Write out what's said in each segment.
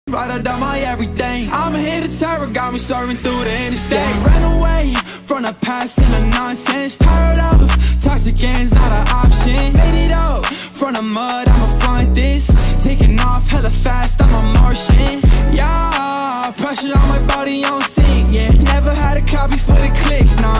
Right under my everything. I'm here to terror, got me serving through the interstate. Ran away from the past and the nonsense. Tired of toxic ends, not an option. Made it up from the mud, I'ma find this. Taking off hella fast, I'm a Martian. Yeah, pressure on my body on sync, yeah. Never had a copy for the clicks, no,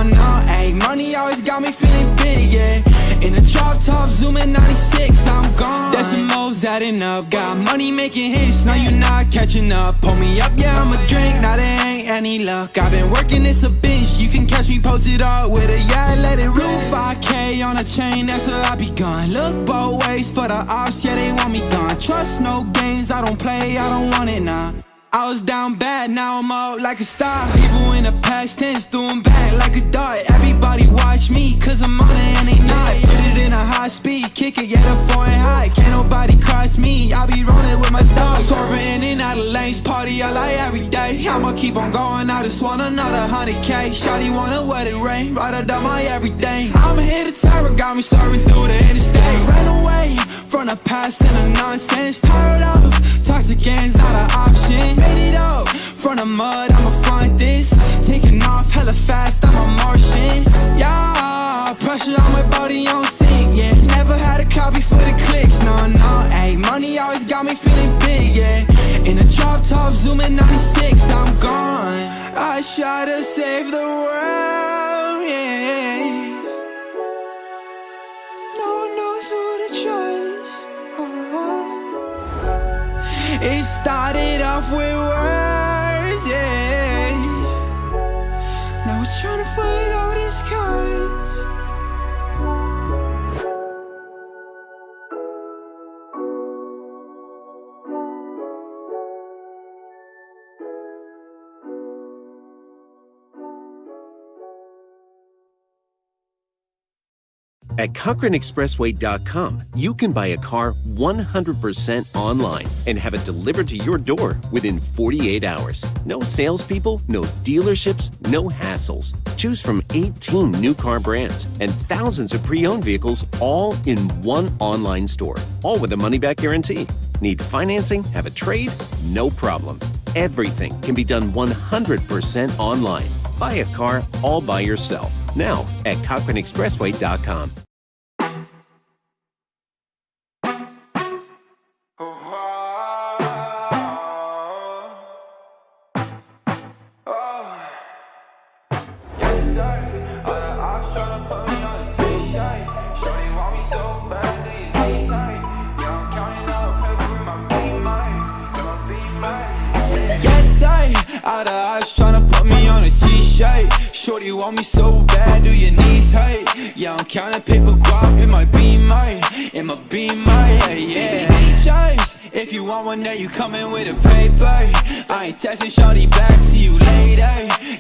ayy. Money always got me feeling big, yeah. In a drop top, zooming 96, I'm gone. Decimals adding up, got money making hits, now you not catching up. Pull me up, yeah, I'ma drink, now there ain't any luck. I've been working, it's a bitch, you can catch me posted up with a yeah, let it rip. 5K on a chain, that's where I be gone. Look both ways for the ops, yeah, they want me gone. Trust no games, I don't play, I don't want it, nah. I was down bad, now I'm out like a star. People in the past tense, doing back like a dart. Everybody watch me, cause I'm on it and they not. Put it in a high speed, kick it, yeah, the foreign high. Can't nobody cross me, I be rolling with my stars. Swerving in and out of lanes, party I like every day. I'ma keep on going, I just want another 100K. Shawty wanna wet it rain, right under my everything. I'm here to terror, got me serving through the interstate. Ran away from the past and the nonsense. Tired of toxic ends, not an option. Made it up from the mud, I'ma find this. Taking off hella fast, I'm a Martian. Yeah, pressure on my body on sync, yeah. Never had a copy for the clicks, no, ayy. Money always got me feeling big, yeah. In a drop top, zooming 96, I'm gone. I try to save the world, yeah. No one knows who to trust. It started off with words, yeah. Now it's trying to fight out his cause. At CochraneExpressway.com, you can buy a car 100% online and have it delivered to your door within 48 hours. No salespeople, no dealerships, no hassles. Choose from 18 new car brands and thousands of pre-owned vehicles all in one online store, all with a money-back guarantee. Need financing? Have a trade? No problem. Everything can be done 100% online. Buy a car all by yourself. Now at CochraneExpressway.com. Out of eyes tryna put me on a t-shirt. Shorty want me so bad, do your knees hurt? Yeah, I'm counting paper guap in my beamer, yeah. Choice, if you want one there, you coming with a paper. I ain't texting shorty back, see you later.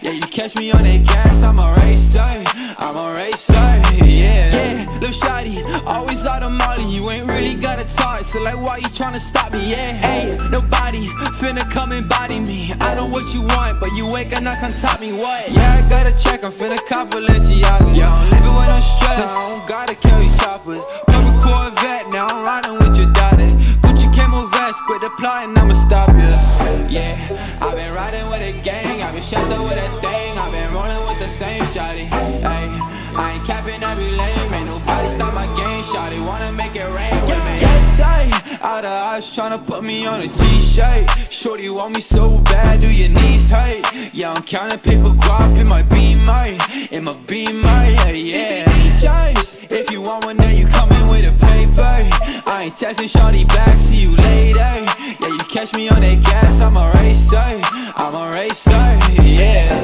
Yeah, you catch me on that gas, I'm a racer, yeah. Lil' shawty, always out of molly, you ain't really got a talk, so like why you tryna stop me, yeah? Hey, nobody finna come and body me. I know what you want, but you ain't gonna come top me, what? Yeah, I got a check, I'm finna cop Balenciaga. Yeah, I'm living with no stress, I don't gotta carry choppers. Purple Corvette, now I'm riding with your daughter. Gucci camo vest, quit the plotting, I'ma stop you. Yeah, I've been riding with a gang, I've been shut up with a thing, I've been rolling with the same shawty. Hey, I ain't capping every lane, ain't nobody stop my game, shawty wanna make it rain with me. Yes, out of eyes tryna put me on a t-shirt. Shorty want me so bad, do your knees hurt? Yeah, I'm counting paper guap in my beamer, yeah. Choice, if you want one, then you coming with a paper. I ain't texting shorty back, see you later. Yeah, you catch me on that gas, I'm a racer, yeah.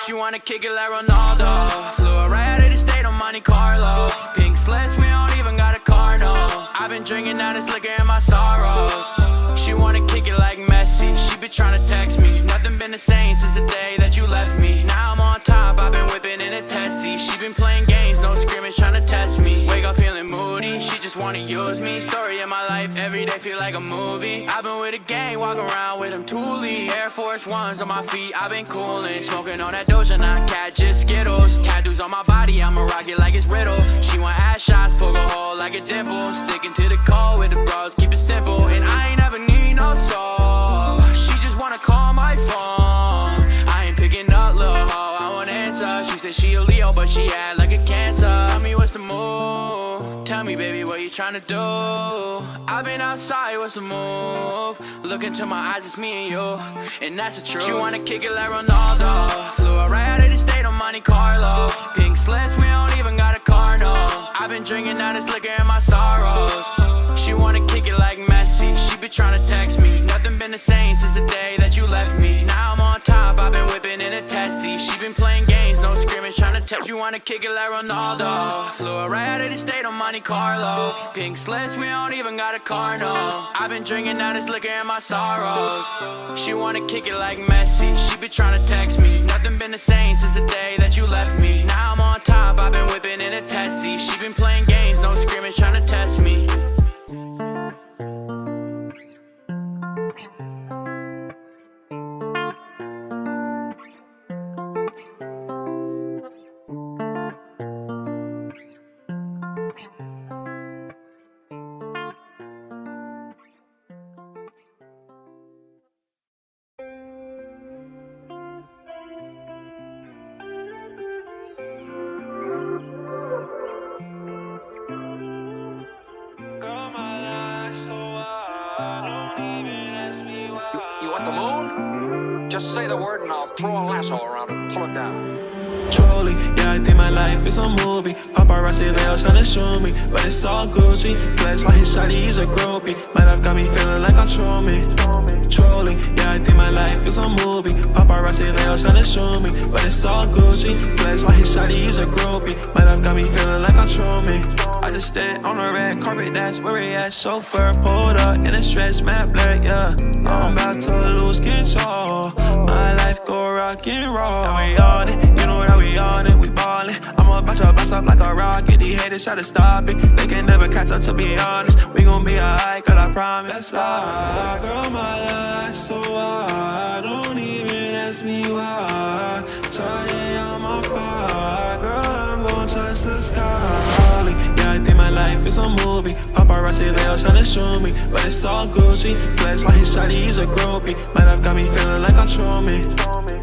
She wanna kick it like Ronaldo. Flew her right out of the state on Monte Carlo. Pink slips, we don't even got a car, no. I've been drinking out this liquor in my sorrows. She wanna kick it like Messi. She been tryna text me. Nothing been the same since the day that you left me. Now I'm on top, I've been whipping in a Tessie. She been playing games, no scrimmage tryna test me. Wake up feeling moody, she just wanna use me. Story of my life, every day feel like a movie. I've been with a gang, walking around with them Thule. Air Force Ones on my feet, I've been coolin'. Smoking on that Doja, not cat, just Skittles. Tattoos on my body, I'ma rock it like it's Riddle. She want ass shots, poke a hole like a dimple. Sticking to the call with the bros, keep it simple. And I ain't never need no soul. She just wanna call my phone. I ain't picking up, lil' hoe, I won't answer. She said she a Leo, but she act like a Cancer. Tell me what's the move? Tell me, baby, what you tryna do? I've been outside, what's the move? Look into my eyes, it's me and you, and that's the truth. She wanna kick it like Ronaldo. Flew her right out of the state on Monte Carlo. Pink slips, we don't even got a car, no. I've been drinking out this liquor in my sorrows. She wanna kick it like Messi. She been tryna text me. Nothing been the same since the day that you left me. Now I'm on top, I've been whipping in a Tessie. She been playing games, no scrimmage tryna text. You wanna kick it like Ronaldo. Flew her right out of the state on Monte Carlo. Pink slips, we don't even got a car, no. I've been drinking out this liquor in my sorrows. She wanna kick it like Messi. She been tryna text me. Nothing been the same since the day that you left me. Now I'm on top, I've been whipping in a Tessie. She been playing games, no scrimmage tryna test me. Just say the word and I'll throw a lasso around it and pull it down. Truly, yeah, I think my life is a movie. Paparazzi, they all tryna shoot me, but it's all Gucci. Flex like his shawty, he's a groupie. My life got me feeling like I'm Truman. Truly, yeah, I think my life is a movie. Paparazzi, they all tryna shoot me, but it's all Gucci. Flex like his shawty, he's a groupie. My life got me feeling like I'm Truman. I just stand on the red carpet, that's where he at. Chauffeur pulled up in a stretch, matte black, yeah. I'm about to lose control. My life go rock and roll. Now we on it, you know that we on it, we ballin'. I'm about to bounce up like a rocket. These haters try to stop it, they can never catch up, to be honest. We gon' be alright, girl, I promise. Let's fly, girl, my life's so wild. Don't even ask me why. Shawty, I'm on fire, girl, I'm gon' touch the sky. Yeah, I think my life is a movie. Paparazzi, they all tryna shoot me, but it's all Gucci. Flex like his shawty, he's a groupie. My life got me feeling like I'm Truman.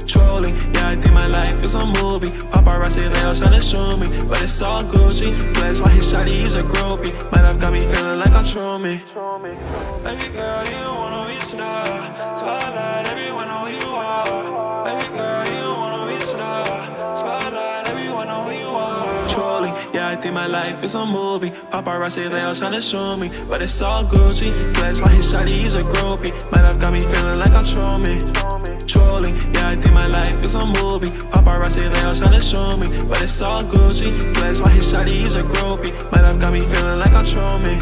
Truly, yeah, I think my life is a movie. Paparazzi, they all tryna shoot me, but it's all Gucci. Flex like his shawty, he's a groupie. My life got me feeling like I'm Truman. Baby girl, you wanna be a star. Spotlight, everyone know who you are. Baby girl, you wanna be a star. Spotlight, everyone know who you are. Truly, yeah, I think my life is a movie. Paparazzi, they all tryna shoot me, but it's all Gucci. Flex like his shawty, he's a groupie. My life got me feeling like I'm Truman. Truly, yeah, I think my life is a movie. Paparazzi, they all tryna shoot me, but it's all Gucci. Flex like his shawty, he's a groupie. My life got me feeling like I'm Truman.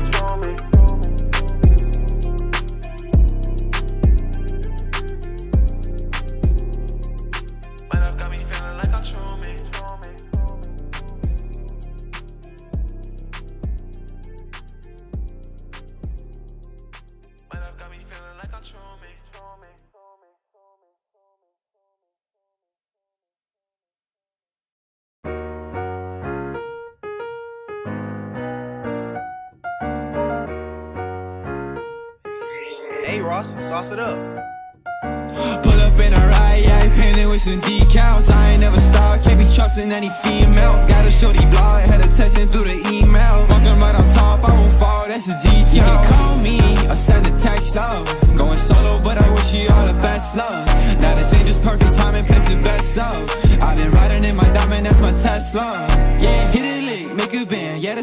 Hey Ross, sauce it up. Pull up in a ride, yeah, painted with some decals. I ain't never stopped, can't be trusting any females. Got a shorty blog, had her texting through the email. Walking right on top, I won't fall, that's a detail. You can call me or send a text, love. Going solo, but I wish you all the best, love. Now this ain't just perfect timing, place the best, so I've been riding in my diamond, that's my Tesla. Yeah, hit it lick, make a bend, yeah, the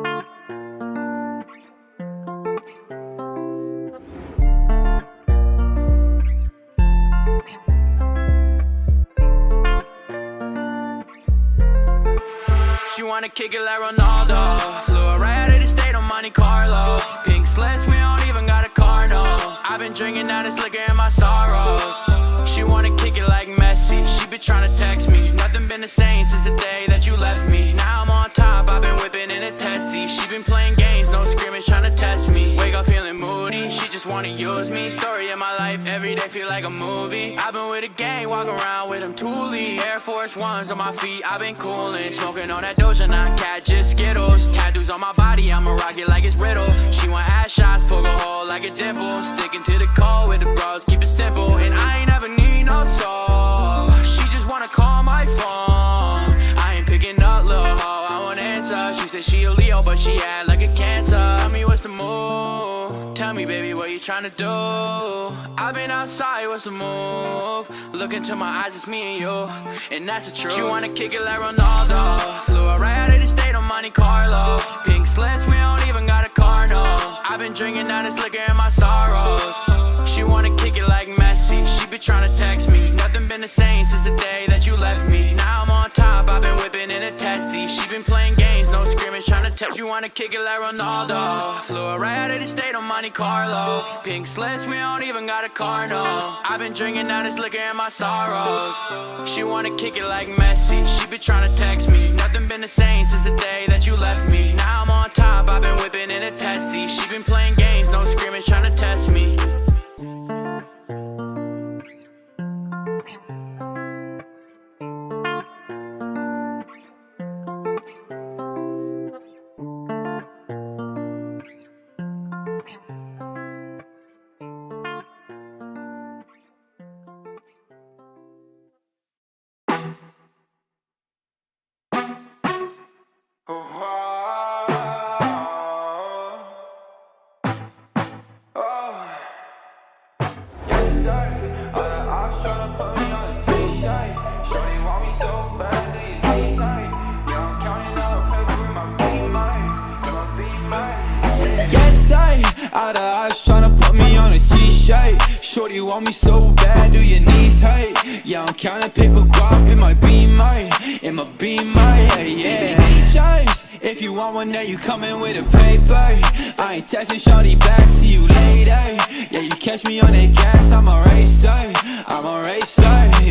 She wanna kick it like Ronaldo. Flew her right out of the state on Monte Carlo. Pink slips, we don't even got a car, no. I've been drinking out this liquor in my sorrows. She wanna kick it like Messi. She been tryna text me. Nothing been the same since the day that you left me. Now I'm on top, I've been whipping in a Tessie. She been playing games, no scrimmage tryna test me. Wake up feeling moody, she just wanna use me. Story of my life, every day feel like a movie. I've been with a gang, walk around with them Thule. Air Force Ones on my feet, I've been coolin'. Smoking on that Doja, not cat, just Skittles. Tattoos on my body, I'ma rock it like it's Riddle. She want ass shots, poke a hole like a dimple. Sticking to the code with the bros, keep it simple. And I ain't never need no soul. She just wanna call my phone. I ain't picking up, lil' hoe, I won't answer. She said she a Leo, but she act like a Cancer. Tell me what's the move? Tell me, baby, what you tryna do? I've been outside, what's the move? Look into my eyes, it's me and you, and that's the truth. She wanna kick it like Ronaldo. Flew her right out of the state on Monte Carlo. Pink slips, we don't even got a car, no. I've been drinking out this liquor in my sorrows. She wanna kick it like Messi. She been tryna text me. Nothing been the same since the day that you left me. Now I'm on top, I've been whipping in a Tessie. She been playing games, no scrimmage tryna text. You wanna kick it like Ronaldo. Flew her right out of the state on Monte Carlo. Pink slips, we don't even got a car, no. I've been drinking out this liquor in my sorrows. She wanna kick it like Messi. She been tryna text me. Nothing been the same since the day that you left me. Now I'm on top, I've been whipping in a Tessie. She been playing games, no scrimmage tryna test me. All the eyes tryna put me on a t-shirt. Shorty want me so bad, do your knees hurt? Yeah, I'm counting paper guap in my beamer, yeah, yeah. If you want one, then you coming with a paper. I ain't texting shorty back, see you later. Yeah, you catch me on that gas, I'm a racer,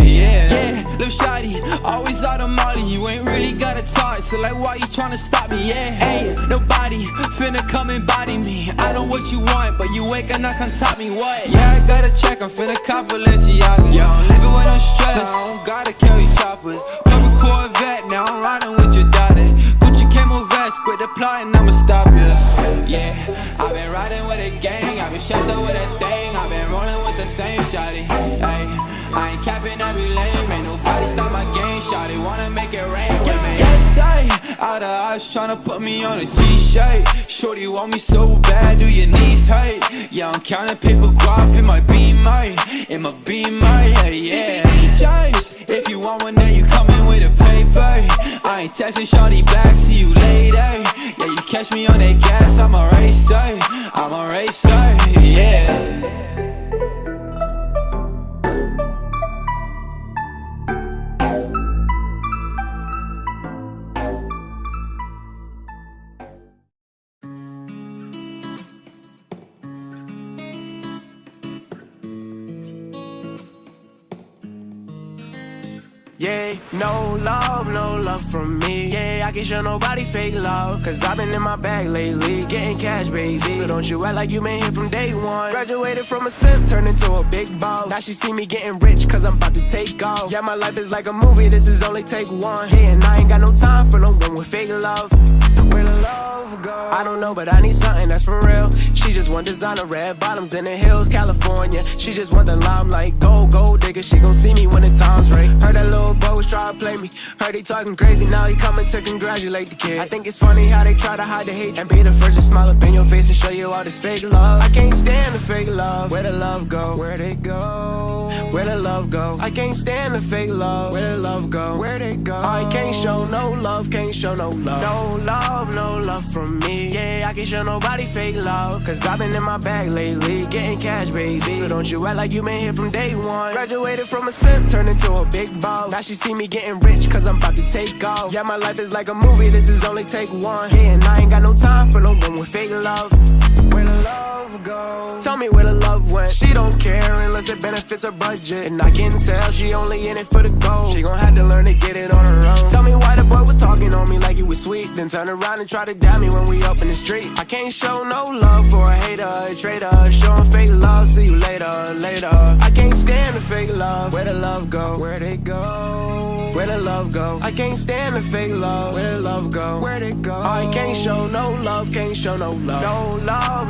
yeah. Lil' shawty, always out of molly, you ain't really gotta talk. So like, why you tryna stop me, yeah? Ain't nobody finna come and body me. I know what you want, but you ain't gonna come top me, what? Yeah, I gotta check, I'm finna cop Balenciagas. Yeah, I'm living with no stress, I don't gotta carry choppers. Purple Corvette, now I'm riding with your daughter. Gucci camo vest, quit the plotting, I'ma stop ya. Yeah, I've been riding with a gang, I've been strapped up with a thing, I've been rolling with the same shawty. Ay, I ain't capping every lane, ain't nobody stop my game, shawty wanna make it rain with me. Yes, all the eyes tryna put me on a t-shirt. Shorty want me so bad, do your knees hurt? Yeah, I'm counting paper guap in my beamer, yeah. If you want one, then you coming with a paper. I ain't texting shorty back, see you later. Yeah, you catch me on that gas, I'm a racer, yeah. Yeah, no love from me. Yeah, I can't show nobody fake love, cause I've been in my bag lately, getting cash, baby. So don't you act like you been here from day one. Graduated from a simp, turned into a big boss. Now she see me getting rich, cause I'm about to take off. Yeah, my life is like a movie, this is only take one. Hey, and I ain't got no time for no one with fake love. Where the love go? I don't know, but I need something that's for real. She just want designer, red bottoms in the hills, California. She just want the limelight, gold digger. She gon' see me when the time's right. Heard that little boy was trying to play me. Heard he talking crazy, now he coming to congratulate the kid. I think it's funny how they try to hide the hate and be the first to smile up in your face and show you all this fake love. I can't stand the fake love. Where the love go? Where'd it go? Where the love go? I can't stand the fake love. Where the love go? Where'd it go? I can't show no love, can't show no love. No love from me. Yeah, I can't show nobody fake love. Cause I've been in my bag lately, getting cash, baby. So don't you act like you been here from day one. Graduated from a simp, turned into a big boss. Now she see me getting rich, cause I'm about to take off. Yeah, my life is like a movie, this is only take one. Yeah, and I ain't got no time for no one with fake love. Where the love go? Tell me where the love went. She don't care unless it benefits her budget. And I can tell she only in it for the gold. She gon' have to learn to get it on her own. Tell me why the boy was talking on me like he was sweet, then turn around and try to dab me when we up in the street. I can't show no love for a hater, a traitor. Showing fake love, see you later, later. I can't stand the fake love. Where the love go? Where'd it go? Where the love go? I can't stand the fake love. Where the love go? Where'd it go? I can't show no love, can't show no love.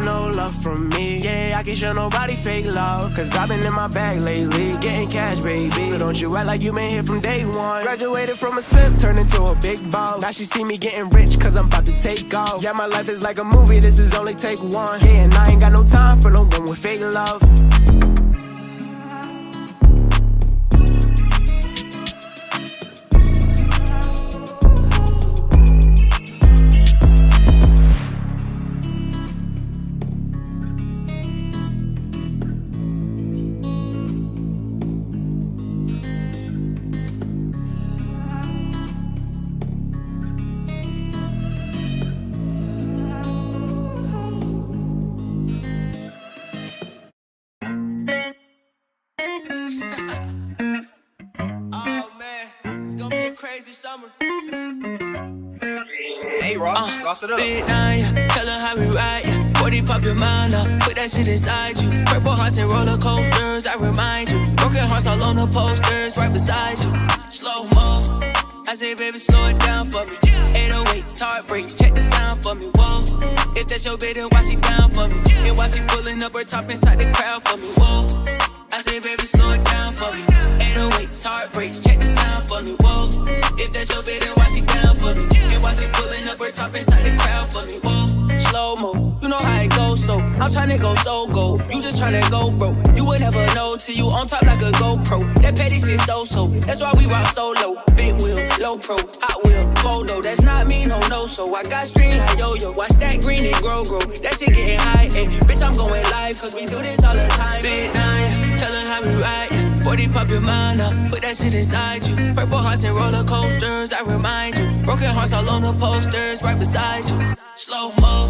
No love from me. Yeah, I can't show nobody fake love. Cause I've been in my bag lately, getting cash, baby. So don't you act like you been here from day one. Graduated from a simp, turned into a big boss. Now she see me getting rich, cause I'm about to take off. Yeah, my life is like a movie, this is only take one. Yeah, and I ain't got no time for no one with fake love. Oh man, it's gonna be a crazy summer. Hey Ross, sauce it up. Big nine, yeah. Tell her how we ride, yeah. 40 pop your mind up, put that shit inside you. Purple hearts and roller coasters, I remind you. Broken hearts all on the posters, right beside you. Slow mo, I say baby slow it down for me. 808s, heartbreaks, check the sound for me. Whoa, if that's your baby, why she down for me? And why she pulling up her top inside the crowd for me? Whoa, I say baby slow it down for me. 808s, heartbreaks, check the sound for me. Whoa, if that's your baby, why she down for me? And why she pulling up her top inside the crowd for me? Whoa, slow mo, you know how it goes, so I'm tryna go so go. You just tryna go bro. You would never know till you on top like a GoPro. That petty shit so. That's why we rock solo. Big wheel, low pro, hot wheel, photo. That's not me, no. So I got stream like yo-yo. Watch that green and grow. That shit getting high, ayy. Bitch, I'm going live, cause we do this all the time. Big nine, tell her how we ride, yeah. 40 pop your mind up, put that shit inside you. Purple hearts and roller coasters, I remind you. Broken hearts all on the posters, right beside you. Slow mo,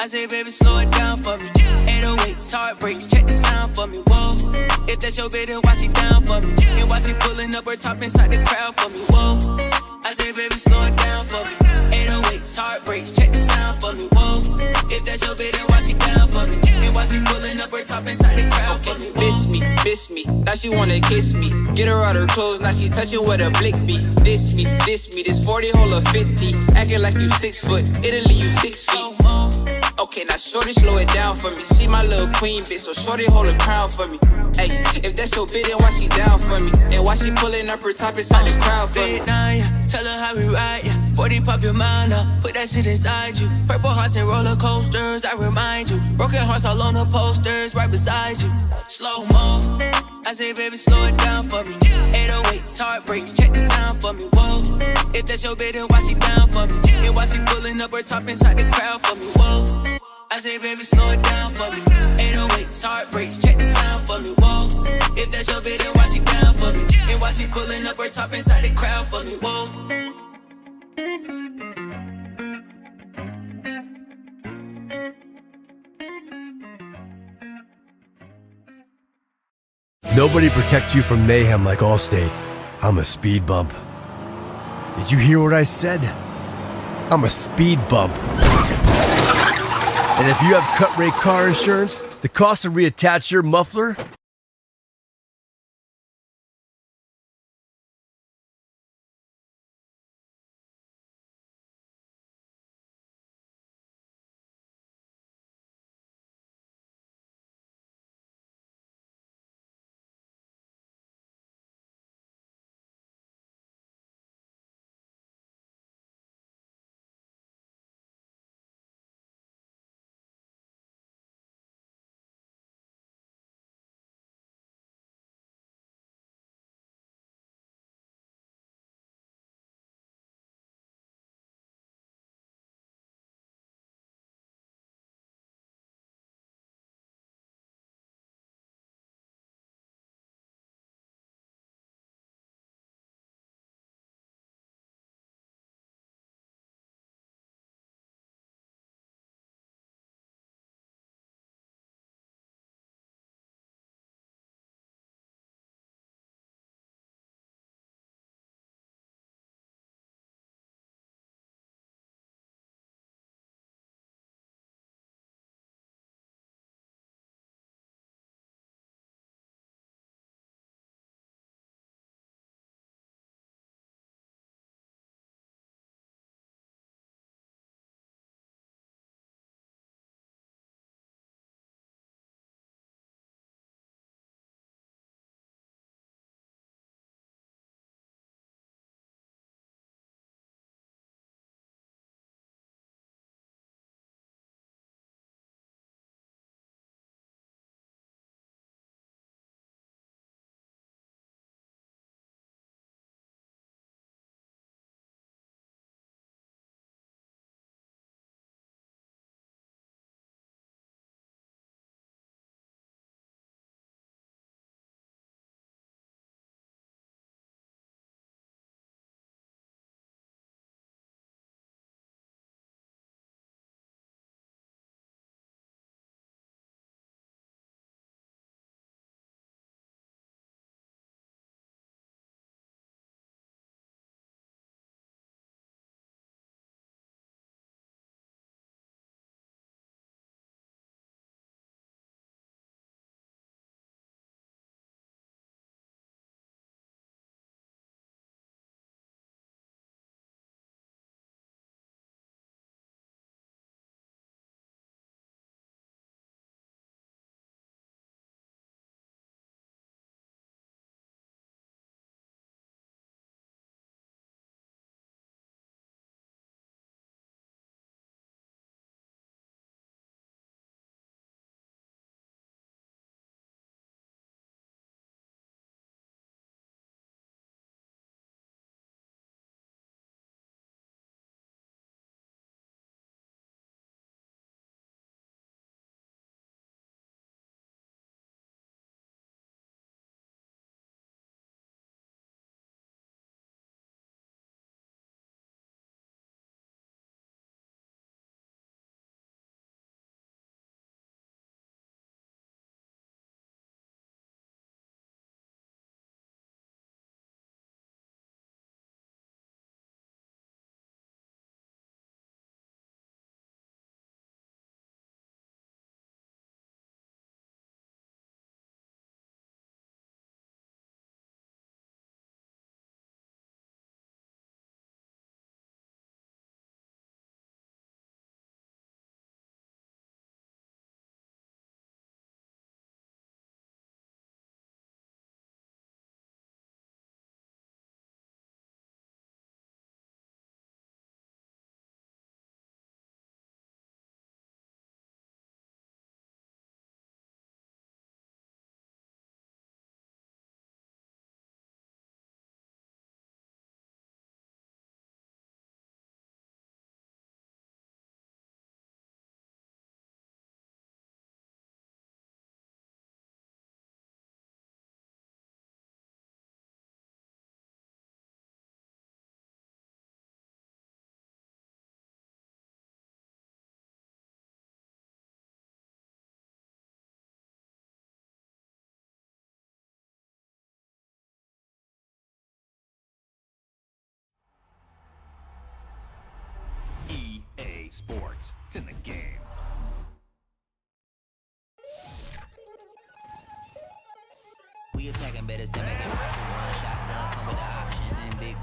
I say baby slow it down for me. 808s, heartbreaks, check the sound for me. Whoa, if that's your baby, why she down for me? And why she pulling up her top inside the crowd for me? Whoa, I say baby slow it down for me. 808s, heartbreaks, check the sound for me. Whoa, if that's your baby, why she down for me? And why she pulling up her top inside the crowd for me? Miss me, now she wanna kiss me. Get her out her clothes, now she touching where the blick be. Diss me, this 40 hole of 50. Acting like you 6 foot, Italy you 6 feet. Okay, now shorty slow it down for me. She my little queen bitch, so shorty hold a crown for me. Hey, if that's your bitch, then why she down for me? And why she pulling up her top inside the crowd for me? Big nine, yeah. Tell her how we ride, yeah. 40 pop your mind up, put that shit inside you. Purple hearts and roller coasters, I remind you. Broken hearts all on the posters, right beside you. Slow mo, I say baby slow it down for me. 808s, heartbreaks, check the sound for me. Whoa, if that's your bitch, then why she down for me? And why she pulling up her top inside the crowd for me? Whoa, I say baby slow it down for me. 808s, heartbreaks, check the sound for me. Whoa, if that's your bitch, then why she down for me? And why she pulling up her top inside the crowd for me? Whoa. Nobody protects you from mayhem like Allstate. I'm a speed bump. Did you hear what I said? I'm a speed bump. And if you have cut rate car insurance, the cost to reattach your muffler sports. It's in the game. We attacking better, say make it run shotgun, come with the options and big.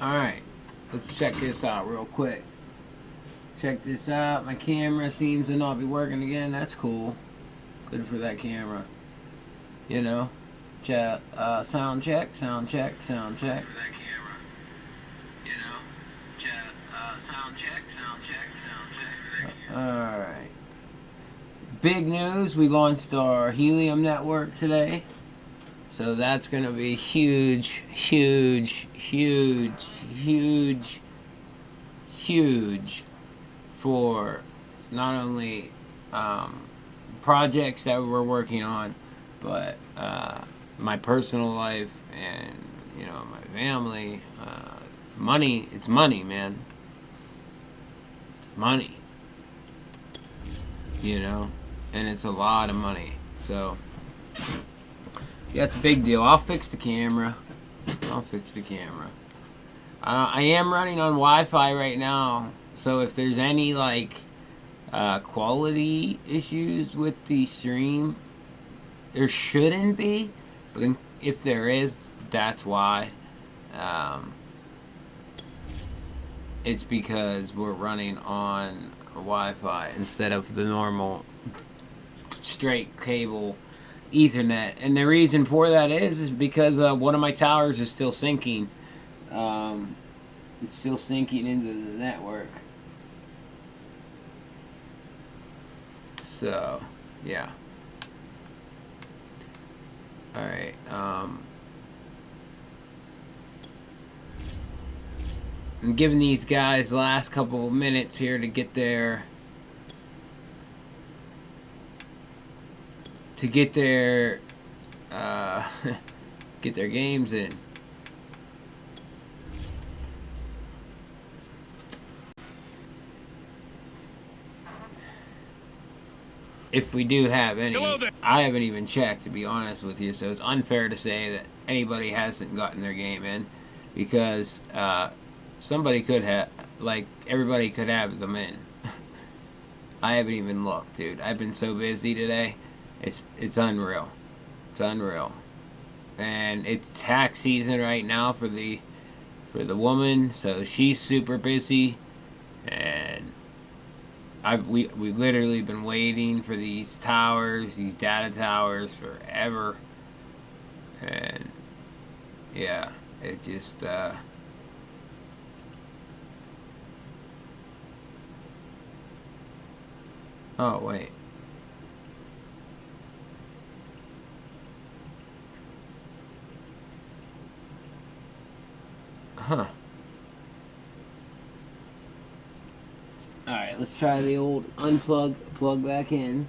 Alright, let's check this out real quick. Check this out. My camera seems to not be working again. That's cool. Good for that camera. You know. Check, sound check, sound check, sound check. For that camera. You know. Check, sound check, sound check, sound check. For that camera. Alright. Big news. We launched our Helium network today. So that's going to be huge, huge, huge, huge, huge for not only projects that we're working on, but my personal life and, you know, my family. Money, it's money, man. It's money. You know, and it's a lot of money. So yeah, it's a big deal. I'll fix the camera. I'll fix the camera. I am running on Wi-Fi right now, so if there's any like quality issues with the stream, there shouldn't be, but if there is, that's why. It's because we're running on Wi-Fi instead of the normal straight cable Ethernet, and the reason for that is because one of my towers is still syncing. It's still syncing into the network. So, yeah. Alright, I'm giving these guys the last couple of minutes here to get their get their games in. If we do have any. I haven't even checked, to be honest with you, so it's unfair to say that anybody hasn't gotten their game in, because somebody could have, like, everybody could have them in. I haven't even looked, dude. I've been so busy today. It's unreal. It's unreal. And it's tax season right now for the woman, so she's super busy, and we've literally been waiting for these towers, these data towers, forever. And yeah, it just oh wait. Huh. Alright, let's try the old unplug, plug back in,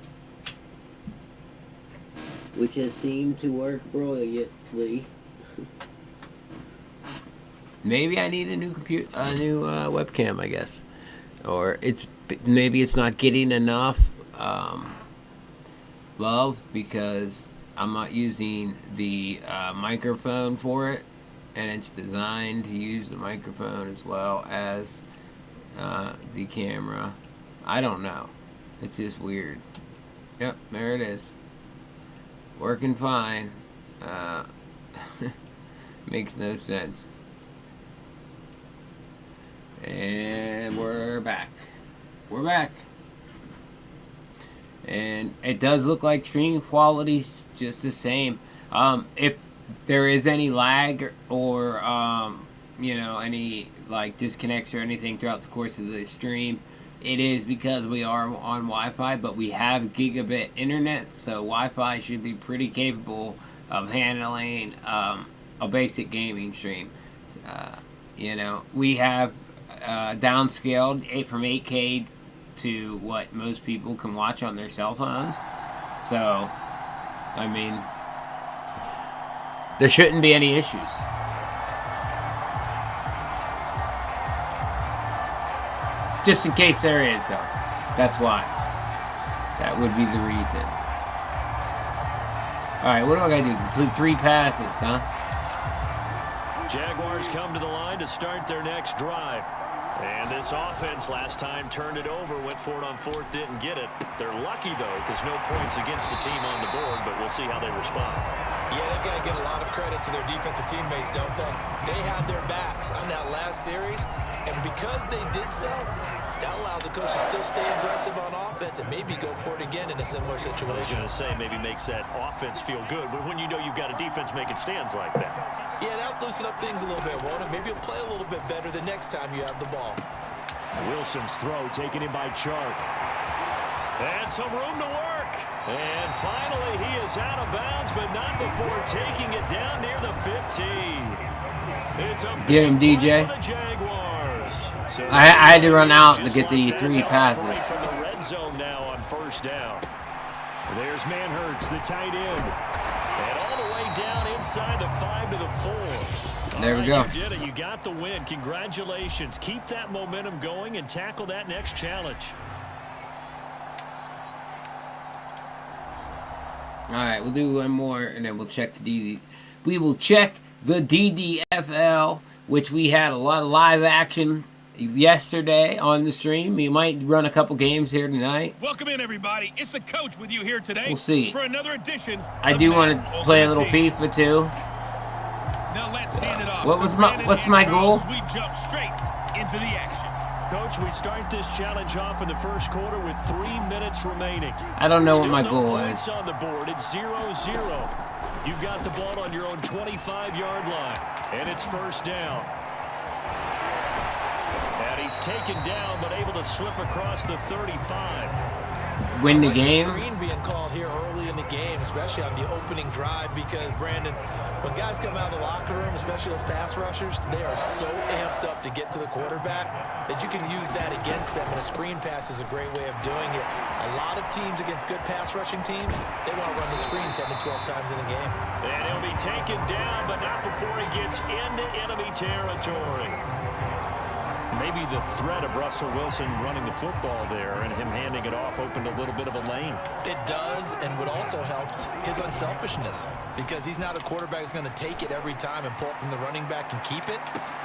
which has seemed to work brilliantly. Maybe I need a new webcam, I guess. Or maybe it's not getting enough love because I'm not using the microphone for it. And it's designed to use the microphone as well as the camera. I don't know. It's just weird. Yep, there it is. Working fine. Makes no sense. And we're back. We're back. And it does look like stream quality's just the same. If there is any lag or you know, any like disconnects or anything throughout the course of the stream, it is because we are on Wi-Fi, but we have gigabit internet, so Wi-Fi should be pretty capable of handling a basic gaming stream. You know, we have downscaled from 8K to what most people can watch on their cell phones. So, I mean, there shouldn't be any issues. Just in case there is, though. That's why. That would be the reason. Alright, what do I gotta do? Complete 3 passes, huh? Jaguars come to the line to start their next drive. And this offense last time turned it over, went for it on 4th, didn't get it. They're lucky, though, because no points against the team on the board, but we'll see how they respond. Yeah, they got to give a lot of credit to their defensive teammates, don't they? They had their backs on that last series, and because they did so, that allows the coach to still stay aggressive on offense and maybe go for it again in a similar situation. I was going to say, maybe makes that offense feel good, but when you know you've got a defense making stands like that. Yeah, that'll loosen up things a little bit, won't it? Maybe you'll play a little bit better the next time you have the ball. Wilson's throw taken in by Chark. And some room to work. And finally, he is out of bounds, but not before taking it down near the 15. It's a get him, DJ. For the Jaguars. So I had to run out to get the 3 passes. From the red zone now on 1st down. There's Manhurts, the tight end. And all the way down inside the 5 to the 4. There we go. You did it. You got the win. Congratulations. Keep that momentum going and tackle that next challenge. All right, we'll do one more, and then we'll check the We will check the DDFL, which we had a lot of live action yesterday on the stream. We might run a couple games here tonight. Welcome in, everybody. It's the coach with you here today. We'll see. For another edition. I do want to play a little FIFA too. Now let's hand it off. What's my goal? We jump straight into the action. Coach, we start this challenge off in the 1st quarter with 3 minutes remaining. I don't know what my Still no goal points is. on the board. It's 0-0. You've got the ball on your own 25-yard line, and it's 1st down. And he's taken down, but able to slip across the 35. Win the game. Screen being called here early in the game, especially on the opening drive, because Brandon, when guys come out of the locker room, especially those pass rushers, they are so amped up to get to the quarterback that you can use that against them, and a screen pass is a great way of doing it. A lot of teams against good pass rushing teams, they want to run the screen 10 to 12 times in a game. And he'll be taken down, but not before he gets into enemy territory. Maybe the threat of Russell Wilson running the football there and him handing it off opened a little bit of a lane. It does, and what also helps, his unselfishness, because he's not a quarterback who's going to take it every time and pull it from the running back and keep it.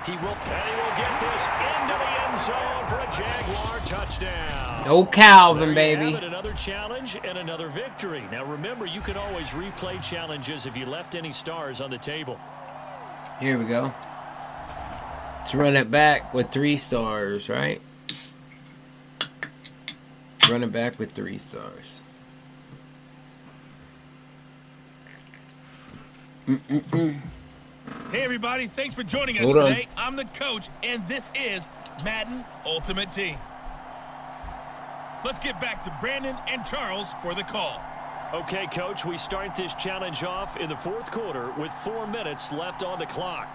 He will. And he will get this into the end zone for a Jaguar touchdown. Oh, Calvin, there you baby. have it, another challenge and another victory. Now remember, you can always replay challenges if you left any stars on the table. Here we go. Let's run it back with 3 stars, right? Run it back with 3 stars. Hey, everybody. Thanks for joining us Hold on. today. I'm the coach, and this is Madden Ultimate Team. Let's get back to Brandon and Charles for the call. Okay, Coach, we start this challenge off in the 4th quarter with 4 minutes left on the clock.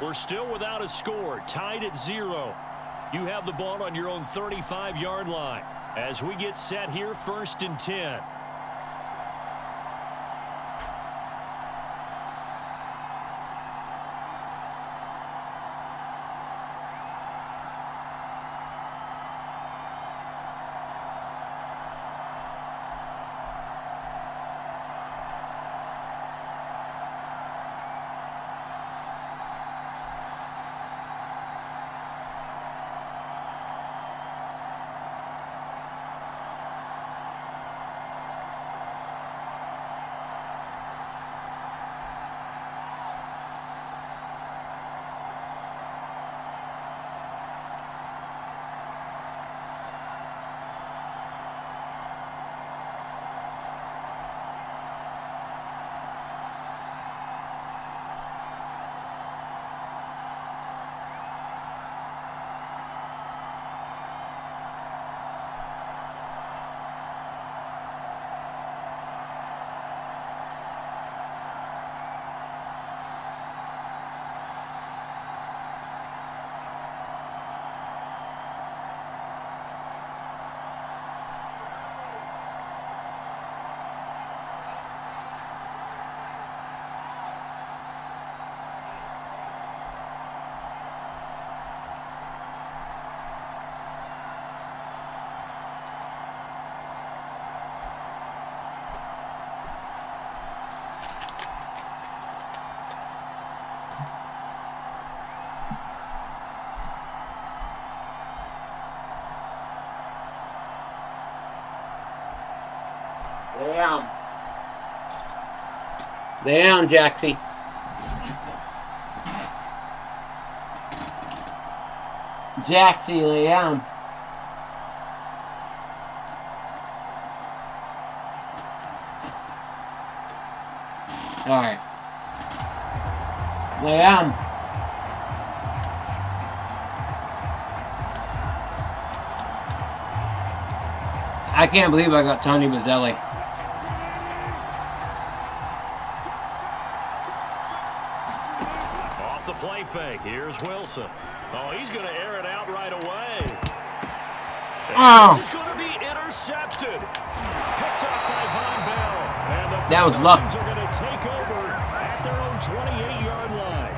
We're still without a score, tied at 0. You have the ball on your own 35-yard line. As we get set here, 1st and 10. Lay down, Jaxie. Jaxie, lay down. Alright. Lay down. I can't believe I got Tony Bazzelli. Off the play fake. Here's Wilson. Oh, he's going to air it out right away. Oh. This is going to be intercepted. Picked up by Von Bell. And the That was luck. Falcons are going to take over at their own 28-yard line.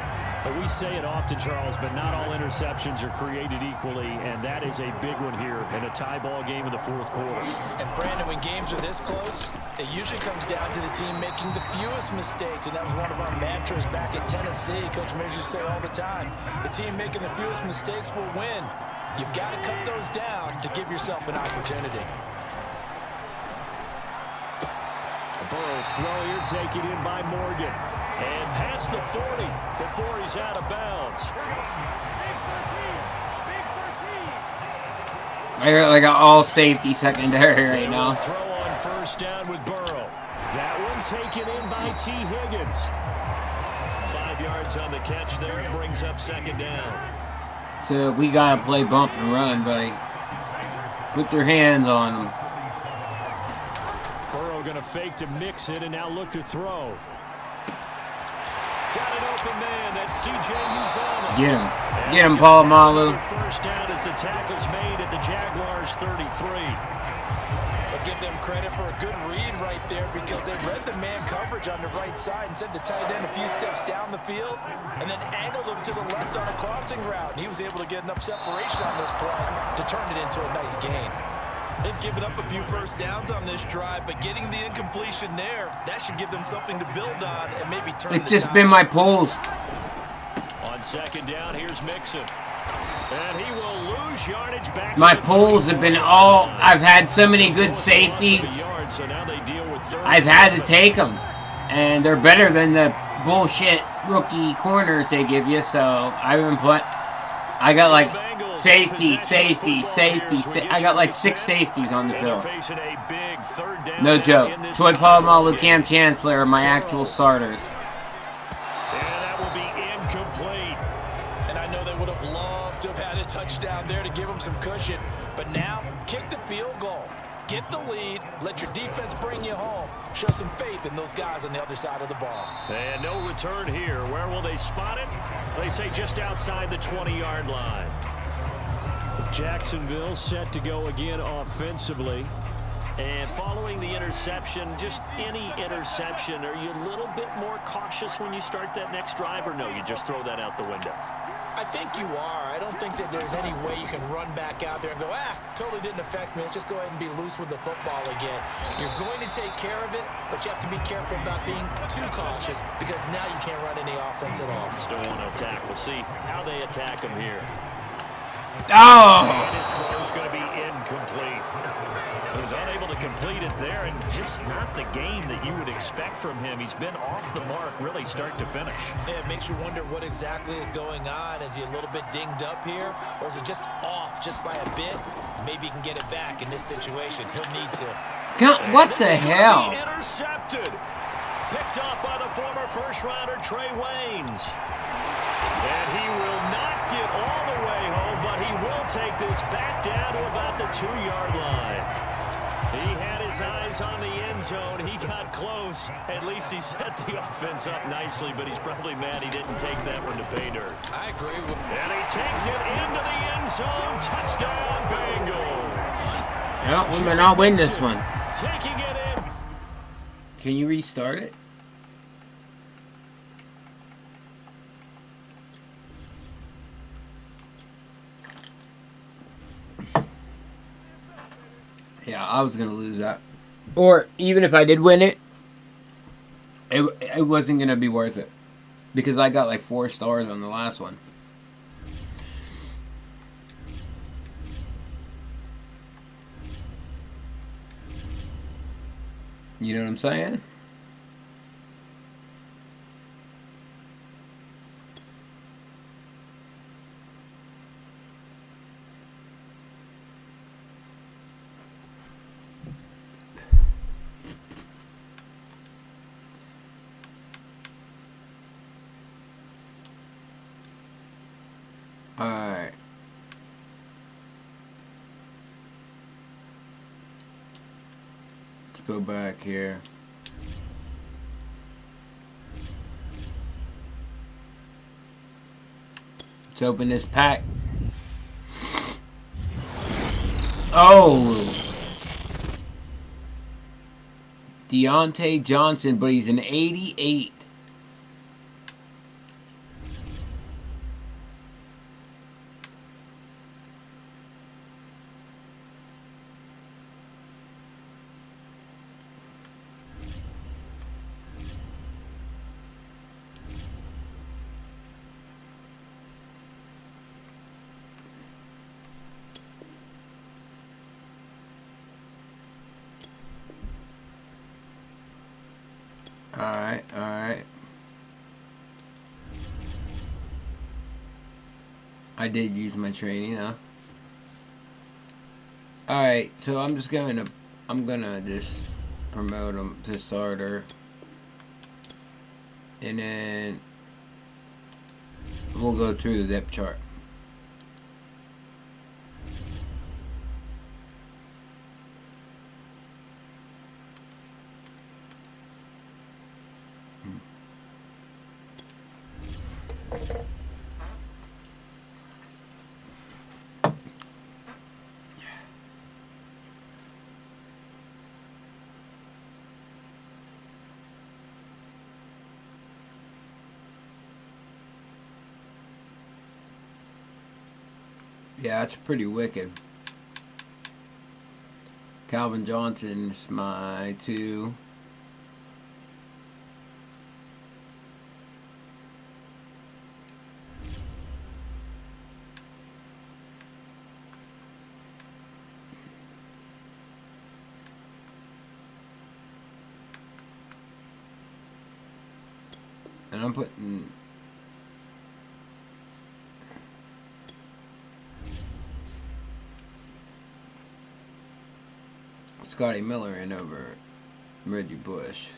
But we say it often, Charles, but not all interceptions are created equally, and that is a big one here in a tie ball game in the fourth quarter. And Brandon, when games are this close, it usually comes down to the team making the fewest mistakes, and that was one of our mantras back in Tennessee. Coach Mears used to say all the time, the team making the fewest mistakes will win. You've got to cut those down to give yourself an opportunity. Burrow's throw here taken in by Morgan. And past the 40 before he's out of bounds. I got like an all safety secondary right now. Throw on first down with Burrow. That one taken in by T. Higgins. 5 yards on the catch there. It brings up second down. So we gotta play bump and run, buddy. Put your hands on them. Burrow gonna fake to mix it and now look to throw. Got an open man. That's C.J. Uzomah. Get him. Get him, Polamalu. First down as the tackle's made at the Jaguars' 33. But give them credit for a good read right there because they read the man coverage on the right side and sent the tight end a few steps down the field and then angled him to the left on a crossing route. And he was able to get enough separation on this play to turn it into a nice gain. They've given up a few first downs on this drive, but getting the incompletion there, that should give them something to build on and maybe turn It's just been my pulls. On second down, here's Mixon. And he will lose yardage back. My pulls have been all... I've had so many good safeties. I've had to take them. And they're better than the bullshit rookie corners they give you, so I've been put... I got like safety. I got like 6 safeties on the field. No joke. Troy Polamalu, Cam Chancellor are my actual starters. And I know they would have loved to have had a touchdown there to give them some cushion. But now, kick the field goal. Get the lead. Let your defense bring you home. Show some faith in those guys on the other side of the ball. And no return here. Where will they spot it? They say just outside the 20-yard line. Jacksonville set to go again offensively. And following the interception, just any interception, are you a little bit more cautious when you start that next drive, or no, you just throw that out the window? I think you are. I don't think that there's any way you can run back out there and go, totally didn't affect me. Let's just go ahead and be loose with the football again. You're going to take care of it, but you have to be careful about being too cautious because now you can't run any offense at all. Still want to attack. We'll see how they attack him here. Oh! And his throw is going to be incomplete. He was unable to complete it there, and just not the game that you would expect from him. He's been off the mark, really, start to finish. Yeah, it makes you wonder what exactly is going on. Is he a little bit dinged up here, or is it just off just by a bit? Maybe he can get it back in this situation. He'll need to. God, what the hell? Intercepted. Picked up by the former first-rounder Trey Waynes. And he will not get all the way home, but he will take this back down to about the 2-yard line. He had his eyes on the end zone. He got close. At least he set the offense up nicely, but he's probably mad he didn't take that one to pay dirt. I agree with him. And he takes it into the end zone. Touchdown, Bengals. Yeah, we may not win this one. Taking it in. Can you restart it? Yeah, I was going to lose that. Or even if I did win it, it wasn't going to be worth it. Because I got like 4 stars on the last one. You know what I'm saying? Alright. Let's go back here. Let's open this pack. Oh! Deontay Johnson, but he's an 88. Alright. I did use my training, huh? Alright, so I'm gonna just promote him to starter. And then we'll go through the depth chart. Yeah, that's pretty wicked. Calvin Johnson's my 2. And I'm putting Scotty Miller in over Reggie Bush.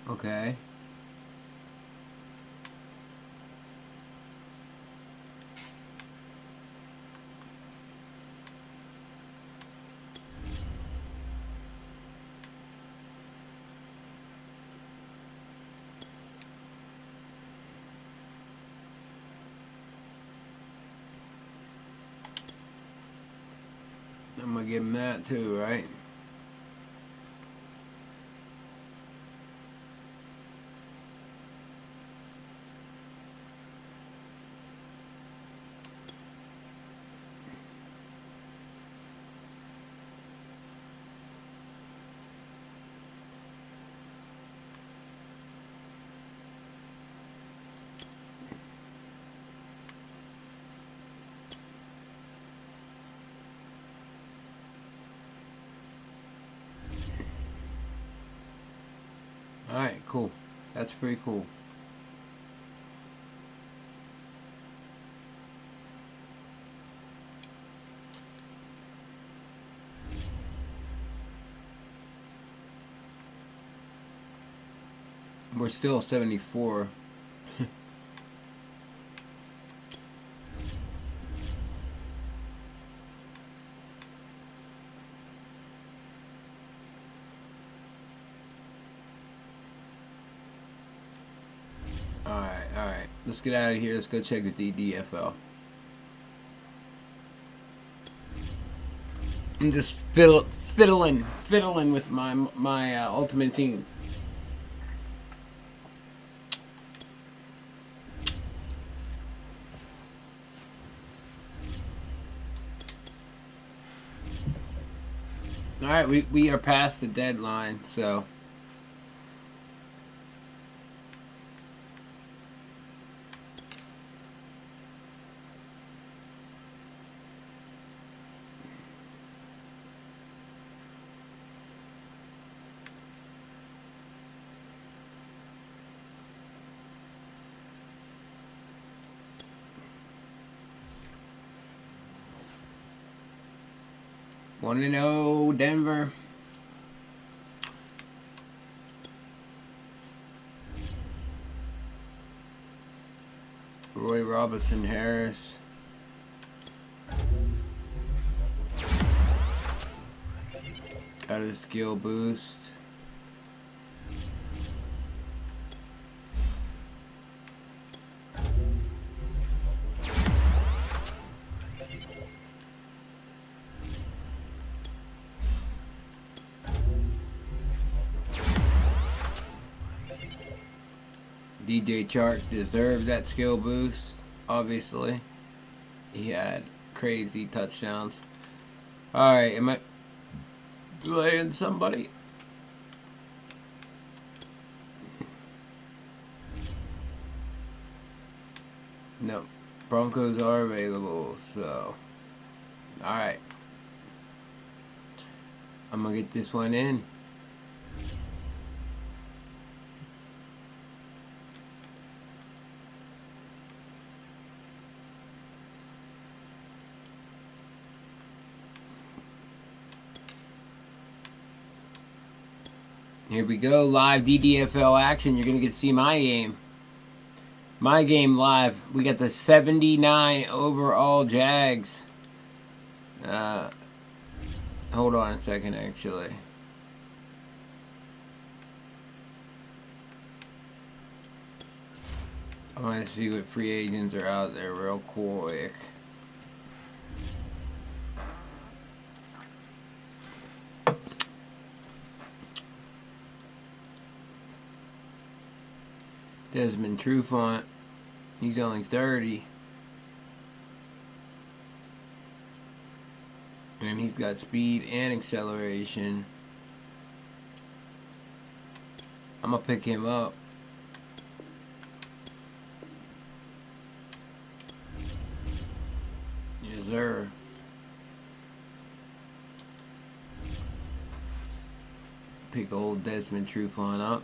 Okay. I'm gonna give him that too, right? Alright, cool. That's pretty cool. We're still 74. Alright. Let's get out of here. Let's go check the DDFL. I'm just fiddling with my ultimate team. Alright, we are past the deadline, so. Want to know Denver? Roy Robinson Harris. Got a skill boost. DJ Chark deserved that skill boost, obviously. He had crazy touchdowns. Alright, am I playing somebody? No. Broncos are available, so. Alright. I'm gonna get this one in. Here we go, live DDFL action. You're going to get to see my game. My game live. We got the 79 overall Jags. Hold on a second, actually. I want to see what free agents are out there real quick. Desmond Trufant, he's only 30. And he's got speed and acceleration. I'm gonna pick him up. Yes, sir. Pick old Desmond Trufant up.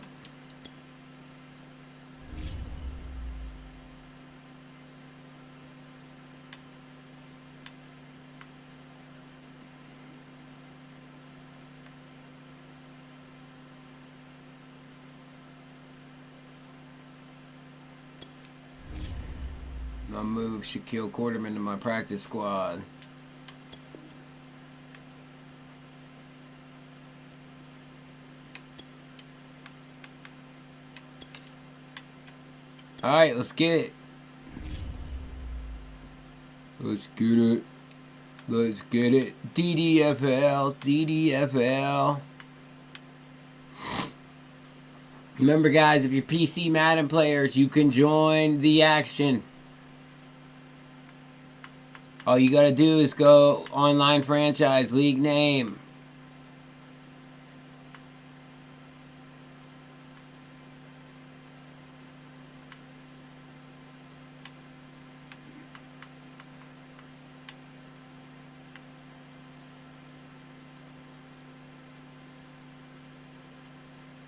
I moved Shaquille Quarterman to my practice squad. Alright, let's get it. Let's get it. Let's get it. DDFL. DDFL. Remember, guys, if you're PC Madden players, you can join the action. All you gotta do is go online franchise, league name.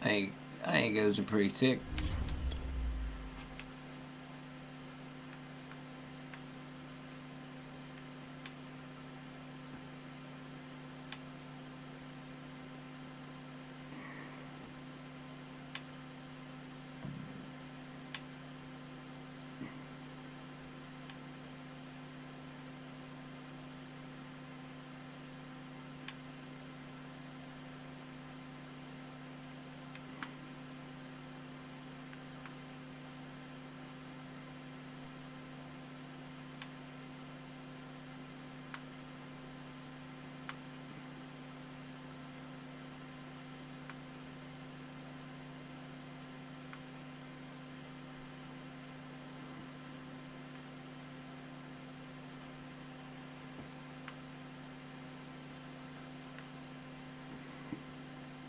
I think those are pretty sick.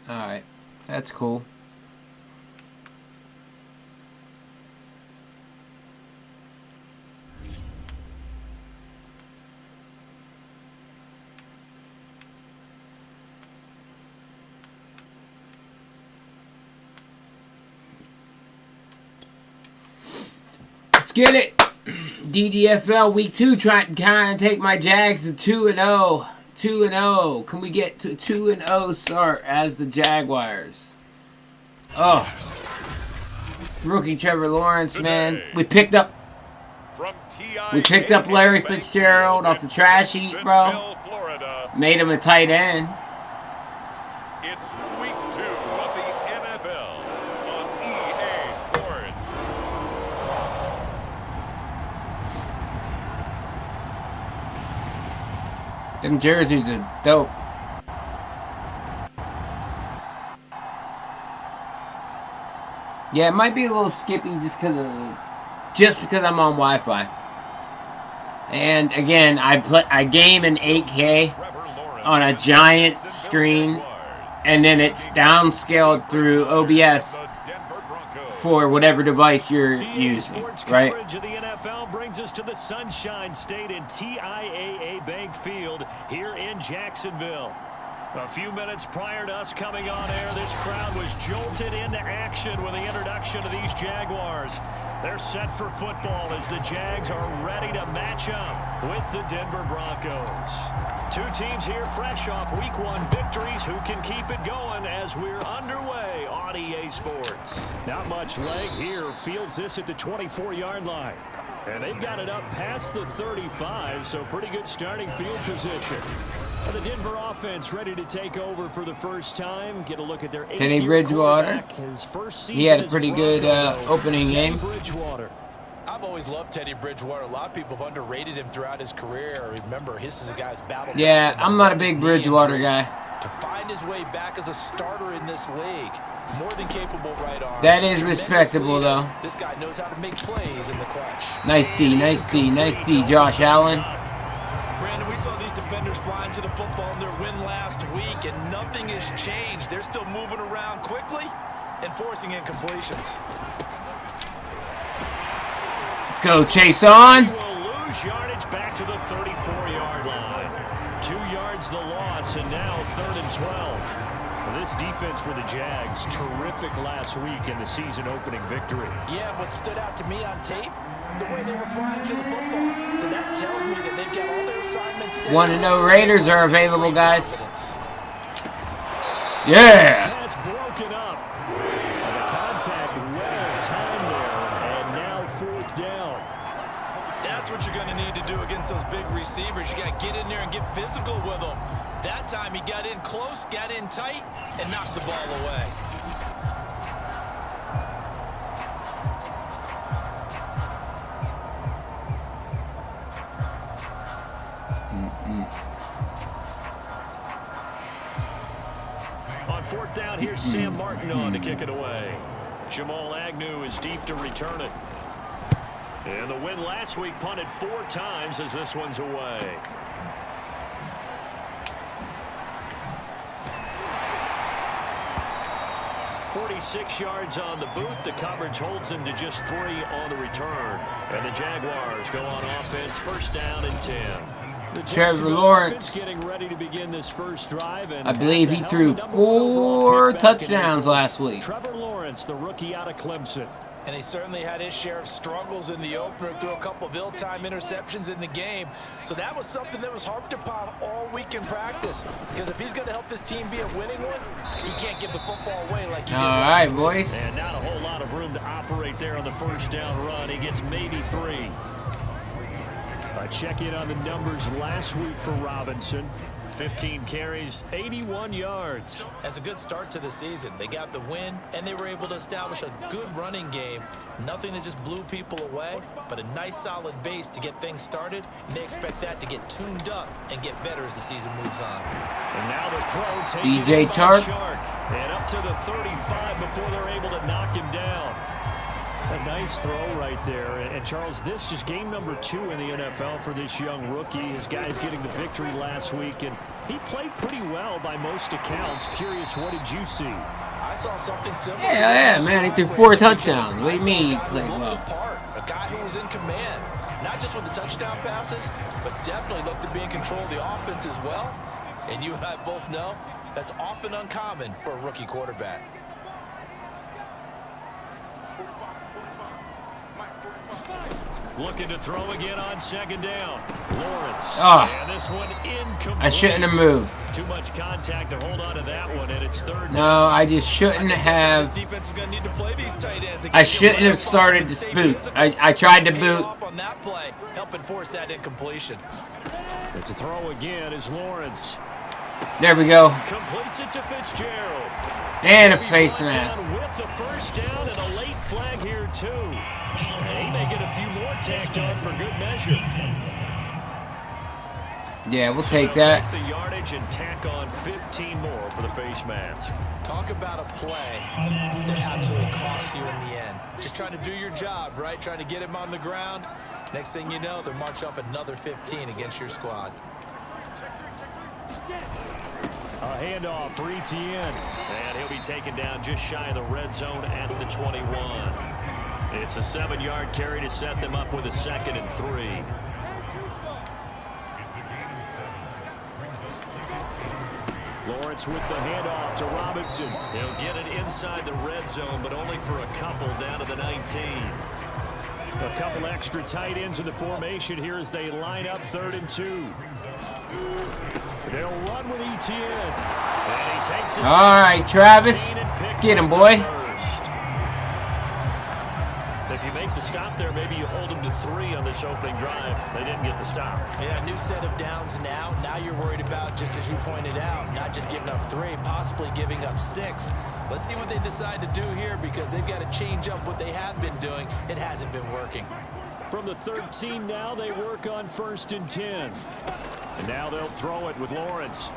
Alright. That's cool. Let's get it. DDFL week 2, trying to take my Jags to 2-0. 2-0. Can we get to 2-0 start as the Jaguars? Oh. Rookie Trevor Lawrence, man. We picked up Larry Fitzgerald off the trash heap, bro. Made him a tight end. It's week 2 of the NFL on EA Sports. Them jerseys are dope. Yeah, it might be a little skippy just because I'm on Wi-Fi. And again, I game in 8K on a giant screen, and then it's downscaled through OBS for whatever device you're using, right? Coverage of the NFL brings us to the Sunshine State in TIAA Bank Field here in Jacksonville. A few minutes prior to us coming on air, this crowd was jolted into action with the introduction of these Jaguars. They're set for football as the Jags are ready to match up with the Denver Broncos. Two teams here fresh off Week 1 victories. Who can keep it going as we're underway on EA Sports? Not much leg here. Fields this at the 24-yard line. And they've got it up past the 35, so pretty good starting field position. The Denver offense ready to take over for the first time. Get a look at their Teddy Bridgewater. He had a pretty good opening game. I've always loved Teddy Bridgewater. A lot of people have underrated him throughout his career. Remember, this is a guy's battle. Yeah, I'm not a big Bridgewater guy. To find his way back as a starter in this league, more than capable right arm. That is respectable, though. This guy knows how to make plays in the clutch. Nice D, nice D, nice D, Josh Allen. Brandon, we saw these defenders flying to the football in their win last week, and nothing has changed. They're still moving around quickly and forcing incompletions. Let's go, Chase on. He will lose yardage back to the 34-yard line. 2 yards the loss, and now 3rd and 12. This defense for the Jags, terrific last week in the season-opening victory. Yeah, what stood out to me on tape, the way they were flying to the football. So that tells me that they've got all their assignments down. Want to know Raiders are available, guys? Yeah. Pass broken up. The contact well timed there, and now 4th down. That's what you're going to need to do against those big receivers. You got to get in there and get physical with them. That time he got in close, got in tight, and knocked the ball away. On 4th down, here's Sam Martin on to kick it away. Jamal Agnew is deep to return it. And the win last week punted 4 times as this one's away. .46 yards on the boot. The coverage holds him to just 3 on the return. And the Jaguars go on offense, 1st down and 10. Trevor Lawrence, getting ready to begin this first drive, and I believe he threw 4 touchdowns last week. Trevor Lawrence, the rookie out of Clemson. And he certainly had his share of struggles in the opener, threw a couple of ill-timed interceptions in the game. So that was something that was harped upon all week in practice. Because if he's going to help this team be a winning one, he can't give the football away like he did. All right, boys. And not a whole lot of room to operate there on the 1st down run. He gets maybe 3. Check in on the numbers last week for Robinson. 15 carries, 81 yards. That's a good start to the season. They got the win, and they were able to establish a good running game. Nothing that just blew people away, but a nice solid base to get things started. And they expect that to get tuned up and get better as the season moves on. And now the throw taken DJ Chark. And up to the 35 before they're able to knock him down. A nice throw right there. And Charles, this is game number 2 in the NFL for this young rookie. His guys getting the victory last week, and He played pretty well by most accounts. Curious, what did you see? I saw something similar. Yeah, man. He threw 4 touchdowns. What do you mean he played well? A guy who was in command, not just with the touchdown passes, but definitely looked to be in control of the offense as well. And you and I both know that's often uncommon for a rookie quarterback. Looking to throw again on second down. Lawrence. Oh, and this one incomplete. I shouldn't have moved. Too much contact to hold on to that one, and it's third. No, I just shouldn't have. I shouldn't have started to boot. I tried to boot. On that play, helping force that incompletion. It's a throw again is Lawrence. There we go. Completes it to Fitzgerald. And a face mask. With the first down and a late flag here too. He may get a few more tacked on for good measure. Yeah, we'll take that. Take the yardage and tack on 15 more for the face mask. Talk about a play that absolutely costs you in the end. Just trying to do your job, right? Trying to get him on the ground. Next thing you know, they're marching off another 15 against your squad. A handoff for Etienne. And he'll be taken down just shy of the red zone at the 21. It's a 7-yard carry to set them up with a 2nd and 3. Lawrence with the handoff to Robinson. He'll get it inside the red zone, but only for a couple down to the 19. A couple extra tight ends in the formation here as they line up 3rd and 2. They'll run with Etienne. And he takes it. All right, Travis. Get him, boy. If you make the stop there, maybe you hold them to 3 on this opening drive. They didn't get the stop. Yeah, new set of downs now. Now you're worried about, just as you pointed out, not just giving up 3, possibly giving up 6. Let's see what they decide to do here because they've got to change up what they have been doing. It hasn't been working. From the 13 now, they work on 1st and 10. And now they'll throw it with Lawrence.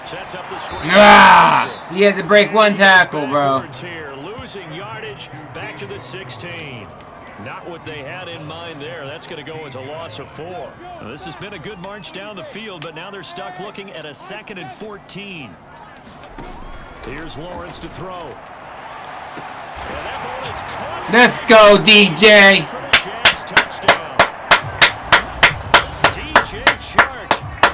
Sets up the screen. Ah! He had to break 1 tackle, bro. Here, losing yardage back to the 16. Not what they had in mind there. That's going to go as a loss of 4. Now, this has been a good march down the field, but now they're stuck looking at a 2nd and 14. Here's Lawrence to throw. And that ball is caught. Let's go, DJ. For the Jags touchdown. DJ Chark,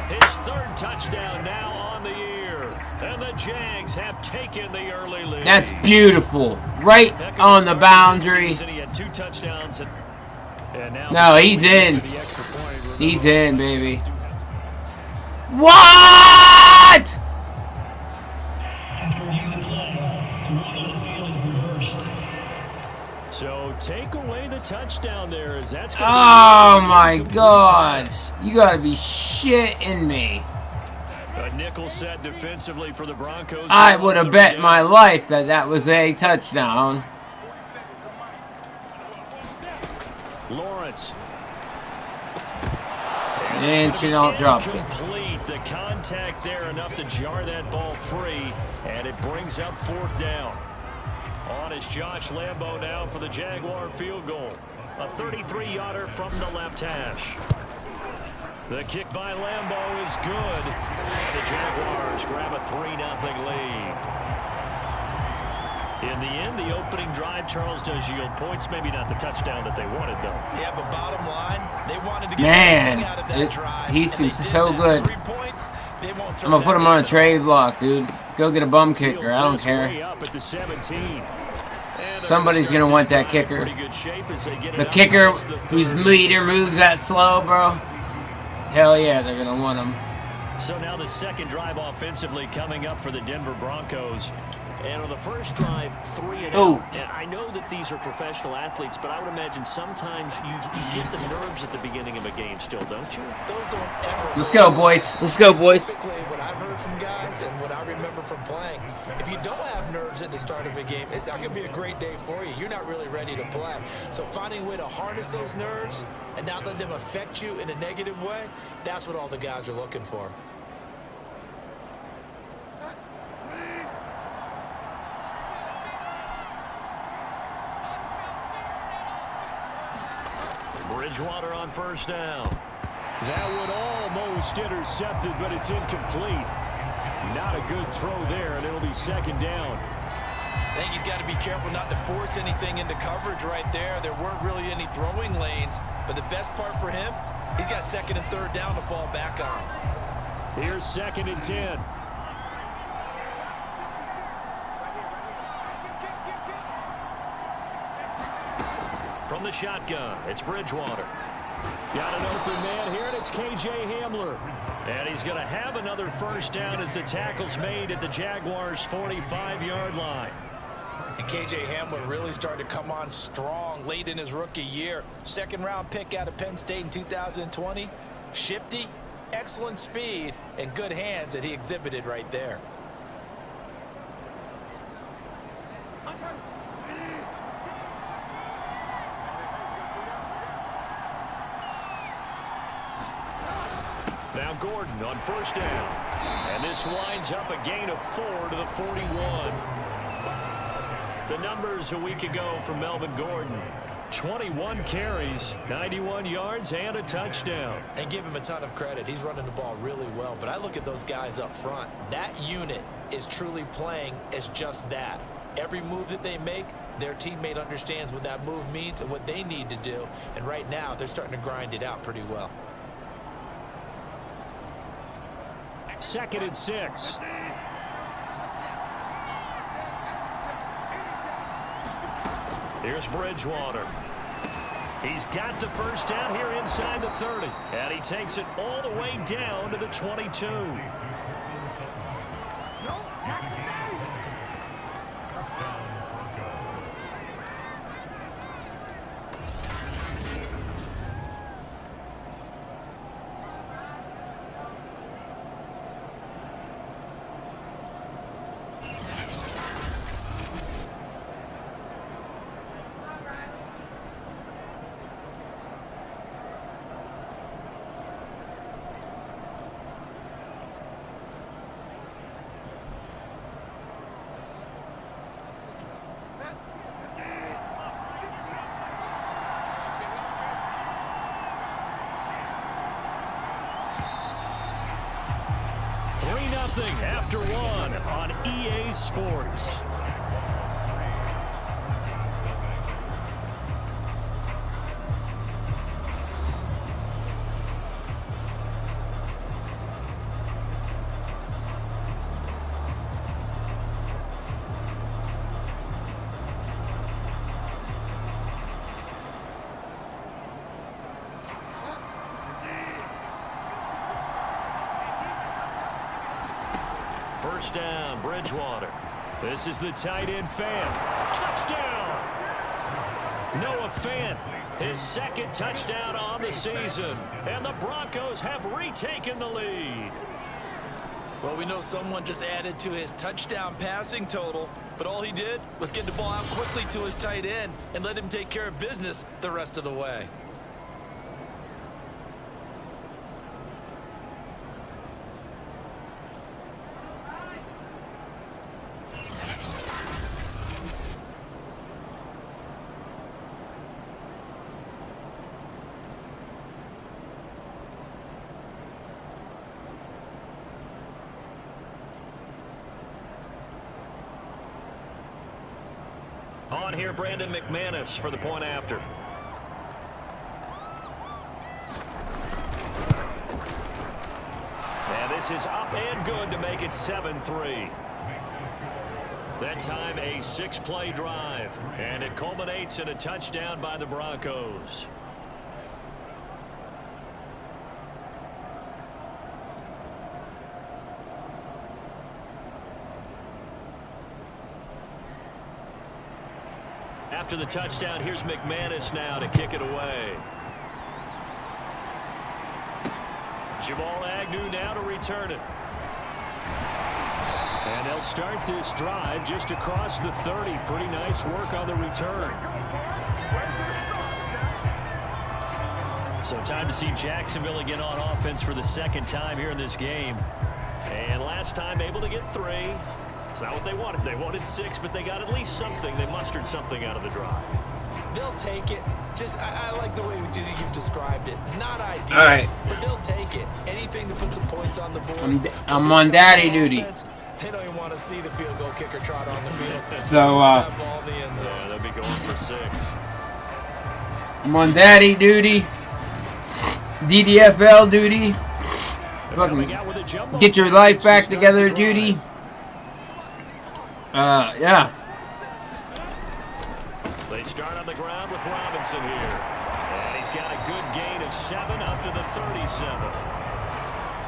his 3rd touchdown now on the year. And the Jags have taken the early lead. That's beautiful. Right on the boundary. He had 2 touchdowns. And now no, he's in. He's in, baby. What? So take away the touchdown there. As that's oh my God. You gotta be shitting me. A nickel set defensively for the Broncos. I would have bet my life that that was a touchdown. Lawrence. And she don't drop it. Complete the contact there enough to jar that ball free, and it brings up 4th down. On is Josh Lambo now for the Jaguar field goal. A 33-yarder from the left hash. The kick by Lambo is good. And the Jaguars grab a 3-0 lead. In the end, the opening drive, Charles, does yield points. Maybe not the touchdown that they wanted, though. Yeah, but bottom line, they wanted to get something out of that drive. He's so good. 3 points, they won't turn I'm gonna put him on a trade block, dude. Go get a bum kicker. I don't care. Somebody's gonna want that kicker. The kicker whose meter moves that slow, bro. Hell yeah, they're gonna want him. So now the 2nd drive offensively coming up for the Denver Broncos. And on the first drive, 3 and out. And I know that these are professional athletes, but I would imagine sometimes you get the nerves at the beginning of a game still, don't you? Those don't ever. Let's go, boys. Let's go, boys. Typically, what I've heard from guys and what I remember from playing, if you don't have nerves at the start of a game, it's not going to be a great day for you. You're not really ready to play. So finding a way to harness those nerves and not let them affect you in a negative way, that's what all the guys are looking for. Bridgewater on 1st down. That would almost intercepted, but it's incomplete. Not a good throw there, and it'll be second down. I think he's got to be careful not to force anything into coverage right there. There weren't really any throwing lanes, but the best part for him, he's got second and third down to fall back on. Here's second and 10. From the shotgun, it's Bridgewater. Got an open man here, and it's K.J. Hamler. And he's going to have another first down as the tackle's made at the Jaguars' 45-yard line. And K.J. Hamler really started to come on strong late in his rookie year. Second-round pick out of Penn State in 2020. Shifty, excellent speed, and good hands that he exhibited right there. Now Gordon on first down. And this winds up a gain of 4 to the 41. The numbers a week ago from Melvin Gordon. 21 carries, 91 yards, and a touchdown. And give him a ton of credit. He's running the ball really well. But I look at those guys up front. That unit is truly playing as just that. Every move that they make, their teammate understands what that move means and what they need to do. And right now, they're starting to grind it out pretty well. Second and 6. Here's Bridgewater. He's got the first down here inside the 30. And he takes it all the way down to the 22. After one on EA Sports. First down, Bridgewater. This is the tight end Fan. Touchdown! Noah Fant, his second touchdown on the season. And the Broncos have retaken the lead. Well, we know someone just added to his touchdown passing total, but all he did was get the ball out quickly to his tight end and let him take care of business the rest of the way. On here, Brandon McManus for the point after. And this is up and good to make it 7-3. That time a 6-play drive. And it culminates in a touchdown by the Broncos. After the touchdown, here's McManus now to kick it away. Jamal Agnew now to return it. And they'll start this drive just across the 30. Pretty nice work on the return. So time to see Jacksonville again on offense for the second time here in this game. And last time able to get 3. It's not what they wanted. They wanted 6, but they got at least something. They mustered something out of the drive. They'll take it. Just, I like the way you've described it. Not ideal, All right. but they'll take it. Anything to put some points on the board. I'm on daddy duty. They don't even want to see the field goal kicker trot on the field. So, That ball in the end zone. Yeah, they'll be going for 6. I'm on daddy duty. DDFL duty. Fucking get your life back together duty. Yeah. They start on the ground with Robinson here. And he's got a good gain of 7 up to the 37.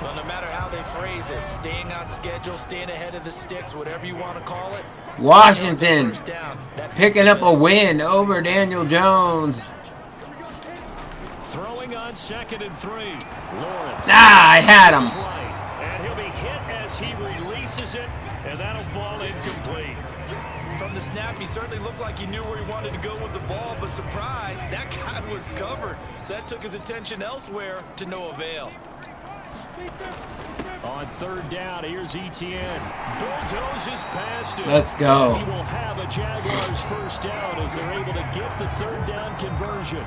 Well, no matter how they phrase it, staying on schedule, staying ahead of the sticks, whatever you want to call it. Washington picking up a win over Daniel Jones. Throwing on 2nd and 3. Lawrence. I had him. And he'll be hit as he releases it, and that'll fall incomplete. From the snap, he certainly looked like he knew where he wanted to go with the ball, but surprise, that guy was covered. So that took his attention elsewhere to no avail. On 3rd down, here's Etienne. Bulldozes past him. Let's go. He will have a Jaguars first down as they're able to get the 3rd down conversion.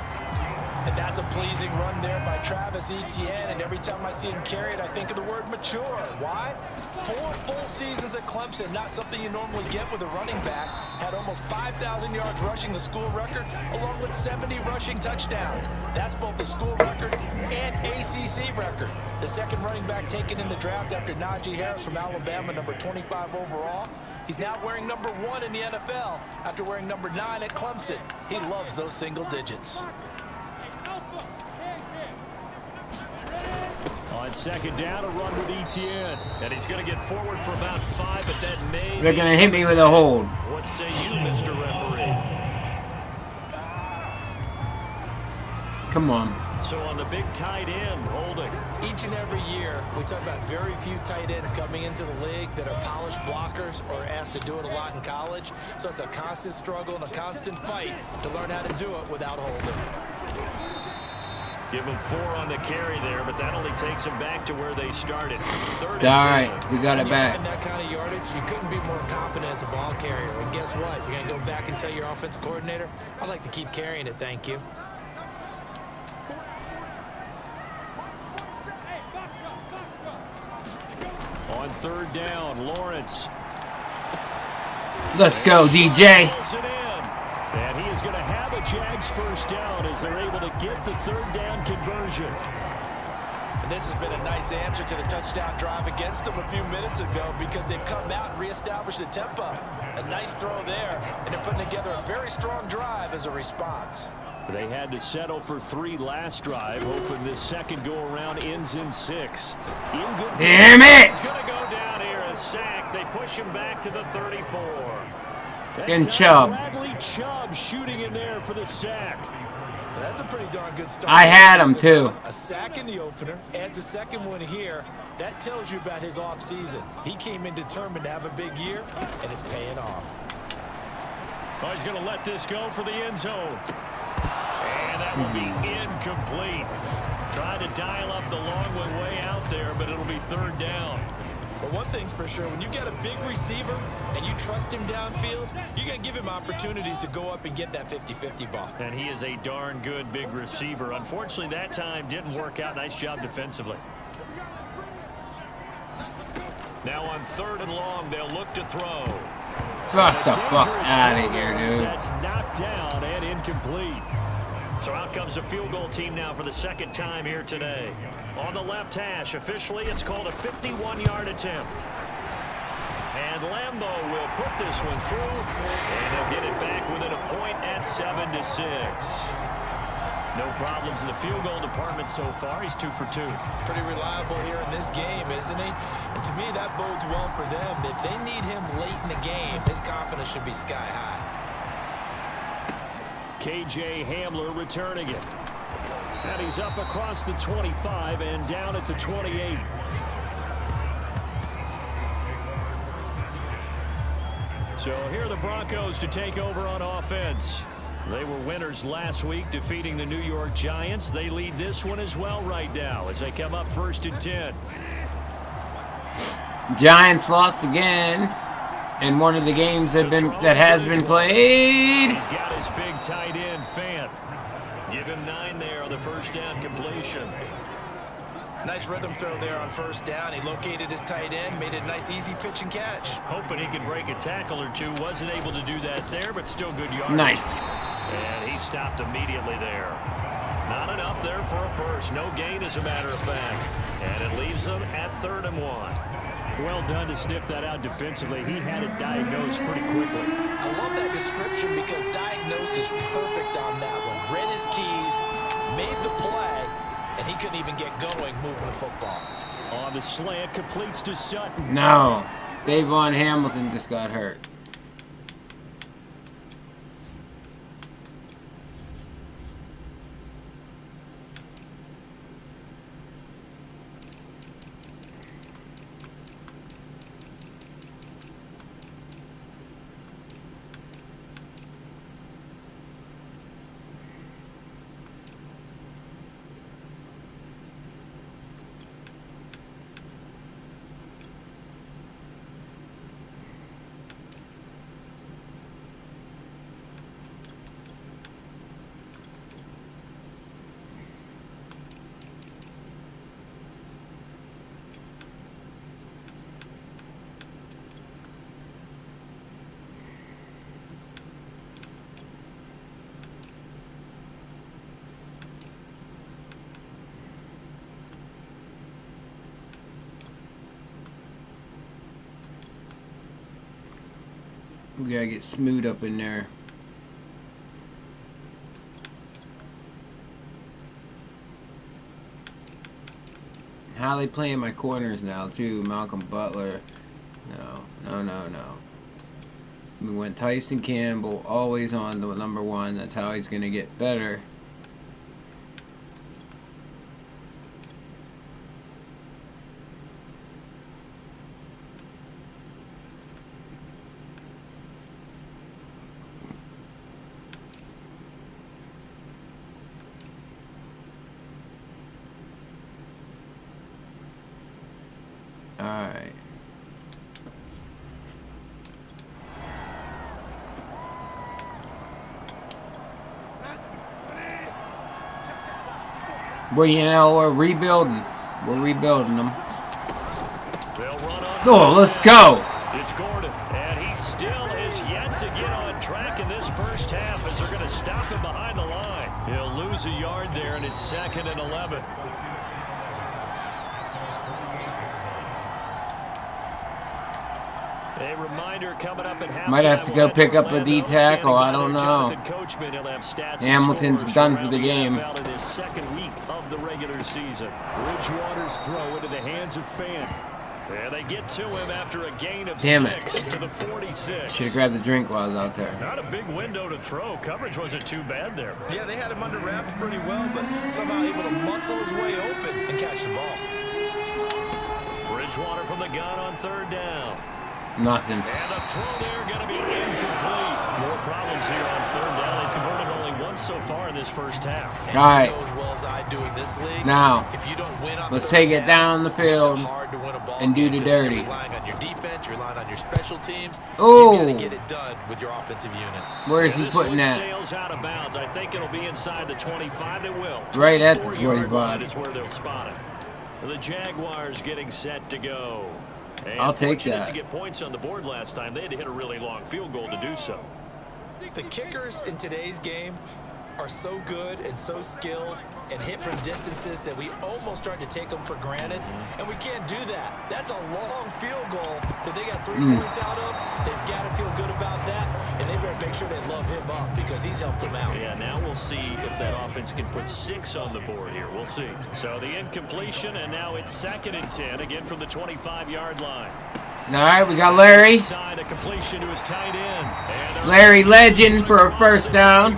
And that's a pleasing run there by Travis Etienne, and every time I see him carry it, I think of the word mature. Why? 4 full seasons at Clemson, not something you normally get with a running back. Had almost 5,000 yards rushing, the school record, along with 70 rushing touchdowns. That's both the school record and ACC record. The second running back taken in the draft after Najee Harris from Alabama, number 25 overall. He's now wearing number 1 in the NFL after wearing number 9 at Clemson. He loves those single digits. On 2nd down, a run with Etienne. And he's going to get forward for about 5, but that may... They're going to hit me with a hold. What say you, Mr. Referee? Come on. So on the big tight end, holding. Each and every year, we talk about very few tight ends coming into the league that are polished blockers or asked to do it a lot in college. So it's a constant struggle and a constant fight to learn how to do it without holding. Give them 4 on the carry there, but that only takes them back to where they started. 3rd and 10. All right, we got it back. In that kind of yardage, you couldn't be more confident as a ball carrier. And guess what? You're going to go back and tell your offensive coordinator, I'd like to keep carrying it, thank you. On 3rd down, Lawrence. Let's go, DJ. And he is going to have a Jags first down as they're able to get the 3rd down conversion. And this has been a nice answer to the touchdown drive against them a few minutes ago because they've come out and reestablished the tempo. A nice throw there, and they're putting together a very strong drive as a response. They had to settle for 3 last drive, hoping this second go-around ends in 6. Damn it! He's going to go down here, a sack. They push him back to the 34. And Chubb. Bradley Chubb shooting in there for the sack. That's a pretty darn good start. I had him too. A sack in the opener, adds a second one here. That tells you about his offseason. He came in determined to have a big year, and it's paying off. Oh, he's going to let this go for the end zone. And that will be incomplete. Tried to dial up the long one way out there, but it'll be 3rd down. But one thing's for sure, when you got a big receiver and you trust him downfield, you're going to give him opportunities to go up and get that 50-50 ball. And he is a darn good big receiver. Unfortunately, that time didn't work out. Nice job defensively. Now on 3rd and long, they'll look to throw. Get the fuck out of here, dude. That's knocked down and incomplete. So out comes a field goal team now for the 2nd time here today. On the left hash, officially it's called a 51-yard attempt. And Lambeau will put this one through, and he'll get it back within a point at 7-6. No problems in the field goal department so far. He's 2 for 2. Pretty reliable here in this game, isn't he? And to me, that bodes well for them. If they need him late in the game, his confidence should be sky high. KJ Hamler returning it. And he's up across the 25 and down at the 28. So here are the Broncos to take over on offense. They were winners last week, defeating the New York Giants. They lead this one as well right now as they come up 1st and 10. Giants lost again. in one of the games that has been played. He's got his big tight end, Fant. Give him 9 there on the first down completion. Nice rhythm throw there on first down. He located his tight end, made it a nice, easy pitch and catch. Hoping he could break a tackle or two. Wasn't able to do that there, but still good yardage. Nice. And he stopped immediately there. Not enough there for a first. No gain, as a matter of fact. And it leaves them at 3rd and 1. Well done to sniff that out defensively. He had it diagnosed pretty quickly. I love that description because diagnosed is perfect on that one. Read his keys, made the play, and he couldn't even get going moving the football. On the slant, completes to Sutton. No. Davon Hamilton just got hurt. We gotta get Smoot up in there. How they playing my corners now too? Malcolm Butler. No. We went Tyson Campbell always on the number 1. That's how he's gonna get better. Alright. Well, you know, we're rebuilding. We're rebuilding them. Oh, let's go. It's Gordon, and he still is yet to get on track in this first half as they're going to stop him behind the line. He'll lose a yard there, and it's 2nd and 11. A reminder coming up at halftime. Might have to go pick up a D tackle. I don't know. Hamilton's done for the game. In his 2nd week of the regular season. Bridgewater's throw into the hands of Fant. And they get to him after a gain of 6 to the 46. Should have grabbed the drink while I was out there. Not a big window to throw. Coverage wasn't too bad there. Yeah, they had him under wraps pretty well, but somehow able to muscle his way open and catch the ball. Bridgewater from the gun on 3rd down. Nothing. And the throw there going to be incomplete. More problems here on 3rd down. They've converted only once so far in this first half. All right. Now, let's take it down the field and do the dirty. You're relying on your defense, you're relying on your special teams. Oh. You got to get it done with your offensive unit. Where is he putting that? Sails out of bounds. I think it'll be inside the 25. It will. Right at the 25. Is where they'll spot it. The Jaguars getting set to go. And I'll take that. To get points on the board last time, they had to hit a really long field goal to do so. The kickers in today's game are so good and so skilled and hit from distances that we almost start to take them for granted, and we can't do that. That's a long field goal that they got 3 points out of. They've got to feel good about that, and they better make sure they love him up because he's helped them out. Yeah, now we'll see if that offense can put 6 on the board here. We'll see. So the incompletion, and now it's 2nd and 10, again from the 25-yard line. All right, we got Larry. A completion to his tight end. Larry Legend for a first down.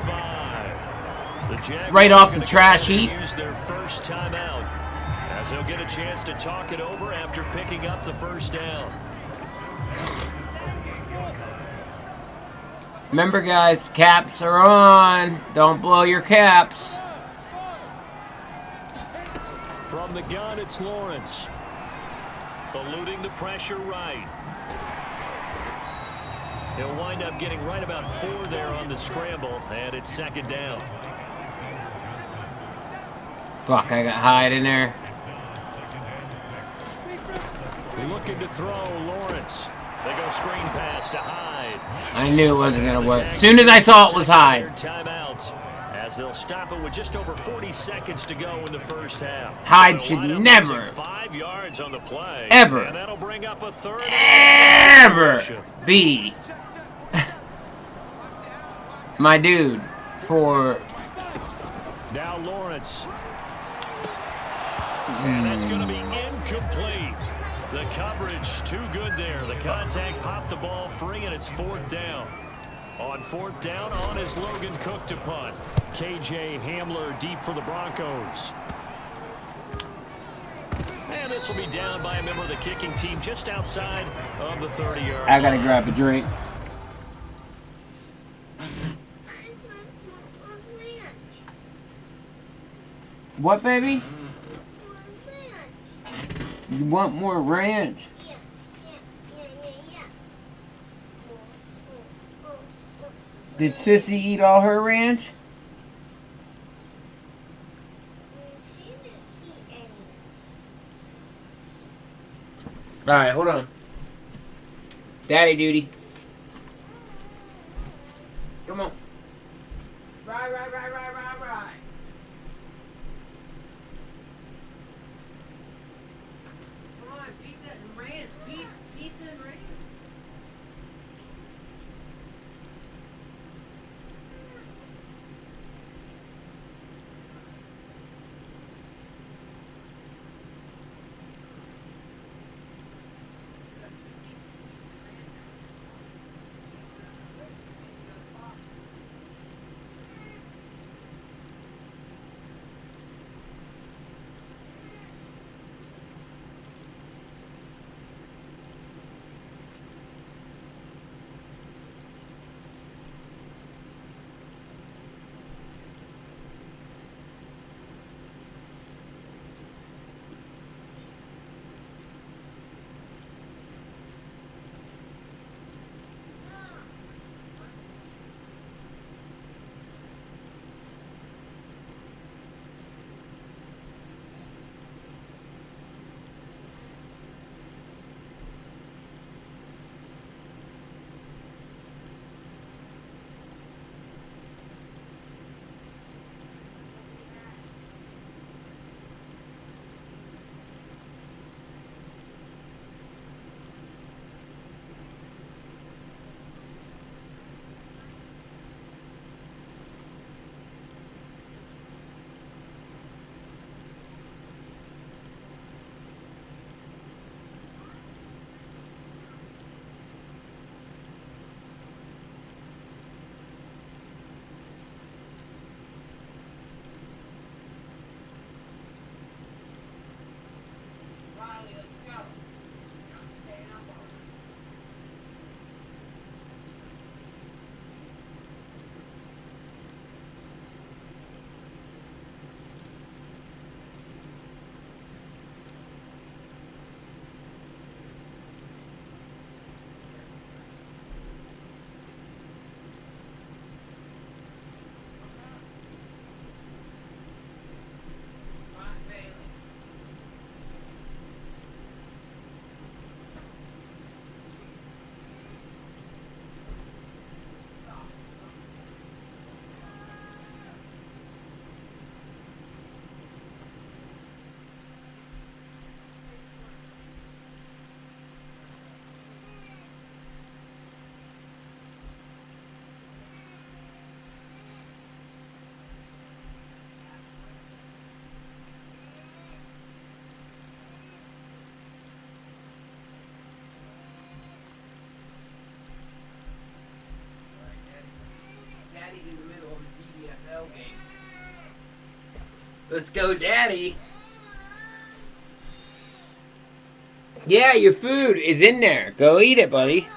Right off the trash heap. Use their first timeout as they'll get a chance to talk it over after picking up the first down. Remember, guys, caps are on. Don't blow your caps. From the gun, it's Lawrence. Eluding the pressure right. He'll wind up getting right about 4 there on the scramble, and it's 2nd down. Fuck, I got Hyde in there. Looking to throw, Lawrence. They go screen pass to Hyde. I knew it wasn't going to work. As soon as I saw it was Hyde. Timeout, as they'll stop it with just over 40 seconds to go in the first half. Hyde should never, 5 yards on the play, ever, and that'll bring up a 3rd ever be my dude for. Now Lawrence. And that's going to be incomplete. The coverage too good there. The contact popped the ball free, and it's 4th down. On 4th down, on is Logan Cook to punt. KJ Hamler deep for the Broncos. And this will be down by a member of the kicking team just outside of the 30-yard line. I gotta grab a drink. What, baby? You want more ranch? Did Sissy eat all her ranch? Alright, hold on. Daddy duty. Come on. Right. Come on, pizza and ranch. Pizza and ranch. Daddy's in the middle of a DDFL game. Let's go, Daddy. Yeah, your food is in there. Go eat it, buddy.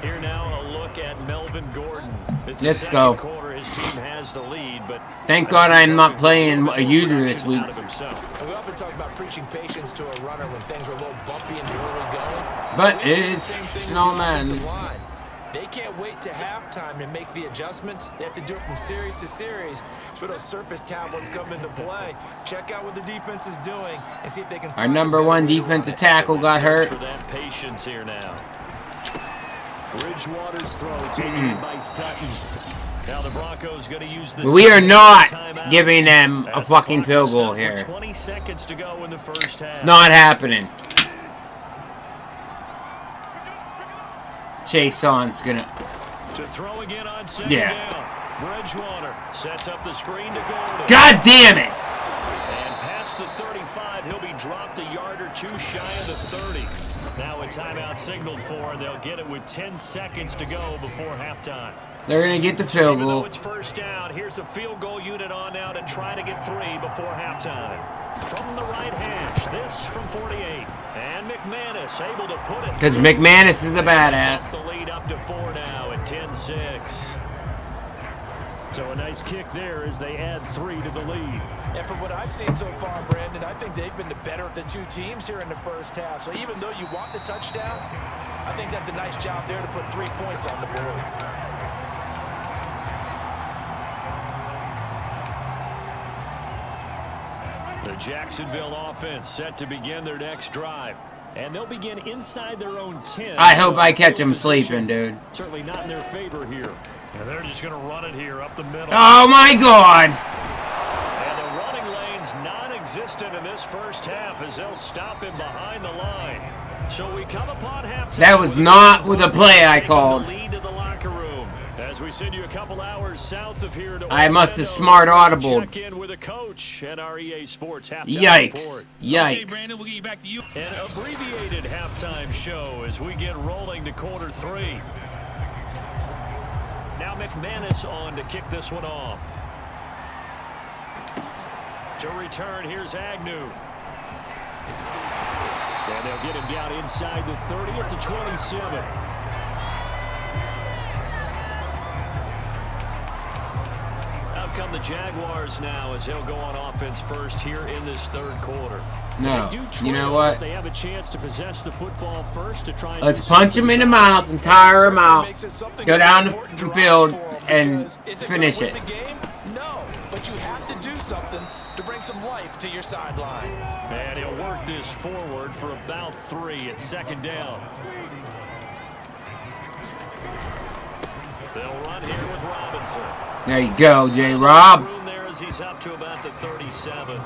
Here now, a look at Melvin Gordon. It's Let's go. Quarter, his team has the lead, but thank God I'm not playing a user this week. We often talk about preaching patience to a runner when things are a little bumpy in the early going. But it is no man. They can't wait to halftime to make the adjustments. They have to do it from series to series. So those surface tablets come into play. Check out what the defense is doing and see if they can. Our number one defensive tackle got hurt. For that patience here now. Bridgewater's throw taken by Sutton. Now the Broncos going to use this. We are not giving them a fucking field goal here. 20 seconds to go in the first half. It's not happening. Chase on's gonna. To throw again on second down. Bridgewater sets up the screen to Gordon. God damn it! And past the 35, he'll be dropped a yard or two shy of the 30. Now a timeout signaled for, and they'll get it with 10 seconds to go before halftime. They're gonna get the field Even goal. though it's first down, here's the field goal unit on now to try to get 3 before halftime. From the right hash, this from 48. And McManus able to put it. Because McManus is a badass. The lead up to 4 now at 10-6. So a nice kick there as they add 3 to the lead. And from what I've seen so far, Brandon, I think they've been the better of the two teams here in the first half. So even though you want the touchdown, I think that's a nice job there to put 3 points on the board. The Jacksonville offense set to begin their next drive. And they'll begin inside their own 10. I hope I catch them sleeping, dude. Certainly not in their favor here. And they're just going to run it here up the middle. Oh my God! And the running lane's non-existent in this first half as they'll stop him behind the line. So we come upon halftime. That was not with a play I called. Lead to the locker room as we send you a couple hours south of here to I must have smart audible. check in with a coach at our EA Sports halftime Yikes! report. Yikes! Okay, Brandon, we'll get you back to you. An abbreviated halftime show as we get rolling to quarter 3. Now McManus on to kick this one off. To return, here's Agnew. And they'll get him down inside the 30 at the 27. Out come the Jaguars now as they'll go on offense first here in this third quarter. No, you know what? They have a chance to possess the football first to try and Let's punch him in the mouth and tire him out. Go down the field and finish it. No, but you have to do something to bring some life to your sideline. And he'll work this forward for about 3 at second down. They'll run here with Robinson. There you go, J-Rob. There as he's up to about the 37.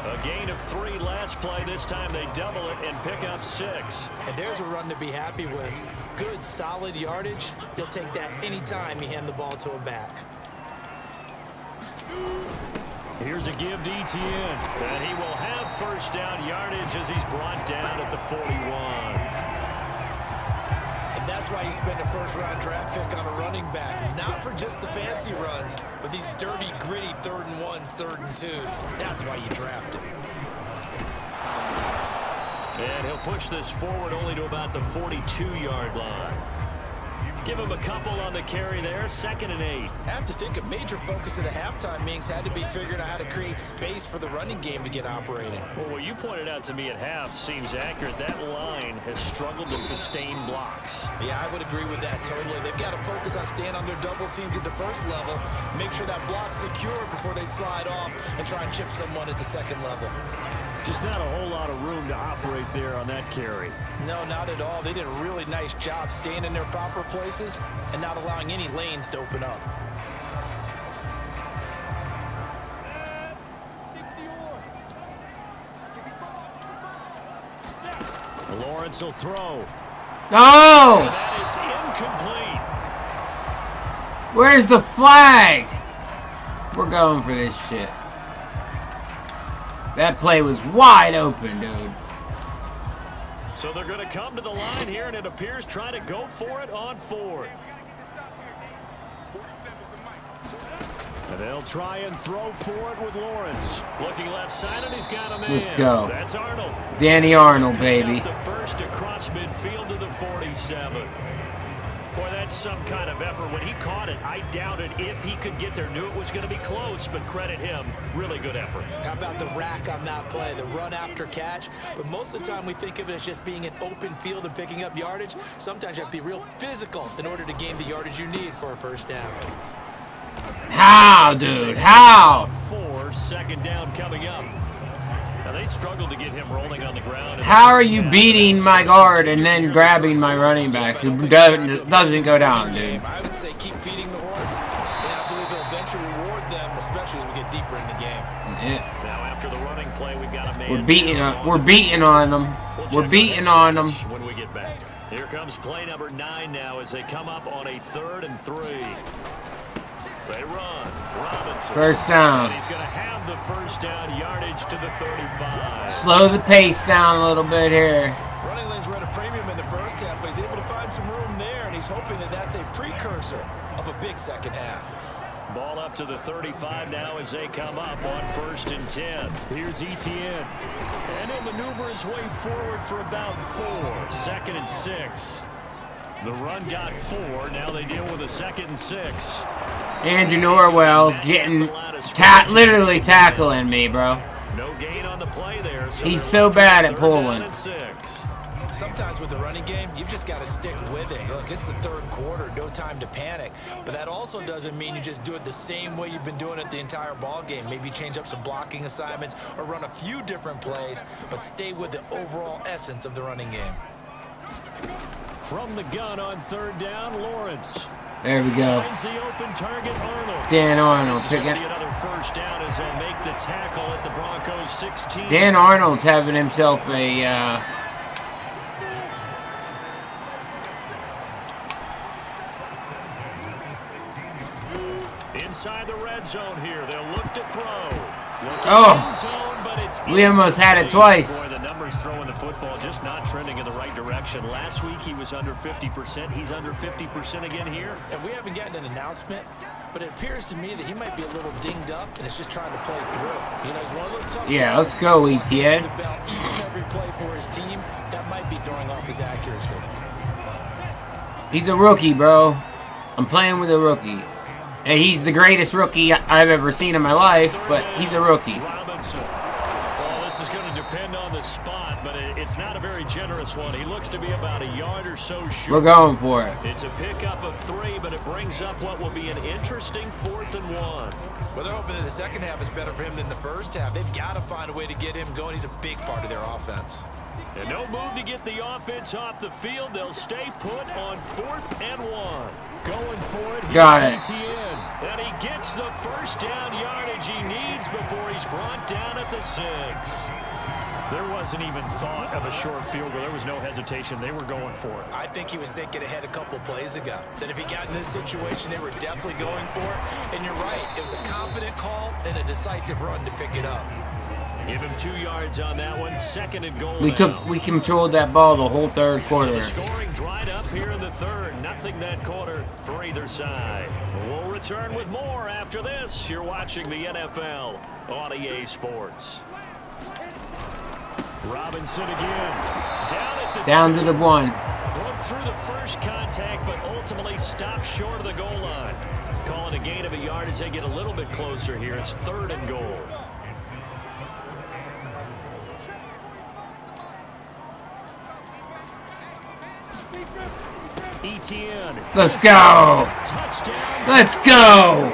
A gain of 3 last play. This time they double it and pick up 6. And there's a run to be happy with. Good, solid yardage. You'll take that anytime you hand the ball to a back. Here's a give to Etienne. And he will have first down yardage as he's brought down at the 41. And that's why you spend a first-round draft pick on a running back. Not for just the fancy runs, but these dirty, gritty 3rd and 1s, 3rd and 2s. That's why you draft him. And he'll push this forward only to about the 42-yard line. Give him a couple on the carry there, 2nd and 8. I have to think a major focus of the halftime meetings had to be figuring out how to create space for the running game to get operating. Well, what you pointed out to me at half seems accurate. That line has struggled to sustain blocks. Yeah, I would agree with that totally. They've got to focus on staying on their double teams at the first level, make sure that block's secure before they slide off and try and chip someone at the second level. Just not a whole lot of room to operate there on that carry. No, not at all. They did a really nice job staying in their proper places and not allowing any lanes to open up. Lawrence will throw. No! And that is incomplete. Where's the flag? We're going for this shit. That play was wide open, dude. So they're going to come to the line here, and it appears try to go for it on 4th. And they'll try and throw for it with Lawrence. Looking left side, and he's got a man. Let's go. That's Danny Arnold, baby. The first across midfield to the 47. Boy, that's some kind of effort. When he caught it, I doubted if he could get there. Knew it was going to be close, but credit him. Really good effort. How about the rack on that play, the run after catch? But most of the time we think of it as just being an open field and picking up yardage. Sometimes you have to be real physical in order to gain the yardage you need for a first down. How, dude? How? 4, second down coming up. Now they struggled to get him rolling on the ground. How are you beating my guard and then grabbing my running back who doesn't go down, dude? I would say keep feeding the horse, and I believe it'll eventually reward them, especially as we get deeper in the game. Yeah. Now after the running play, we've got a man. We're beating on them. We're beating on them. When we get back. Here comes play number 9 now as they come up on a 3rd and 3. They run. Robinson. First down. And he's going to have the first down yardage to the 35. Slow the pace down a little bit here. Running lanes were at a premium in the first half, but he's able to find some room there, and he's hoping that that's a precursor of a big second half. Ball up to the 35 now as they come up on 1st and 10. Here's Etienne. And he'll maneuver his way forward for about 4. 2nd and 6. The run got 4. Now they deal with a 2nd and 6. Andrew Norwell's getting literally tackling me, bro. No gain on the play there. He's so bad at pulling. Sometimes with the running game, you've just got to stick with it. Look, it's the 3rd quarter, no time to panic. But that also doesn't mean you just do it the same way you've been doing it the entire ball game. Maybe change up some blocking assignments or run a few different plays, but stay with the overall essence of the running game. From the gun on 3rd down, Lawrence. There we go. Finds the open target, Arnold. Dan Arnold picking. Another first down as they'll make the tackle at the Broncos 16. Dan Arnold's having himself a inside the red zone here. They'll look to throw. We almost had it twice. Boy, the numbers throwing the football just not trending in the right direction. Last week he was under 50%. He's under 50% again here. And we haven't gotten an announcement, but it appears to me that he might be a little dinged up and it's just trying to play through. You know, he's one of those tough yeah, let's go, Etienne. Each and every play for his team, that might be throwing off his accuracy. He's a rookie, bro. I'm playing with a rookie. And he's the greatest rookie I've ever seen in my life, but he's a rookie. Robinson. Well, this is going to depend on the spot, but it's not a very generous one. He looks to be about a yard or so short. We're going for it. It's a pickup of 3, but it brings up what will be an interesting 4th and 1. Well, they're hoping that the second half is better for him than the first half. They've got to find a way to get him going. He's a big part of their offense. And no move to get the offense off the field. They'll stay put on 4th and 1. Going for it. Got it. Etienne. And he gets the first down yardage he needs before he's brought down at the 6. There wasn't even thought of a short field goal. There was no hesitation. They were going for it. I think he was thinking ahead a couple plays ago. That if he got in this situation, they were definitely going for it. And you're right. It was a confident call and a decisive run to pick it up. Give him 2 yards on that one. 2nd and goal. We controlled that ball the whole 3rd quarter. So the scoring dried up here in the 3rd. Nothing that quarter for either side. We'll return with more after this. You're watching the NFL on EA Sports. Robinson again. Down to the 1. Broke through the first contact, but ultimately stopped short of the goal line. Calling a gain of a yard as they get a little bit closer here. It's 3rd and goal. Etienne. Let's go. Let's go.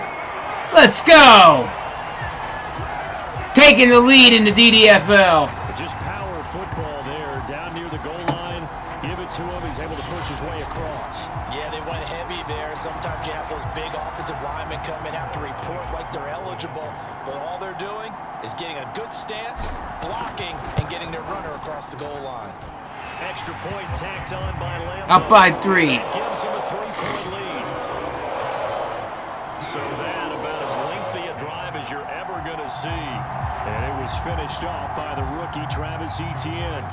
Let's go. Taking the lead in the DDFL. Just power football there, down near the goal line. Give it to him. He's able to push his way across. Yeah, they went heavy there. Sometimes you have those big offensive linemen come in, have to report like they're eligible, but all they're doing is getting a good stance, blocking, and getting their runner across the goal line. Extra point tacked on by Lambo. Up by 3. Gives him a 3-point lead. So that about as lengthy a drive as you're ever going to see. And it was finished off by the rookie, Travis Etienne.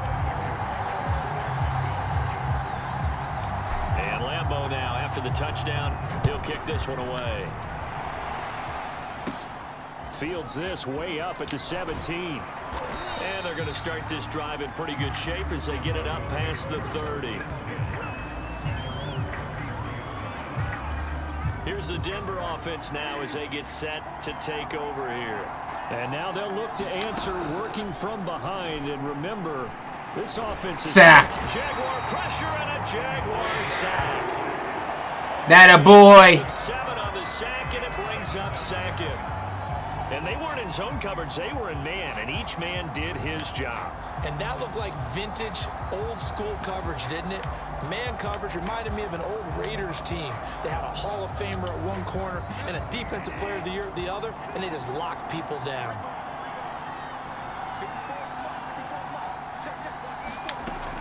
And Lambo now, after the touchdown, he'll kick this one away. Fields this way up at the 17. And they're going to start this drive in pretty good shape as they get it up past the 30. Here's the Denver offense now as they get set to take over here. And now they'll look to answer working from behind. And remember, this offense is sacked. Jaguar pressure and a Jaguar sack. That a boy. 7 on the sack, and it brings up second. And they weren't in zone coverage, they were in man, and each man did his job. And that looked like vintage, old-school coverage, didn't it? Man coverage reminded me of an old Raiders team. They had a Hall of Famer at one corner and a Defensive Player of the Year at the other, and they just locked people down.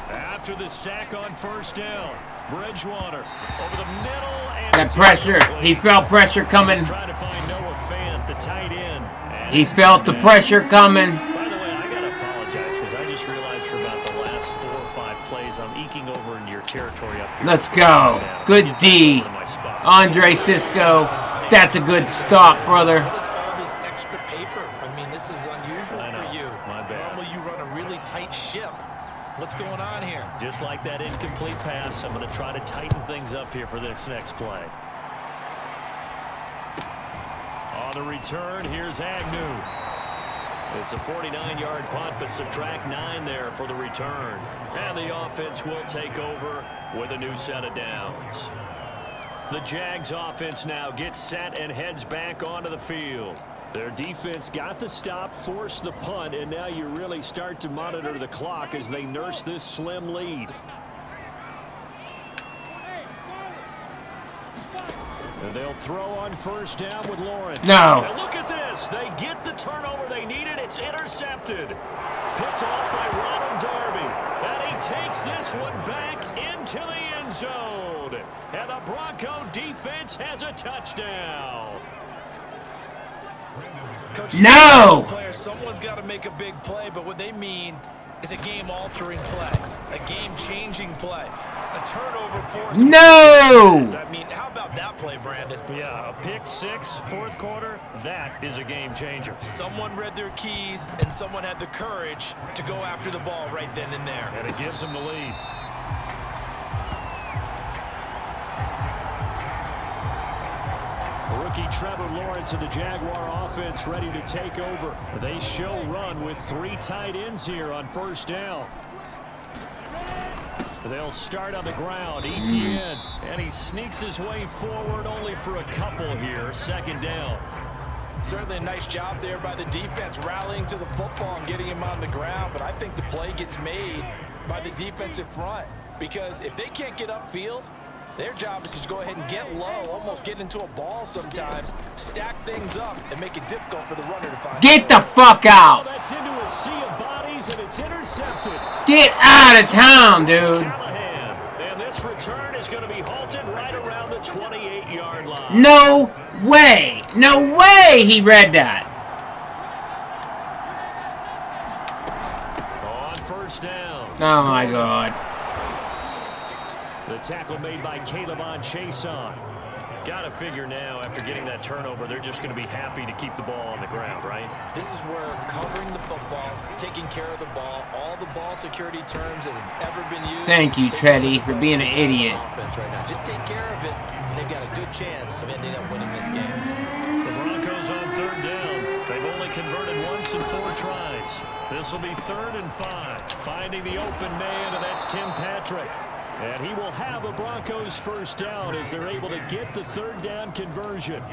After the sack on first down, Bridgewater over the middle. And that pressure. He felt pressure coming. Trying to find Noah Fant, the tight end. He felt the pressure coming. By the way, I got to apologize because I just realized for about the last 4 or 5 plays, I'm eking over into your territory up here. Let's go. Good D. Andre Cisco. That's a good stop, brother. What is all this extra paper? I mean, this is unusual for you. My bad. Normally you run a really tight ship. What's going on here? Just like that incomplete pass, I'm going to try to tighten things up here for this next play. On the return, here's Agnew. It's a 49-yard punt, but subtract 9 there for the return. And the offense will take over with a new set of downs. The Jags offense now gets set and heads back onto the field. Their defense got the stop, forced the punt, and now you really start to monitor the clock as they nurse this slim lead. And they'll throw on first down with Lawrence. No. And look at this. They get the turnover they needed. It's intercepted. Picked off by Ronald Darby. And he takes this one back into the end zone. And the Bronco defense has a touchdown. Coach, no! Someone's got to make a big play, but what they mean is a game-altering play, a game-changing play, a turnover force. No! I mean, how about that play, Brandon? Yeah, a pick 6, 4th quarter, that is a game-changer. Someone read their keys, and someone had the courage to go after the ball right then and there. And it gives them the lead. Rookie Trevor Lawrence and the Jaguar offense ready to take over. They show run with 3 tight ends here on first down. They'll start on the ground. Etienne, and he sneaks his way forward only for a couple here. 2nd down. Certainly a nice job there by the defense rallying to the football and getting him on the ground, but I think the play gets made by the defensive front because if they can't get upfield, their job is to go ahead and get low, almost get into a ball sometimes, stack things up, and make it difficult for the runner to find. Get the fuck out! That's into a sea of bodies, and it's intercepted. Get out of town, dude. And this return is going to be halted right around the 28-yard line. No way! No way he read that. On first down. Oh my God. The tackle made by Caleb on Chason. Got to figure now, after getting that turnover, they're just going to be happy to keep the ball on the ground, right? This is where covering the football, taking care of the ball, all the ball security terms that have ever been used. Thank you, Teddy, for being an idiot. Right now. Just take care of it, and they've got a good chance of ending up winning this game. The Broncos on 3rd down. They've only converted once in 4 tries. This will be 3rd and 5. Finding the open man, and that's Tim Patrick. And he will have a Broncos first down as they're able to get the 3rd down conversion.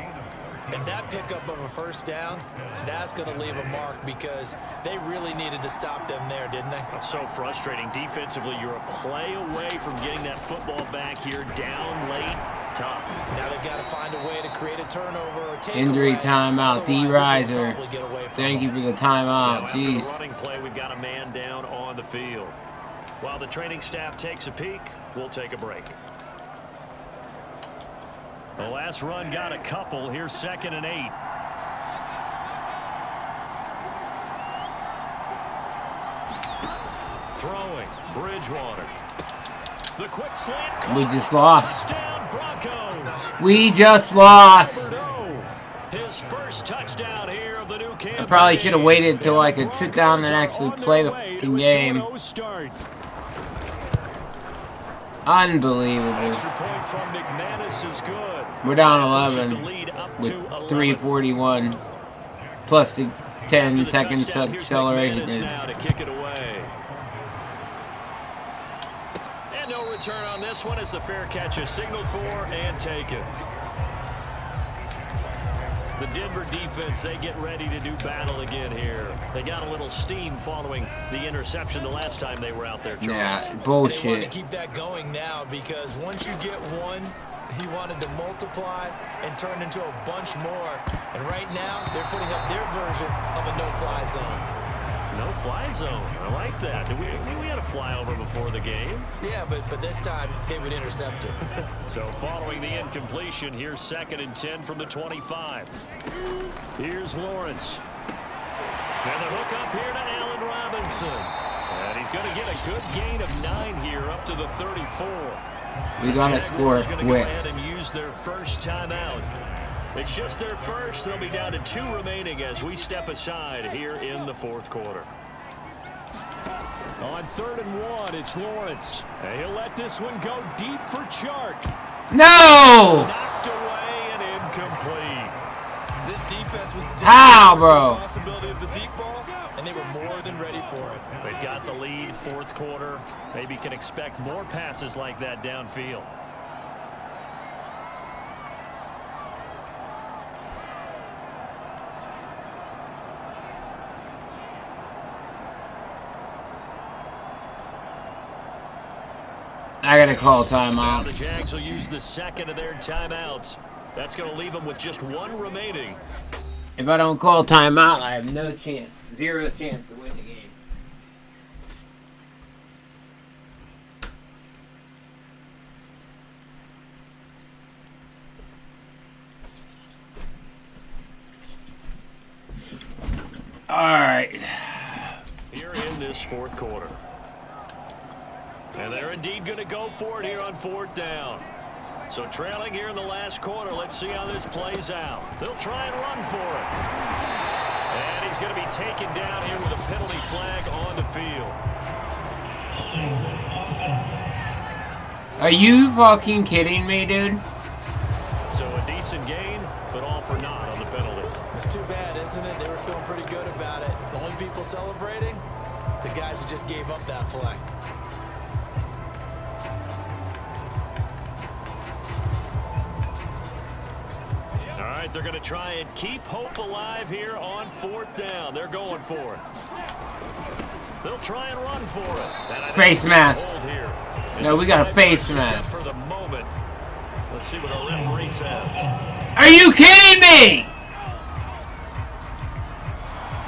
And that pickup of a first down, that's going to leave a mark because they really needed to stop them there, didn't they? It's so frustrating. Defensively, you're a play away from getting that football back here down late. Tough. Now they've got to find a way to create a turnover or take Injury away. timeout, D. Riser. Thank you for the timeout. Jeez. After the running play, we've got a man down on the field. While the training staff takes a peek, we'll take a break. The last run got a couple. Here's 2nd and 8. Throwing, Bridgewater. The quick slant. We just lost. Touchdown, Broncos. We just lost. His first touchdown here of the new campaign. I probably should have waited until I could sit down and actually play the fucking game. Unbelievable. Extra point from McManus is good. We're down 11 with 3:41 plus the 10 seconds acceleration. Now to kick it away. And no return on this one as the fair catch is signaled for and taken. The Denver defense, they get ready to do battle again here. They got a little steam following the interception the last time they were out there, Charles. Yeah, bullshit. They want to keep that going now because once you get one, he wanted to multiply and turn into a bunch more. And right now, they're putting up their version of a no-fly zone. No-fly zone. I like that. We had a flyover before the game. Yeah, but this time, they would intercept it. So following the incompletion, here's 2nd and 10 from the 25. Here's Lawrence. And the hook up here to Allen Robinson. And he's going to get a good gain of 9 here up to the 34. We got to score quick. quick. Go ahead and use their first timeout. It's just their first. They'll be down to 2 remaining as we step aside here in the 4th quarter. On 3rd and 1, it's Lawrence. And he'll let this one go deep for Chark. No! Knocked away and incomplete. This defense was how, bro? Possibility of the deep ball, and they were more than ready for it. They've got the lead, 4th quarter. Maybe can expect more passes like that downfield. I gotta call timeout. The Jags will use the 2nd of their timeouts. That's going to leave them with just 1 remaining. If I don't call timeout, I have no chance. 0 chance to win the game. All right. Here in this 4th quarter. And they're indeed going to go for it here on 4th down. So trailing here in the last quarter, let's see how this plays out. They'll try and run for it. And he's going to be taken down here with a penalty flag on the field. Are you fucking kidding me, dude? So a decent gain, but all for naught on the penalty. It's too bad, isn't it? They were feeling pretty good about it. The only people celebrating, the guys who just gave up that play. They're going to try and keep hope alive here on 4th down. They're going for it. They'll try and run for it. Face mask. No, we got a face mask. For the moment. Let's see what our referee says. Are you kidding me?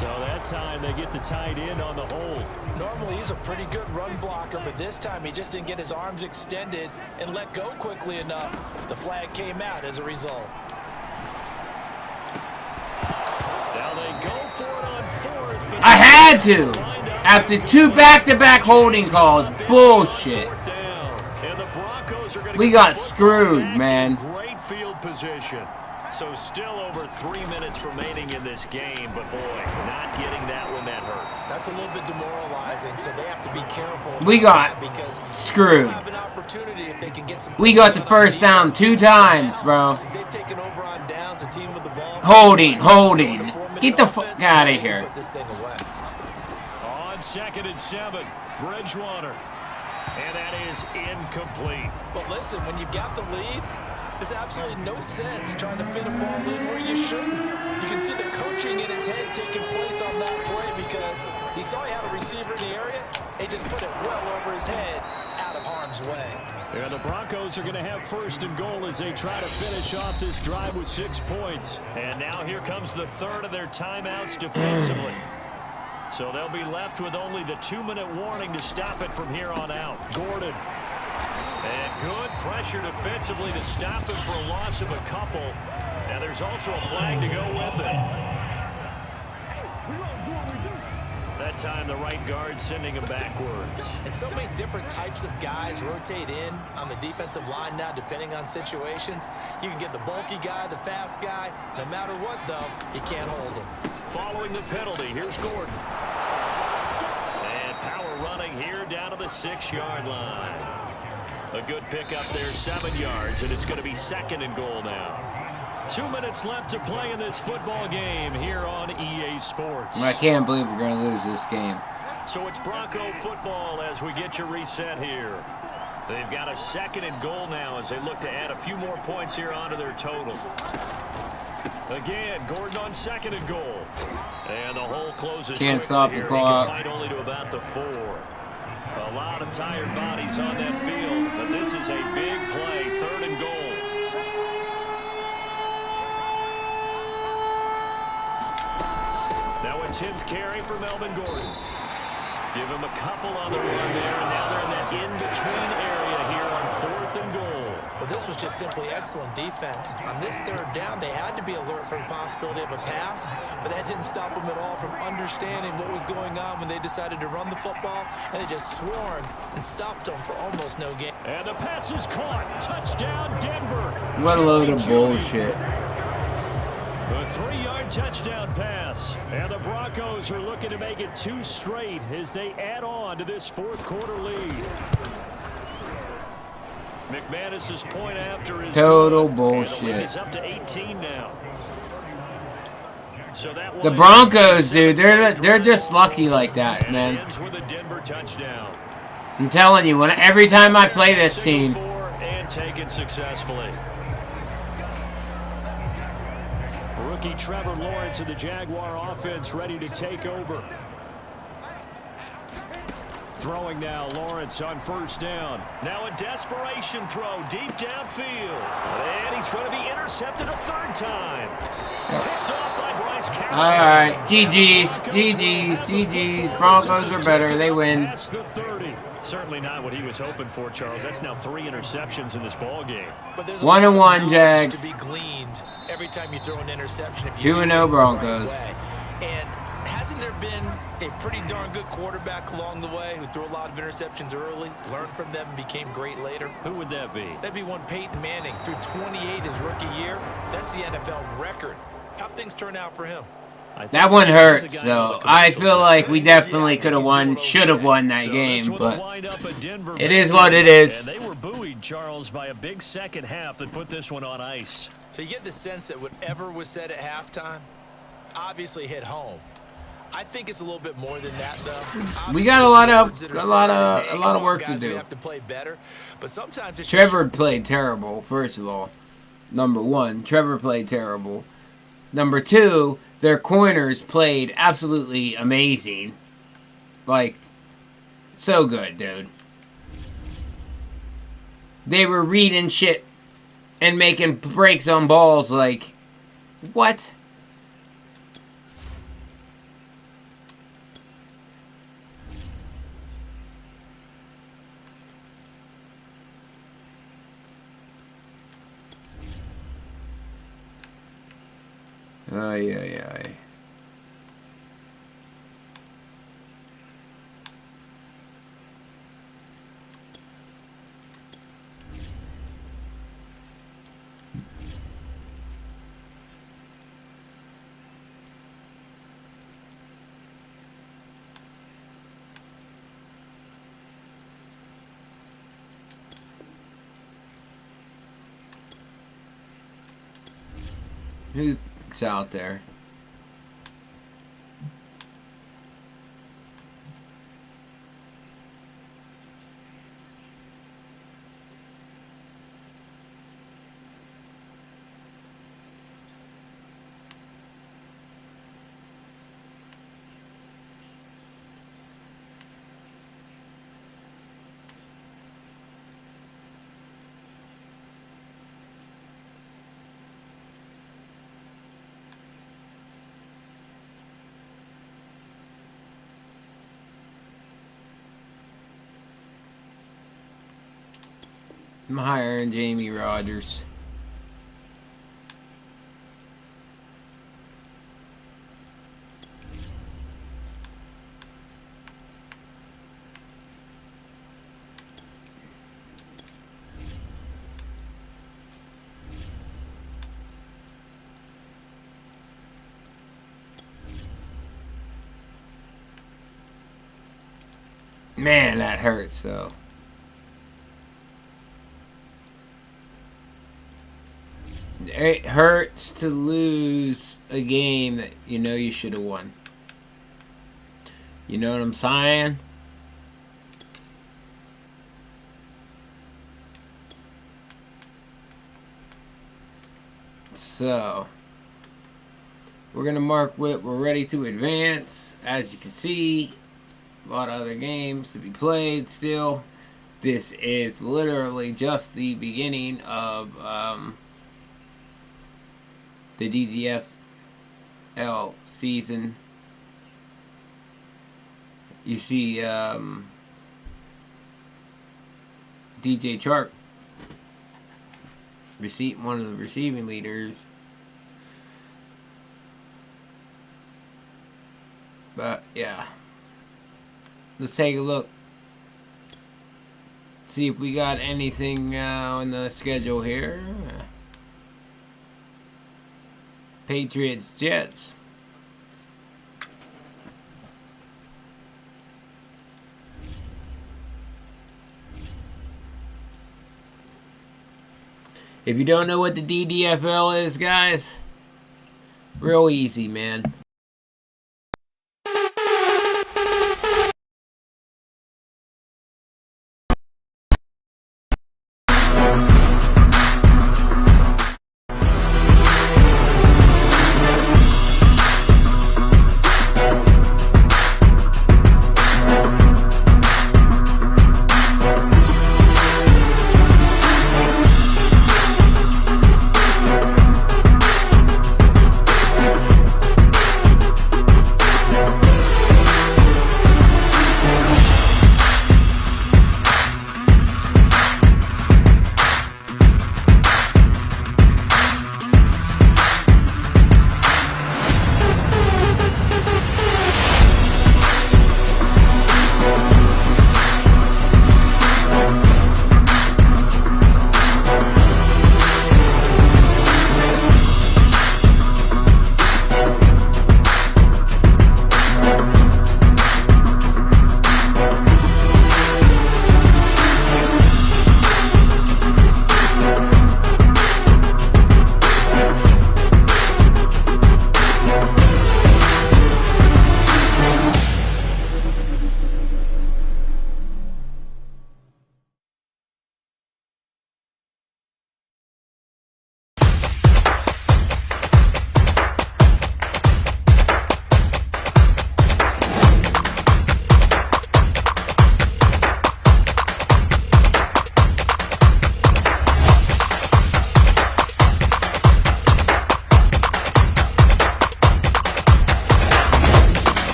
So that time they get the tight end on the hold. Normally he's a pretty good run blocker, but this time he just didn't get his arms extended and let go quickly enough. The flag came out as a result. I had to. After 2 back-to-back holding calls. Bullshit. We got screwed, man. Great field position. So still over 3 minutes remaining in this game, but boy, not getting that one that hurt. That's a little bit demoralizing, so they have to be careful. We got screwed. We got the first down 2 times, bro. Holding. Get the fuck out of here. On 2nd and 7, Bridgewater. And that is incomplete. But listen, when you've got the lead, there's absolutely no sense trying to fit a ball in where you shouldn't. You can see the coaching in his head taking place on that play because he saw he had a receiver in the area. He just put it well over his head, out of harm's way. Yeah, the Broncos are going to have 1st and goal as they try to finish off this drive with 6 points. And now here comes the 3rd of their timeouts defensively. So they'll be left with only the 2-minute warning to stop it from here on out. Gordon. And good pressure defensively to stop him for a loss of a couple. Now there's also a flag to go with it. That time the right guard sending him backwards. And so many different types of guys rotate in on the defensive line now depending on situations. You can get the bulky guy, the fast guy. No matter what, though, you can't hold him. Following the penalty, here's Gordon. And power running here down to the 6-yard line. A good pickup there, 7 yards, and it's going to be 2nd and goal now. 2 minutes left to play in this football game here on EA Sports. I can't believe we're going to lose this game. So it's Bronco football as we get you reset here. They've got a 2nd and goal now as they look to add a few more points here onto their total. Again, Gordon on 2nd and goal. And the hole closes. Can't stop the clock. He can fight only to about the 4. A lot of tired bodies on that field, but this is a big play, 3rd and goal. Now a 10th carry for Melvin Gordon. Give him a couple on the run there, and now they're in that in-between area here on 4th and goal. Well, this was just simply excellent defense. On this 3rd down, they had to be alert for the possibility of a pass, but that didn't stop them at all from understanding what was going on when they decided to run the football, and they just swarmed and stopped them for almost no gain. And the pass is caught. Touchdown, Denver. What a load of bullshit. A 3-yard touchdown pass. And the Broncos are looking to make it 2 straight as they add on to this 4th quarter lead. McManus's point after is total good. bullshit. And the lead is up to 18 now. So that the Broncos, dude, they're just lucky like that, man. Ends with a Denver touchdown. I'm telling you, every time I play this team. And taken successfully. Rookie Trevor Lawrence of the Jaguar offense ready to take over. Throwing now, Lawrence on 1st down. Now a desperation throw deep downfield. And he's going to be intercepted a 3rd time. Picked off by Bryce Callahan. All right, GG's. Broncos are better. They win. Past the 30. Certainly not what he was hoping for, Charles. That's now 3 interceptions in this ball game. But there's 1-1 Jags. To be gleaned every time you throw an interception. 2-0 Broncos. And hasn't there been a pretty darn good quarterback along the way who threw a lot of interceptions early, learned from them, and became great later? Who would that be? That'd be one Peyton Manning. Threw 28 his rookie year. That's the NFL record. How'd things turn out for him? That one hurts, though. I feel like we definitely could have won, should have won that game, but it is what it is. And they were buoyed, Charles, by a big second half that put this one on ice. So you get the sense that whatever was said at halftime obviously hit home. I think it's a little bit more than that, though. We got a lot of work to do. Have to play better, but sometimes it's Trevor played terrible. First of all, number 1, Trevor played terrible. Number 2, their corners played absolutely amazing. Like, so good, dude. They were reading shit and making breaks on balls. Like, what? Ay. Who's out there? I'm hiring Jamie Rogers. Man, that hurts though. it hurts to lose a game that you know you should have won. You know what I'm saying? So, we're going to mark what we're ready to advance. As you can see, a lot of other games to be played still. This is literally just the beginning of the DDFL season. You see DJ Chark, one of the receiving leaders. But yeah, let's take a look. See if we got anything on the schedule here. Patriots, Jets. If you don't know what the DDFL is, guys, real easy, man.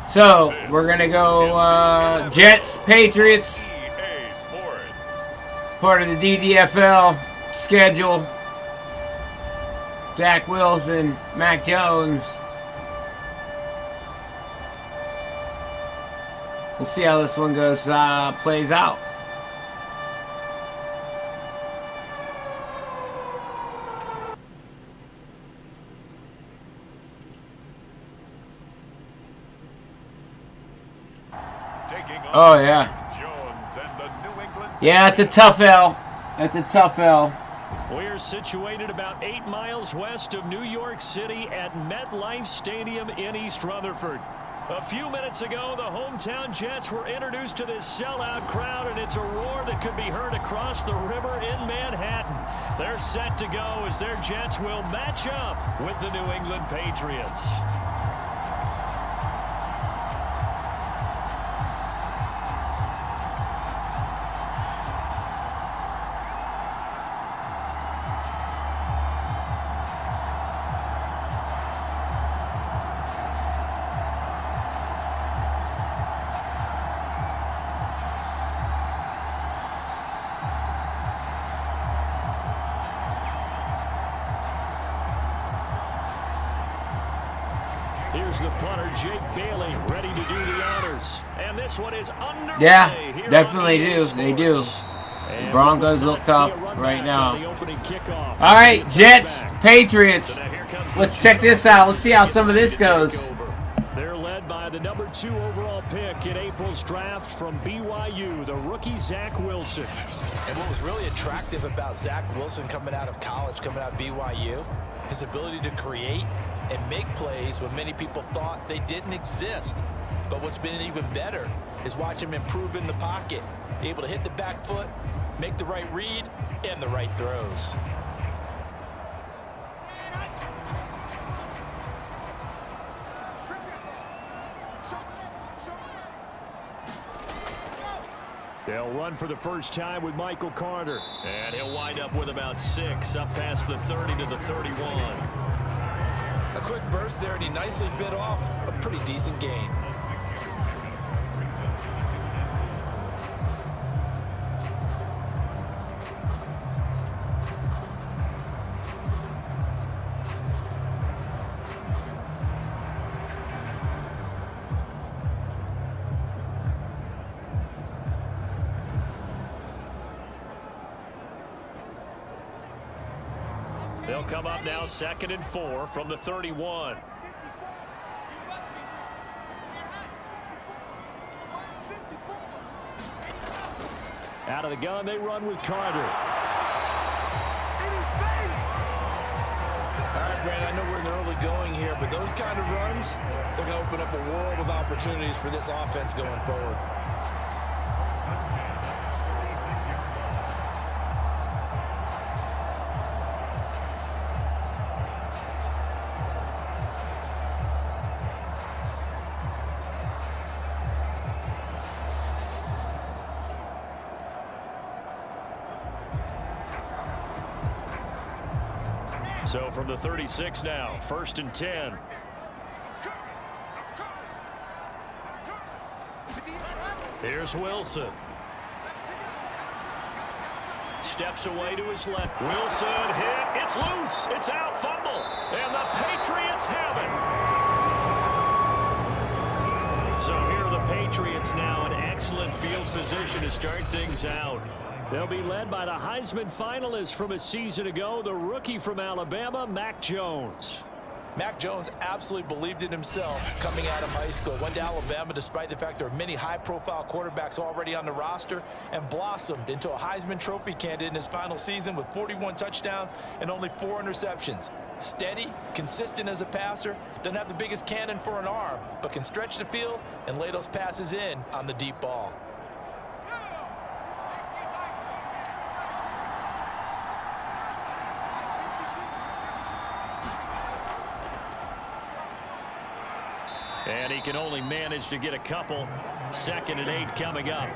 So, we're going to go Jets, Patriots, part of the DDFL schedule. Zach Wilson, Mac Jones. We'll see how this one goes, plays out. Oh, yeah. Yeah, it's a tough L. It's a tough L. We're situated about 8 miles west of New York City at MetLife Stadium in East Rutherford. A few minutes ago, the hometown Jets were introduced to this sellout crowd, and it's a roar that could be heard across the river in Manhattan. They're set to go as their Jets will match up with the New England Patriots. Here's the punter, Jake Bailey, ready to do the honors. And this one is underway. Yeah, definitely do. They do. The Broncos look tough right now. All right, Jets, Patriots. Let's check this out. Let's see how some of this goes. They're led by the number 2 overall pick in April's draft from BYU, the rookie Zach Wilson. And what was really attractive about Zach Wilson coming out of college, coming out of BYU, his ability to create and make plays when many people thought they didn't exist. But what's been even better is watch him improve in the pocket, able to hit the back foot, make the right read, and the right throws. They'll run for the first time with Michael Carter. And he'll wind up with about 6, up past the 30 to the 31. A quick burst there, and he nicely bit off a pretty decent gain. They'll come up now 2nd and 4 from the 31. Out of the gun, they run with Carter. All right, Brandon, I know we're in the early going here, but those kind of runs, they're going to open up a world of opportunities for this offense going forward. So from the 36 now, 1st and 10. Here's Wilson. Steps away to his left. Wilson hit. It's loose. It's out. Fumble. And the Patriots have it. So here are the Patriots now in excellent field position to start things out. They'll be led by the Heisman finalist from a season ago, the rookie from Alabama, Mac Jones. Mac Jones absolutely believed in himself coming out of high school. Went to Alabama despite the fact there are many high-profile quarterbacks already on the roster, and blossomed into a Heisman Trophy candidate in his final season with 41 touchdowns and only 4 interceptions. Steady, consistent as a passer, doesn't have the biggest cannon for an arm, but can stretch the field and lay those passes in on the deep ball. And he can only manage to get a couple. 2nd and 8 coming up.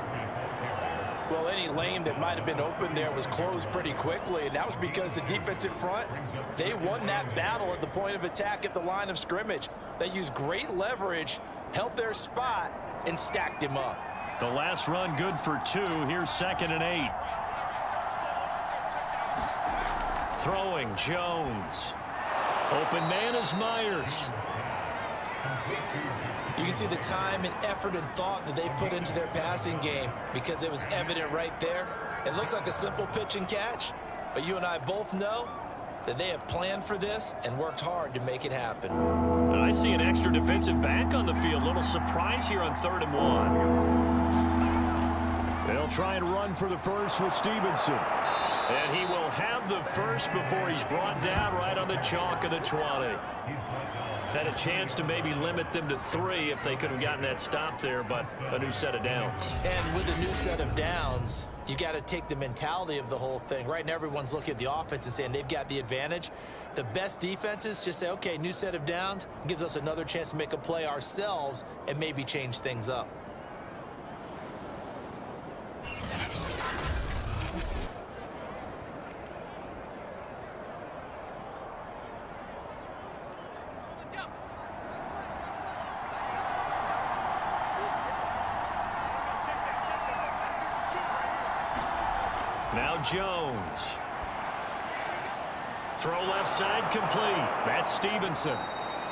Well, any lane that might have been open there was closed pretty quickly, and that was because the defensive front, they won that battle at the point of attack at the line of scrimmage. They used great leverage, held their spot, and stacked him up. The last run good for 2. Here's 2nd and 8. Throwing, Jones. Open man is Myers. You can see the time and effort and thought that they put into their passing game because it was evident right there. It looks like a simple pitch and catch, but you and I both know that they have planned for this and worked hard to make it happen. I see an extra defensive back on the field. Little surprise here on 3rd and 1. They'll try and run for the first with Stevenson. And he will have the first before he's brought down right on the chalk of the 20. Had a chance to maybe limit them to 3 if they could have gotten that stop there, but a new set of downs. And with a new set of downs, you got to take the mentality of the whole thing. Right now, everyone's looking at the offense and saying they've got the advantage. The best defenses just say, okay, new set of downs gives us another chance to make a play ourselves and maybe change things up. Now Jones. Throw left side complete. That's Stevenson.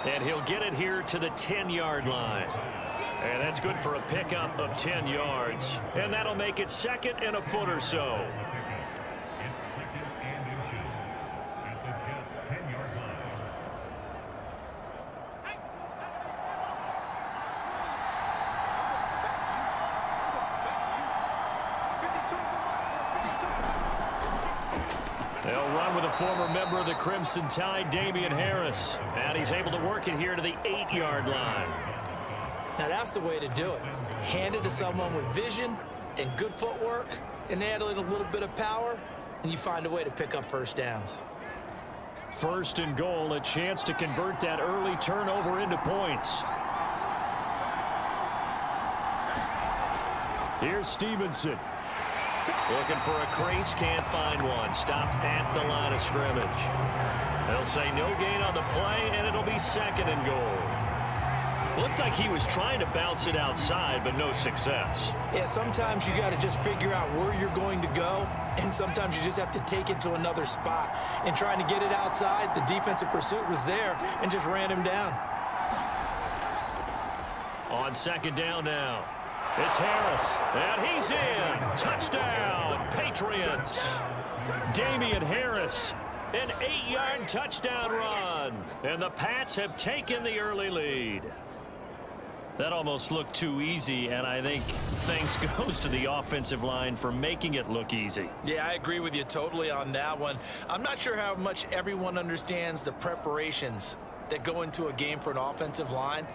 And he'll get it here to the 10-yard line. And that's good for a pickup of 10 yards. And that'll make it 2nd and a foot or so. They'll run with a former member of the Crimson Tide, Damian Harris. And he's able to work it here to the 8-yard line. Now that's the way to do it. Hand it to someone with vision and good footwork, and add in a little bit of power, and you find a way to pick up first downs. 1st and goal, a chance to convert that early turnover into points. Here's Stevenson. Looking for a crease, can't find one. Stopped at the line of scrimmage. They'll say no gain on the play, and it'll be 2nd and goal. Looked like he was trying to bounce it outside, but no success. Yeah, sometimes you got to just figure out where you're going to go, and sometimes you just have to take it to another spot. And trying to get it outside, the defensive pursuit was there and just ran him down. On 2nd down now. It's Harris, and he's in. Touchdown, Patriots. Damian Harris, an 8-yard touchdown run. And the Pats have taken the early lead. That almost looked too easy, and I think thanks goes to the offensive line for making it look easy. Yeah, I agree with you totally on that one. I'm not sure how much everyone understands the preparations that go into a game for an offensive line,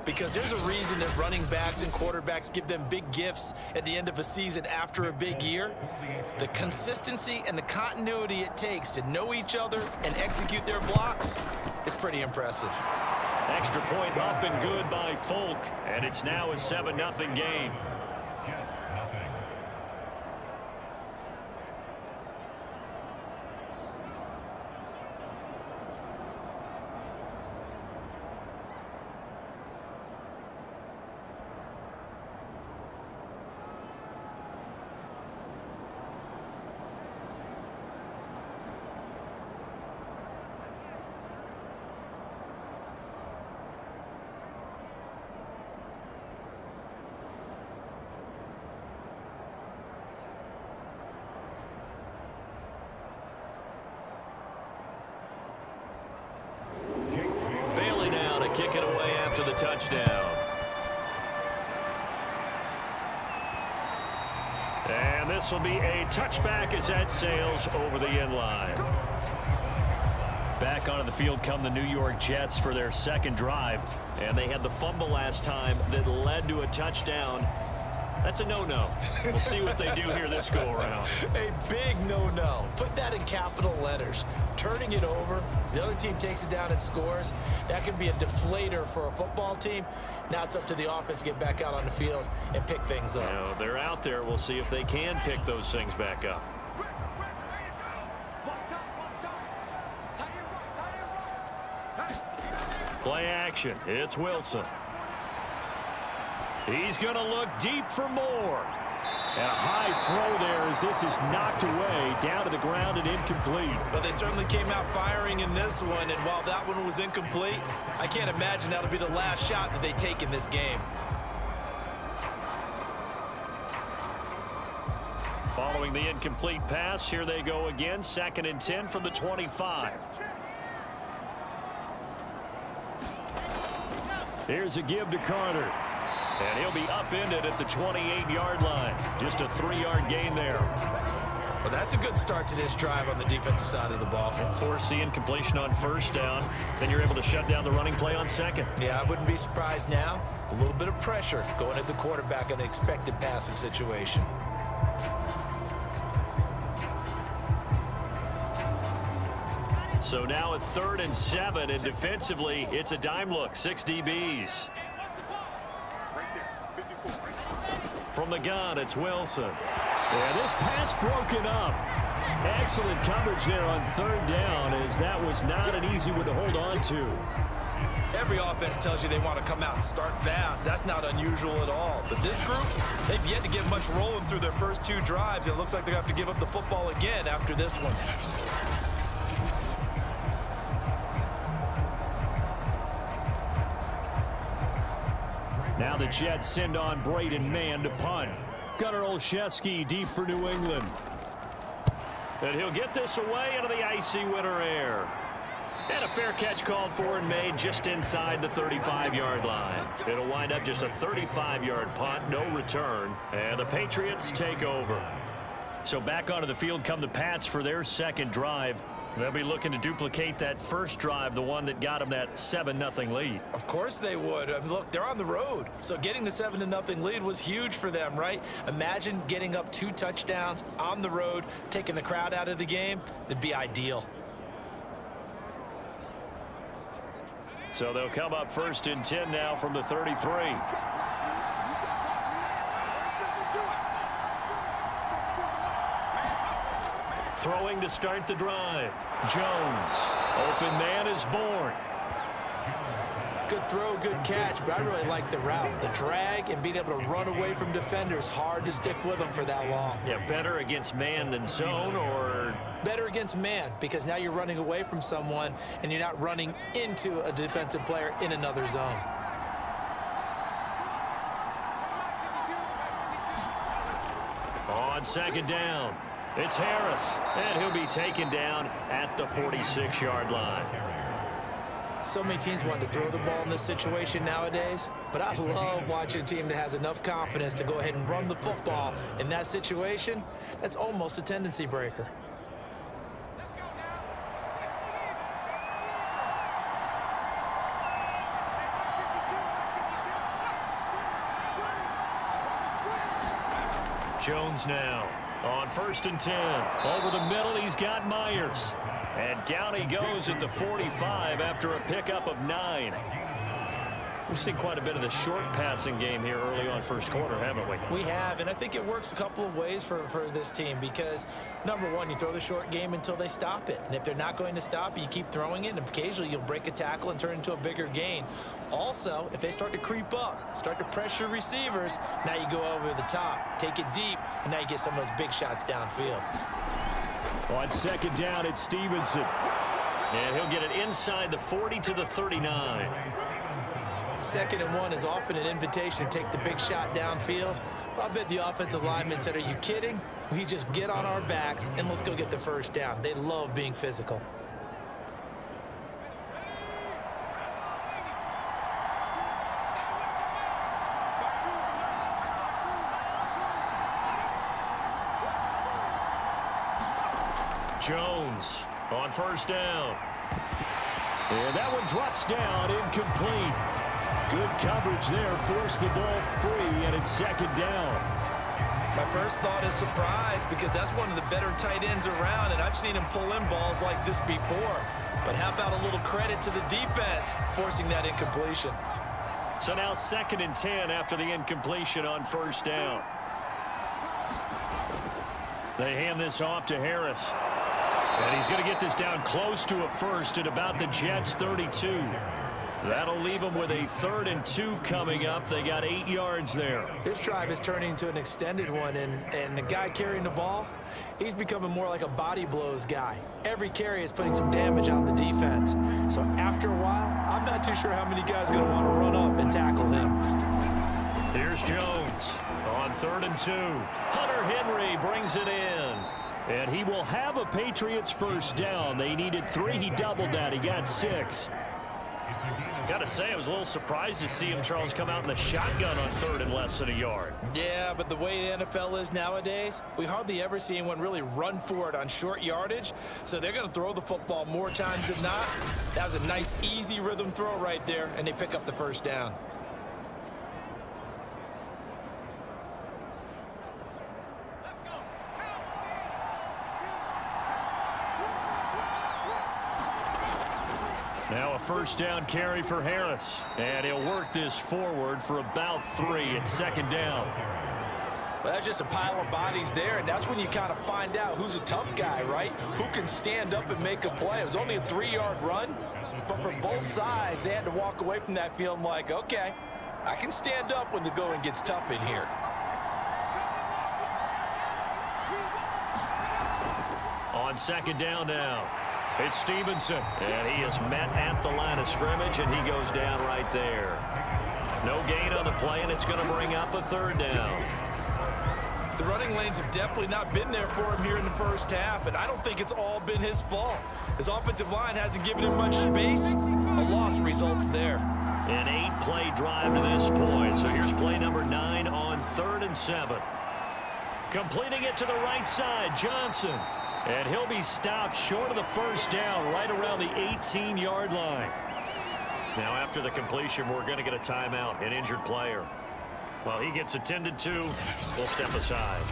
because there's a reason that running backs and quarterbacks give them big gifts at the end of a season after a big year. The consistency and the continuity it takes to know each other and execute their blocks is pretty impressive. Extra point up and good by Folk, and it's now a 7-0 game. Kick it away after the touchdown. And this will be a touchback as that sails over the end line. Back onto the field come the New York Jets for their 2nd drive. And they had the fumble last time that led to a touchdown. That's a no-no. We'll see what they do here this go-around. A big no-no. Put that in capital letters. Turning it over, the other team takes it down and scores. That can be a deflator for a football team. Now it's up to the offense to get back out on the field and pick things up. Now, they're out there. We'll see if they can pick those things back up. Play action. It's Wilson. He's going to look deep for more. And a high throw there as this is knocked away, down to the ground and incomplete. But they certainly came out firing in this one, and while that one was incomplete, I can't imagine that'll be the last shot that they take in this game. Following the incomplete pass, here they go again, 2nd and 10 from the 25. Here's a give to Carter. And he'll be upended at the 28-yard line. Just a 3-yard gain there. Well, that's a good start to this drive on the defensive side of the ball. And force the incompletion on first down. Then you're able to shut down the running play on second. Yeah, I wouldn't be surprised now. A little bit of pressure going at the quarterback in an expected passing situation. So now a 3rd and 7, and defensively, it's a dime look. 6 DBs. From the gun, it's Wilson. Yeah, this pass broken up. Excellent coverage there on 3rd down, as that was not an easy one to hold on to. Every offense tells you they want to come out and start fast. That's not unusual at all. But this group, they've yet to get much rolling through their first 2 drives. It looks like they're going to have to give up the football again after this one. Now the Jets send on Braden Mann to punt. Gunnar Olszewski deep for New England. And he'll get this away into the icy winter air. And a fair catch called for and made just inside the 35-yard line. It'll wind up just a 35-yard punt, no return. And the Patriots take over. So back onto the field come the Pats for their second drive. They'll be looking to duplicate that first drive, the one that got them that 7-0 lead. Of course they would. I mean, look, they're on the road. So getting the 7-0 lead was huge for them, right? Imagine getting up 2 touchdowns on the road, taking the crowd out of the game. It'd be ideal. So they'll come up 1st and 10 now from the 33. Throwing to start the drive. Jones. Open man is born. Good throw, good catch, but I really like the route. The drag and being able to run away from defenders, hard to stick with them for that long. Yeah, better against man than zone, or? Better against man, because now you're running away from someone and you're not running into a defensive player in another zone. On 2nd down, it's Harris, and he'll be taken down at the 46-yard line. So many teams want to throw the ball in this situation nowadays, but I love watching a team that has enough confidence to go ahead and run the football. In that situation, that's almost a tendency breaker. Jones now on 1st and 10. Over the middle, he's got Myers. And down he goes at the 45 after a pickup of 9. We've seen quite a bit of the short passing game here early on first quarter, haven't we? We have, and I think it works a couple of ways for this team because, number one, you throw the short game until they stop it. And if they're not going to stop it, you keep throwing it, and occasionally you'll break a tackle and turn it into a bigger gain. Also, if they start to creep up, start to pressure receivers, now you go over the top, take it deep, and now you get some of those big shots downfield. On 2nd down, it's Stevenson. And he'll get it inside the 40 to the 39. 2nd and 1 is often an invitation to take the big shot downfield. I bet the offensive lineman said, are you kidding? We just get on our backs and let's go get the first down. They love being physical. Jones on 1st down. And that one drops down, incomplete. Good coverage there, forced the ball free, and it's 2nd down. My first thought is surprise because that's one of the better tight ends around, and I've seen him pull in balls like this before. But how about a little credit to the defense forcing that incompletion? So now 2nd and 10 after the incompletion on 1st down. They hand this off to Harris. And he's going to get this down close to a first at about the Jets' 32. That'll leave them with a 3rd and 2 coming up. They got 8 yards there. This drive is turning into an extended one, and the guy carrying the ball, he's becoming more like a body blows guy. Every carry is putting some damage on the defense. So after a while, I'm not too sure how many guys are going to want to run up and tackle him. Here's Jones on 3rd and 2. Hunter Henry brings it in. And he will have a Patriots first down. They needed 3. He doubled that. He got 6. Gotta say, I was a little surprised to see him, Charles, come out in the shotgun on 3rd and less than a yard. Yeah, but the way the NFL is nowadays, we hardly ever see anyone really run for it on short yardage. So they're going to throw the football more times than not. That was a nice, easy rhythm throw right there, and they pick up the first down. Now a first down carry for Harris. And he'll work this forward for about 3 at 2nd down. Well, that's just a pile of bodies there, and that's when you kind of find out who's a tough guy, right? Who can stand up and make a play. It was only a 3-yard run, but from both sides, they had to walk away from that feeling like, okay, I can stand up when the going gets tough in here. On 2nd down now. It's Stevenson, and he is met at the line of scrimmage, and he goes down right there. No gain on the play, and it's going to bring up a 3rd down. The running lanes have definitely not been there for him here in the first half, and I don't think it's all been his fault. His offensive line hasn't given him much space. A loss results there. An 8-play drive to this point, so here's play number 9 on 3rd and 7. Completing it to the right side, Johnson. And he'll be stopped short of the first down right around the 18-yard line. Now, after the completion, we're going to get a timeout, an injured player. While he gets attended to, we'll step aside.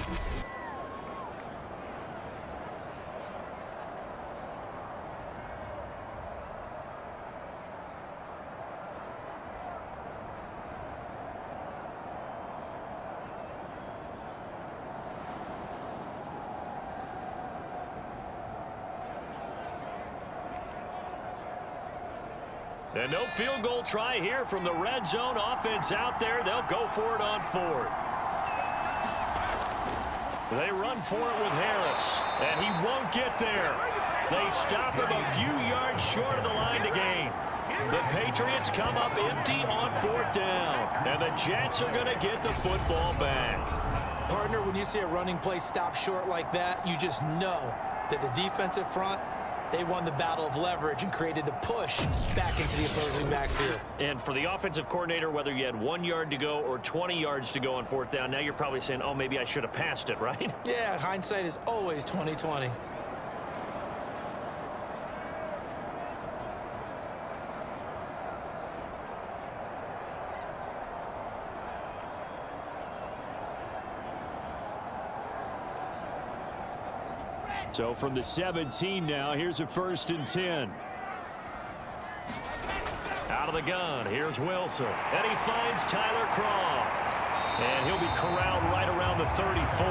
And no field goal try here from the red zone. Offense out there. They'll go for it on 4th. They run for it with Harris, and he won't get there. They stop him a few yards short of the line to gain. The Patriots come up empty on 4th down, and the Jets are going to get the football back. Partner, when you see a running play stop short like that, you just know that the defensive front, they won the battle of leverage and created the push back into the opposing backfield. And for the offensive coordinator, whether you had 1 yard to go or 20 yards to go on 4th down, now you're probably saying, oh, maybe I should have passed it, right? Yeah, hindsight is always 20/20. So from the 17 now, here's a 1st and 10. Out of the gun, here's Wilson. And he finds Tyler Croft. And he'll be corralled right around the 34.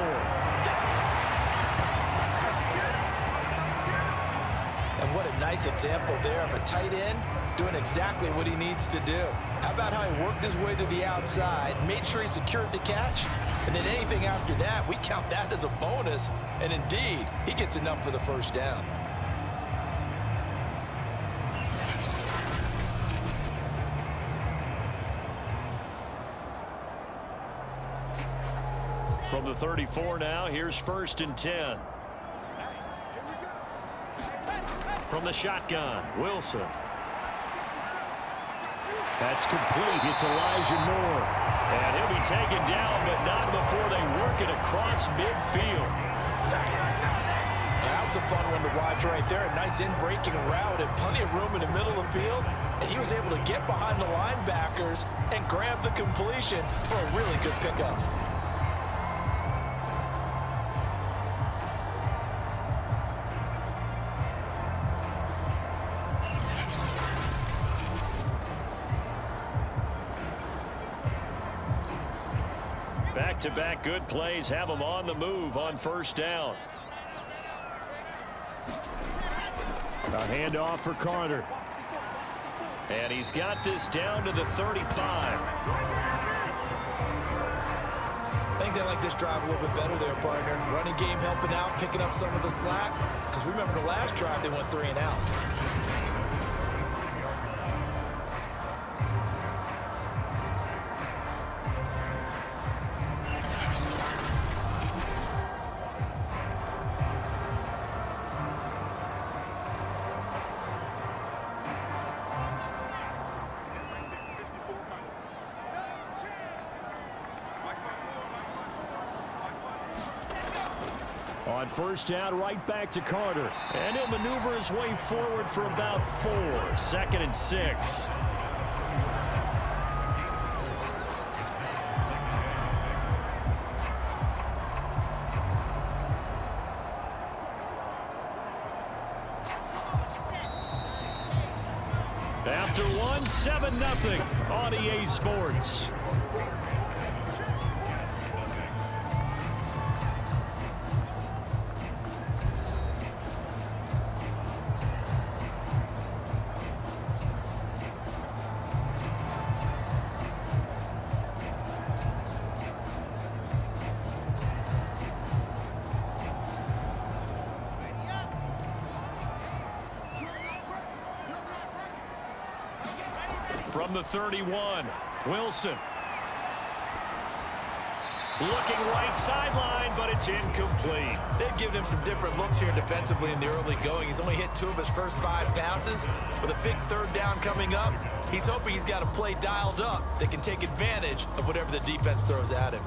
And what a nice example there of a tight end doing exactly what he needs to do. How about how he worked his way to the outside, made sure he secured the catch, and then anything after that, we count that as a bonus. And indeed, he gets enough for the first down. From the 34 now, here's 1st and 10. From the shotgun, Wilson. That's complete. It's Elijah Moore. And he'll be taken down, but not before they work it across midfield. That was a fun one to watch right there. A nice in-breaking route and plenty of room in the middle of the field. And he was able to get behind the linebackers and grab the completion for a really good pickup. Back-to-back good plays have them on the move on 1st down. A handoff for Carter. And he's got this down to the 35. I think they like this drive a little bit better there, partner. Running game helping out, picking up some of the slack. Because remember the last drive, they went 3 and out. On first down, right back to Carter. And he'll maneuver his way forward for about 4. 2nd and 6. After 1, 7-0 on EA Sports. From the 31, Wilson. Looking right sideline, but it's incomplete. They've given him some different looks here defensively in the early going. He's only hit 2 of his first 5 passes. With a big 3rd down coming up, he's hoping he's got a play dialed up that can take advantage of whatever the defense throws at him.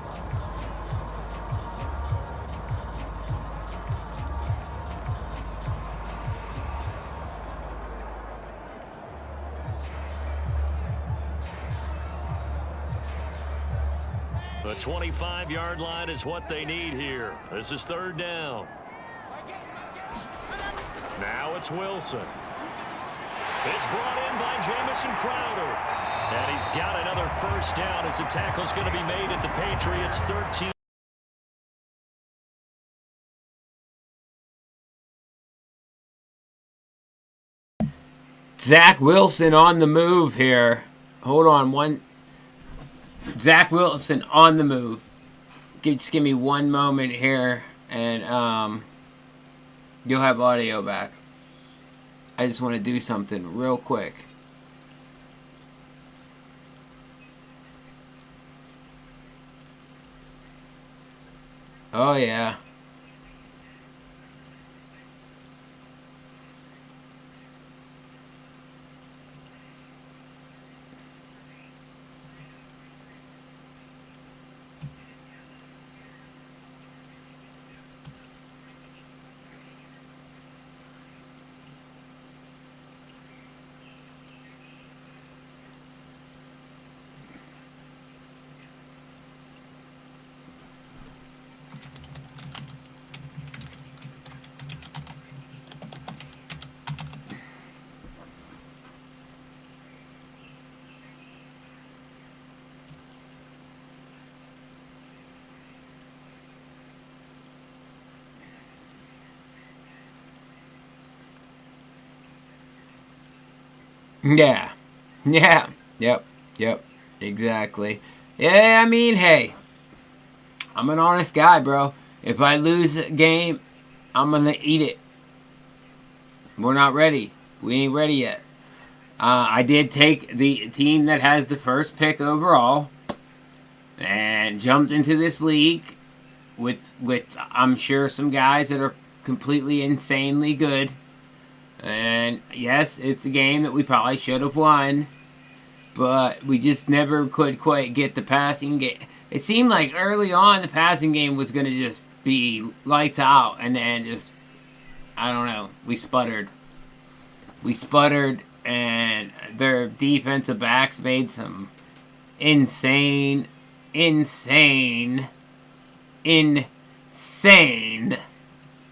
The 25-yard line is what they need here. This is 3rd down. Now it's Wilson. It's brought in by Jamison Crowder. And he's got another first down as the tackle's going to be made at the Patriots 13. Zach Wilson on the move here. Hold on Zach Wilson on the move. Just give me one moment here, and you'll have audio back. I just want to do something real quick. Oh, yeah. Yeah. Yeah. Yep. Exactly. Yeah, I mean, hey. I'm an honest guy, bro. If I lose a game, I'm going to eat it. We're not ready. We ain't ready yet. I did take the team that has the first pick overall and jumped into this league with I'm sure some guys that are completely insanely good. And yes, it's a game that we probably should have won, but we just never could quite get the passing game. It seemed like early on the passing game was going to just be lights out, and then just, I don't know, we sputtered. And their defensive backs made some insane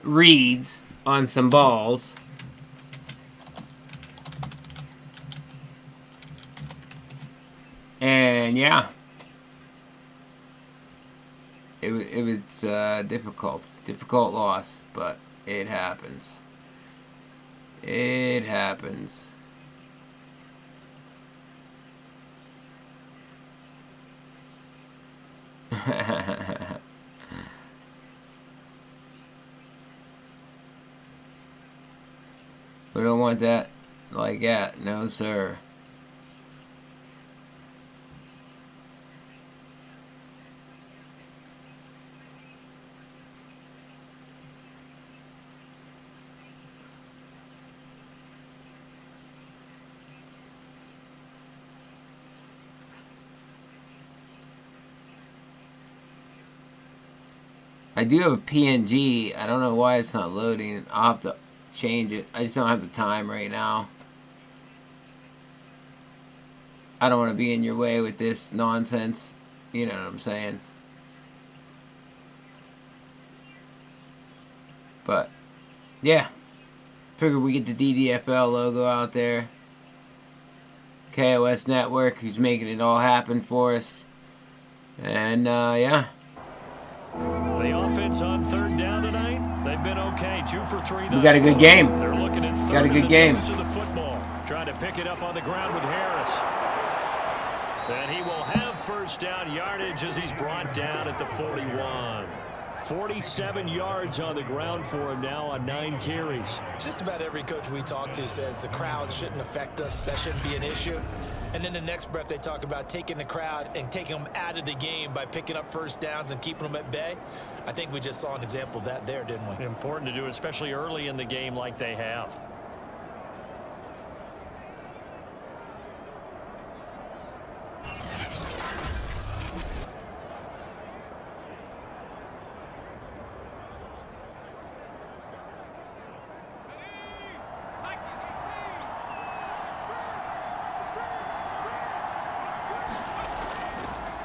reads on some balls. And yeah, it was difficult loss, but it happens. It happens. We don't want that like that, no sir. I do have a PNG. I don't know why it's not loading. I'll have to change it. I just don't have the time right now. I don't want to be in your way with this nonsense. You know what I'm saying? But, yeah. Figured we get the DDFL logo out there. KOS Network, who's making it all happen for us. And, yeah. The offense on third down tonight, they've been okay. 2 for 3. We got a good game. They're looking at got a good game. Of the football, trying to pick it up on the ground with Harris. And he will have first down yardage as he's brought down at the 41. 47 yards on the ground for him now on 9 carries. Just about every coach we talk to says the crowd shouldn't affect us. That shouldn't be an issue. And then the next breath they talk about taking the crowd and taking them out of the game by picking up first downs and keeping them at bay. I think we just saw an example of that there, didn't we? Important to do, especially early in the game like they have.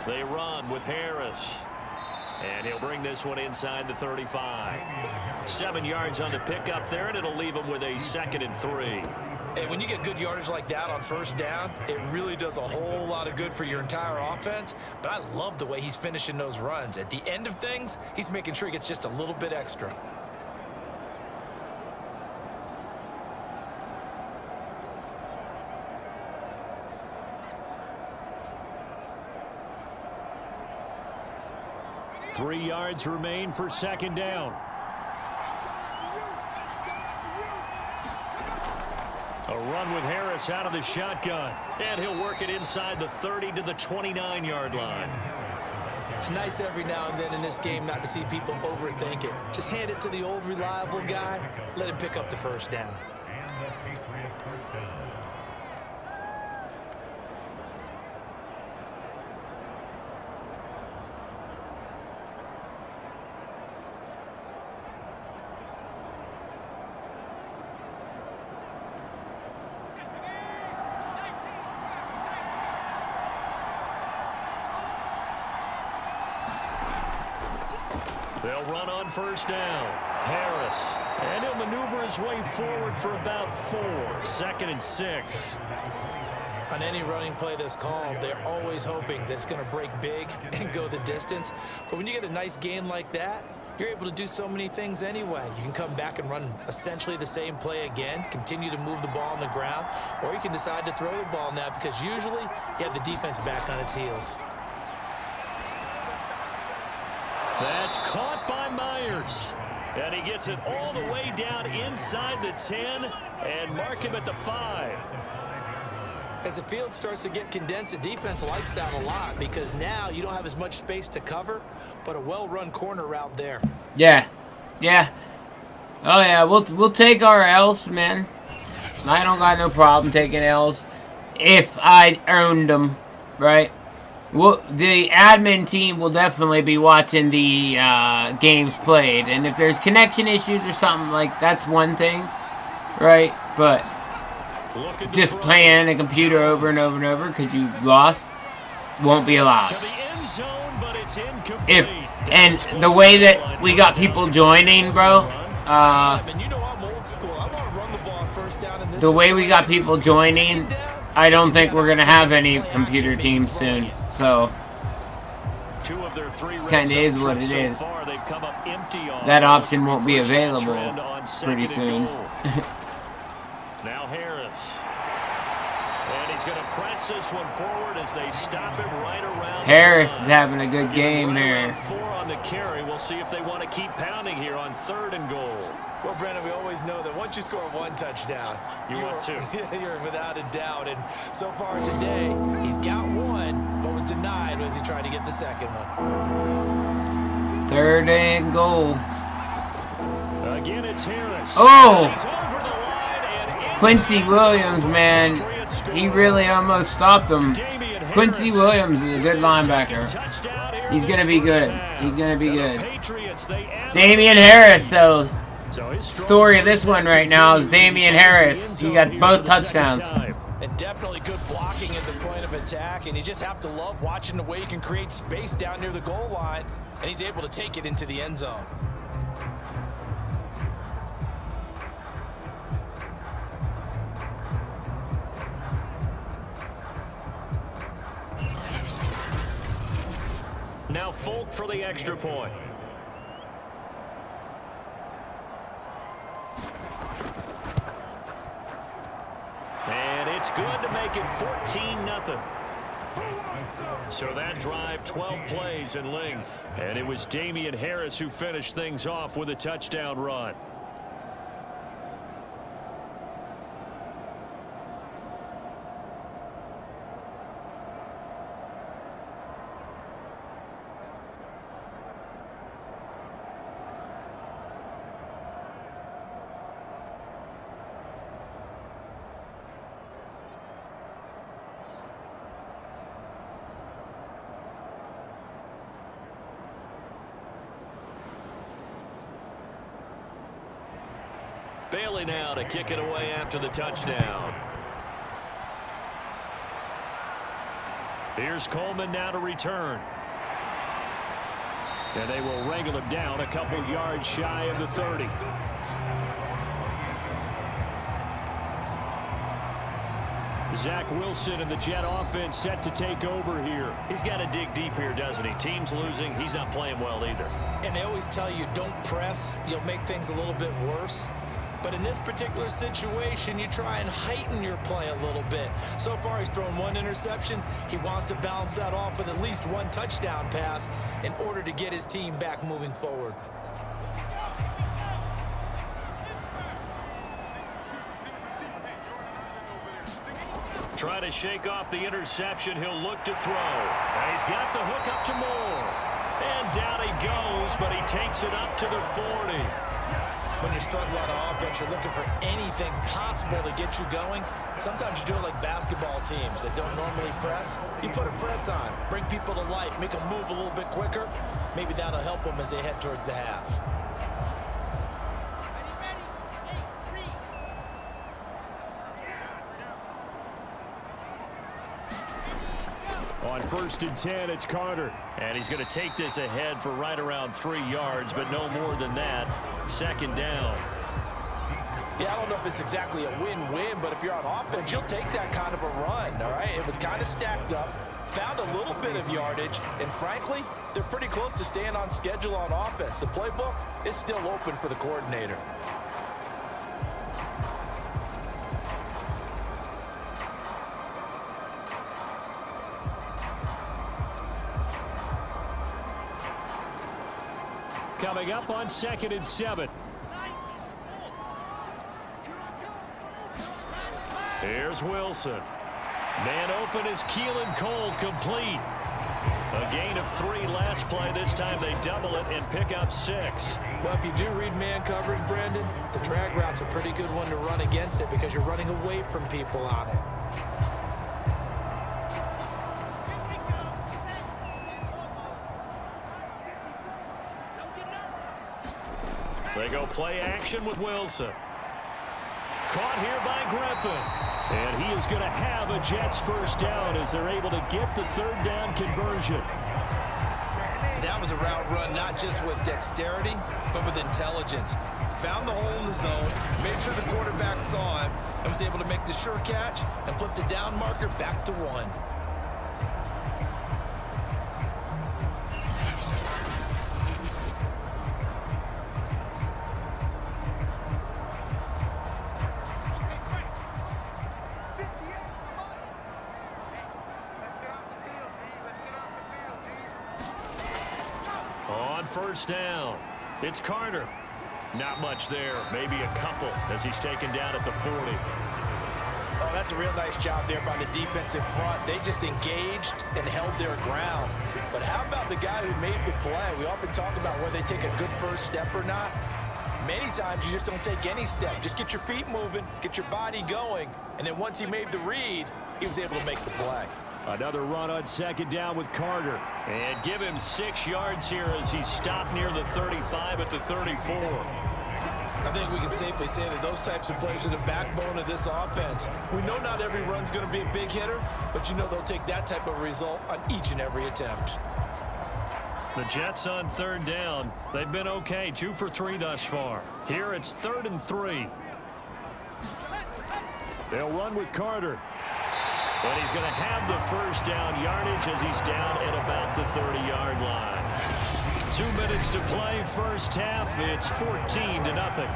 They run with Harris. And he'll bring this one inside the 35. 7 yards on the pickup there, and it'll leave him with a 2nd and 3. And when you get good yardage like that on first down, it really does a whole lot of good for your entire offense. But I love the way he's finishing those runs. At the end of things, he's making sure he gets just a little bit extra. Three yards remain for second down. A run with Harris out of the shotgun. And he'll work it inside the 30 to the 29-yard line. It's nice every now and then in this game not to see people overthink it. Just hand it to the old reliable guy. Let him pick up the first down. They'll run on first down. Harris. And he'll maneuver his way forward for about 4. 2nd and 6. On any running play that's called, they're always hoping that it's going to break big and go the distance. But when you get a nice gain like that, you're able to do so many things anyway. You can come back and run essentially the same play again, continue to move the ball on the ground, or you can decide to throw the ball now because usually you have the defense back on its heels. That's caught by Myers. And he gets it all the way down inside the 10 and mark him at the 5. As the field starts to get condensed, the defense likes that a lot because now you don't have as much space to cover, but a well-run corner route there. Yeah. Yeah. Oh, yeah. We'll take our L's, man. I don't got no problem taking L's if I earned them, right? Well, the admin team will definitely be watching the games played, and if there's connection issues or something, like, that's one thing, right? But just playing a computer over and over and over because you lost won't be allowed. And the way that we got people joining, bro, the way we got people joining, I don't think we're going to have any computer teams soon. So, kind of is what it is. That option won't be available pretty soon. Now Harris. And he's going to press this one forward as they stop him right around. Harris is having a good game here. 4 on the carry. We'll see if they want to keep pounding here on 3rd and goal. Well, Brandon, we always know that once you score 1 touchdown, you're without a doubt. And so far today, he's got 1, but was denied as he tried to get the 2nd one. 3rd and goal. Again, it's Harris. Oh! Quincy Williams, man. He really almost stopped him. Quincy Williams is a good linebacker. He's going to be good. He's going to be good. Damian Harris, though. Story of this one right now is Damian Harris. He got both touchdowns. And definitely good blocking at the point of attack, and you just have to love watching the way he can create space down near the goal line, and he's able to take it into the end zone. Now Folk for the extra point. And it's good to make it 14-0. So that drive, 12 plays in length. And it was Damian Harris who finished things off with a touchdown run. Bailey now to kick it away after the touchdown. Here's Coleman now to return. And they will wrangle him down a couple yards shy of the 30. Zach Wilson and the Jet offense set to take over here. He's got to dig deep here, doesn't he? Team's losing. He's not playing well either. And they always tell you, don't press. You'll make things a little bit worse. But in this particular situation, you try and heighten your play a little bit. So far, he's thrown one interception. He wants to balance that off with at least one touchdown pass in order to get his team back moving forward. Try to shake off the interception. He'll look to throw. And he's got the hook up to Moore. And down he goes, but he takes it up to the 40. When you're struggling on offense, you're looking for anything possible to get you going. Sometimes you do it like basketball teams that don't normally press. You put a press on, bring people to life, make them move a little bit quicker. Maybe that'll help them as they head towards the half. On 1st and 10, it's Carter. And he's going to take this ahead for right around 3 yards, but no more than that. 2nd down. Yeah, I don't know if it's exactly a win-win, but if you're on offense, you'll take that kind of a run, all right? It was kind of stacked up, found a little bit of yardage, and frankly, they're pretty close to staying on schedule on offense. The playbook is still open for the coordinator. Coming up on 2nd and 7. Here's Wilson. Man open is Keelan Cole, complete. A gain of 3 last play. This time they double it and pick up 6. Well, if you do read man coverage, Brandon, the drag route's a pretty good one to run against it because you're running away from people on it. They go play action with Wilson. Caught here by Griffin. And he is going to have a Jets first down as they're able to get the 3rd down conversion. That was a route run not just with dexterity, but with intelligence. Found the hole in the zone, made sure the quarterback saw him, and was able to make the sure catch and flip the down marker back to 1. On 1st down, it's Carter. Not much there, maybe a couple as he's taken down at the 40. Oh, that's a real nice job there by the defensive front. They just engaged and held their ground. But how about the guy who made the play? We often talk about whether they take a good first step or not. Many times you just don't take any step. Just get your feet moving, get your body going, and then once he made the read, he was able to make the play. Another run on second down with Carter. And give him 6 yards here as he stopped near the 35 at the 34. I think we can safely say that those types of plays are the backbone of this offense. We know not every run's going to be a big hitter, but you know they'll take that type of result on each and every attempt. The Jets on third down. They've been okay, 2 for 3 thus far. Here it's 3rd and 3. They'll run with Carter. And he's going to have the first down yardage as he's down at about the 30-yard line. 2 minutes to play, first half. It's 14-0.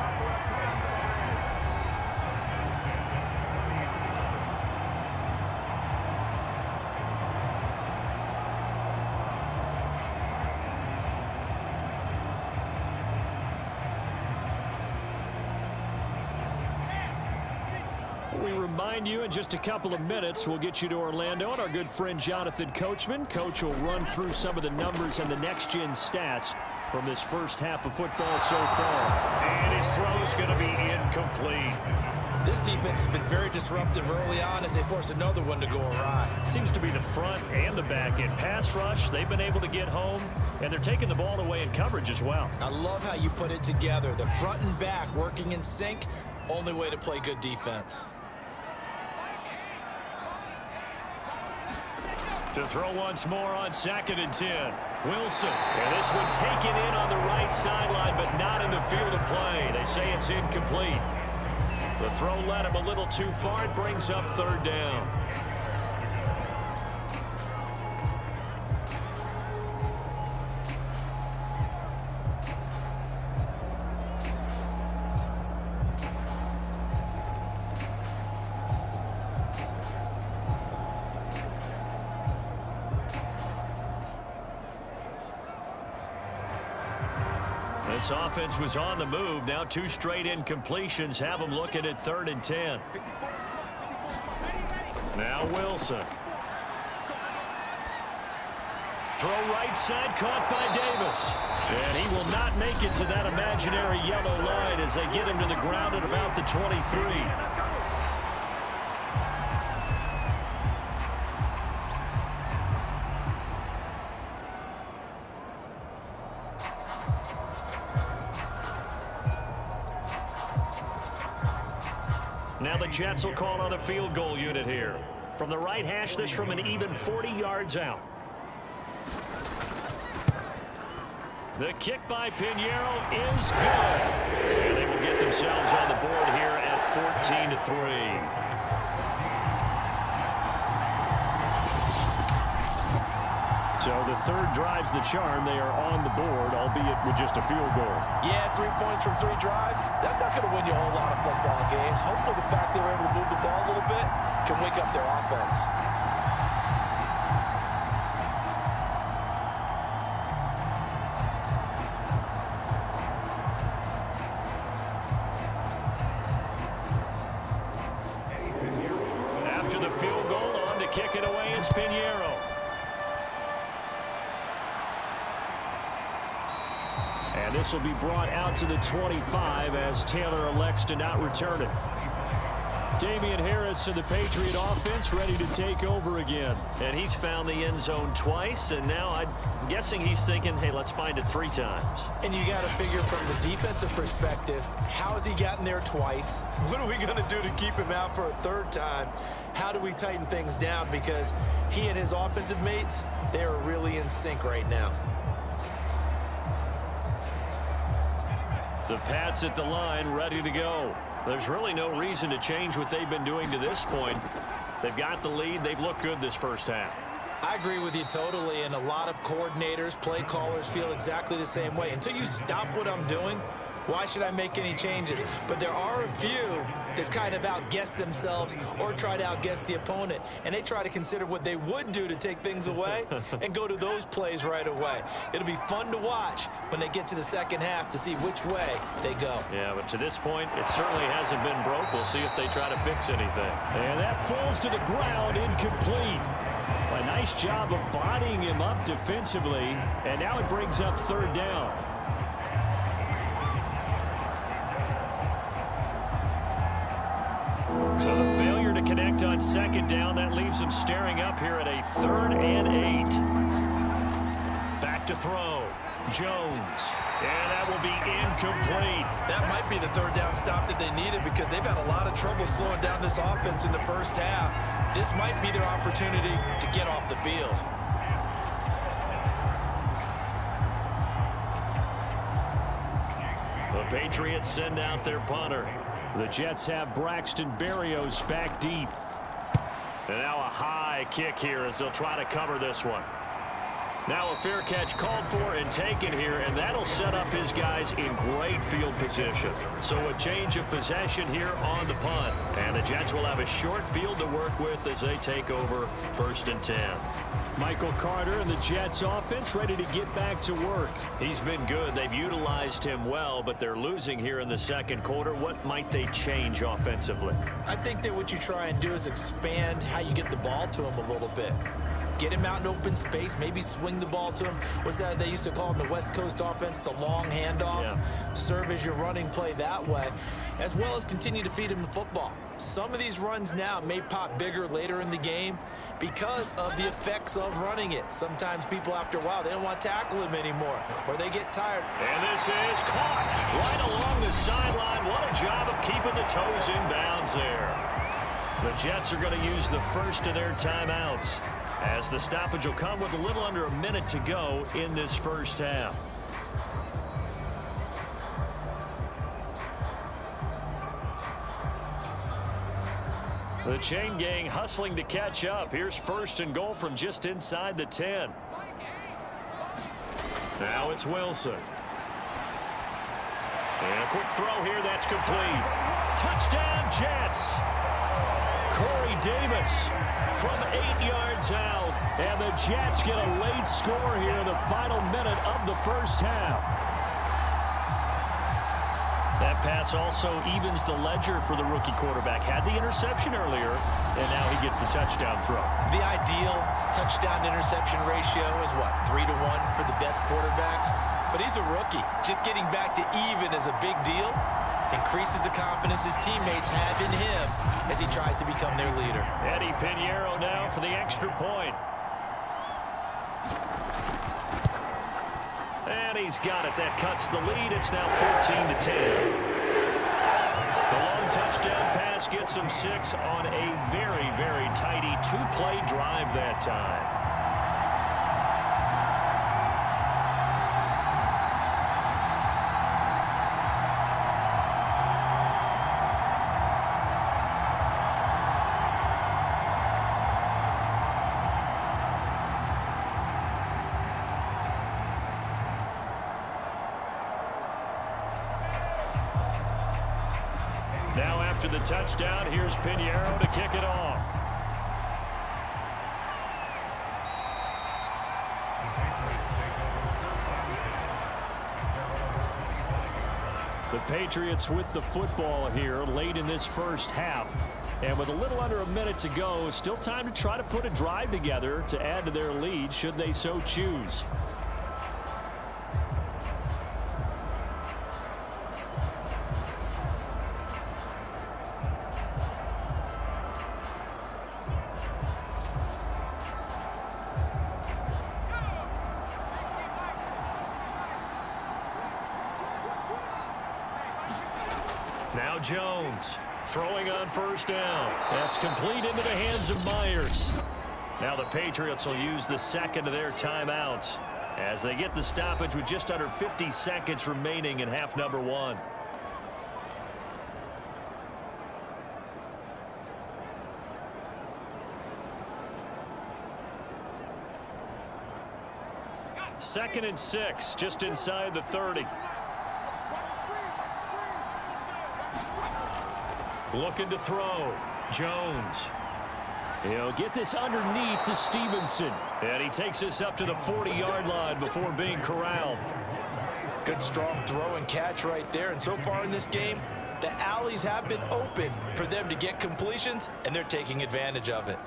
Remind you in just a couple of minutes we'll get you to Orlando and our good friend Jonathan Coachman. Coach will run through some of the numbers and the next-gen stats from this first half of football so far. And his throw is going to be incomplete. This defense has been very disruptive early on as they force another one to go awry. Seems to be the front and the back end. Pass rush, they've been able to get home, and they're taking the ball away in coverage as well. I love how you put it together. The front and back working in sync, only way to play good defense. To throw once more on 2nd and 10. Wilson. And this one taken in on the right sideline, but not in the field of play. They say it's incomplete. The throw led him a little too far. It brings up 3rd down. This offense was on the move. Now 2 straight incompletions have them looking at 3rd and 10. Now Wilson. Throw right side caught by Davis. And he will not make it to that imaginary yellow line as they get him to the ground at about the 23. Now the Jets will call on a field goal unit here. From the right hash, this from an even 40 yards out. The kick by Pinheiro is good. And they will get themselves on the board here at 14-3. So the 3rd drives the charm. They are on the board, albeit with just a field goal. Yeah, 3 points from 3 drives. That's not going to win you a whole lot of football games. Hopefully the fact they were able to move the ball a little bit can wake up their offense. After the field goal, on to kick it away is Pinheiro. And this will be brought out to the 25 as Taylor elects to not return it. Damian Harris and the Patriot offense ready to take over again. And he's found the end zone twice, and now I'm guessing he's thinking, hey, let's find it 3 times. And you got to figure from the defensive perspective, how has he gotten there twice? What are we going to do to keep him out for a 3rd time? How do we tighten things down? Because he and his offensive mates, they are really in sync right now. The Pats at the line, ready to go. There's really no reason to change what they've been doing to this point. They've got the lead. They've looked good this first half. I agree with you totally, and a lot of coordinators, play callers feel exactly the same way. Until you stop what I'm doing, why should I make any changes? But there are a few that kind of outguess themselves or try to outguess the opponent, and they try to consider what they would do to take things away and go to those plays right away. It'll be fun to watch when they get to the second half to see which way they go. Yeah, but to this point, it certainly hasn't been broke. We'll see if they try to fix anything. And that falls to the ground, incomplete. A nice job of bodying him up defensively, and now it brings up 3rd down. So the failure to to connect on second down. That leaves them staring up here at a 3rd and 8. Back to throw. Jones. And that will be incomplete. That might be the 3rd down stop that they needed because they've had a lot of trouble slowing down this offense in the first half. This might be their opportunity to get off the field. The Patriots send out their punter. The Jets have Braxton Berrios back deep. And now a high kick here as they'll try to cover this one. Now a fair catch called for and taken here, and that'll set up his guys in great field position. So a change of possession here on the punt. And the Jets will have a short field to work with as they take over 1st and 10. Michael Carter and the Jets offense ready to get back to work. He's been good. They've utilized him well, but they're losing here in the second quarter. What might they change offensively? I think that what you try and do is expand how you get the ball to him a little bit. Get him out in open space, maybe swing the ball to him. What's that they used to call in the West Coast offense, the long handoff? Yeah. Serve as your running play that way, as well as continue to feed him the football. Some of these runs now may pop bigger later in the game because of the effects of running it. Sometimes people, after a while, they don't want to tackle him anymore, or they get tired. And this is caught right along the sideline. What a job of keeping the toes in bounds there. The Jets are going to use the first of their timeouts, as the stoppage will come with a little under a minute to go in this first half. The chain gang hustling to catch up. Here's 1st and goal from just inside the 10. Now it's Wilson. And a quick throw here, that's complete. Touchdown, Jets. Corey Davis from 8 yards out. And the Jets get a late score here in the final minute of the first half. That pass also evens the ledger for the rookie quarterback. Had the interception earlier, and now he gets the touchdown throw. The ideal touchdown-interception ratio is what, 3 to 1 for the best quarterbacks? But he's a rookie. Just getting back to even is a big deal. Increases the confidence his teammates have in him as he tries to become their leader. Eddie Pinheiro now for the extra point. And he's got it. That cuts the lead. It's now 14 to 10. The long touchdown pass gets him 6 on a very, very tidy 2-play drive that time. Now after the touchdown, here's Pinheiro to kick it off. The Patriots with the football here late in this first half. And with a little under a minute to go, still time to try to put a drive together to add to their lead should they so choose. Now Jones throwing on first down. That's complete into the hands of Myers. Now the Patriots will use the second of their timeouts as they get the stoppage with just under 50 seconds remaining in half number 1. Second and 6, just inside the 30. Looking to throw. Jones. He'll get this underneath to Stevenson. And he takes this up to the 40-yard line before being corralled. Good strong throw and catch right there. And so far in this game, the alleys have been open for them to get completions, and they're taking advantage of it.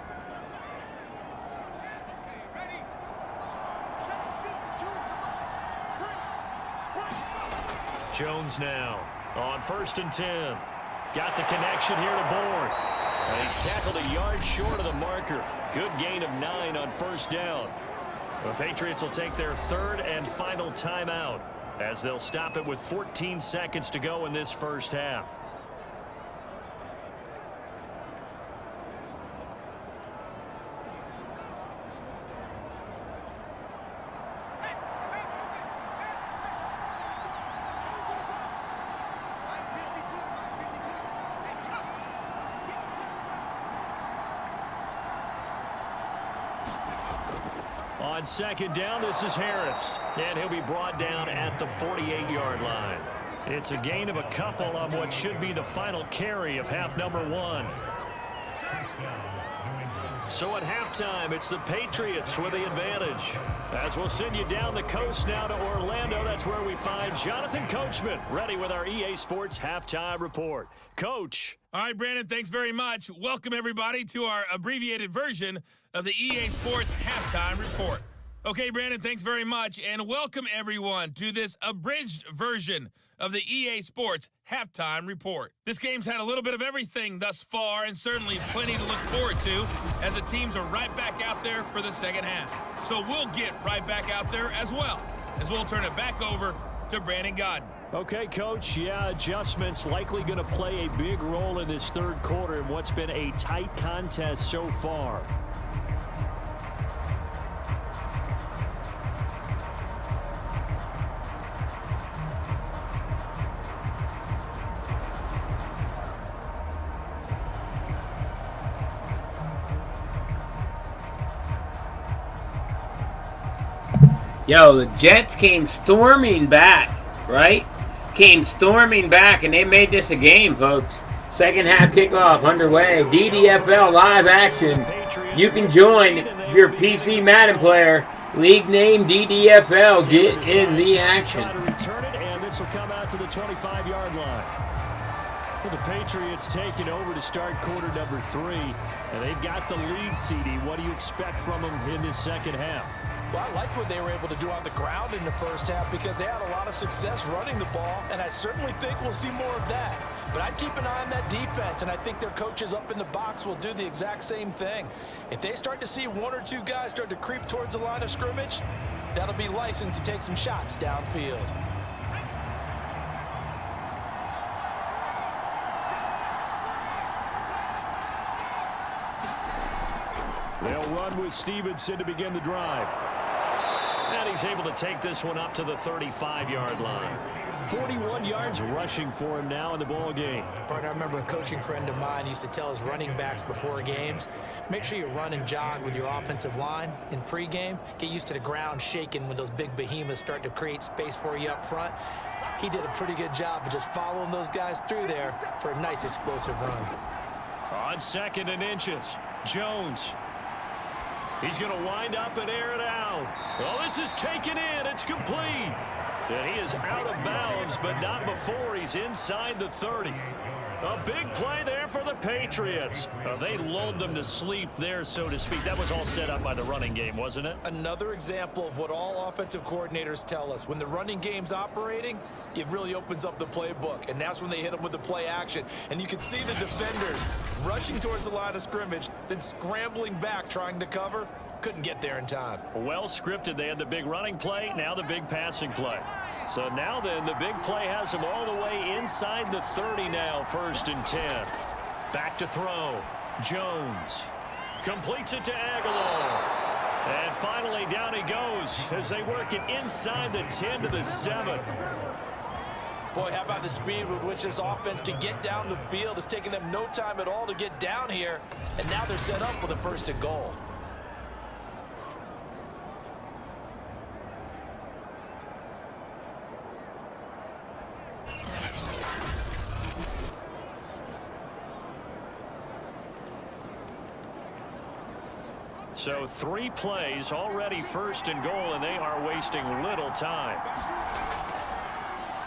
Jones now on 1st and 10. got the connection here to Bourne. And he's tackled a yard short of the marker. Good gain of 9 on first down. The Patriots will take their third and final timeout as they'll stop it with 14 seconds to go in this first half. On second down, this is Harris, and he'll be brought down at the 48-yard line. It's a gain of a couple on what should be the final carry of half number 1. So at halftime, it's the Patriots with the advantage. As we'll send you down the coast now to Orlando, that's where we find Jonathan Coachman, ready with our EA Sports halftime report. Coach. All right, Brandon, thanks very much. Welcome, everybody, to our abbreviated version of the EA Sports halftime report. Okay, Brandon, thanks very much, and welcome, everyone, to this abridged version of the EA Sports halftime report. This game's had a little bit of everything thus far, and certainly plenty to look forward to as the teams are right back out there for the second half. So we'll get right back out there as well, as we'll turn it back over to Brandon Godden. Okay, Coach, adjustments likely going to play a big role in this third quarter in what's been a tight contest so far. Yo, the Jets came storming back, right? Came storming back, and they made this a game, folks. Second half kickoff underway. DDFL live action. You can join your PC Madden player. League name DDFL. Get in the action. And this will come out to the 25-yard line. Well, the Patriots taking over to start quarter number 3. And they've got the lead, CD. What do you expect from them in this second half? Well, I like what they were able to do on the ground in the first half because they had a lot of success running the ball, and I certainly think we'll see more of that. But I'd keep an eye on that defense, and I think their coaches up in the box will do the exact same thing. If they start to see 1 or 2 guys start to creep towards the line of scrimmage, that'll be license to take some shots downfield. They'll run with Stevenson to begin the drive. And he's able to take this one up to the 35-yard line. 41 yards rushing for him now in the ball game. Partner, I remember a coaching friend of mine used to tell his running backs before games, make sure you run and jog with your offensive line in pregame. Get used to the ground shaking when those big behemoths start to create space for you up front. He did a pretty good job of just following those guys through there for a nice explosive run. On 2nd and inches, Jones. He's going to wind up and air it out. Well, this is taken in. It's complete. And he is out of bounds, but not before he's inside the 30. A big play there for the Patriots. They lulled them to sleep there, so to speak. That was all set up by the running game, wasn't it? Another example of what all offensive coordinators tell us. When the running game's operating, it really opens up the playbook. And that's when they hit them with the play action. And you can see the defenders rushing towards the line of scrimmage, then scrambling back trying to cover. Couldn't get there in time. Well scripted. They had the big running play, now the big passing play. So now then, the big play has him all the way inside the 30 now, 1st and 10. Back to throw. Jones completes it to Aguilar. And finally, down he goes as they work it inside the 10 to the 7. Boy, how about the speed with which this offense can get down the field? It's taken them no time at all to get down here. And now they're set up with a 1st and goal. So 3 plays, already 1st and goal, and they are wasting little time.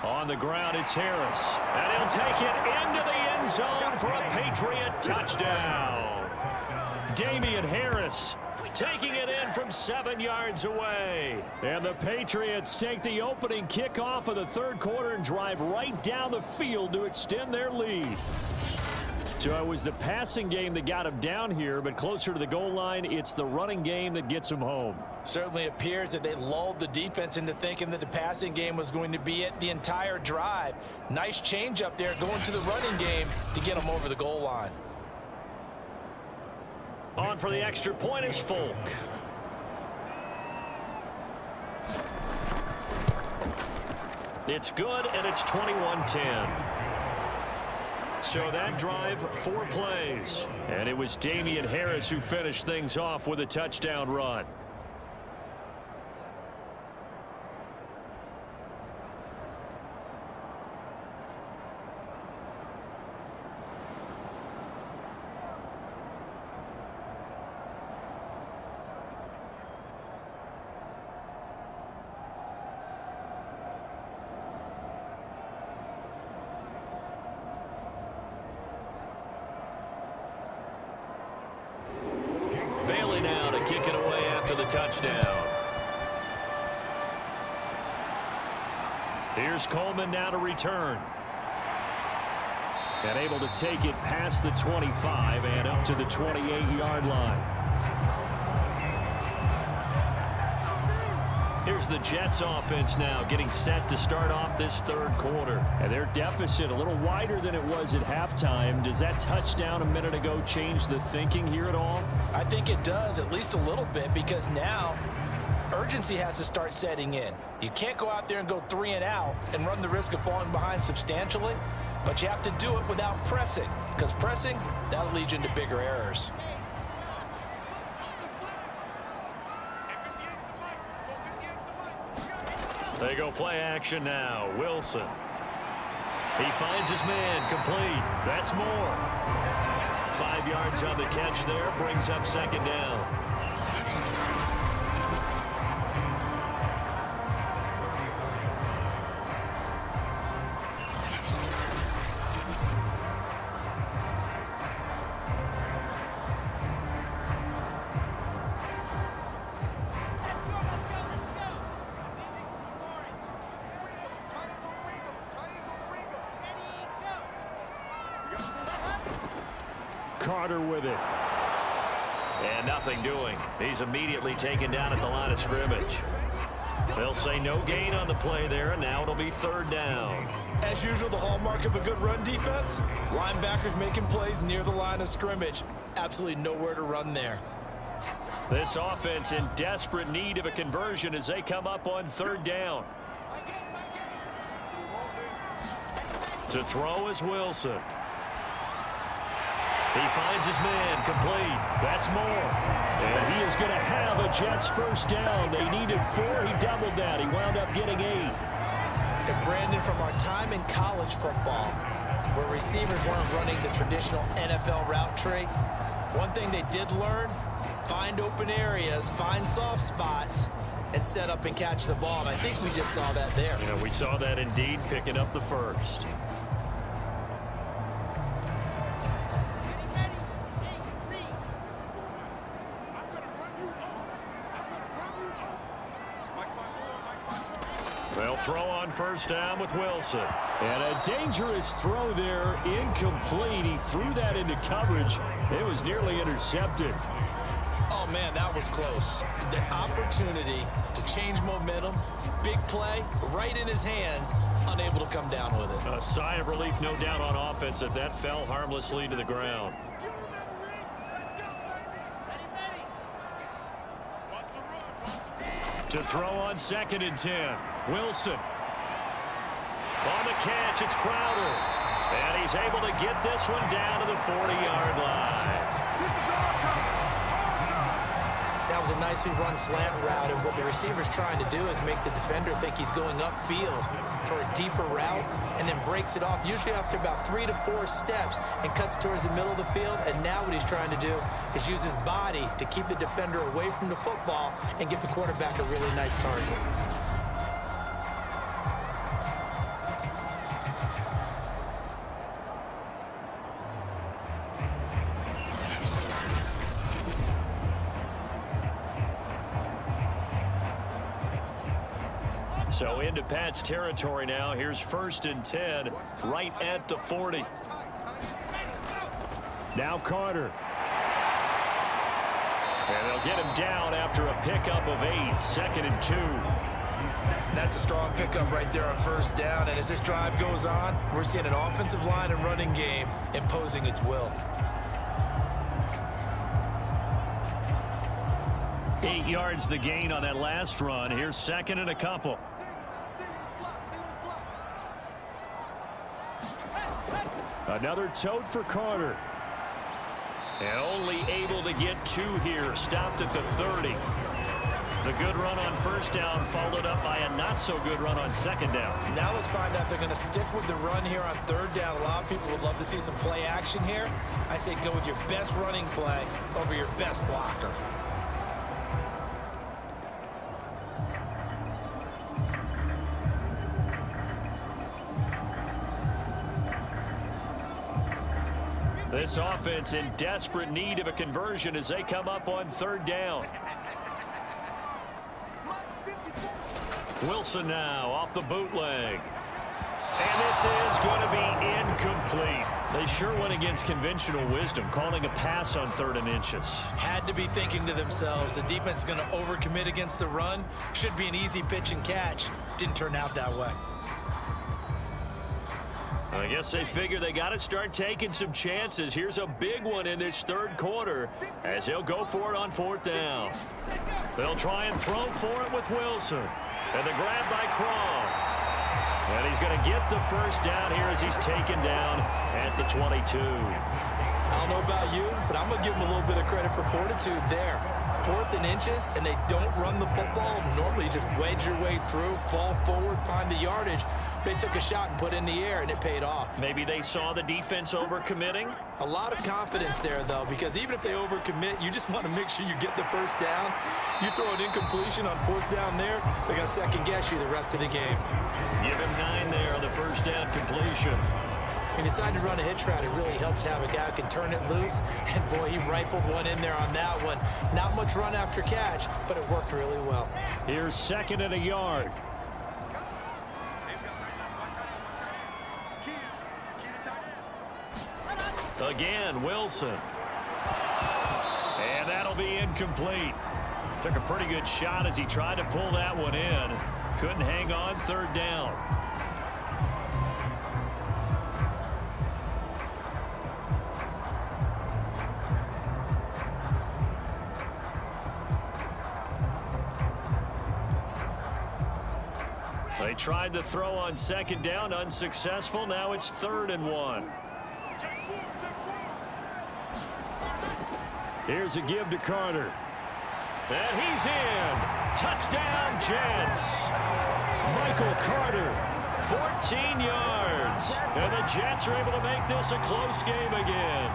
On the ground, it's Harris. And he'll take it into the end zone for a Patriot touchdown. Damian Harris taking it in from 7 yards away. And the Patriots take the opening kickoff of the third quarter and drive right down the field to extend their lead. So it was the passing game that got him down here, but closer to the goal line, it's the running game that gets him home. Certainly appears that they lulled the defense into thinking that the passing game was going to be it the entire drive. Nice change up there going to the running game to get him over the goal line. On for the extra point is Folk. It's good, and it's 21-10. So that drive, 4 plays. And it was Damian Harris who finished things off with a touchdown run. Bailey now to kick it away after the touchdown. Here's Coleman now to return. And able to take it past the 25 and up to the 28-yard line. Here's the Jets offense now getting set to start off this third quarter. And their deficit a little wider than it was at halftime. Does that touchdown a minute ago change the thinking here at all? I think it does, at least a little bit, because now urgency has to start setting in. You can't go out there and go 3 and out and run the risk of falling behind substantially, but you have to do it without pressing, because pressing, that'll lead you into bigger errors. They go play action now. Wilson. He finds his man complete. That's more. 5 yards on the catch there. Brings up second down. Carter with it. And nothing doing. He's immediately taken down at the line of scrimmage. They'll say no gain on the play there, and now it'll be third down. As usual, the hallmark of a good run defense, linebackers making plays near the line of scrimmage. Absolutely nowhere to run there. This offense in desperate need of a conversion as they come up on third down. To throw is Wilson. He finds his man complete. That's more. And he is going to have a Jets first down. They needed 4. He doubled that. He wound up getting 8. And Brandon, from our time in college football, where receivers weren't running the traditional NFL route tree, one thing they did learn, find open areas, find soft spots, and set up and catch the ball. And I think we just saw that there. Yeah, we saw that indeed, picking up the first. They'll throw on first down with Wilson. And a dangerous throw there, incomplete. He threw that into coverage. It was nearly intercepted. Oh, man, that was close. The opportunity to change momentum, big play, right in his hands, unable to come down with it. A sigh of relief, no doubt, on offense that that fell harmlessly to the ground. To throw on 2nd and 10. Wilson. On the catch, it's Crowder. And he's able to get this one down to the 40-yard line. That was a nicely run slant route, and what the receiver's trying to do is make the defender think he's going upfield for a deeper route, and then breaks it off, usually after about 3 to 4 steps, and cuts towards the middle of the field. And now what he's trying to do is use his body to keep the defender away from the football and give the quarterback a really nice target. So into Pat's territory now. Here's 1st and 10, right at the 40. Now Carter. And they'll get him down after a pickup of 8, 2nd and 2. That's a strong pickup right there on 1st down. And as this drive goes on, we're seeing an offensive line and running game imposing its will. 8 yards the gain on that last run. Here's 2nd and a couple. Another tote for Carter. And only able to get 2 here. Stopped at the 30. The good run on 1st down followed up by a not-so-good run on 2nd down. Now let's find out if they're going to stick with the run here on 3rd down. A lot of people would love to see some play action here. I say go with your best running play over your best blocker. This offense in desperate need of a conversion as they come up on 3rd down. Wilson now off the bootleg. And this is going to be incomplete. They sure went against conventional wisdom, calling a pass on 3rd and inches. Had to be thinking to themselves, the defense is going to overcommit against the run. Should be an easy pitch and catch. Didn't turn out that way. I guess they figure they got to start taking some chances. Here's a big one in this 3rd quarter as he'll go for it on 4th down. They'll try and throw for it with Wilson. And the grab by Croft. And he's going to get the 1st down here as he's taken down at the 22. I don't know about you, but I'm going to give him a little bit of credit for fortitude there. 4th and inches, and they don't run the football. Normally you just wedge your way through, fall forward, find the yardage. They took a shot and put it in the air, and it paid off. Maybe they saw the defense overcommitting? A lot of confidence there, though, because even if they overcommit, you just want to make sure you get the 1st down. You throw an incompletion on 4th down there, they're going to second-guess you the rest of the game. Give him 9 there on the 1st down completion. He decided to run a hitch route. It really helped to have a guy who can turn it loose. And, boy, he rifled one in there on that one. Not much run after catch, but it worked really well. Here's 2nd and a yard. Again, Wilson. And that'll be incomplete. Took a pretty good shot as he tried to pull that one in. Couldn't hang on 3rd down. They tried to throw on 2nd down, unsuccessful. Now it's 3rd and 1. Here's a give to Carter. And he's in. Touchdown, Jets. Michael Carter, 14 yards. And the Jets are able to make this a close game again.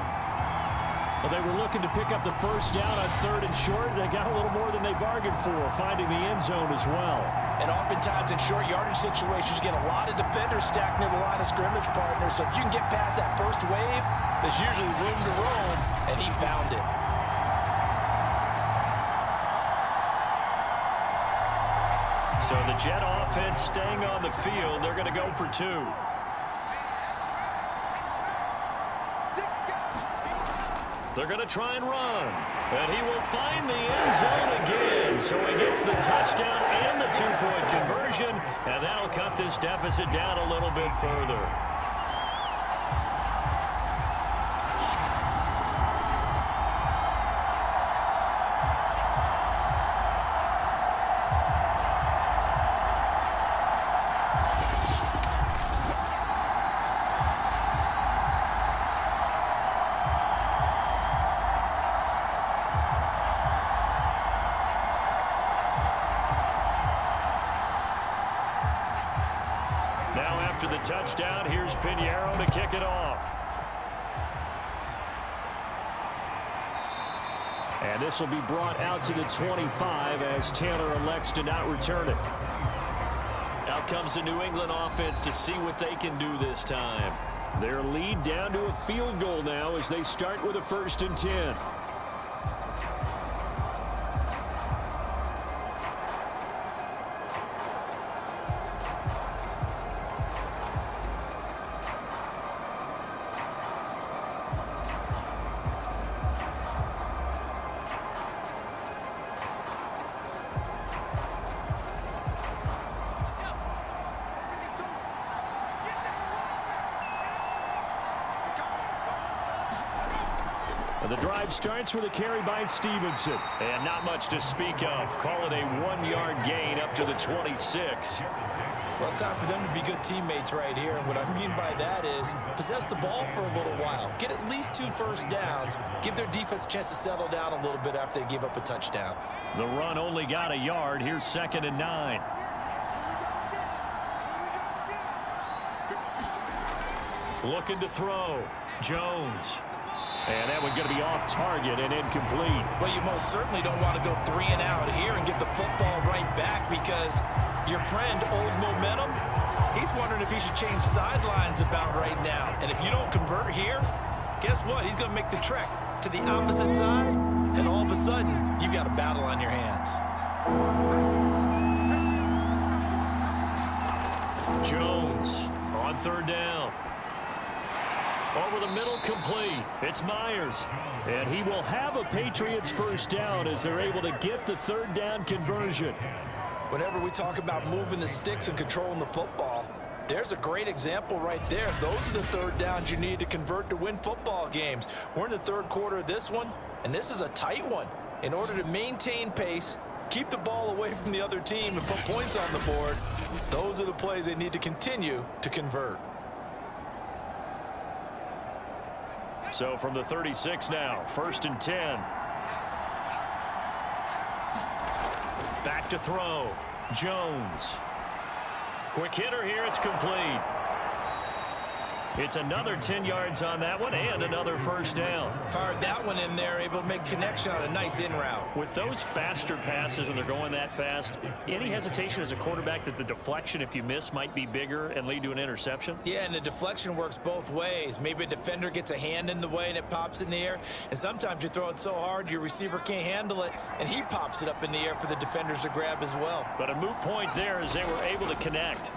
Well, they were looking to pick up the 1st down on 3rd and short. They got a little more than they bargained for, finding the end zone as well. And oftentimes in short yardage situations, you get a lot of defenders stacked near the line of scrimmage, partner. So if you can get past that first wave, there's usually room to roam, and he found it. So the Jet offense staying on the field. They're going to go for 2. They're going to try and run. And he will find the end zone again. So he gets the touchdown and the 2-point conversion. And that'll cut this deficit down a little bit further. After the touchdown, here's Pinheiro to kick it off. And this will be brought out to the 25 as Taylor elects to not return it. Out comes the New England offense to see what they can do this time. Their lead down to a field goal now as they start with a 1st and 10. The drive starts with a carry by Stevenson. And not much to speak of. Call it a 1-yard gain up to the 26. Well, it's time for them to be good teammates right here. And what I mean by that is possess the ball for a little while. Get at least 2 first downs. Give their defense a chance to settle down a little bit after they give up a touchdown. The run only got a yard. Here's 2nd and 9. Looking to throw. Jones. And that one going to be off target and incomplete. Well, you most certainly don't want to go 3 and out here and get the football right back because your friend, Old Momentum, he's wondering if he should change sidelines about right now. And if you don't convert here, guess what? He's going to make the trek to the opposite side, and all of a sudden, you've got a battle on your hands. Jones on 3rd down. Over the middle, complete. It's Myers. And he will have a Patriots first down as they're able to get the 3rd down conversion. Whenever we talk about moving the sticks and controlling the football, there's a great example right there. Those are the 3rd downs you need to convert to win football games. We're in the 3rd quarter of this one, and this is a tight one. In order to maintain pace, keep the ball away from the other team, and put points on the board, those are the plays they need to continue to convert. So from the 36 now, 1st and 10. Back to throw. Jones. Quick hitter here. It's complete. It's another 10 yards on that one and another first down. Fired that one in there, able to make connection on a nice in route. With those faster passes and they're going that fast, any hesitation as a quarterback that the deflection, if you miss, might be bigger and lead to an interception? Yeah, and the deflection works both ways. Maybe a defender gets a hand in the way and it pops in the air. And sometimes you throw it so hard your receiver can't handle it, and he pops it up in the air for the defenders to grab as well. But a moot point there as they were able to connect.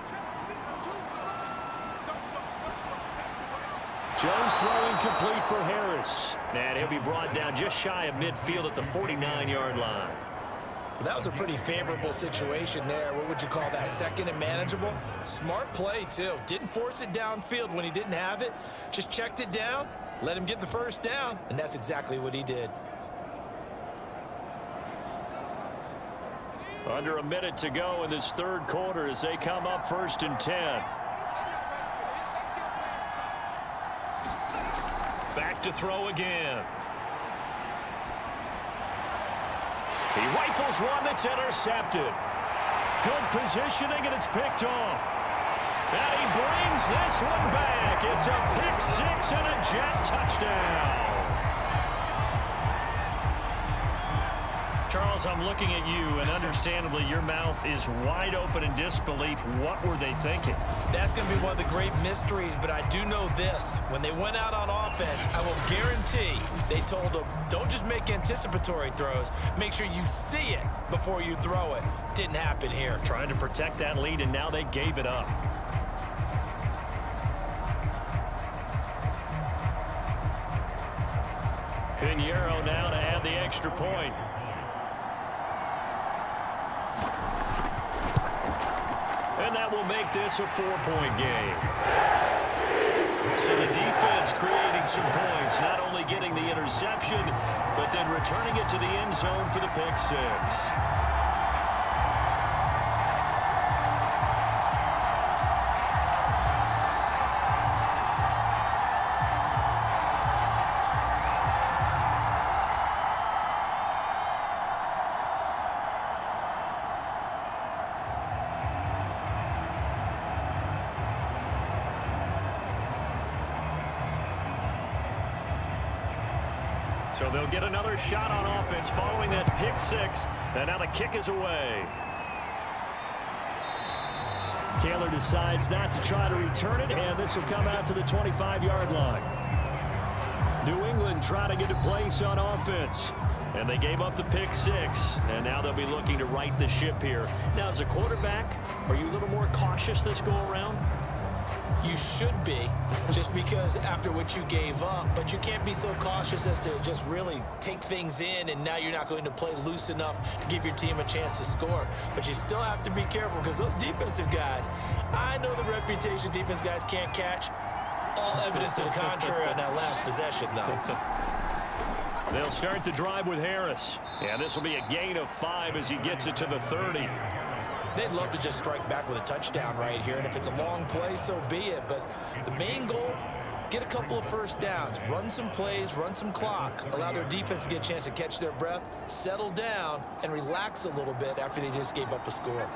Jones throwing complete for Harris. And he'll be brought down just shy of midfield at the 49-yard line. Well, that was a pretty favorable situation there. What would you call that? 2nd and manageable? Smart play, too. Didn't force it downfield when he didn't have it. Just checked it down, let him get the first down, and that's exactly what he did. Under a minute to go in this 3rd quarter as they come up 1st and 10. Back to throw again. He rifles one that's intercepted. Good positioning, and it's picked off. And he brings this one back. It's a pick 6 and a jet touchdown. Charles, I'm looking at you, and understandably, your mouth is wide open in disbelief. What were they thinking? That's going to be one of the great mysteries, but I do know this. When they went out on offense, I will guarantee they told them, don't just make anticipatory throws. Make sure you see it before you throw it. Didn't happen here. Trying to protect that lead, and now they gave it up. Pinheiro now to add the extra point. And that will make this a 4-point game. So the defense creating some points, not only getting the interception, but then returning it to the end zone for the pick 6. So they'll get another shot on offense following that pick 6. And now the kick is away. Taylor decides not to try to return it, and this will come out to the 25-yard line. New England trying to get a place on offense. And they gave up the pick 6, and now they'll be looking to right the ship here. Now, as a quarterback, are you a little more cautious this go-around? You should be, just because after what you gave up, but you can't be so cautious as to just really take things in, and now you're not going to play loose enough to give your team a chance to score. But you still have to be careful because those defensive guys, I know the reputation defense guys can't catch. All evidence to the contrary on that last possession, though. They'll start the drive with Harris. Yeah, this will be a gain of 5 as he gets it to the 30. They'd love to just strike back with a touchdown right here, and if it's a long play, so be it. But the main goal, get a couple of first downs, run some plays, run some clock, allow their defense to get a chance to catch their breath, settle down, and relax a little bit after they just gave up a score.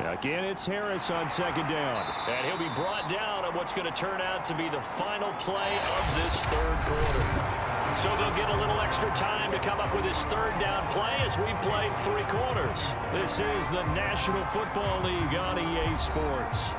Again, it's Harris on second down. And he'll be brought down on what's going to turn out to be the final play of this third quarter. So they'll get a little extra time to come up with his third down play as we've played 3 quarters. This is the National Football League on EA Sports.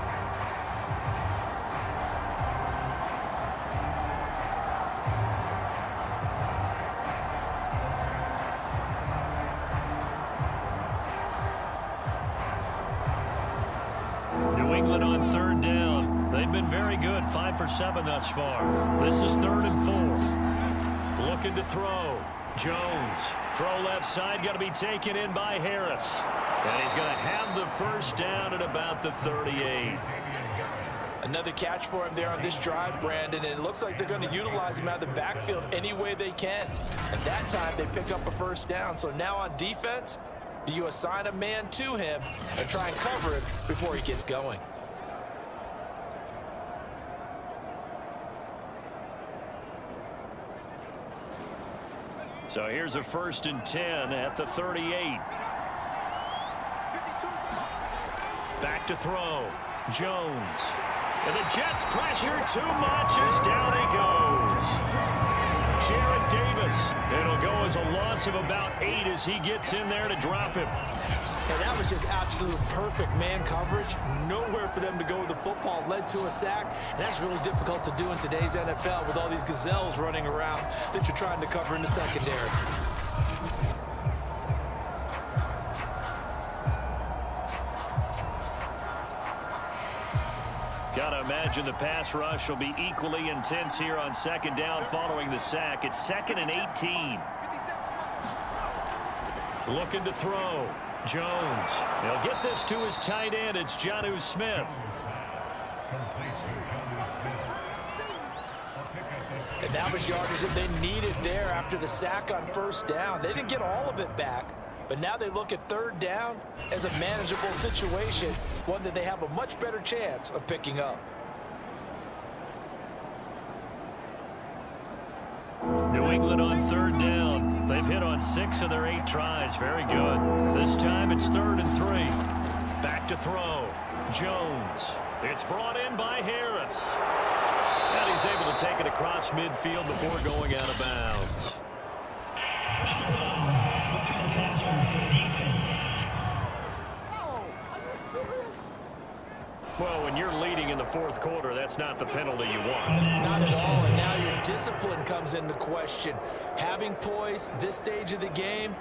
New England on third down. They've been very good, 5 for 7 thus far. This is 3rd and 4. Looking to throw. Jones. Throw left side, got to be taken in by Harris. And he's going to have the first down at about the 38. Another catch for him there on this drive, Brandon, and it looks like they're going to utilize him out of the backfield any way they can. At that time, they pick up a first down. So now on defense, do you assign a man to him and try and cover him before he gets going? So here's a 1st and 10 at the 38. Back to throw. Jones. And the Jets pressure too much as down he goes. Jared Davis. It'll go as a loss of about 8 as he gets in there to drop him. And that was just absolute perfect man coverage. Nowhere for them to go with the football. Led to a sack. And that's really difficult to do in today's NFL with all these gazelles running around that you're trying to cover in the secondary. Gotta imagine the pass rush will be equally intense here on second down following the sack. It's 2nd and 18. Looking to throw. Jones. He'll get this to his tight end. It's Jonnu Smith. And that was yardage that they needed there after the sack on first down. They didn't get all of it back, but now they look at third down as a manageable situation, one that they have a much better chance of picking up. New England on third down. They've hit on 6 of their 8 tries. Very good. This time it's 3rd and 3. Back to throw. Jones. It's brought in by Harris. And he's able to take it across midfield before going out of bounds. Well, when you're leading in the 4th quarter, that's not the penalty you want. Not at all, and now your discipline comes into question. Having poise this stage of the game,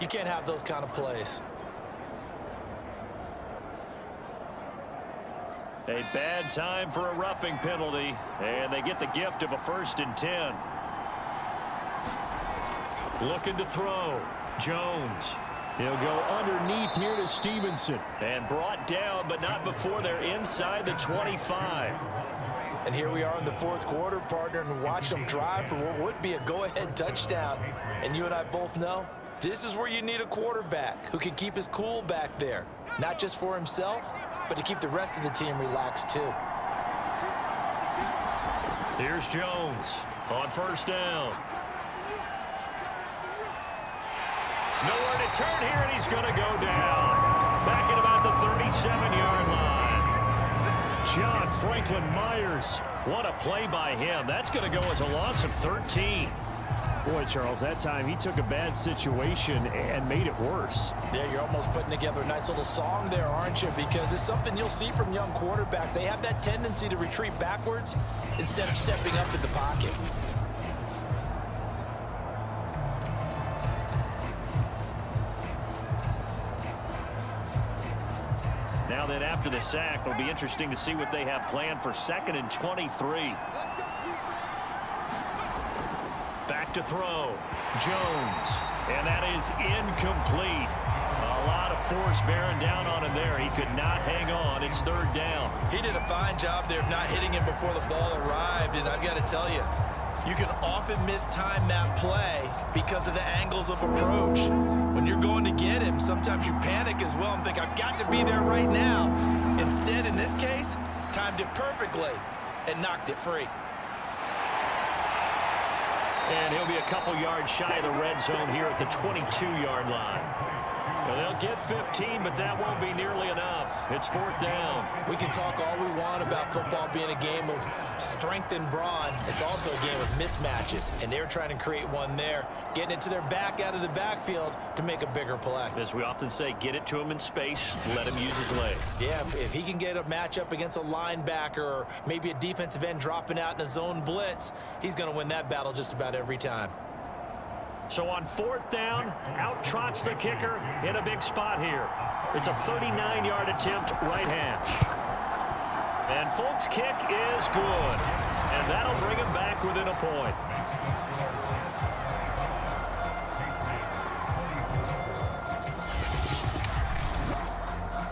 you can't have those kind of plays. A bad time for a roughing penalty, and they get the gift of a 1st and 10. Looking to throw. Jones. He'll go underneath here to Stevenson. And brought down, but not before they're inside the 25. And here we are in the 4th quarter, partner, and watch them drive for what would be a go-ahead touchdown. And you and I both know this is where you need a quarterback who can keep his cool back there. Not just for himself, but to keep the rest of the team relaxed too. Here's Jones on first down. Nowhere to turn here, and he's going to go down. Back at about the 37-yard line. John Franklin Myers. What a play by him. That's going to go as a loss of 13. Boy, Charles, that time he took a bad situation and made it worse. Yeah, you're almost putting together a nice little song there, aren't you? Because it's something you'll see from young quarterbacks. They have that tendency to retreat backwards instead of stepping up in the pocket. Now then, after the sack, it'll be interesting to see what they have planned for 2nd and 23. to throw. Jones. And that is incomplete. A lot of force bearing down on him there. He could not hang on. It's third down. He did a fine job there of not hitting him before the ball arrived, and I've got to tell you, you can often mistime that play because of the angles of approach. When you're going to get him, sometimes you panic as well and think, I've got to be there right now. Instead, in this case, timed it perfectly and knocked it free. And he'll be a couple yards shy of the red zone here at the 22-yard line. Well, they'll get 15, but that won't be nearly enough. It's fourth down. We can talk all we want about football being a game of strength and brawn. It's also a game of mismatches, and they're trying to create one there, getting it to their back out of the backfield to make a bigger play. As we often say, get it to him in space, let him use his leg. Yeah, if he can get a matchup against a linebacker or maybe a defensive end dropping out in a zone blitz, he's going to win that battle just about every time. So on fourth down, out trots the kicker in a big spot here. It's a 39-yard attempt, right hash. And Folk's kick is good. And that'll bring him back within a point.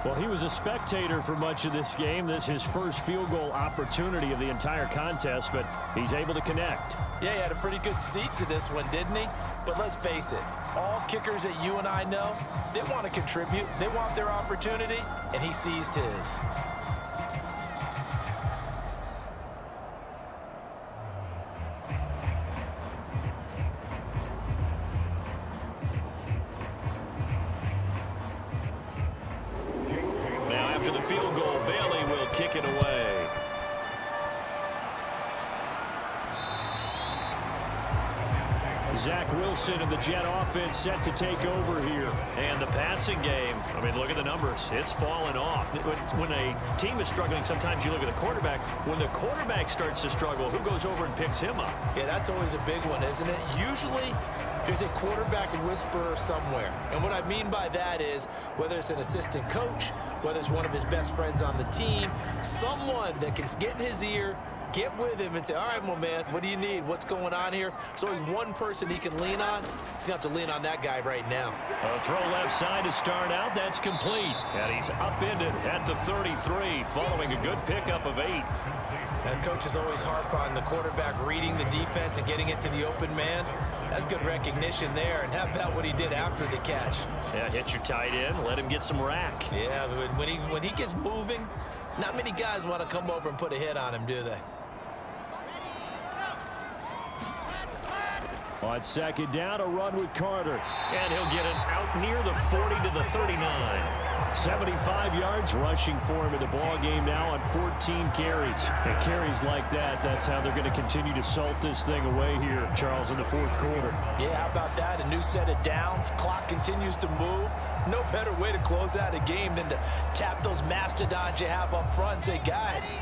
Well, he was a spectator for much of this game. This is his first field goal opportunity of the entire contest, but he's able to connect. Yeah, he had a pretty good seat to this one, didn't he? But let's face it, all kickers that you and I know, they want to contribute. They want their opportunity, and he seized his. Now, after the field goal, Bailey will kick it away. Zach Wilson and the Jet offense set to take over here. And the passing game, I mean, look at the numbers. It's fallen off. When a team is struggling, sometimes you look at the quarterback. When the quarterback starts to struggle, who goes over and picks him up? Yeah, that's always a big one, isn't it? Usually, there's a quarterback whisperer somewhere. And what I mean by that is, whether it's an assistant coach, whether it's one of his best friends on the team, someone that can get in his ear, get with him and say, all right, my man, what do you need? What's going on here? There's always one person he can lean on. He's going to have to lean on that guy right now. A throw left side to start out. That's complete. And he's upended at the 33 following a good pickup of 8. And coaches always harp on the quarterback reading the defense and getting it to the open man. That's good recognition there. And how about what he did after the catch? Yeah, hit your tight end. Let him get some rack. Yeah, when he gets moving, not many guys want to come over and put a hit on him, do they? On second down, a run with Carter. And he'll get it out near the 40 to the 39. 75 yards rushing for him in the ball game now on 14 carries. And carries like that, that's how they're going to continue to salt this thing away here, Charles, in the fourth quarter. Yeah, how about that? A new set of downs. Clock continues to move. No better way to close out a game than to tap those mastodons you have up front and say, guys,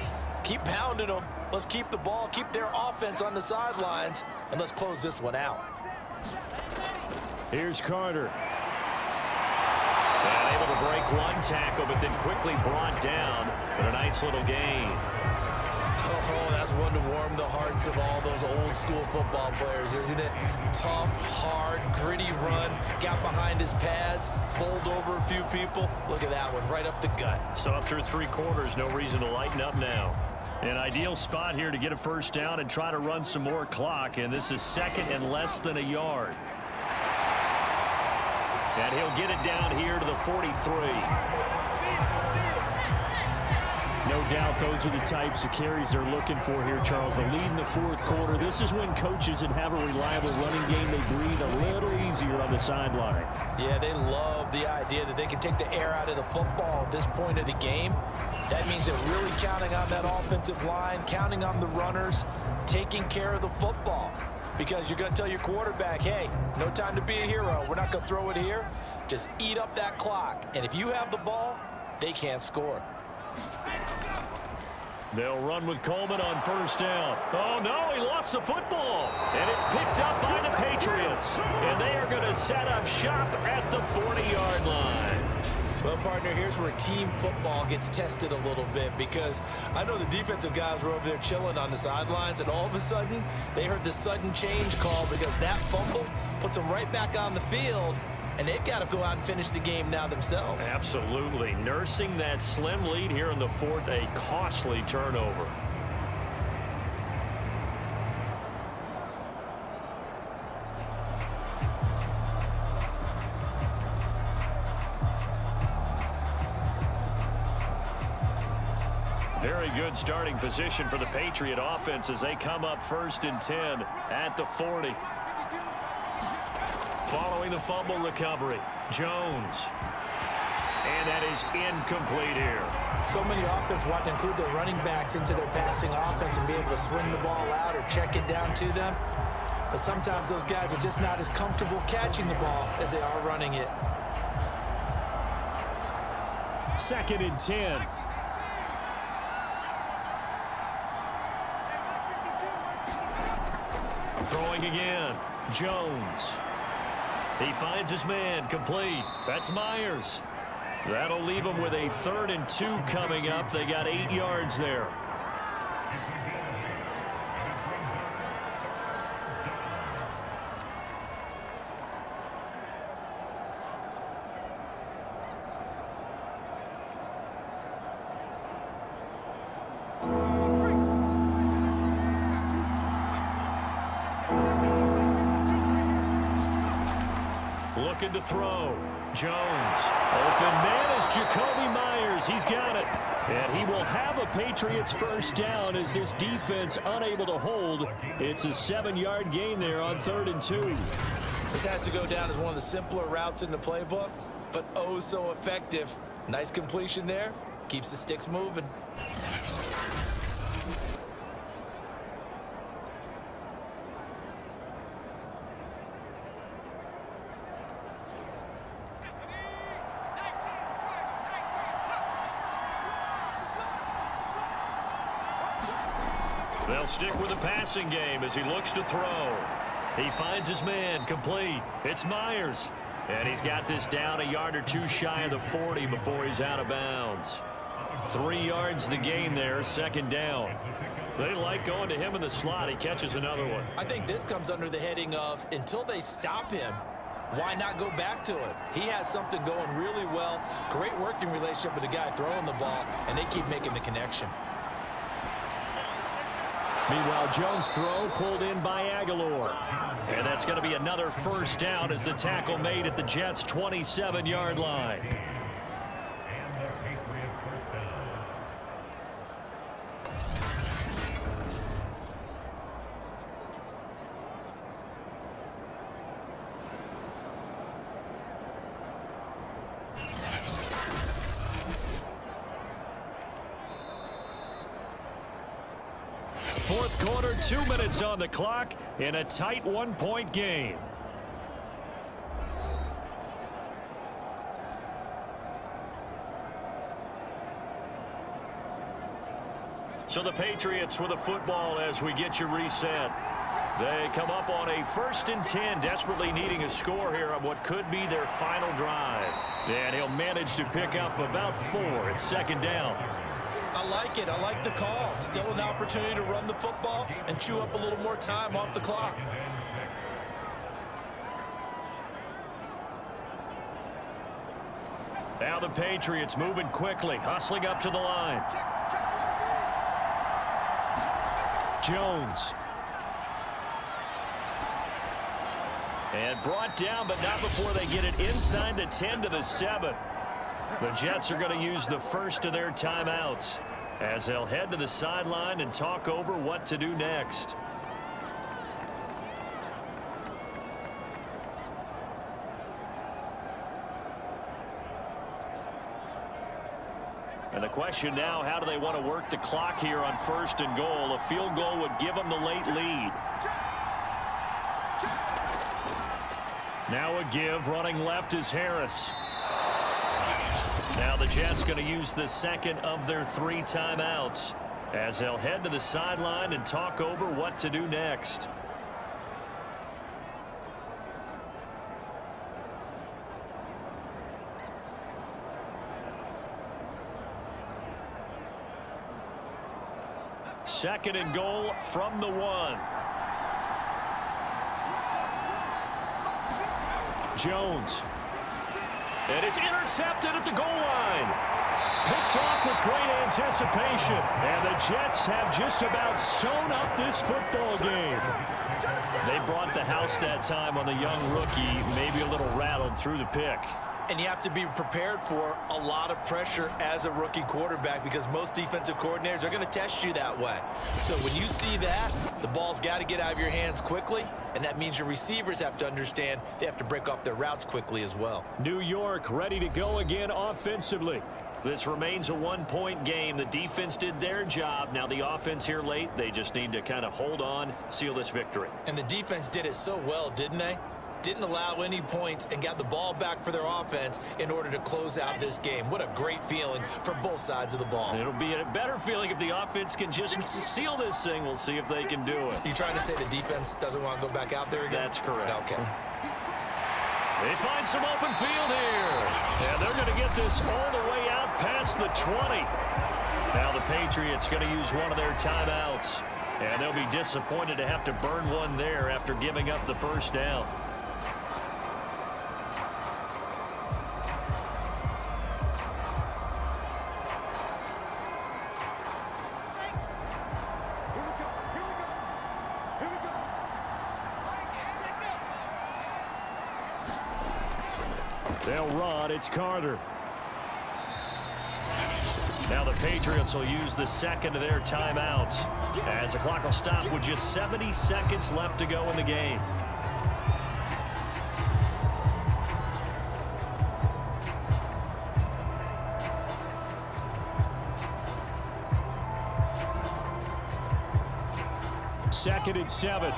keep pounding them. Let's keep the ball, keep their offense on the sidelines, and let's close this one out. Here's Carter. And able to break one tackle, but then quickly brought down. But a nice little gain. Oh, that's one to warm the hearts of all those old school football players, isn't it? Tough, hard, gritty run. Got behind his pads, bowled over a few people. Look at that one, right up the gut. So up through 3 quarters, no reason to lighten up now. An ideal spot here to get a first down and try to run some more clock. And this is second and less than a yard. And he'll get it down here to the 43. No doubt those are the types of carries they're looking for here, Charles. The lead in the fourth quarter. This is when coaches that have a reliable running game, they breathe a little easier on the sideline. Yeah, they love the idea that they can take the air out of the football at this point of the game. That means they're really counting on that offensive line, counting on the runners, taking care of the football. Because you're going to tell your quarterback, hey, no time to be a hero. We're not going to throw it here. Just eat up that clock. And if you have the ball, they can't score. They'll run with Coleman on first down. Oh, no, he lost the football. And it's picked up by the Patriots. And they are going to set up shop at the 40-yard line. Well, partner, here's where team football gets tested a little bit, because I know the defensive guys were over there chilling on the sidelines, and all of a sudden, they heard the sudden change call because that fumble puts them right back on the field, and they've got to go out and finish the game now themselves. Absolutely. Nursing that slim lead here in the fourth, a costly turnover. Very good starting position for the Patriot offense as they come up 1st and 10 at the 40. Following the fumble recovery, Jones. And that is incomplete here. So many offenses want to include their running backs into their passing offense and be able to swing the ball out or check it down to them. But sometimes those guys are just not as comfortable catching the ball as they are running it. 2nd and 10. Throwing again, Jones. He finds his man, complete. That's Myers. That'll leave him with a 3rd and 2 coming up. They got 8 yards there. Looking to throw. Jones. Open man is Jacoby Myers. He's got it. And he will have a Patriots first down as this defense unable to hold. It's a 7-yard gain there on 3rd and 2. This has to go down as one of the simpler routes in the playbook, but oh so effective. Nice completion there. Keeps the sticks moving. They'll stick with the passing game as he looks to throw. He finds his man, complete. It's Myers. And he's got this down a yard or 2 shy of the 40 before he's out of bounds. 3 yards the gain there, 2nd down. They like going to him in the slot. He catches another one. I think this comes under the heading of until they stop him, why not go back to it? He has something going really well. Great working relationship with the guy throwing the ball, and they keep making the connection. Meanwhile, Jones' throw pulled in by Aguilar. And that's going to be another first down as the tackle made at the Jets' 27-yard line. Fourth quarter, 2 minutes on the clock in a tight 1-point game. So the Patriots with the football as we get you reset. They come up on a 1st and 10, desperately needing a score here on what could be their final drive. And he'll manage to pick up about 4 at 2nd down. I like it. I like the call. Still an opportunity to run the football and chew up a little more time off the clock. Now the Patriots moving quickly, hustling up to the line. Jones. And brought down, but not before they get it inside the 10 to the 7. The Jets are going to use the first of their timeouts as they'll head to the sideline and talk over what to do next. And the question now, how do they want to work the clock here on 1st and goal? A field goal would give them the late lead. Now a give, running left is Harris. Now the Jets going to use the second of their 3 timeouts as they'll head to the sideline and talk over what to do next. Second and goal from the 1. Jones And it's intercepted at the goal line. Picked off with great anticipation. And the Jets have just about sewn up this football game. They brought the house that time on the young rookie, maybe a little rattled through the pick. And you have to be prepared for a lot of pressure as a rookie quarterback because most defensive coordinators are going to test you that way. So when you see that, the ball's got to get out of your hands quickly, and that means your receivers have to understand they have to break off their routes quickly as well. New York ready to go again offensively. This remains a one-point game. The defense did their job. Now the offense here late, they just need to kind of hold on, seal this victory. And the defense did it so well, didn't they? Didn't allow any points and got the ball back for their offense in order to close out this game. What a great feeling for both sides of the ball. It'll be a better feeling if the offense can just seal this thing. We'll see if they can do it. You trying to say the defense doesn't want to go back out there again? That's correct. Okay. They find some open field here. And they're going to get this all the way out past the 20. Now the Patriots going to use one of their timeouts. And they'll be disappointed to have to burn one there after giving up the first down. They'll run. It's Carter. Now the Patriots will use the second of their timeouts as the clock will stop with just 70 seconds left to go in the game. Second and 7.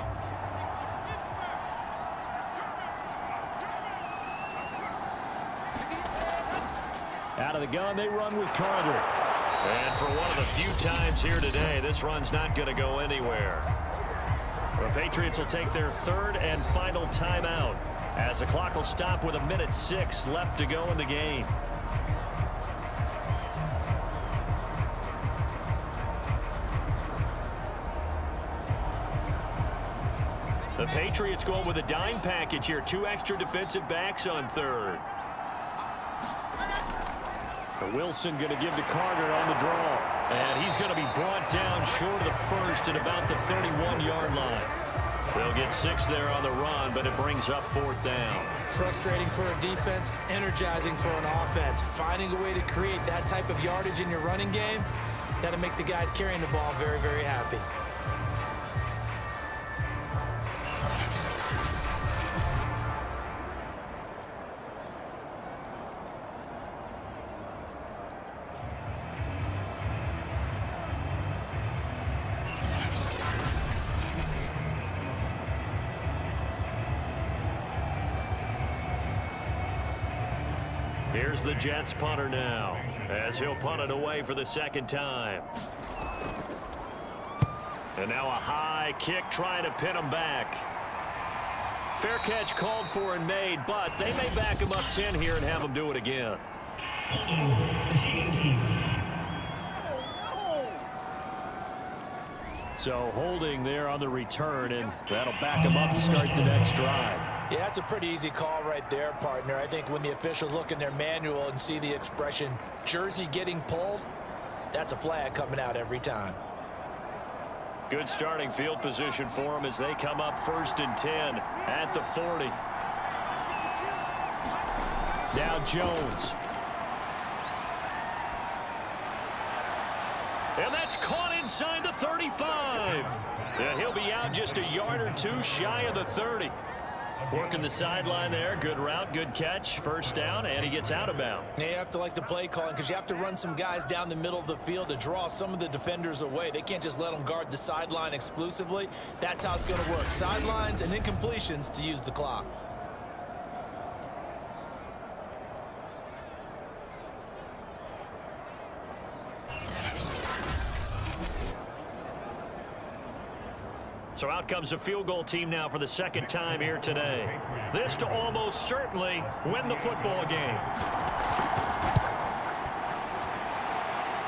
Out of the gun, they run with Carter. And for one of the few times here today, this run's not going to go anywhere. The Patriots will take their third and final timeout as the clock will stop with 1:06 left to go in the game. The Patriots going with a dime package here. 2 extra defensive backs on third. Wilson going to give to Carter on the draw. And he's going to be brought down short of the first at about the 31-yard line. They'll get 6 there on the run, but it brings up 4th down. Frustrating for a defense, energizing for an offense. Finding a way to create that type of yardage in your running game, that'll make the guys carrying the ball very, very happy. Here's the Jets punter now, as he'll punt it away for the second time. And now a high kick trying to pin him back. Fair catch called for and made, but they may back him up 10 here and have him do it again. So holding there on the return, and that'll back him up to start the next drive. Yeah, that's a pretty easy call right there, partner. I think when the officials look in their manual and see the expression jersey getting pulled, that's a flag coming out every time. Good starting field position for them as they come up 1st and 10 at the 40. Now Jones. And that's caught inside the 35. And he'll be out just a yard or 2 shy of the 30. Working the sideline there. Good route, good catch. First down, and he gets out of bounds. Yeah, you have to like the play calling because you have to run some guys down the middle of the field to draw some of the defenders away. They can't just let them guard the sideline exclusively. That's how it's going to work. Sidelines and then completions to use the clock. So out comes a field goal team now for the second time here today. This to almost certainly win the football game.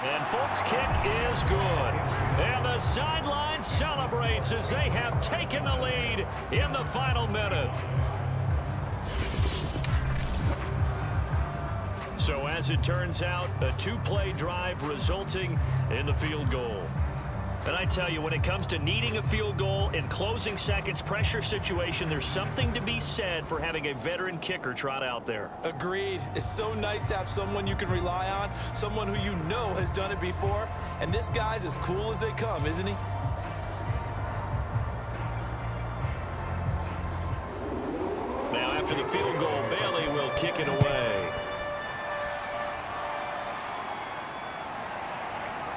And folks, kick is good. And the sideline celebrates as they have taken the lead in the final minute. So as it turns out, a two-play drive resulting in the field goal. And I tell you, when it comes to needing a field goal in closing seconds pressure situation, there's something to be said for having a veteran kicker trot out there. Agreed. It's so nice to have someone you can rely on, someone who you know has done it before. And this guy's as cool as they come, isn't he? Now after the field goal, Bailey will kick it away.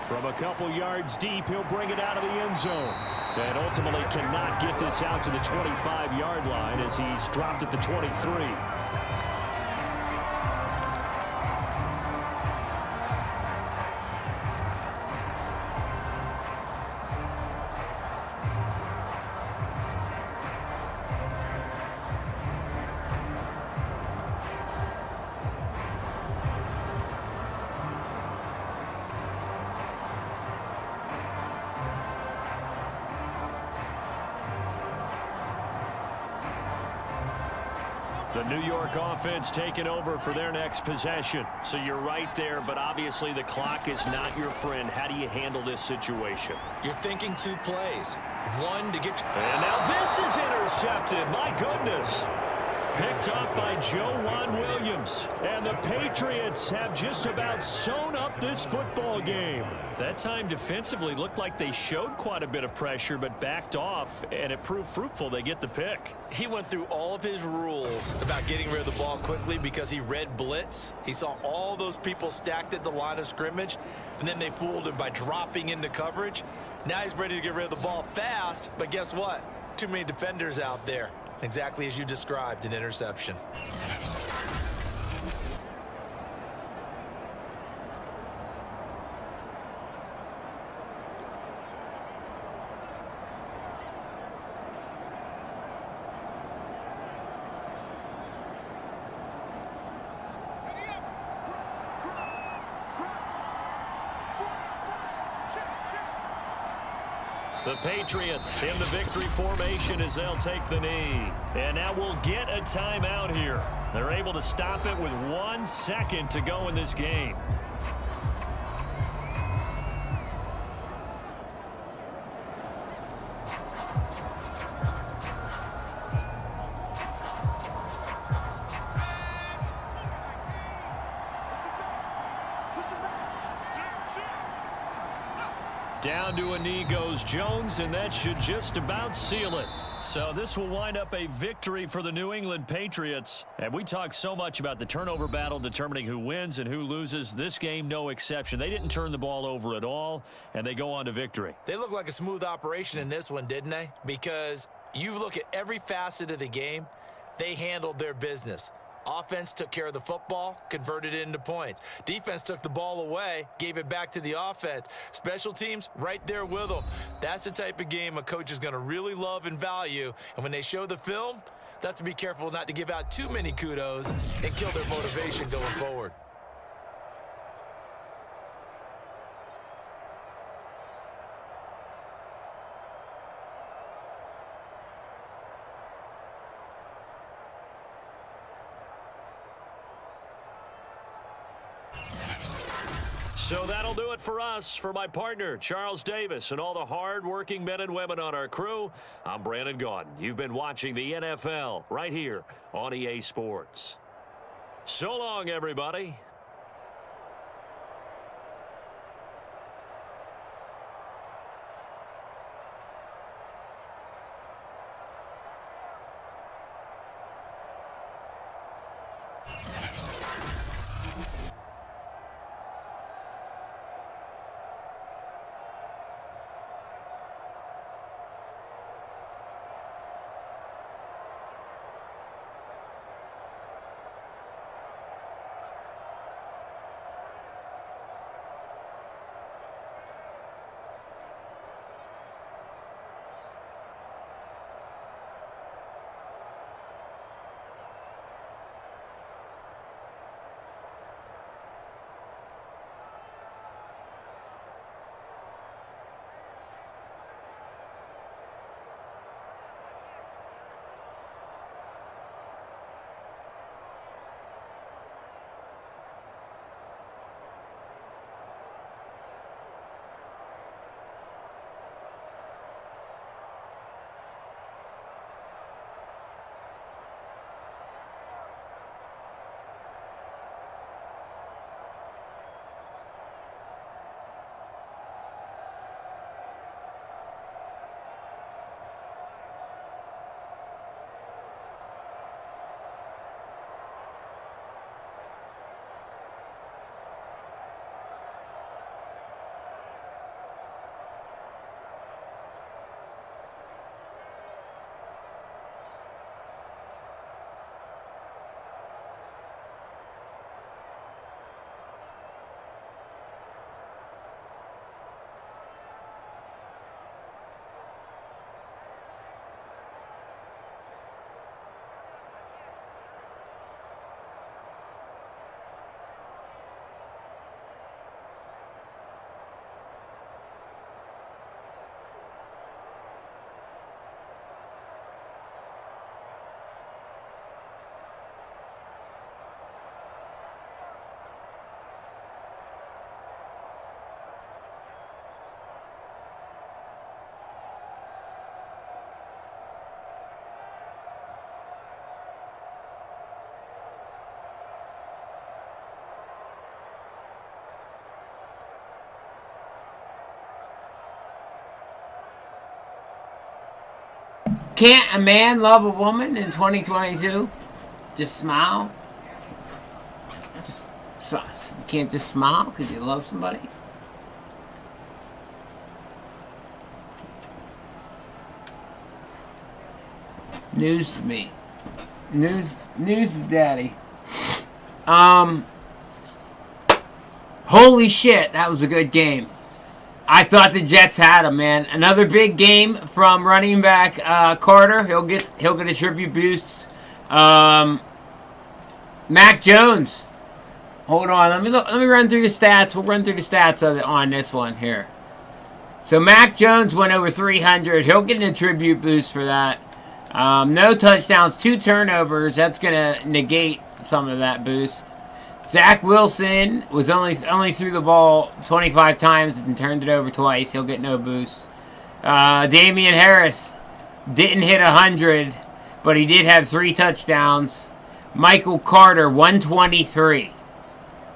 From a couple yards deep, he'll bring it out of the end zone. And ultimately cannot get this out to the 25-yard line as he's dropped at the 23. The New York offense taking over for their next possession. So you're right there, but obviously the clock is not your friend. How do you handle this situation? You're thinking two plays. One to get you. And now this is intercepted. My goodness. Picked up by Joe Williams. And the Patriots have just about sewn up this football game. That time defensively looked like they showed quite a bit of pressure but backed off, and it proved fruitful. They get the pick. He went through all of his rules about getting rid of the ball quickly because he read blitz. He saw all those people stacked at the line of scrimmage, and then they fooled him by dropping into coverage. Now he's ready to get rid of the ball fast, but guess what? Too many defenders out there. Exactly as you described, an interception. The Patriots in the victory formation as they'll take the knee. And now we'll get a timeout here. They're able to stop it with 1 second to go in this game. Down to a knee goes Jones, and that should just about seal it. So this will wind up a victory for the New England Patriots. And we talk so much about the turnover battle determining who wins and who loses. This game, no exception. They didn't turn the ball over at all, and they go on to victory. They look like a smooth operation in this one, didn't they? Because you look at every facet of the game, they handled their business. Offense took care of the football, converted it into points. Defense took the ball away, gave it back to the offense. Special teams, right there with them. That's the type of game a coach is going to really love and value. And when they show the film, they have to be careful not to give out too many kudos and kill their motivation going forward. So that'll do it for us. For my partner, Charles Davis, and all the hard-working men and women on our crew, I'm Brandon Gaudin. You've been watching the NFL right here on EA Sports. So long, everybody. Can't a man love a woman in 2022? Just smile? You can't just smile because you love somebody? News to me. News to daddy. Holy shit, that was a good game. I thought the Jets had him, man. Another big game from running back Carter. He'll get a tribute boost. Mac Jones. Hold on, let me run through the stats. We'll run through the stats on this one here. So Mac Jones went over 300. He'll get a tribute boost for that. No touchdowns, 2 turnovers. That's gonna negate some of that boost. Zach Wilson was only threw the ball 25 times and turned it over twice. He'll get no boost. Damian Harris didn't hit 100, but he did have 3 touchdowns. Michael Carter, 123.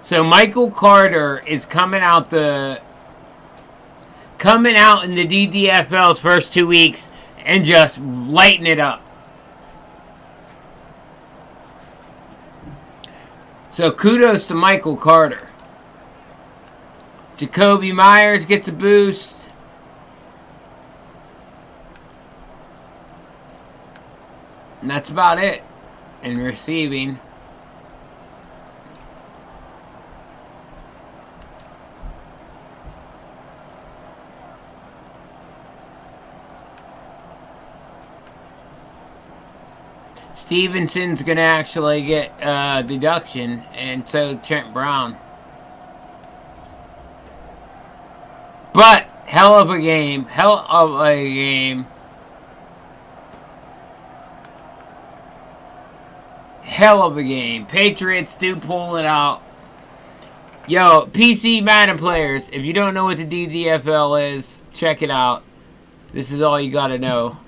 So Michael Carter is coming out in the DDFL's first 2 weeks and just lighting it up. So kudos to Michael Carter. Jacoby Myers gets a boost. And that's about it in receiving. Stevenson's going to actually get deduction, and so Trent Brown. But, hell of a game. Patriots do pull it out. Yo, PC Madden players, if you don't know what the DDFL is, check it out. This is all you got to know.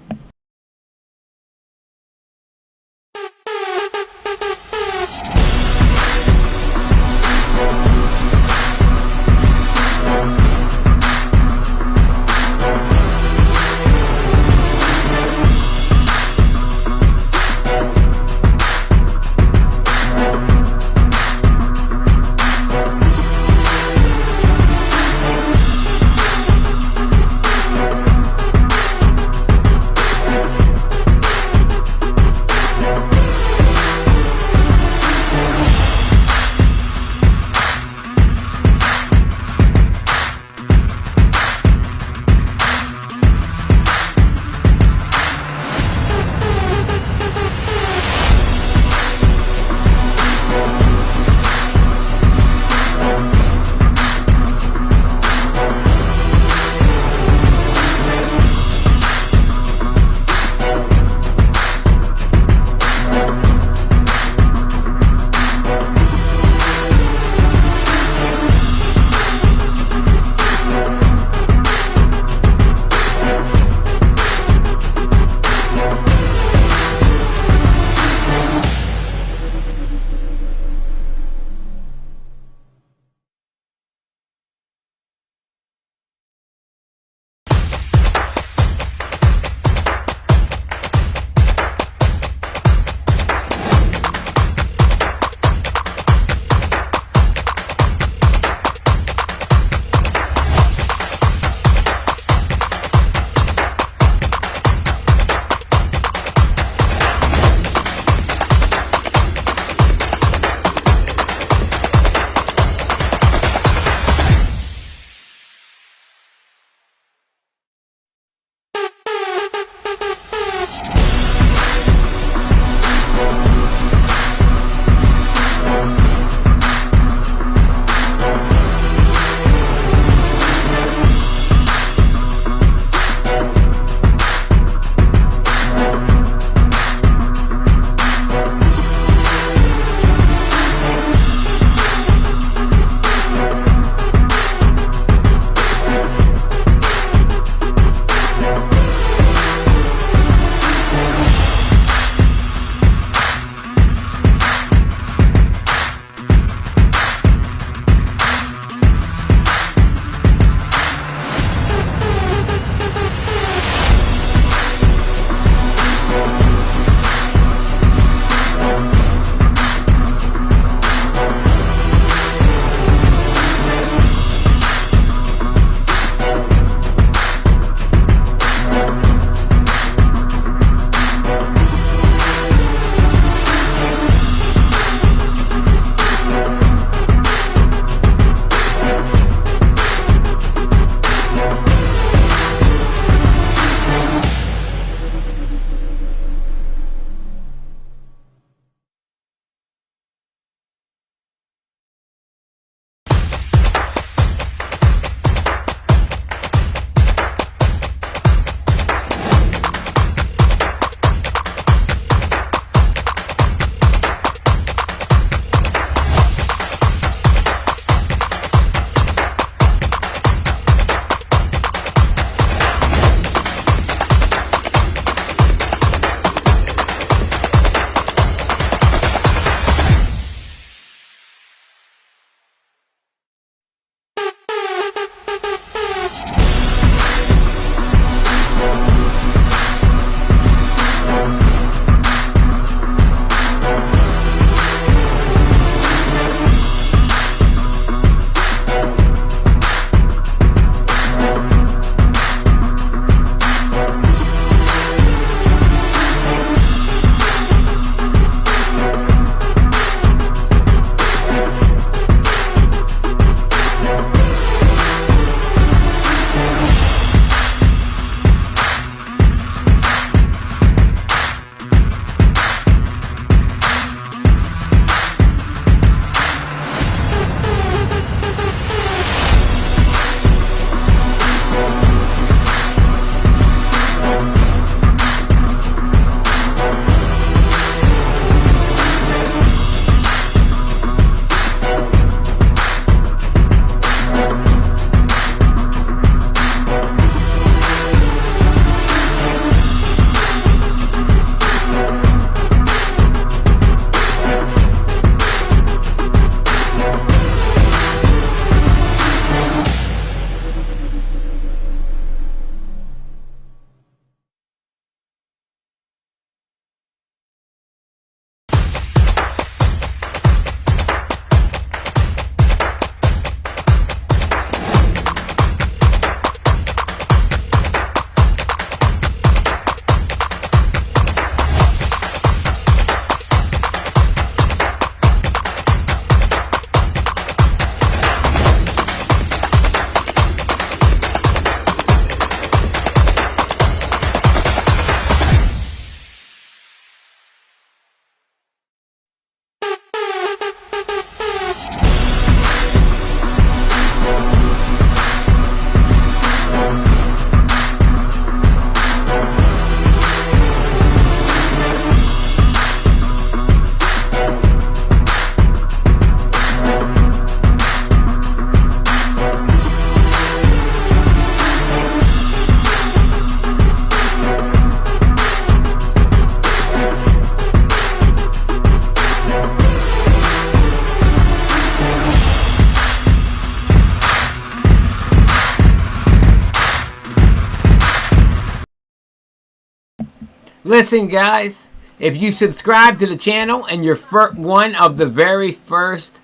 Listen, guys, if you subscribe to the channel and you're one of the very first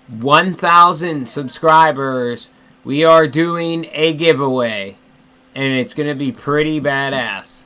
1,000 subscribers, we are doing a giveaway, and it's going to be pretty badass.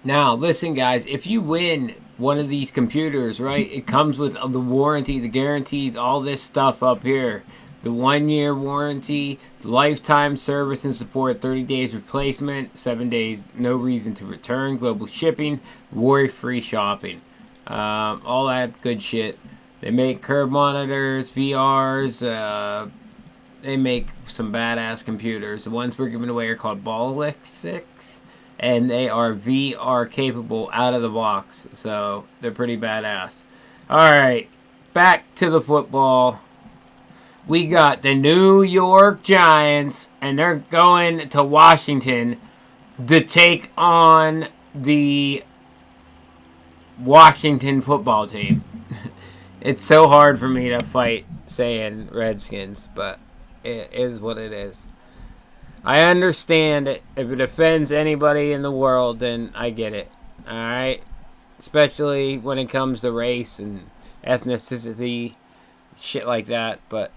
Now, listen, guys, if you win one of these computers, right, it comes with the warranty, the guarantees, all this stuff up here. The 1-year warranty, the lifetime service and support, 30 days replacement, 7 days, no reason to return, global shipping, worry-free shopping. All that good shit. They make curve monitors, VRs, they make some badass computers. The ones we're giving away are called BACKKK. And they are VR capable out of the box. So they're pretty badass. Alright, back to the football. We got the New York Giants, and they're going to Washington to take on the Washington football team. It's so hard for me to fight saying Redskins, but it is what it is. I understand it. If it offends anybody in the world, then I get it. Alright? Especially when it comes to race and ethnicity, shit like that. But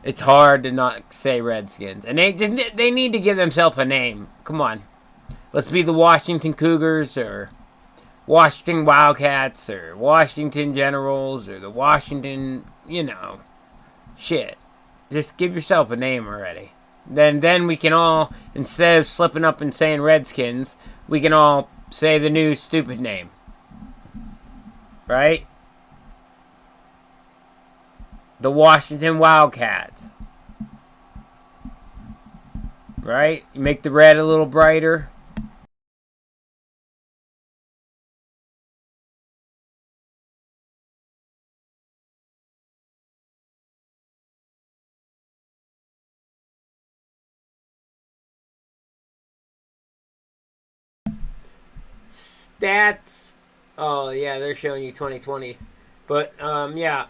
it's hard to not say Redskins. And they need to give themselves a name. Come on. Let's be the Washington Cougars, or Washington Wildcats, or Washington Generals, or the Washington, shit. Just give yourself a name already. Then we can all, instead of slipping up and saying Redskins, we can all say the new stupid name. Right? The Washington Wildcats. Right? You make the red a little brighter. Stats. Oh yeah, they're showing you 2020s, but yeah,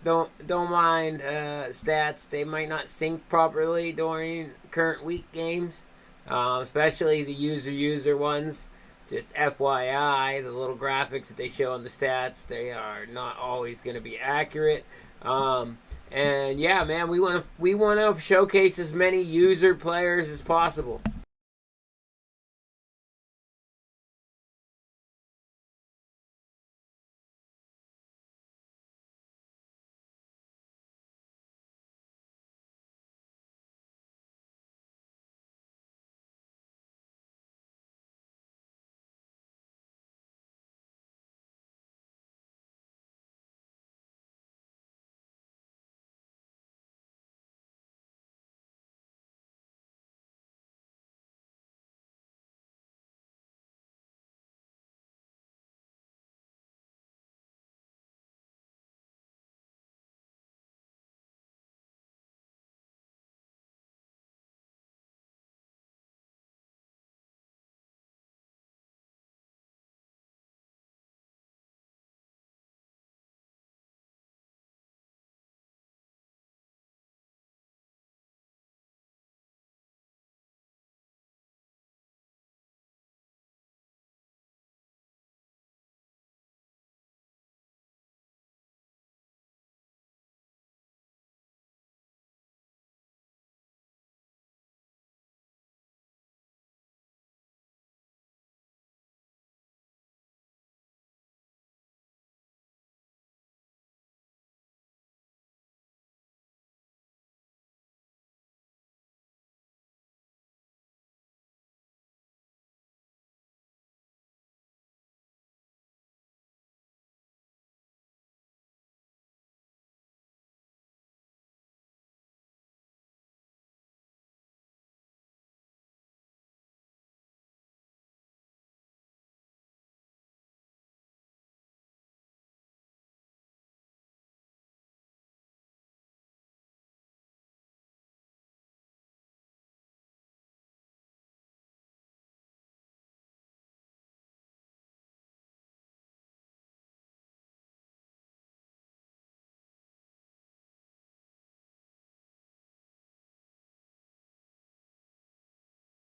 don't mind stats. They might not sync properly during current week games, especially the user ones. Just FYI, the little graphics that they show on the stats, they are not always going to be accurate. And yeah, man, we want to showcase as many user players as possible.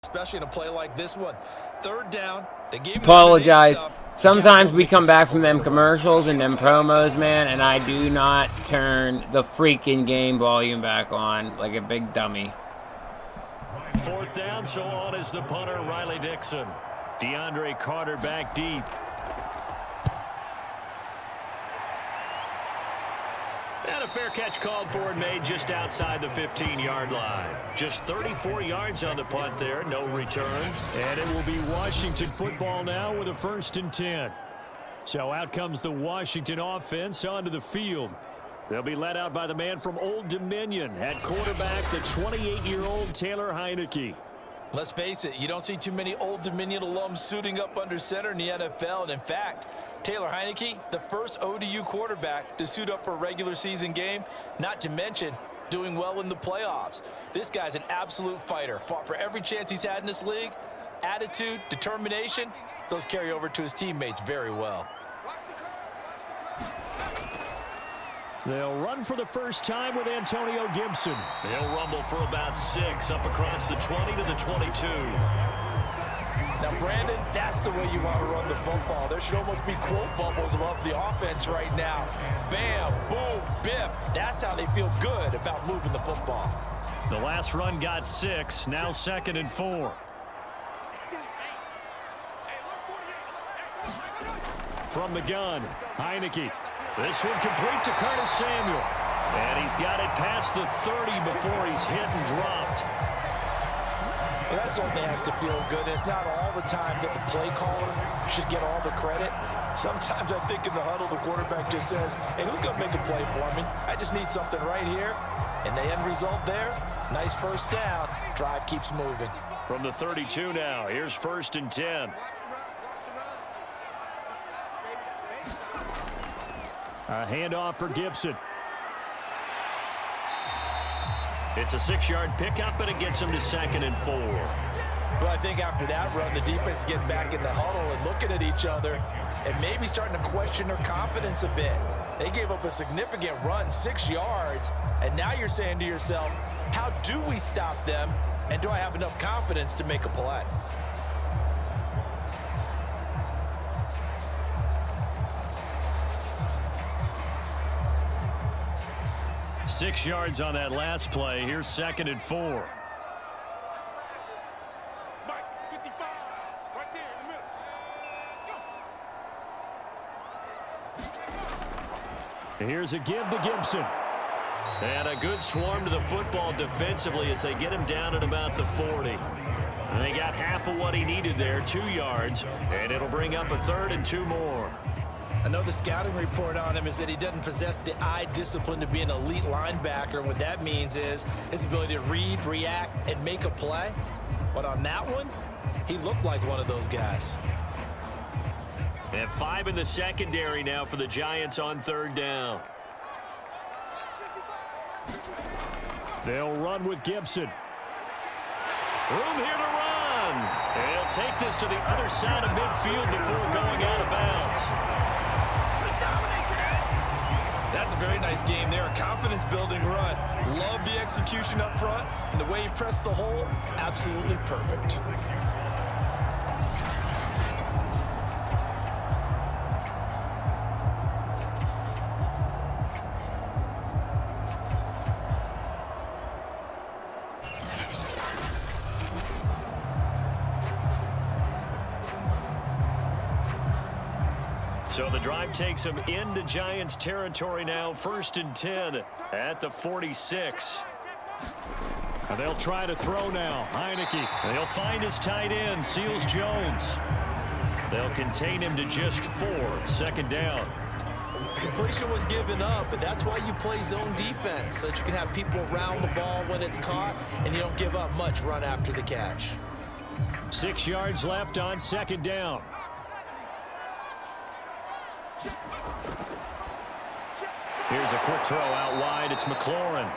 especially in a play like this one. Third down, they gave him Apologize. Sometimes we come back from them commercials and them promos, man, and I do not turn the freaking game volume back on like a big dummy. Fourth down, so on is the punter, Riley Dixon. DeAndre Carter back deep. And a fair catch called for and made just outside the 15-yard line. Just 34 yards on the punt there, no return. And it will be Washington football now with a 1st and 10. So out comes the Washington offense onto the field. They'll be led out by the man from Old Dominion at quarterback, the 28-year-old Taylor Heineke. Let's face it, you don't see too many Old Dominion alums suiting up under center in the NFL. And in fact, Taylor Heineke, the first ODU quarterback to suit up for a regular season game, not to mention doing well in the playoffs. This guy's an absolute fighter. Fought for every chance he's had in this league. Attitude, determination, those carry over to his teammates very well. They'll run for the first time with Antonio Gibson. They'll rumble for about 6 up across the 20 to the 22. Now, Brandon, that's the way you want to run the football. There should almost be quote bubbles above the offense right now. Bam, boom, biff. That's how they feel good about moving the football. The last run got 6, now 2nd and 4. From the gun, Heineke. This one complete to Curtis Samuel. And he's got it past the 30 before he's hit and dropped. Well, that certainly has to feel good. And it's not all the time that the play caller should get all the credit. Sometimes I think in the huddle, the quarterback just says, hey, who's going to make a play for me? I just need something right here. And the end result there, nice first down. Drive keeps moving. From the 32 now, here's 1st and 10. A handoff for Gibson. It's a 6-yard pickup, and it gets him to 2nd and 4. Well, I think after that run, the defense getting back in the huddle and looking at each other and maybe starting to question their confidence a bit. They gave up a significant run, 6 yards, and now you're saying to yourself, how do we stop them, and do I have enough confidence to make a play? 6 yards on that last play. Here's 2nd and 4. Here's a give to Gibson. And a good swarm to the football defensively as they get him down at about the 40. And they got half of what he needed there, 2 yards, and it'll bring up a 3rd and 2 more. I know the scouting report on him is that he doesn't possess the eye discipline to be an elite linebacker. And what that means is his ability to read, react, and make a play. But on that one, he looked like one of those guys. And 5 in the secondary now for the Giants on 3rd down. They'll run with Gibson. Room here to run. They'll take this to the other side of midfield before going out of bounds. That's a very nice game there. A confidence-building run. Love the execution up front. And the way he pressed the hole, absolutely perfect. So the drive takes them into Giants territory now, 1st and 10 at the 46. And they'll try to throw now. Heineke. They'll find his tight end, Seals Jones. They'll contain him to just 4, 2nd down. Completion was given up, but that's why you play zone defense, so that you can have people around the ball when it's caught, and you don't give up much run after the catch. 6 yards left on 2nd down. Here's a quick throw out wide. It's McLaurin.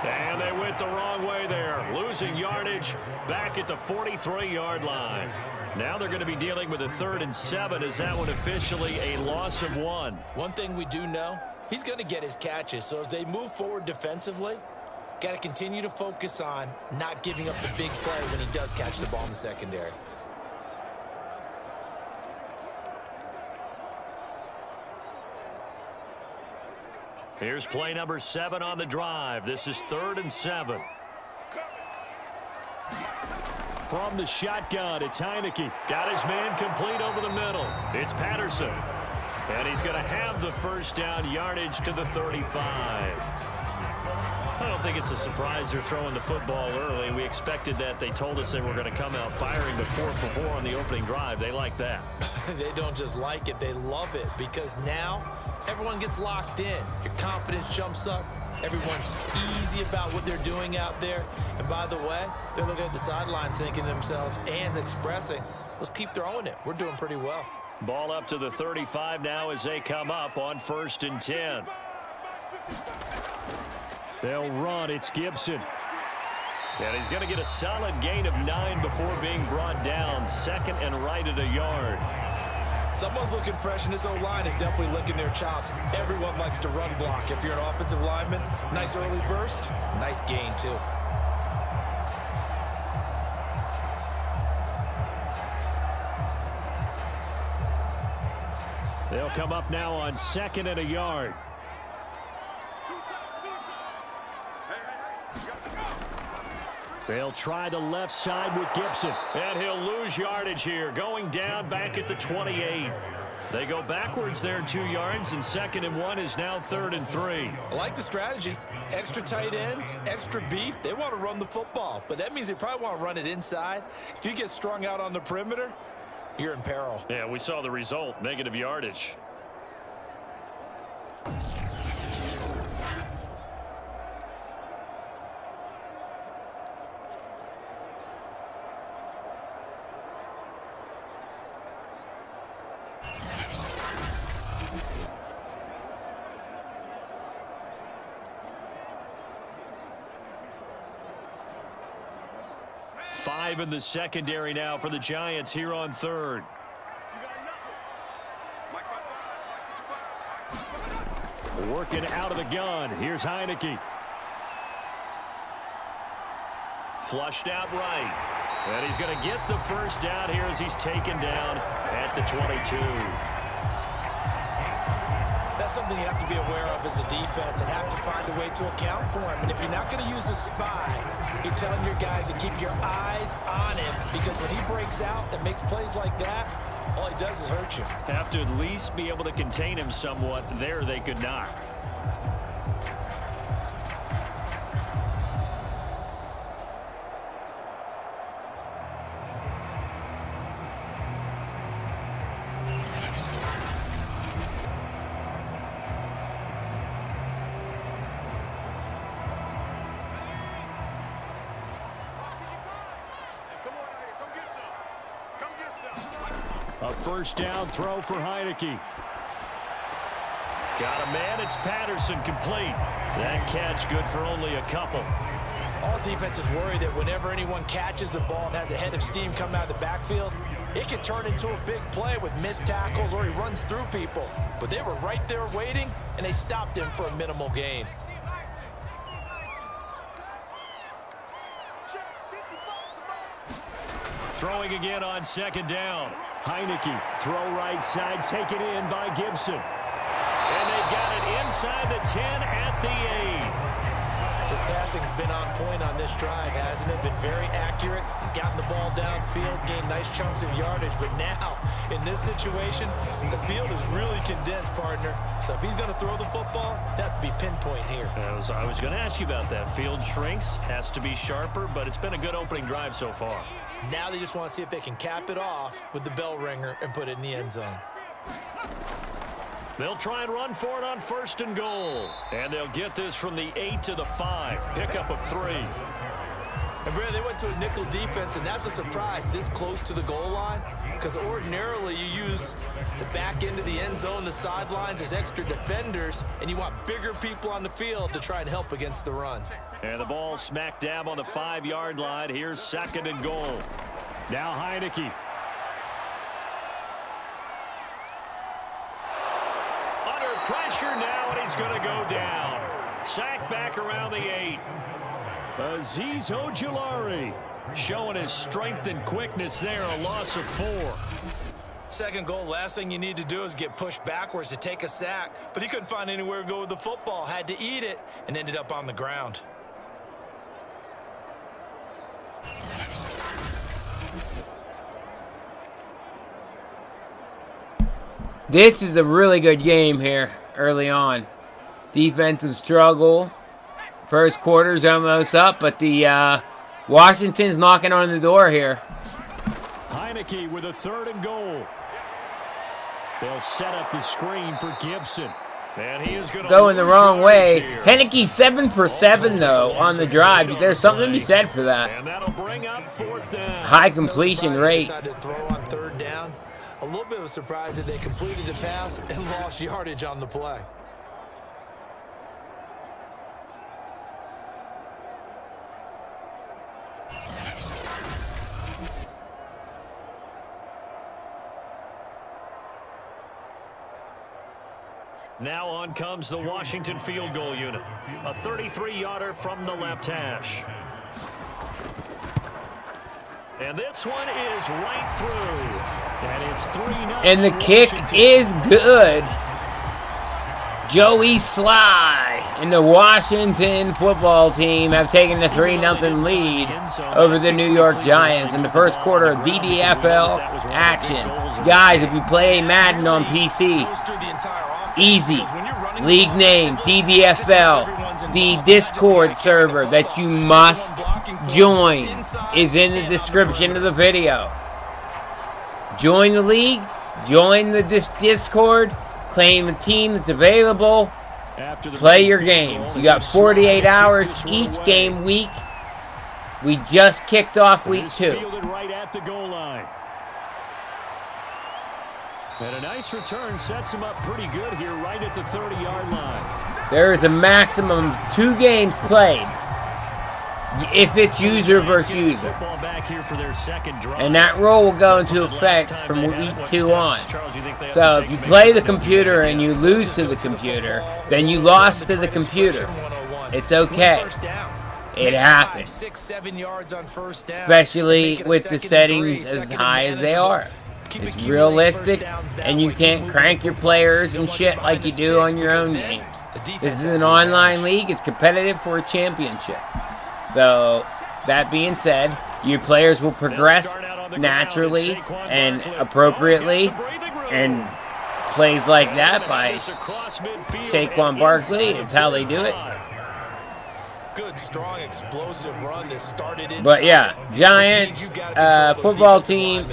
And they went the wrong way there. Losing yardage back at the 43-yard line. Now they're going to be dealing with a 3rd and 7. Is that one officially a loss of 1? One thing we do know, he's going to get his catches. So as they move forward defensively, Got to continue to focus on not giving up the big play when he does catch the ball in the secondary. Here's play number 7 on the drive. This is 3rd and 7. From the shotgun, it's Heineke. Got his man complete over the middle. It's Patterson. And he's going to have the first down yardage to the 35. I don't think it's a surprise they're throwing the football early. We expected that. They told us they were going to come out firing the 4 for 4 on the opening drive. They like that. They don't just like it, they love it, because now everyone gets locked in. Your confidence jumps up. Everyone's easy about what they're doing out there. And by the way, they're looking at the sideline thinking to themselves and expressing, let's keep throwing it. We're doing pretty well. Ball up to the 35 now as they come up on 1st and 10. They'll run. It's Gibson. And he's going to get a solid gain of 9 before being brought down. 2nd and right at a yard. Someone's looking fresh, and this O-line is definitely licking their chops. Everyone likes to run block. If you're an offensive lineman, nice early burst, nice gain too. They'll come up now on 2nd and a yard. They'll try the left side with Gibson. And he'll lose yardage here. Going down back at the 28. They go backwards there 2 yards, and 2nd and 1 is now 3rd and 3. I like the strategy. Extra tight ends, extra beef. They want to run the football, but that means they probably want to run it inside. If you get strung out on the perimeter, you're in peril. Yeah, we saw the result. Negative yardage. Five in the secondary now for the Giants here on 3rd. Working out of the gun. Here's Heineke. Flushed out right. And he's going to get the first down here as he's taken down at the 22. That's something you have to be aware of as a defense and have to find a way to account for him. And if you're not going to use a spy, you're telling your guys to keep your eyes on him, because when he breaks out and makes plays like that, all he does is hurt you. Have to at least be able to contain him somewhat. There they could not. A first down throw for Heineke. Got a man, it's Patterson, complete. That catch good for only a couple. All defenses worry that whenever anyone catches the ball and has a head of steam coming out of the backfield, it can turn into a big play with missed tackles or he runs through people. But they were right there waiting, and they stopped him for a minimal gain. Throwing again on 2nd down. Heineke, throw right side, taken in by Gibson. And they've got it inside the 10 at the 8. His passing's been on point on this drive, hasn't it? Been very accurate, gotten the ball downfield, gained nice chunks of yardage. But now, in this situation, the field is really condensed, partner. So if he's going to throw the football, that has to be pinpoint here. I was going to ask you about that. Field shrinks, has to be sharper, but it's been a good opening drive so far. Now they just want to see if they can cap it off with the bell ringer and put it in the end zone. They'll try and run for it on 1st and goal. And they'll get this from the 8 to the 5. Pickup of 3. And Brad, they went to a nickel defense, and that's a surprise this close to the goal line, because ordinarily you use the back end of the end zone, the sidelines as extra defenders, and you want bigger people on the field to try and help against the run. And the ball smack dab on the 5-yard line. Here's 2nd and goal. Now Heineke. Under pressure now, and he's going to go down. Sack back around the 8. Azeez Ojulari showing his strength and quickness there, a loss of 4. Second goal, last thing you need to do is get pushed backwards to take a sack. But he couldn't find anywhere to go with the football, had to eat it, and ended up on the ground. This is a really good game here early on. Defensive struggle. First quarter's almost up, but the Washington's knocking on the door here. Heineke with a 3rd and goal. They'll set up the screen for Gibson. And he is going the wrong way. Heineke 7 for 7 though on the drive. There's something to be said for that. And that'll bring up 4th down. High completion rate. Decided to throw on 3rd down. A little bit of a surprise that they completed the pass and lost yardage on the play. Now on comes the Washington field goal unit. A 33-yarder from the left hash. And this one is right through. And it's 3-0. And the kick is good. Joey Sly and the Washington football team have taken a 3-0 lead over the New York Giants in the first quarter of DDFL action. Guys, if you play Madden on PC, easy. League name, DDFL. The Discord server that you must join is in the description of the video. Join the league, join the Discord, claim a team that's available, play your games. You got 48 hours each game week. We just kicked off week 2. Right at the goal line. And a nice return sets him up pretty good here right at the 30-yard line. There is a maximum of 2 games played if it's user versus user. And that rule will go into effect from week 2 on. So if you play the computer and you lose to the computer, then you lost to the computer. It's okay. It happens. Especially with the settings as high as they are. It's realistic, and you can't crank your players and shit like you do on your own games. This is an online league. It's competitive for a championship. So, that being said, your players will progress naturally and appropriately, and plays like that by Saquon Barkley, it's how they do it. Good, strong, explosive run that started inside. But yeah, Giants football team,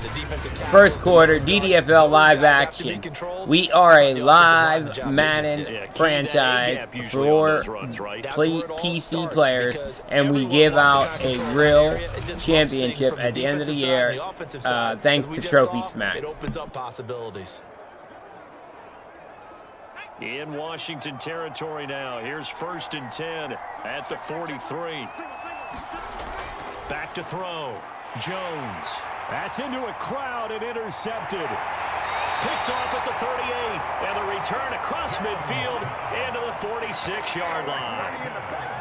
first quarter, DDFL live action. We are a live Madden franchise for PC players, and we give out a real championship at the end of the year, thanks to Trophy Smack. It opens up possibilities. In Washington territory now. Here's 1st and 10 at the 43. Back to throw. Jones. That's into a crowd and intercepted. Picked off at the 38. And the return across midfield into the 46-yard line.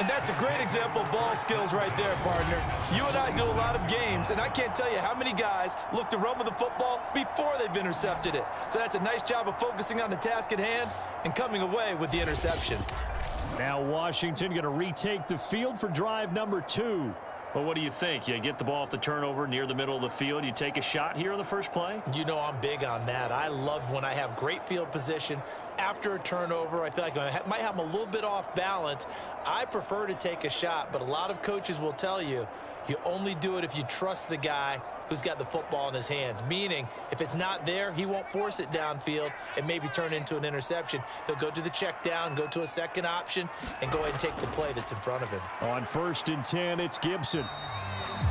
And that's a great example of ball skills right there, partner. You and I do a lot of games, and I can't tell you how many guys look to run with the football before they've intercepted it. So that's a nice job of focusing on the task at hand and coming away with the interception. Now Washington going to retake the field for drive number 2. Well, what do you think? You get the ball off the turnover near the middle of the field. You take a shot here on the first play? You know I'm big on that. I love when I have great field position. After a turnover, I feel like I might have them a little bit off balance. I prefer to take a shot, but a lot of coaches will tell you, you only do it if you trust the guy who's got the football in his hands. Meaning, if it's not there, he won't force it downfield and maybe turn into an interception. He'll go to the check down, go to a second option, and go ahead and take the play that's in front of him. On 1st and 10, it's Gibson.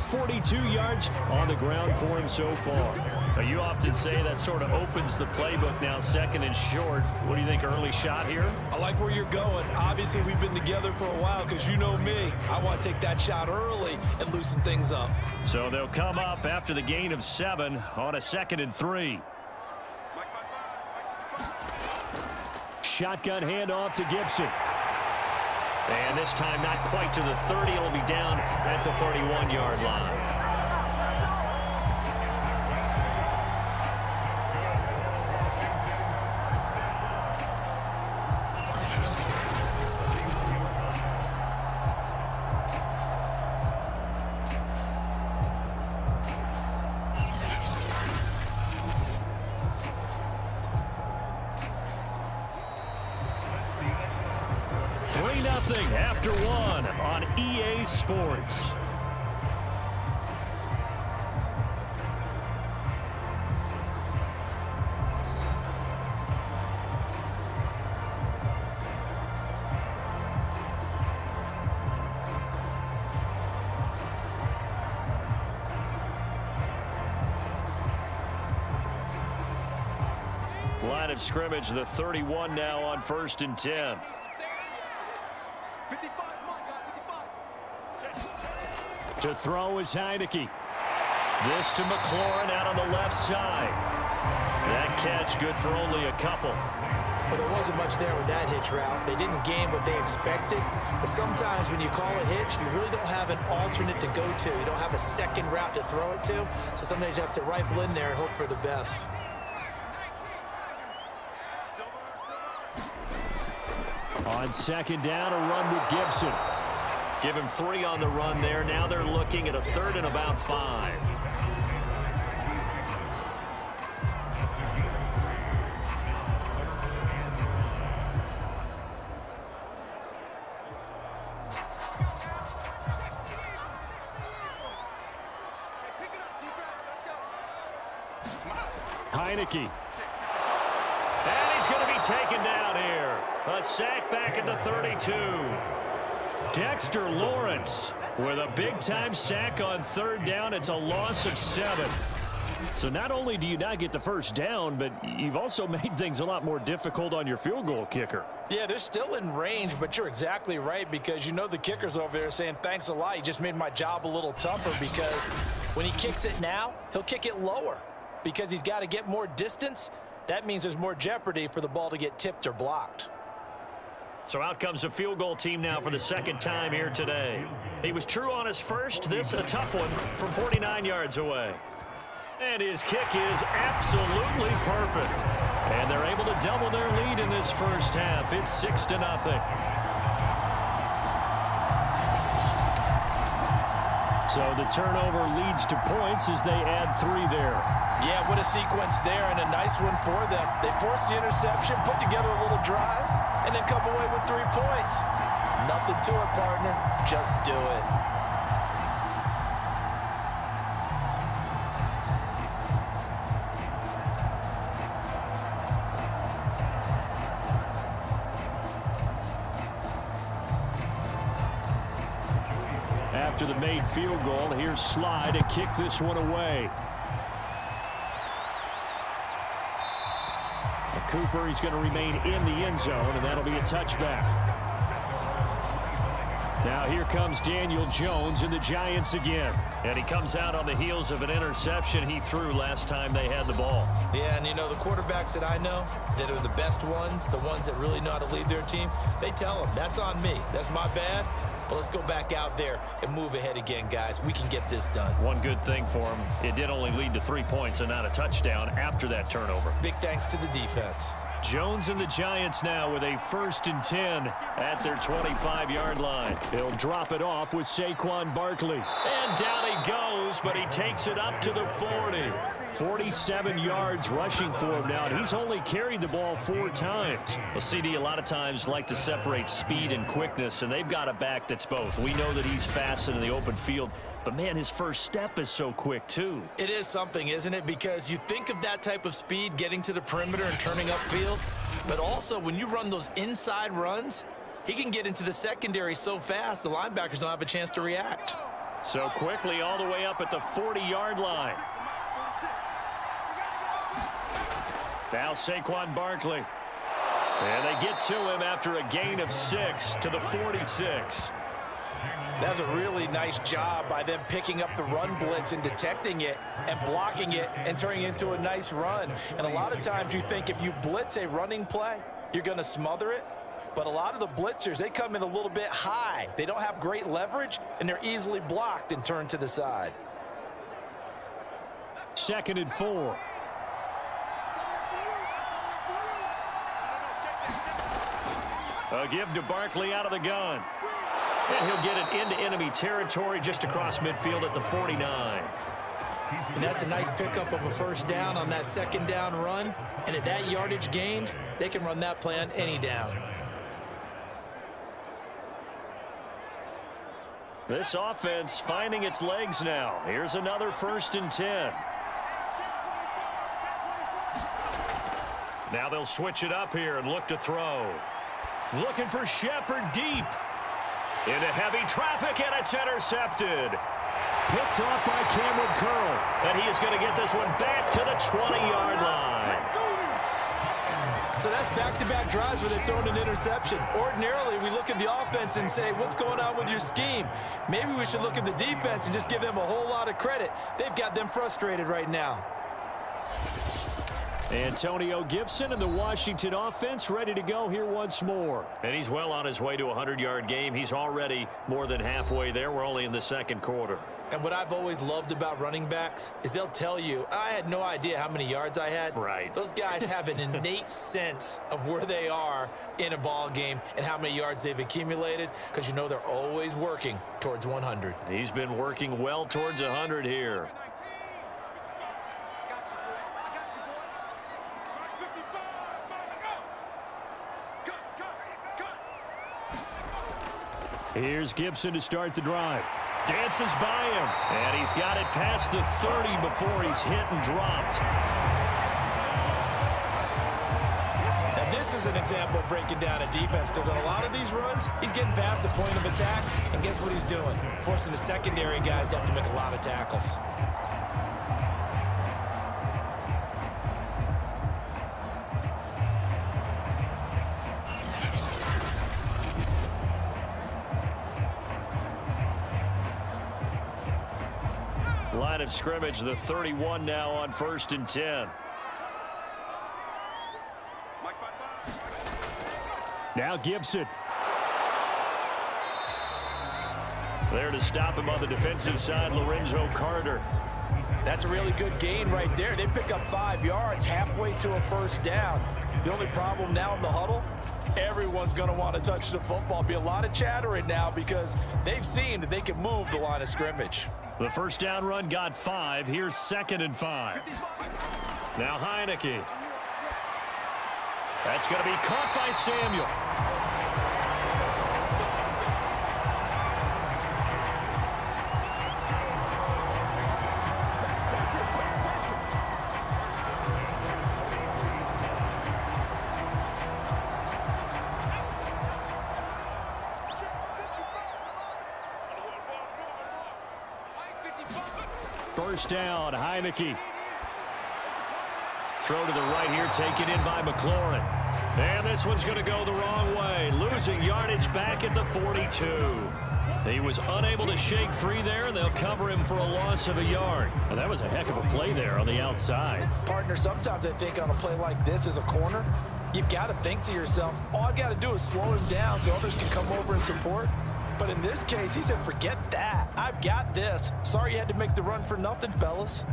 42 yards on the ground for him so far. Now, you often say that sort of opens the playbook now, 2nd and short. What do you think, early shot here? I like where you're going. Obviously, we've been together for a while because you know me. I want to take that shot early and loosen things up. So they'll come up after the gain of 7 on a 2nd and 3. Shotgun handoff to Gibson. And this time not quite to the 30. It'll be down at the 31-yard line. After one on EA Sports. Line of scrimmage, the 31 now on 1st and 10. To throw is Heineke. This to McLaurin out on the left side. That catch good for only a couple. Well, there wasn't much there with that hitch route. They didn't gain what they expected. But sometimes when you call a hitch, you really don't have an alternate to go to. You don't have a second route to throw it to. So sometimes you have to rifle in there and hope for the best. On 2nd down, a run with Gibson. Give him 3 on the run there. Now they're looking at a 3rd and about 5. Heineke. And he's going to be taken down here. A sack back at the 32. Dexter Lawrence with a big-time sack on 3rd down. It's a loss of 7. So not only do you not get the first down, but you've also made things a lot more difficult on your field goal kicker. Yeah, they're still in range, but you're exactly right because you know the kicker's over there saying, thanks a lot. You just made my job a little tougher because when he kicks it now, he'll kick it lower because he's got to get more distance. That means there's more jeopardy for the ball to get tipped or blocked. So out comes a field goal team now for the 2nd time here today. He was true on his first. This a tough one from 49 yards away. And his kick is absolutely perfect. And they're able to double their lead in this first half. It's 6-0. So the turnover leads to points as they add 3 there. Yeah, what a sequence there and a nice one for them. They force the interception, put together a little drive, and then come away with 3 points. Nothing to it, partner. Just do it. After the made field goal, here's Slide to kick this one away. Cooper, he's going to remain in the end zone, and that'll be a touchback. Now here comes Daniel Jones and the Giants again. And he comes out on the heels of an interception he threw last time they had the ball. Yeah, and you know, the quarterbacks that I know that are the best ones, the ones that really know how to lead their team, they tell them, that's on me. That's my bad. But let's go back out there and move ahead again, guys. We can get this done. One good thing for him, it did only lead to 3 points and not a touchdown after that turnover. Big thanks to the defense. Jones and the Giants now with a 1st and 10 at their 25-yard line. He'll drop it off with Saquon Barkley. And down he goes, but he takes it up to the 40. 47 yards rushing for him now, and he's only carried the ball 4 times. Well, CD, a lot of times like to separate speed and quickness, and they've got a back that's both. We know that he's fast in the open field, but, man, his first step is so quick, too. It is something, isn't it? Because you think of that type of speed getting to the perimeter and turning upfield, but also when you run those inside runs, he can get into the secondary so fast the linebackers don't have a chance to react. So quickly all the way up at the 40-yard line. Now Saquon Barkley. And they get to him after a gain of 6 to the 46. That's a really nice job by them picking up the run blitz and detecting it and blocking it and turning it into a nice run. And a lot of times you think if you blitz a running play, you're going to smother it. But a lot of the blitzers, they come in a little bit high. They don't have great leverage, and they're easily blocked and turned to the side. 2nd and 4. A give to Barkley out of the gun. And he'll get it into enemy territory just across midfield at the 49. And that's a nice pickup of a first down on that 2nd down run. And at that yardage gained, they can run that play on any down. This offense finding its legs now. Here's another 1st and 10. Now they'll switch it up here and look to throw. Looking for Shepard deep. Into heavy traffic, and it's intercepted. Picked off by Cameron Curl. And he is going to get this one back to the 20-yard line. So that's back-to-back drives where they're throwing an interception. Ordinarily, we look at the offense and say, what's going on with your scheme? Maybe we should look at the defense and just give them a whole lot of credit. They've got them frustrated right now. Antonio Gibson and the Washington offense ready to go here once more. And he's well on his way to a 100-yard game. He's already more than halfway there. We're only in the 2nd quarter. And what I've always loved about running backs is they'll tell you, I had no idea how many yards I had. Right. Those guys have an innate sense of where they are in a ball game and how many yards they've accumulated, because you know they're always working towards 100. He's been working well towards 100 here. Here's Gibson to start the drive. Dances by him. And he's got it past the 30 before he's hit and dropped. Now this is an example of breaking down a defense, because on a lot of these runs, he's getting past the point of attack, and guess what he's doing? Forcing the secondary guys to have to make a lot of tackles. Line of scrimmage, the 31 now on 1st and 10. Now Gibson. There to stop him on the defensive side, Lorenzo Carter. That's a really good gain right there. They pick up 5 yards halfway to a first down. The only problem now in the huddle, everyone's going to want to touch the football. Be a lot of chattering now because they've seen that they can move the line of scrimmage. The first down run got 5. Here's 2nd and 5. Now Heineke. That's going to be caught by Samuel. First down, Heineke. Throw to the right here, taken in by McLaurin. And this one's going to go the wrong way. Losing yardage back at the 42. He was unable to shake free there, and they'll cover him for a loss of a yard. And that was a heck of a play there on the outside. Partner, sometimes I think on a play like this as a corner, you've got to think to yourself, all I've got to do is slow him down so others can come over and support. But in this case, he said, forget that. I've got this. Sorry you had to make the run for nothing, fellas.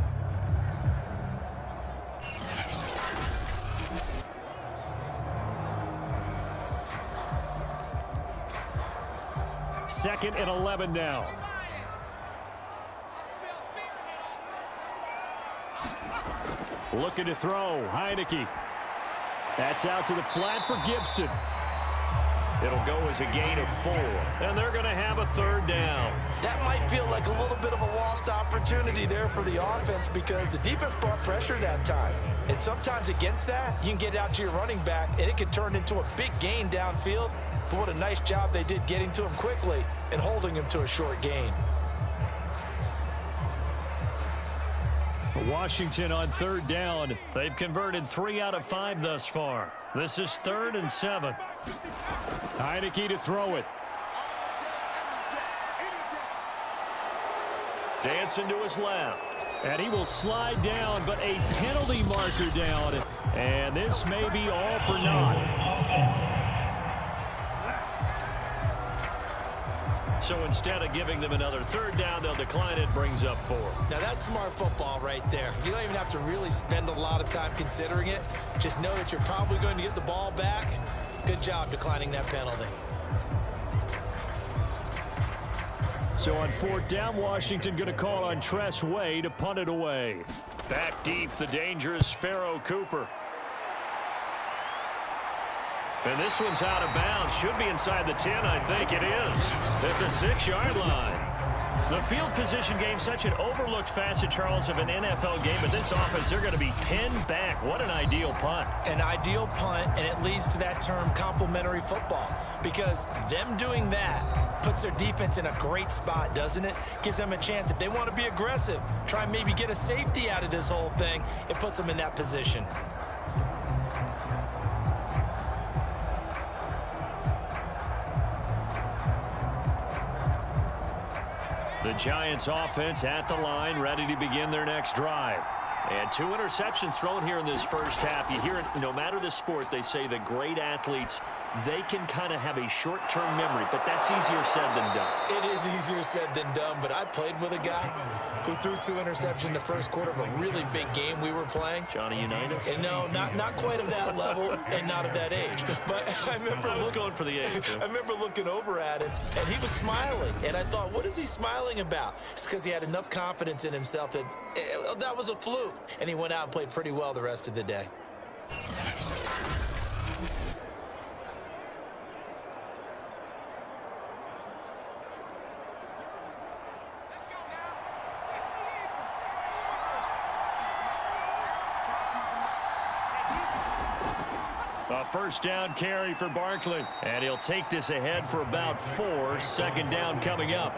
Second and 11 now. Looking to throw, Heineke. That's out to the flat for Gibson. It'll go as a gain of 4, and they're going to have a 3rd down. That might feel like a little bit of a lost opportunity there for the offense because the defense brought pressure that time. And sometimes against that, you can get out to your running back, and it can turn into a big gain downfield. But what a nice job they did getting to him quickly and holding him to a short gain. Washington on 3rd down. They've converted 3 out of 5 thus far. This is 3rd and 7. Heineke to throw it. Dancing to his left. And he will slide down, but a penalty marker down. And this may be all for naught. So instead of giving them another third down, they'll decline it, brings up 4. Now that's smart football right there. You don't even have to really spend a lot of time considering it. Just know that you're probably going to get the ball back. Good job declining that penalty. So on 4th down, Washington going to call on Tress Way to punt it away. Back deep, the dangerous Pharaoh Cooper. And this one's out of bounds. Should be inside the 10, I think it is. At the 6-yard line. The field position game, such an overlooked facet, Charles, of an NFL game. But this offense, they're going to be pinned back. What an ideal punt. An ideal punt, and it leads to that term complementary football. Because them doing that puts their defense in a great spot, doesn't it? Gives them a chance. If they want to be aggressive, try and maybe get a safety out of this whole thing, it puts them in that position. The Giants offense at the line, ready to begin their next drive. And 2 interceptions thrown here in this first half. You hear it, no matter the sport, they say the great athletes, they can kind of have a short-term memory, but that's easier said than done. It is easier said than done, but I played with a guy who threw 2 interceptions in the first quarter of a really big game we were playing. Johnny Unitas? And no, not quite of that level and not of that age. But I remember I was going for the age. I remember looking over at him, and he was smiling. And I thought, what is he smiling about? It's because he had enough confidence in himself that that was a fluke. And he went out and played pretty well the rest of the day. A first down carry for Barkley. And he'll take this ahead for about 4. 2nd down coming up.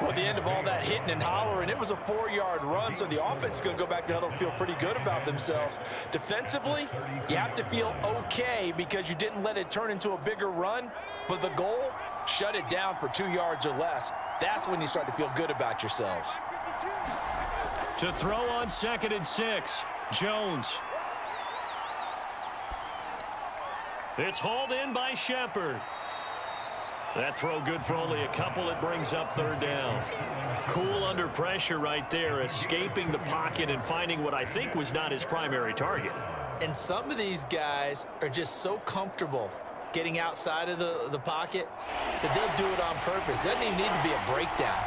Well, at the end of all that hitting and hollering, it was a 4-yard run, so the offense is going to go back to huddle and feel pretty good about themselves. Defensively, you have to feel okay because you didn't let it turn into a bigger run, but the goal, shut it down for 2 yards or less. That's when you start to feel good about yourselves. To throw on 2nd and 6, Jones. It's hauled in by Shepard. That throw good for only a couple. It brings up 3rd down. Cool under pressure right there, escaping the pocket and finding what I think was not his primary target. And some of these guys are just so comfortable getting outside of the pocket that they'll do it on purpose. It doesn't even need to be a breakdown.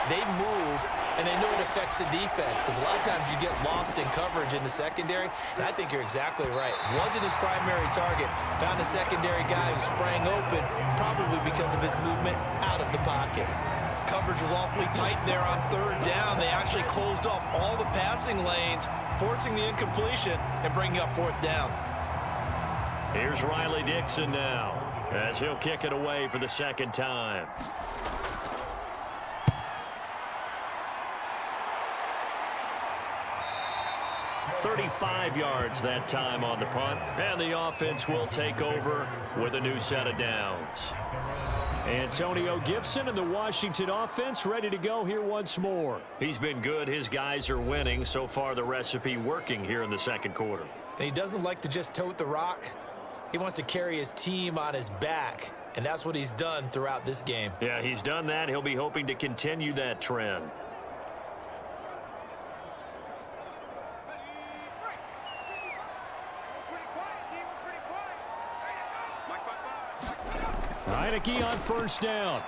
They move, and they know it affects the defense because a lot of times you get lost in coverage in the secondary, and I think you're exactly right. Wasn't his primary target. Found a secondary guy who sprang open, probably because of his movement out of the pocket. Coverage was awfully tight there on 3rd down. They actually closed off all the passing lanes, forcing the incompletion and bringing up 4th down. Here's Riley Dixon now, as he'll kick it away for the 2nd time. $35 yards that time on the punt, and the offense will take over with a new set of downs. Antonio Gibson and the Washington offense ready to go here once more. He's been good. His guys are winning. So far, the recipe working here in the 2nd quarter. And he doesn't like to just tote the rock. He wants to carry his team on his back, and that's what he's done throughout this game. Yeah, he's done that. He'll be hoping to continue that trend. Heineke on 1st down.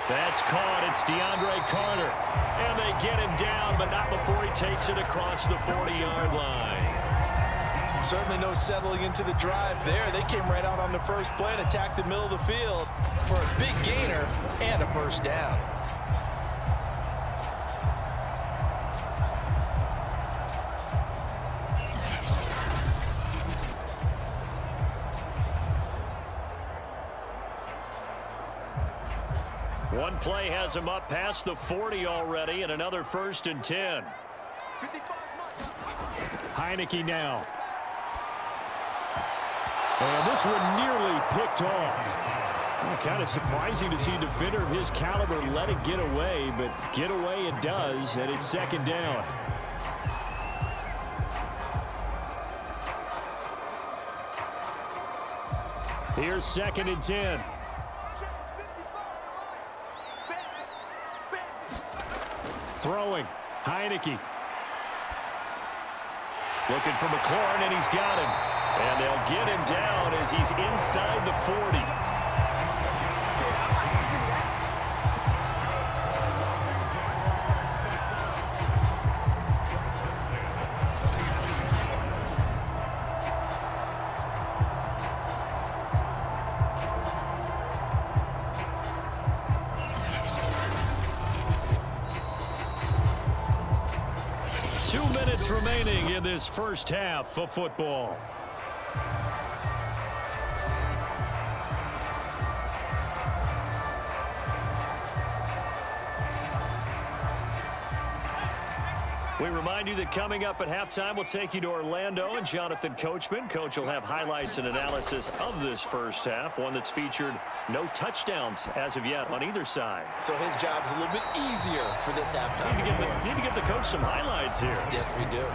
That's caught. It's DeAndre Carter. And they get him down, but not before he takes it across the 40-yard line. Certainly no settling into the drive there. They came right out on the first play and attacked the middle of the field for a big gainer and a 1st down. One play has him up past the 40 already, and another 1st and 10. Heineke now. And this one nearly picked off. Well, kind of surprising to see a defender of his caliber let it get away, but get away it does, and it's 2nd down. Here's 2nd and 10. Throwing. Heineke. Looking for McLaurin, and he's got him. And they'll get him down as he's inside the 40. 2 minutes remaining in this first half of football. We remind you that coming up at halftime, we'll take you to Orlando and Jonathan Coachman. Coach will have highlights and analysis of this first half, one that's featured no touchdowns as of yet on either side. So his job's a little bit easier for this halftime. Need to give the coach some highlights here. Yes, we do.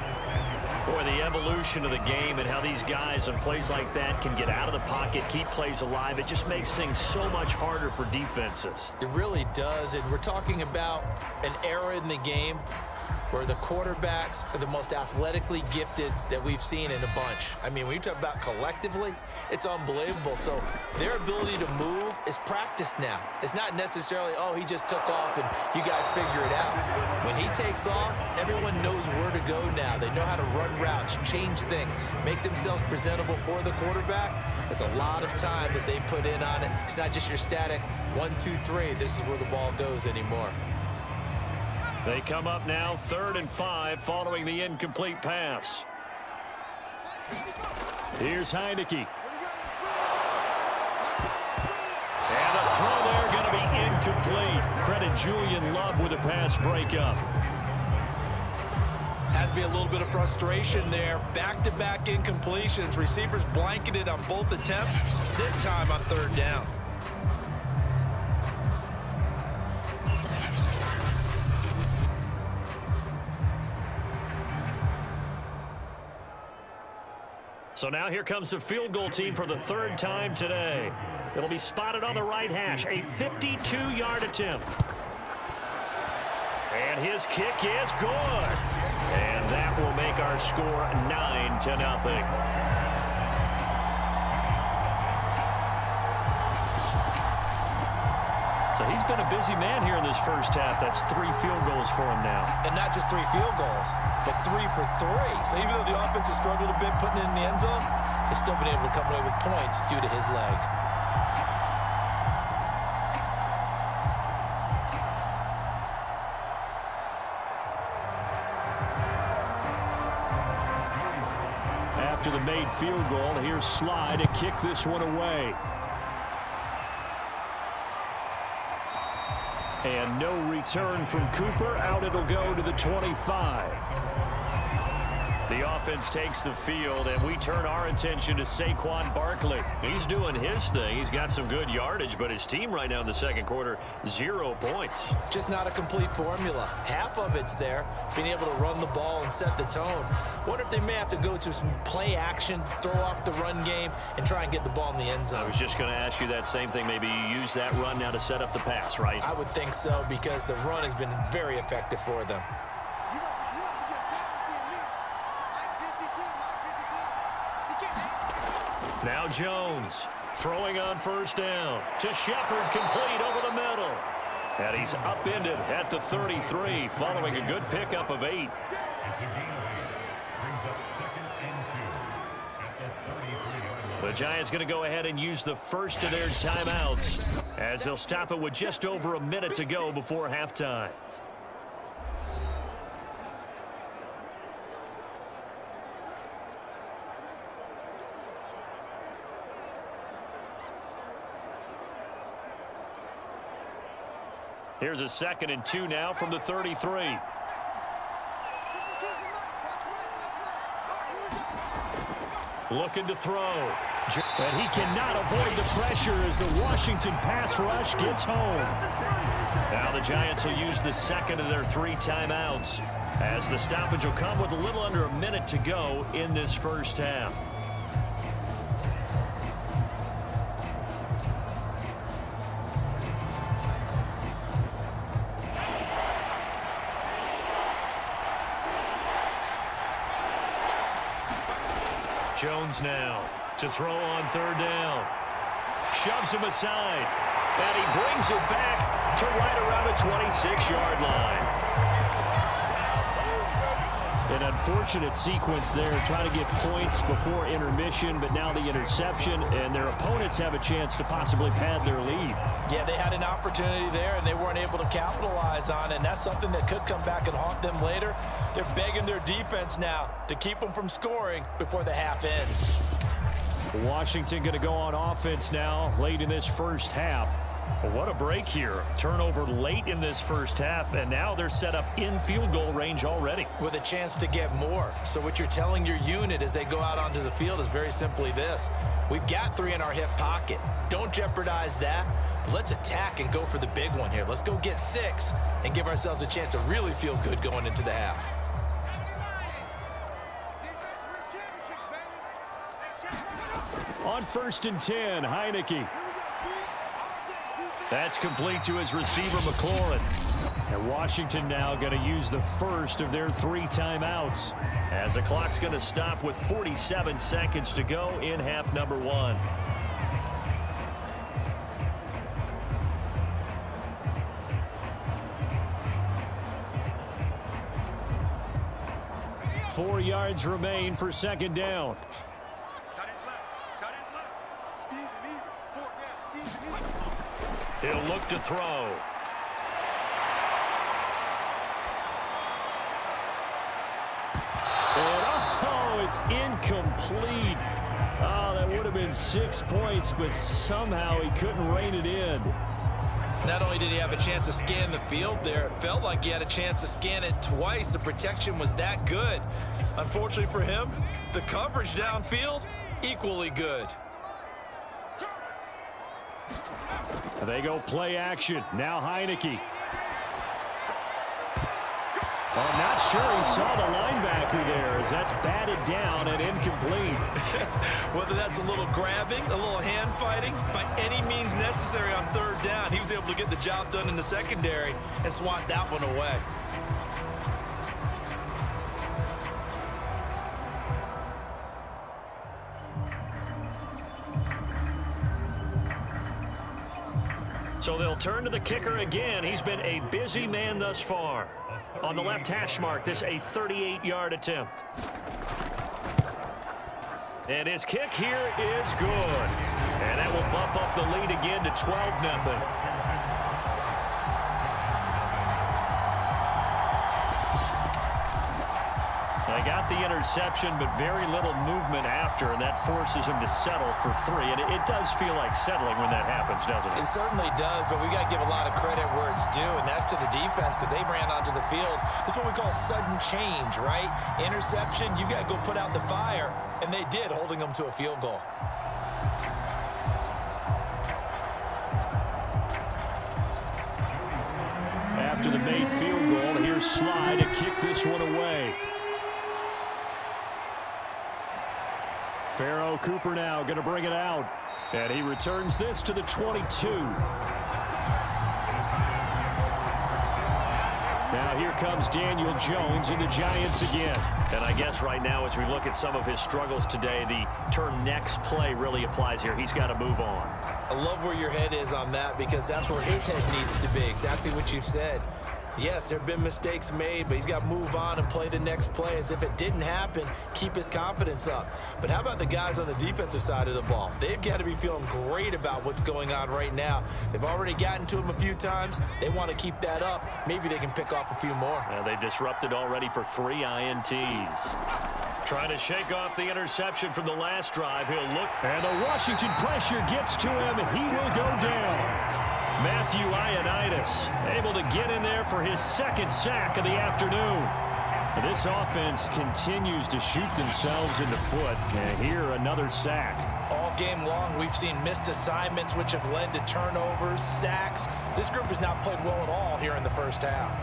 Boy, the evolution of the game and how these guys on plays like that can get out of the pocket, keep plays alive, it just makes things so much harder for defenses. It really does, and we're talking about an era in the game where the quarterbacks are the most athletically gifted that we've seen in a bunch. I mean, when you talk about collectively, it's unbelievable. So their ability to move is practiced now. It's not necessarily, oh, he just took off and you guys figure it out. When he takes off, everyone knows where to go now. They know how to run routes, change things, make themselves presentable for the quarterback. It's a lot of time that they put in on it. It's not just your static 1, 2, 3. This is where the ball goes anymore. They come up now 3rd and 5 following the incomplete pass. Here's Heineke. And the throw there going to be incomplete. Credit Julian Love with a pass breakup. Has to be a little bit of frustration there. Back-to-back incompletions. Receivers blanketed on both attempts, this time on 3rd down. So now here comes the field goal team for the 3rd time today. It'll be spotted on the right hash, a 52-yard attempt. And his kick is good. And that will make our score 9-0. So he's been a busy man here in this first half. That's 3 field goals for him now. And not just 3 field goals, but 3 for 3. So even though the offense has struggled a bit putting it in the end zone, they've still been able to come away with points due to his leg. After the made field goal, here's Sly to kick this one away. And no return from Cooper. Out it'll go to the 25. The offense takes the field, and we turn our attention to Saquon Barkley. He's doing his thing. He's got some good yardage, but his team right now in the second quarter, 0 points. Just not a complete formula. Half of it's there, being able to run the ball and set the tone. What if they may have to go to some play action, throw off the run game, and try and get the ball in the end zone? I was just going to ask you that same thing. Maybe you use that run now to set up the pass, right? I would think so, because the run has been very effective for them. Now Jones throwing on 1st down to Shepard, complete over the middle. And he's upended at the 33 following a good pickup of 8. The Giants going to go ahead and use the first of their timeouts as they'll stop it with just over a minute to go before halftime. Here's a 2nd and 2 now from the 33. Looking to throw. And he cannot avoid the pressure as the Washington pass rush gets home. Now the Giants will use the 2nd of their 3 timeouts as the stoppage will come with a little under a minute to go in this first half. Jones now to throw on third down. Shoves him aside. And he brings it back to right around the 26-yard line. An unfortunate sequence there, trying to get points before intermission, but now the interception, and their opponents have a chance to possibly pad their lead. Yeah, they had an opportunity there, and they weren't able to capitalize on it, and that's something that could come back and haunt them later. They're begging their defense now to keep them from scoring before the half ends. Washington going to go on offense now late in this first half. Well, what a break here. Turnover late in this first half, and now they're set up in field goal range already. With a chance to get more. So what you're telling your unit as they go out onto the field is very simply this. We've got 3 in our hip pocket. Don't jeopardize that. Let's attack and go for the big one here. Let's go get 6 and give ourselves a chance to really feel good going into the half. On 1st and 10, Heineke. That's complete to his receiver, McLaurin. And Washington now going to use the first of their 3 timeouts, as the clock's going to stop with 47 seconds to go in half number 1. Four yards remain for second down. He'll look to throw. And it's incomplete. Oh, that would have been 6 points, but somehow he couldn't rein it in. Not only did he have a chance to scan the field there, it felt like he had a chance to scan it twice. The protection was that good. Unfortunately for him, the coverage downfield, equally good. They go play action. Now Heineke. Well, I'm not sure he saw the linebacker there, as that's batted down and incomplete. Whether that's a little grabbing, a little hand fighting, by any means necessary on third down, he was able to get the job done in the secondary and swat that one away. So they'll turn to the kicker again. He's been a busy man thus far. On the left hash mark, this a 38-yard attempt. And his kick here is good. And that will bump up the lead again to 12-0. They got the interception, but very little movement after, and that forces him to settle for 3. And it does feel like settling when that happens, doesn't it? It certainly does, but we got to give a lot of credit where it's due, and that's to the defense, because they ran onto the field. This is what we call sudden change, right? Interception, you got to go put out the fire, and they did, holding them to a field goal. After the made field goal, here's Sly to kick this one away. Pharaoh Cooper now going to bring it out. And he returns this to the 22. Now here comes Daniel Jones and the Giants again. And I guess right now as we look at some of his struggles today, the term next play really applies here. He's got to move on. I love where your head is on that, because that's where his head needs to be. Exactly what you said. Yes, there have been mistakes made, but he's got to move on and play the next play as if it didn't happen, keep his confidence up. But how about the guys on the defensive side of the ball? They've got to be feeling great about what's going on right now. They've already gotten to him a few times. They want to keep that up. Maybe they can pick off a few more. They've disrupted already for 3 INTs. Trying to shake off the interception from the last drive. He'll look, and the Washington pressure gets to him. He will go down. Matthew Ioannidis able to get in there for his 2nd sack of the afternoon. This offense continues to shoot themselves in the foot. And here, another sack. All game long, we've seen missed assignments, which have led to turnovers, sacks. This group has not played well at all here in the first half.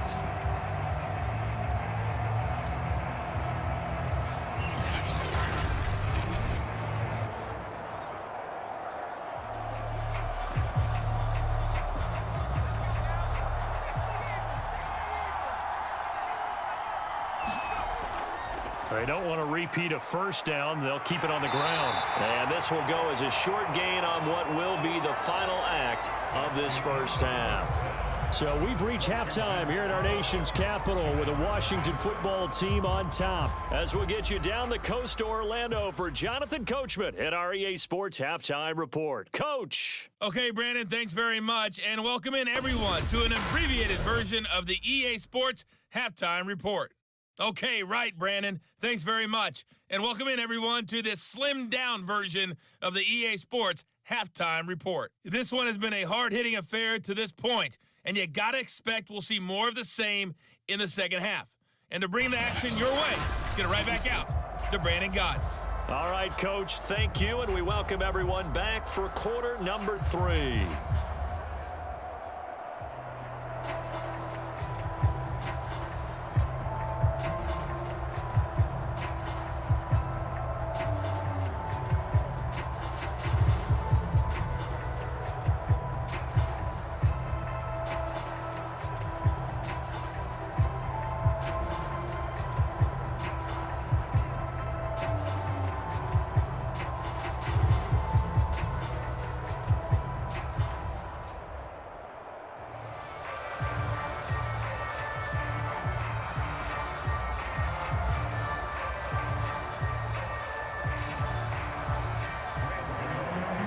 They don't want to repeat a first down. They'll keep it on the ground. And this will go as a short gain on what will be the final act of this first half. So we've reached halftime here at our nation's capital with the Washington football team on top. As we'll get you down the coast to Orlando for Jonathan Coachman at our EA Sports Halftime Report. Coach. Okay, Brandon, thanks very much. And welcome in, everyone, to an abbreviated version of the EA Sports Halftime Report. Okay, right, Brandon. Thanks very much. And welcome in, everyone, to this slimmed-down version of the EA Sports Halftime Report. This one has been a hard-hitting affair to this point, and you got to expect we'll see more of the same in the second half. And to bring the action your way, let's get it right back out to Brandon Gott. All right, Coach, thank you, and we welcome everyone back for quarter number 3.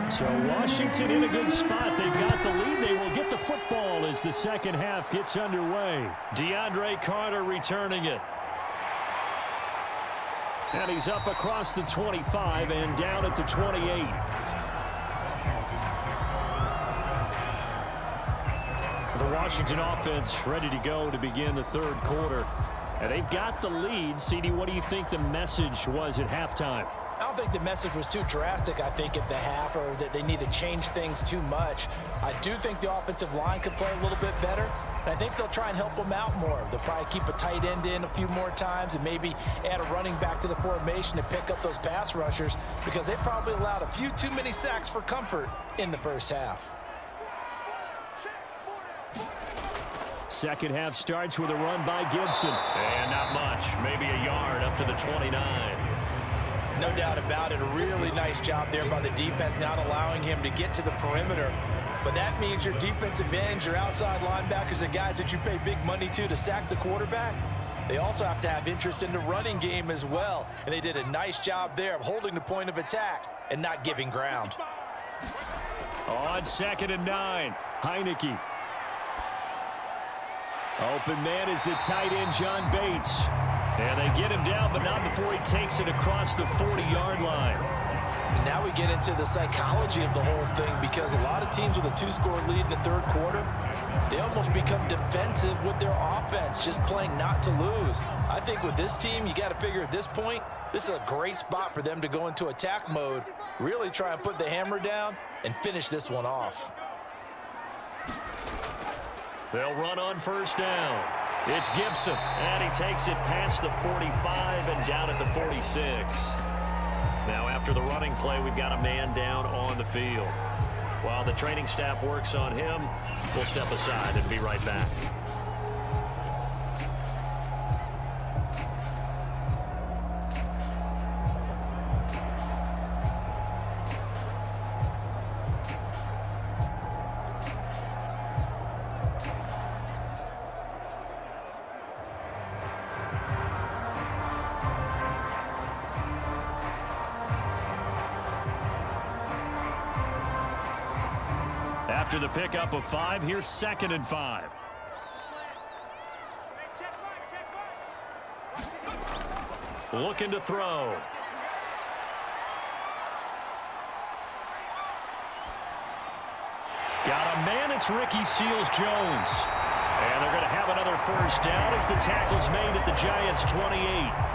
So Washington in a good spot. They've got the lead. They will get the football as the second half gets underway. DeAndre Carter returning it. And he's up across the 25 and down at the 28. The Washington offense ready to go to begin the third quarter. And they've got the lead. CD, what do you think the message was at halftime? I don't think the message was too drastic, I think, at the half, or that they need to change things too much. I do think the offensive line could play a little bit better, and I think they'll try and help them out more. They'll probably keep a tight end in a few more times and maybe add a running back to the formation to pick up those pass rushers, because they probably allowed a few too many sacks for comfort in the first half. Second half starts with a run by Gibson. And not much, maybe a yard up to the 29. No doubt about it. A really nice job there by the defense, not allowing him to get to the perimeter. But that means your defensive ends, your outside linebackers, the guys that you pay big money to sack the quarterback, they also have to have interest in the running game as well. And they did a nice job there of holding the point of attack and not giving ground. On 2nd and 9, Heineke. Open man is the tight end, John Bates. And they get him down, but not before he takes it across the 40-yard line. And now we get into the psychology of the whole thing, because a lot of teams with a 2-score lead in the third quarter, they almost become defensive with their offense, just playing not to lose. I think with this team, you got to figure at this point, this is a great spot for them to go into attack mode, really try and put the hammer down and finish this one off. They'll run on first down. It's Gibson, and he takes it past the 45 and down at the 46. Now, after the running play, we've got a man down on the field. While the training staff works on him, we'll step aside and be right back. After the pickup of 5, here's 2nd and 5. Looking to throw. Got a man, it's Ricky Seals-Jones. And they're going to have another first down as the tackle's made at the Giants' 28.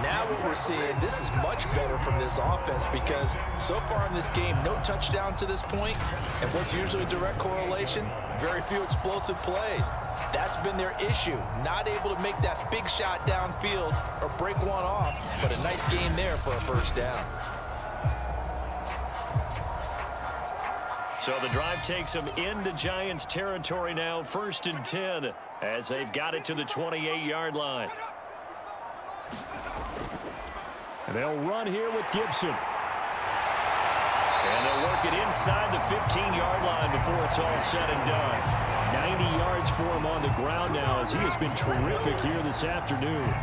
Now what we're seeing, this is much better from this offense, because so far in this game, no touchdown to this point, and what's usually a direct correlation, very few explosive plays. That's been their issue, not able to make that big shot downfield or break one off, but a nice game there for a first down. So the drive takes them into Giants territory now, 1st and 10, as they've got it to the 28-yard line. And they'll run here with Gibson. And they'll work it inside the 15-yard line before it's all said and done. 90 yards for him on the ground now as he has been terrific here this afternoon.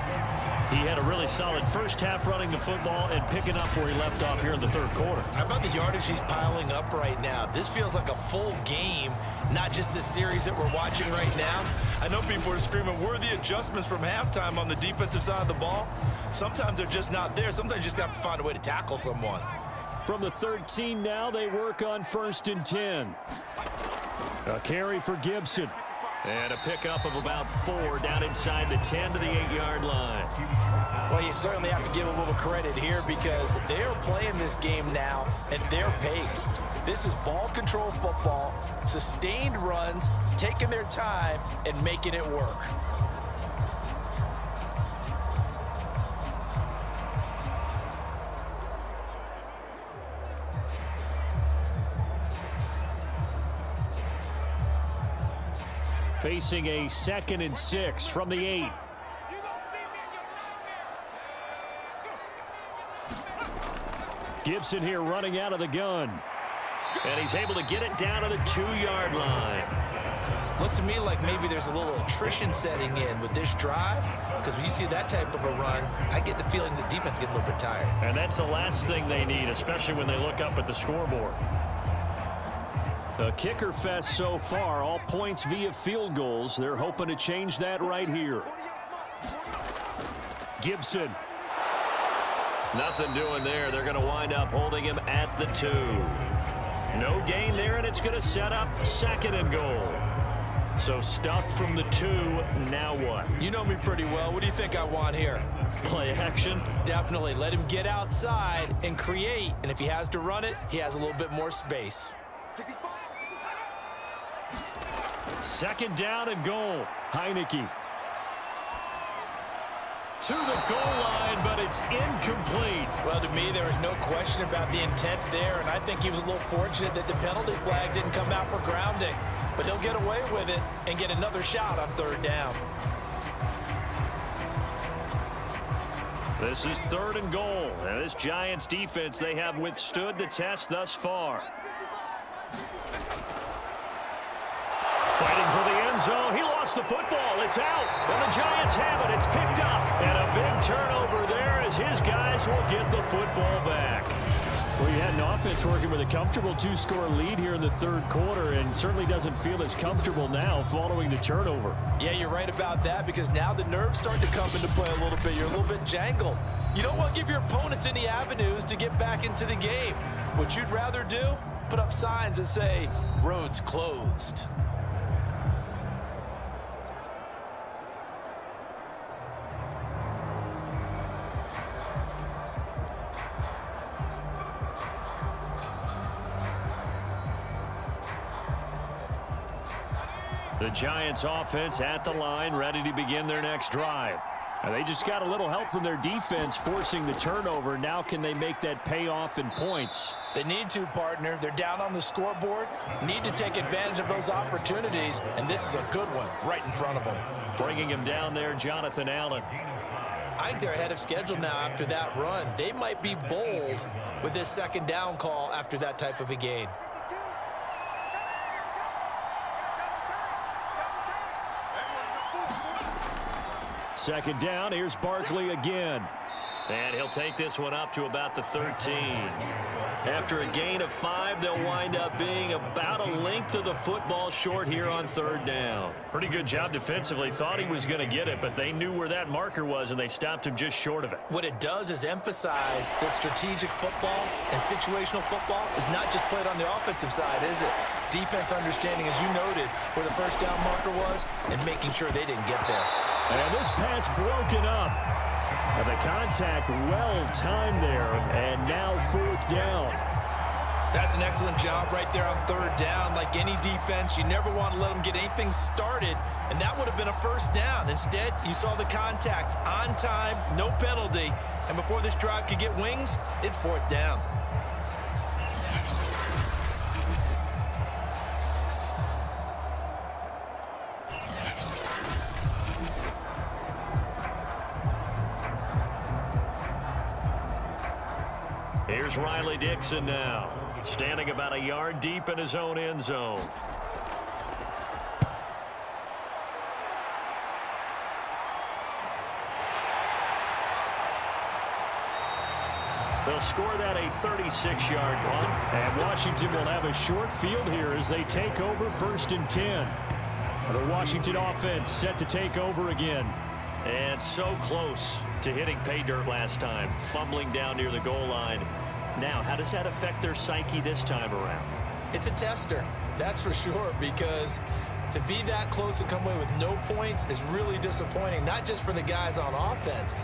He had a really solid first half running the football and picking up where he left off here in the third quarter. How about the yardage he's piling up right now? This feels like a full game, not just this series that we're watching right now. I know people are screaming, where are the adjustments from halftime on the defensive side of the ball? Sometimes they're just not there. Sometimes you just have to find a way to tackle someone. From the 13 now, they work on 1st and 10. A carry for Gibson. And a pickup of about 4 down inside the 10 to the 8-yard line. Well, you certainly have to give a little credit here because they are playing this game now at their pace. This is ball control football, sustained runs, taking their time and making it work. Facing a 2nd and 6 from the 8. Gibson here running out of the gun. And he's able to get it down to the 2-yard line. Looks to me like maybe there's a little attrition setting in with this drive, because when you see that type of a run, I get the feeling the defense getting a little bit tired. And that's the last thing they need, especially when they look up at the scoreboard. A kicker fest so far, all points via field goals. They're hoping to change that right here. Gibson. Nothing doing there. They're going to wind up holding him at the 2. No gain there, and it's going to set up 2nd and goal. So stuffed from the 2, now what? You know me pretty well. What do you think I want here? Play action? Definitely. Let him get outside and create, and if he has to run it, he has a little bit more space. 2nd down and goal. Heineke. To the goal line, but it's incomplete. Well, to me, there was no question about the intent there, and I think he was a little fortunate that the penalty flag didn't come out for grounding. But he'll get away with it and get another shot on 3rd down. This is 3rd and goal. And this Giants defense, they have withstood the test thus far. Fighting for the end zone. He lost the football. It's out. And the Giants have it. It's picked up. And a big turnover there as his guys will get the football back. Well, you had an offense working with a comfortable 2-score lead here in the 3rd quarter and certainly doesn't feel as comfortable now following the turnover. Yeah, you're right about that because now the nerves start to come into play a little bit. You're a little bit jangled. You don't want to give your opponents any avenues to get back into the game. What you'd rather do, put up signs that say, roads closed. The Giants offense at the line, ready to begin their next drive. And they just got a little help from their defense forcing the turnover. Now can they make that pay off in points? They need to, partner. They're down on the scoreboard, need to take advantage of those opportunities, and this is a good one right in front of them. Bringing him down there, Jonathan Allen. I think they're ahead of schedule now after that run. They might be bold with this 2nd down call after that type of a gain. Second down, here's Barkley again. And he'll take this one up to about the 13. After a gain of 5, they'll wind up being about a length of the football short here on 3rd down. Pretty good job defensively. Thought he was going to get it, but they knew where that marker was, and they stopped him just short of it. What it does is emphasize that strategic football and situational football is not just played on the offensive side, is it? Defense understanding, as you noted, where the 1st down marker was and making sure they didn't get there. And this pass broken up. And the contact well timed there, and now 4th down. That's an excellent job right there on 3rd down. Like any defense, you never want to let them get anything started, and that would have been a 1st down. Instead, you saw the contact on time, no penalty, and before this drive could get wings, it's 4th down. Here's Riley Dixon now, standing about a yard deep in his own end zone. They'll score that a 36-yard punt. And Washington will have a short field here as they take over 1st and 10. The Washington offense set to take over again. And so close to hitting pay dirt last time, fumbling down near the goal line. Now, how does that affect their psyche this time around? It's a tester, that's for sure, because to be that close and come away with no points is really disappointing, not just for the guys on offense,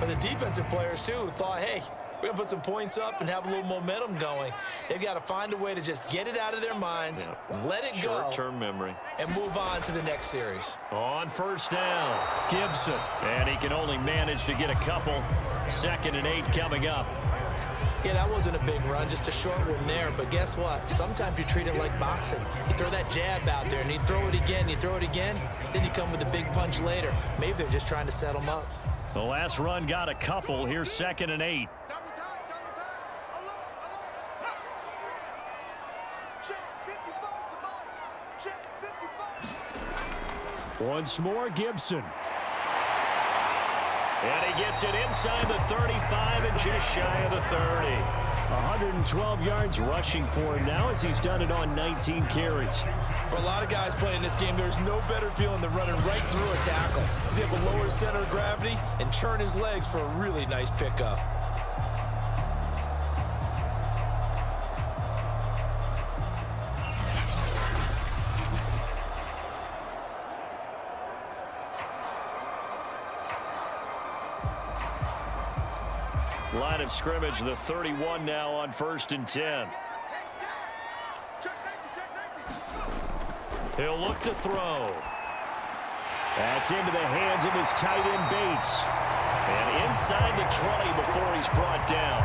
but the defensive players, too, who thought, hey, we're going to put some points up and have a little momentum going. They've got to find a way to just get it out of their minds, let it go, short-term memory, and move on to the next series. On 1st down, Gibson. And he can only manage to get a couple. 2nd and 8 coming up. Yeah, that wasn't a big run, just a short one there. But guess what? Sometimes you treat it like boxing. You throw that jab out there, and you throw it again, then you come with a big punch later. Maybe they're just trying to set them up. The last run got a couple. Here's 2nd and 8. Once more, Gibson. And he gets it inside the 35 and just shy of the 30. 112 yards rushing for him now as he's done it on 19 carries. For a lot of guys playing this game, there's no better feeling than running right through a tackle. He's able to lower his center of gravity and churn his legs for a really nice pickup. Line of scrimmage, the 31 now on 1st and 10. He'll look to throw. That's into the hands of his tight end Bates. And inside the 20 before he's brought down.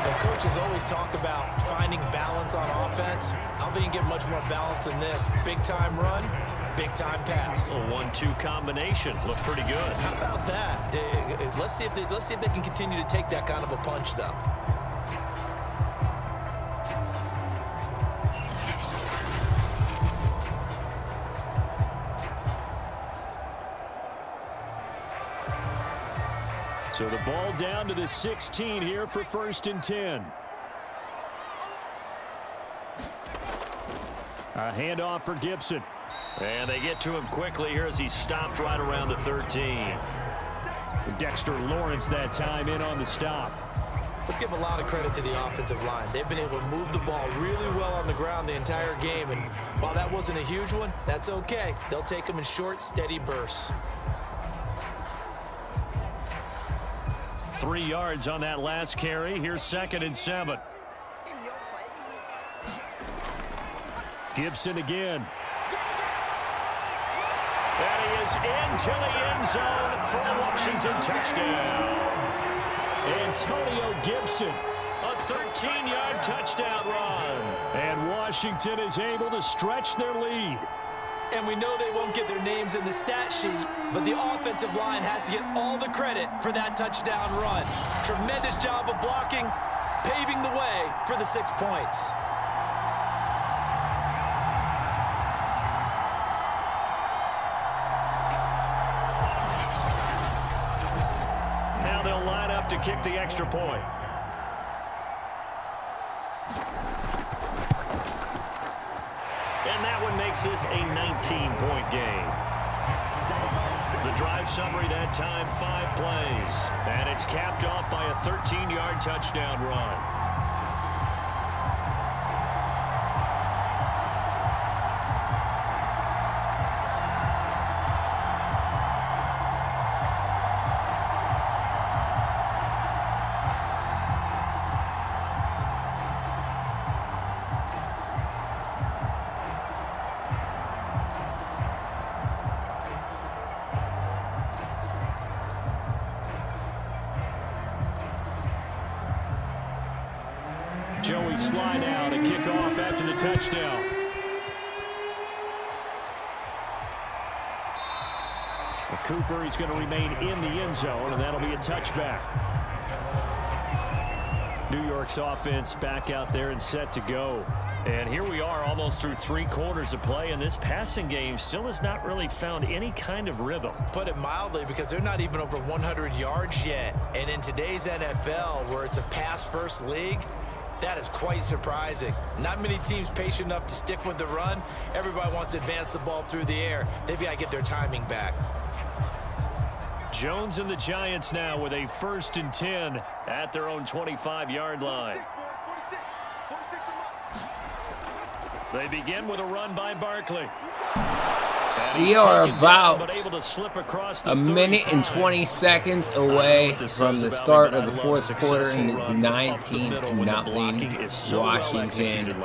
The coaches always talk about finding balance on offense. I don't think you get much more balance than this. Big-time run, big-time pass. A 1-2 combination. Look pretty good. How about that? Let's see if they can continue to take that kind of a punch, though. So the ball down to the 16 here for 1st and 10. A handoff for Gibson. And they get to him quickly here as he stopped right around the 13. Dexter Lawrence that time in on the stop. Let's give a lot of credit to the offensive line. They've been able to move the ball really well on the ground the entire game. And while that wasn't a huge one, that's okay. They'll take them in short, steady bursts. 3 yards on that last carry. Here's 2nd and 7. Gibson again. And he is into the end zone for a Washington touchdown. Antonio Gibson. A 13-yard touchdown run. And Washington is able to stretch their lead. And we know they won't get their names in the stat sheet, but the offensive line has to get all the credit for that touchdown run. Tremendous job of blocking, paving the way for the 6 points. Now they'll line up to kick the extra point. And that one makes this a 19-point game. The drive summary that time, 5 plays. And it's capped off by a 13-yard touchdown run. Joey slide out and kick off after the touchdown. Cooper, he's going to remain in the end zone, and that'll be a touchback. New York's offense back out there and set to go. And here we are almost through 3 quarters of play, and this passing game still has not really found any kind of rhythm. Put it mildly, because they're not even over 100 yards yet. And in today's NFL, where it's a pass-first league, that is quite surprising. Not many teams patient enough to stick with the run. Everybody wants to advance the ball through the air. They've got to get their timing back. Jones and the Giants now with a 1st and 10 at their own 25-yard line. They begin with a run by Barkley. We are about a minute and 20 seconds away from the start of the 4th quarter, and it's 19-0 Washington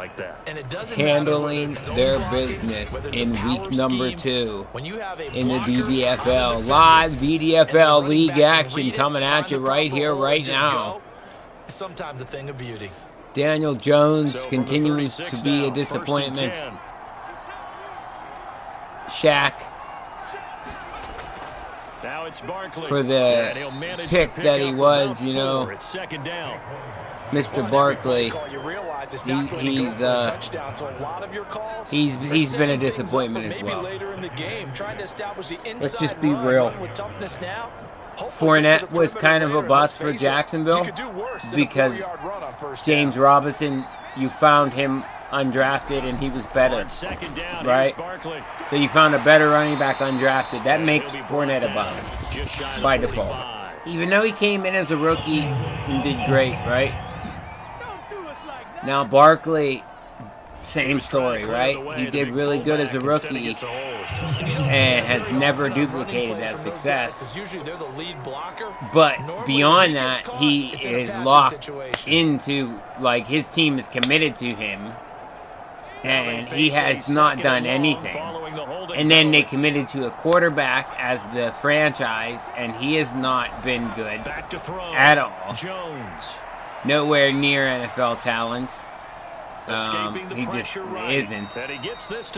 handling their business in week number 2 in the DDFL. Live DDFL league action coming at you right here, right now. Sometimes a thing of beauty. Daniel Jones continues to be a disappointment. Shaq now it's Barkley for the pick that he was, you know, Mr. Barkley. He's been a disappointment as well. Let's just be real. Fournette was kind of a bust for Jacksonville because James Robinson, you found him undrafted and he was better, right? So you found a better running back undrafted. That makes Fournette a bust by default. Even though he came in as a rookie and did great, right? Now Barkley, same story, right? He did really good as a rookie and has never duplicated that success. But beyond that, he is locked into, like, his team is committed to him, and he has not done anything. And then they committed to a quarterback as the franchise, and he has not been good at all. Nowhere near NFL talent. He just isn't.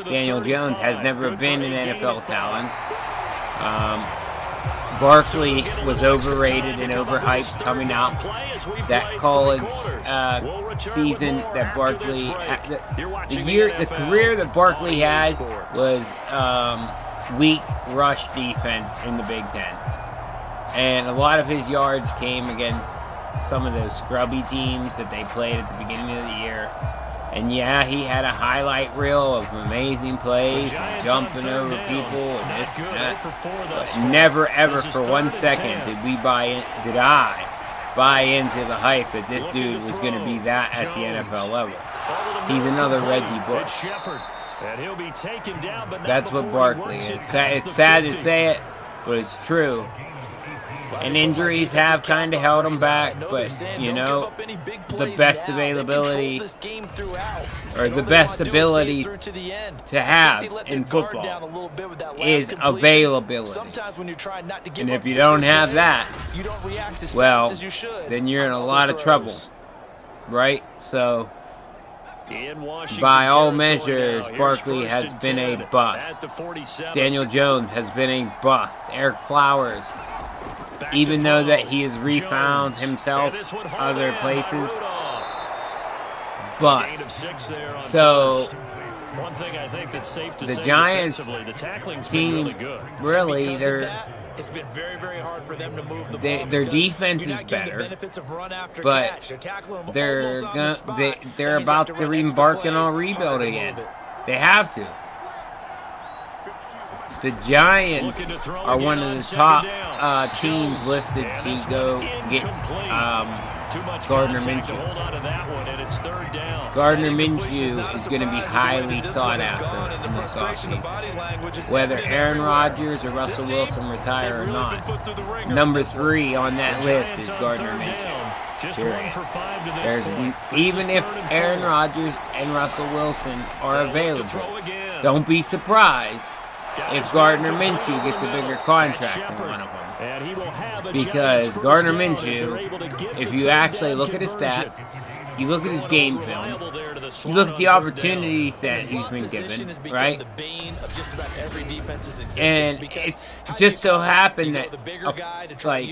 Daniel Jones has never been an NFL talent. Barkley was overrated and overhyped coming out. That college season that Barkley had, the career that Barkley had was weak rush defense in the Big Ten, and a lot of his yards came against some of those scrubby teams that they played at the beginning of the year. And yeah, he had a highlight reel of amazing plays, and jumping over people, and this and that. But never, ever for 1 second did I buy into the hype that this dude was going to be that at the NFL level. He's another Reggie Bush. That's what Barkley is. It's sad to say it, but it's true. And injuries have kind of held him back, but, you know, the best availability, or the best ability to have in football is availability. And if you don't have that, well, then you're in a lot of trouble, right? So, by all measures, Barkley has been a bust. Daniel Jones has been a bust. Eric Flowers, even though that he has refound himself other places, but so the Giants team, really, it's been very, very hard for them to move the ball. Their defense is better, but they're about to embark on a rebuild again. They have to. The Giants are one of the top teams listed to go get Gardner Minshew. Gardner Minshew is going to be highly sought after in this offseason. Whether Aaron Rodgers or Russell Wilson retire or not, number 3 on that list is Gardner Minshew. Even if Aaron Rodgers and Russell Wilson are available, don't be surprised if Gardner Minshew gets a bigger contract than one of them. And he will have a Because Giants Gardner first down as they're able to Minshew, get if the you third actually down look at his conversion. stats, you look at his game film, you look at the opportunities that he's been given, right? And it just so happened that like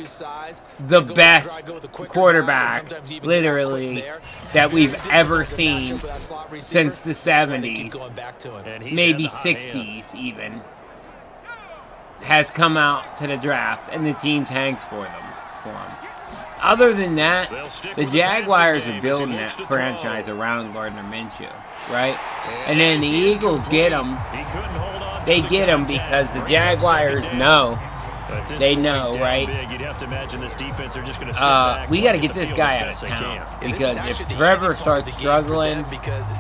the best quarterback, literally, that we've ever seen since the 70s, maybe 60s even, has come out to the draft, and the team tanked for him. Other than that, the Jaguars are building that franchise around Gardner Minshew, right? And then the Eagles get him. They get him because the Jaguars know. They know, right? You'd have to imagine this defense are just going to we got to get this guy out of town, because if Trevor starts struggling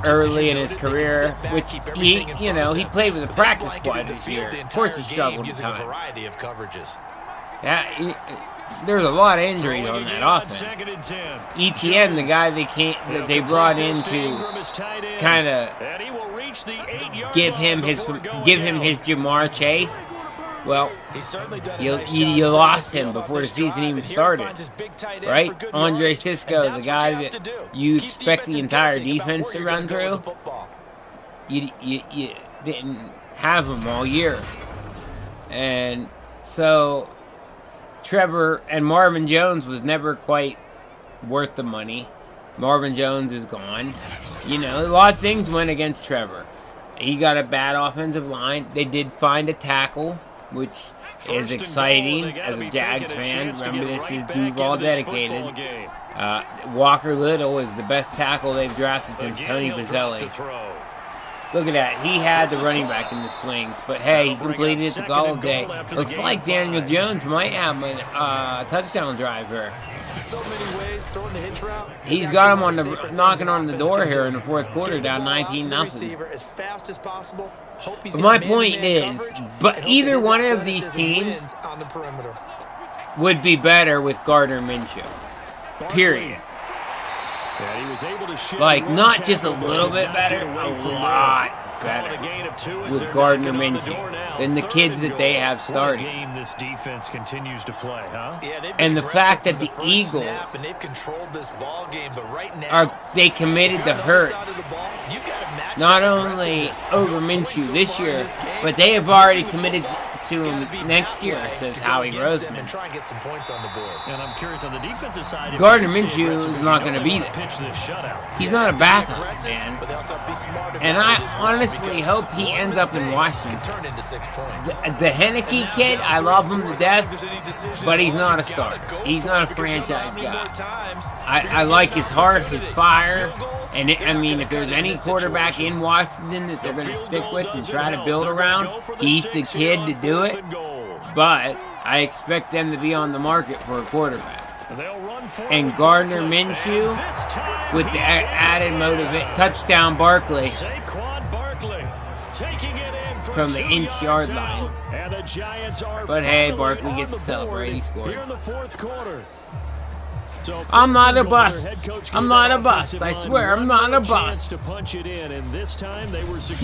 early in his career, which he played with the practice squad this year. Of course, he struggled at times. Yeah, there's a lot of injuries on that offense. ETN, the guy that they brought in to kind of give him his Jamar Chase. Well, you lost him before the season even started, right? Andre Sisco, the guy that you expect the entire defense to run through, you didn't have him all year. And so Trevor and Marvin Jones was never quite worth the money. Marvin Jones is gone. A lot of things went against Trevor. He got a bad offensive line. They did find a tackle, which is exciting as a Jags fan. Remember, this is DuvalDedicated. Walker Little is the best tackle they've drafted since Tony Bazzelli. Look at that. He had the running back in the swings, but hey, he completed it the Galladay. Looks like Daniel Jones might have a touchdown drive here. He's got him knocking on the door here in the fourth quarter, down 19-0. But my point is, but either one of these teams would be better with Gardner Minshew. Period. Like, not just a little bit better, a lot better with Gardner Minshew than the kids that they have started. This defense continues to play, huh? And the fact that the Eagles they committed to Hurts not only over Minshew this year, but they have already committed to him next year, says Howie Roseman. And I'm curious on the defensive side. Gardner Minshew is not going to be there. He's not a backup, man. And I honestly hope he ends up in Washington. The Henneke kid, I love him to death, but he's not a starter. He's not a franchise guy. I like his heart, his fire, and if there's any quarterback in Washington that they're going to stick with and try to build around, he's the kid to do it. But I expect them to be on the market for a quarterback. And Gardner Minshew with the added motivation. Touchdown Barkley from the inch-yard line. But hey, Barkley gets to celebrate. He scored. I'm not a bust. I'm not a bust. I swear, I'm not a bust.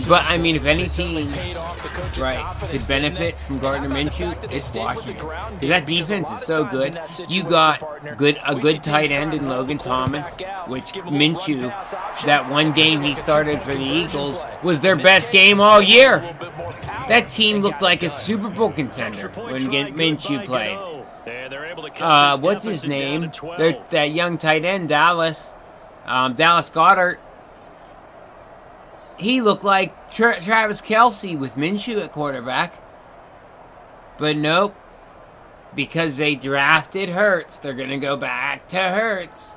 But if any team, could benefit from Gardner Minshew, it's Washington. Because that defense is so good. You got a good tight end in Logan Thomas, which Minshew, that one game he started for the Eagles, was their best game all year. That team looked like a Super Bowl contender when Minshew played. What's his name? That young tight end, Dallas Goedert. He looked like Travis Kelce with Minshew at quarterback. But nope. Because they drafted Hurts, they're going to go back to Hurts.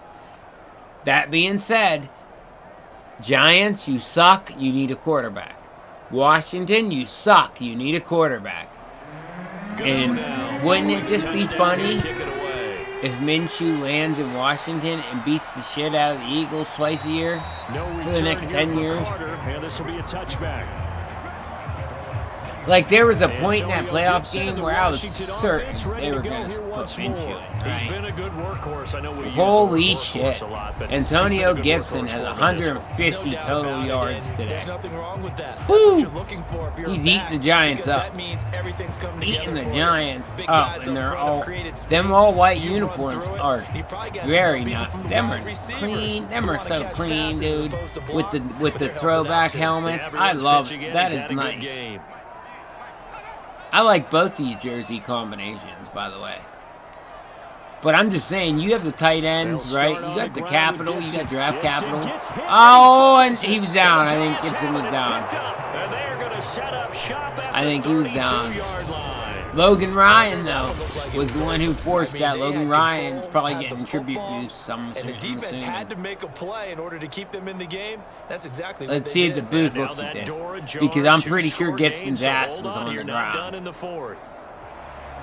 That being said, Giants, you suck, you need a quarterback. Washington, you suck, you need a quarterback. And wouldn't it just be funny if Minshew lands in Washington and beats the shit out of the Eagles twice a year for the next 10 years? And this will be a touchback. Like, there was a point in that playoff game where I was certain they were going to put Minshew in, He's been right? a good workhorse. I know we Holy use the word shit. workhorse a lot, but Antonio he's been a good Gibson workhorse has for them this 150 No doubt total about it, yards and today. There's nothing wrong with that. That's Woo! what you're looking for if you're He's a eating back, the Giants because up. that means everything's coming Eating together the for you. Giants Big up, guys and up they're front have all, created space. them all white You run uniforms through it. are You probably got very some people not, from the them wide are receivers clean, them who are wanna so catch clean, passes as dude, opposed to with block, the but they're helping throwback out too. helmets. And I everyone's love, pitching in. that He's is had a good nice. game. I like both these jersey combinations, by the way. But I'm just saying, you have the tight ends, right? You got the capital, you got draft capital. Oh, and he was down. I think Gibson was down. And they're going to set up shop at I think the he was down. 32-yard line. Logan Ryan, though, was the one who forced that. Logan Ryan's probably getting tribute boosts. I'm And the defense assuming. had to make a play in order to keep them in the game. That's exactly what Let's they see did. if the booth Now looks at that this. door ajar, Because I'm two pretty sure score Gibson's games, so ass hold was on you're the not done ground. in the fourth.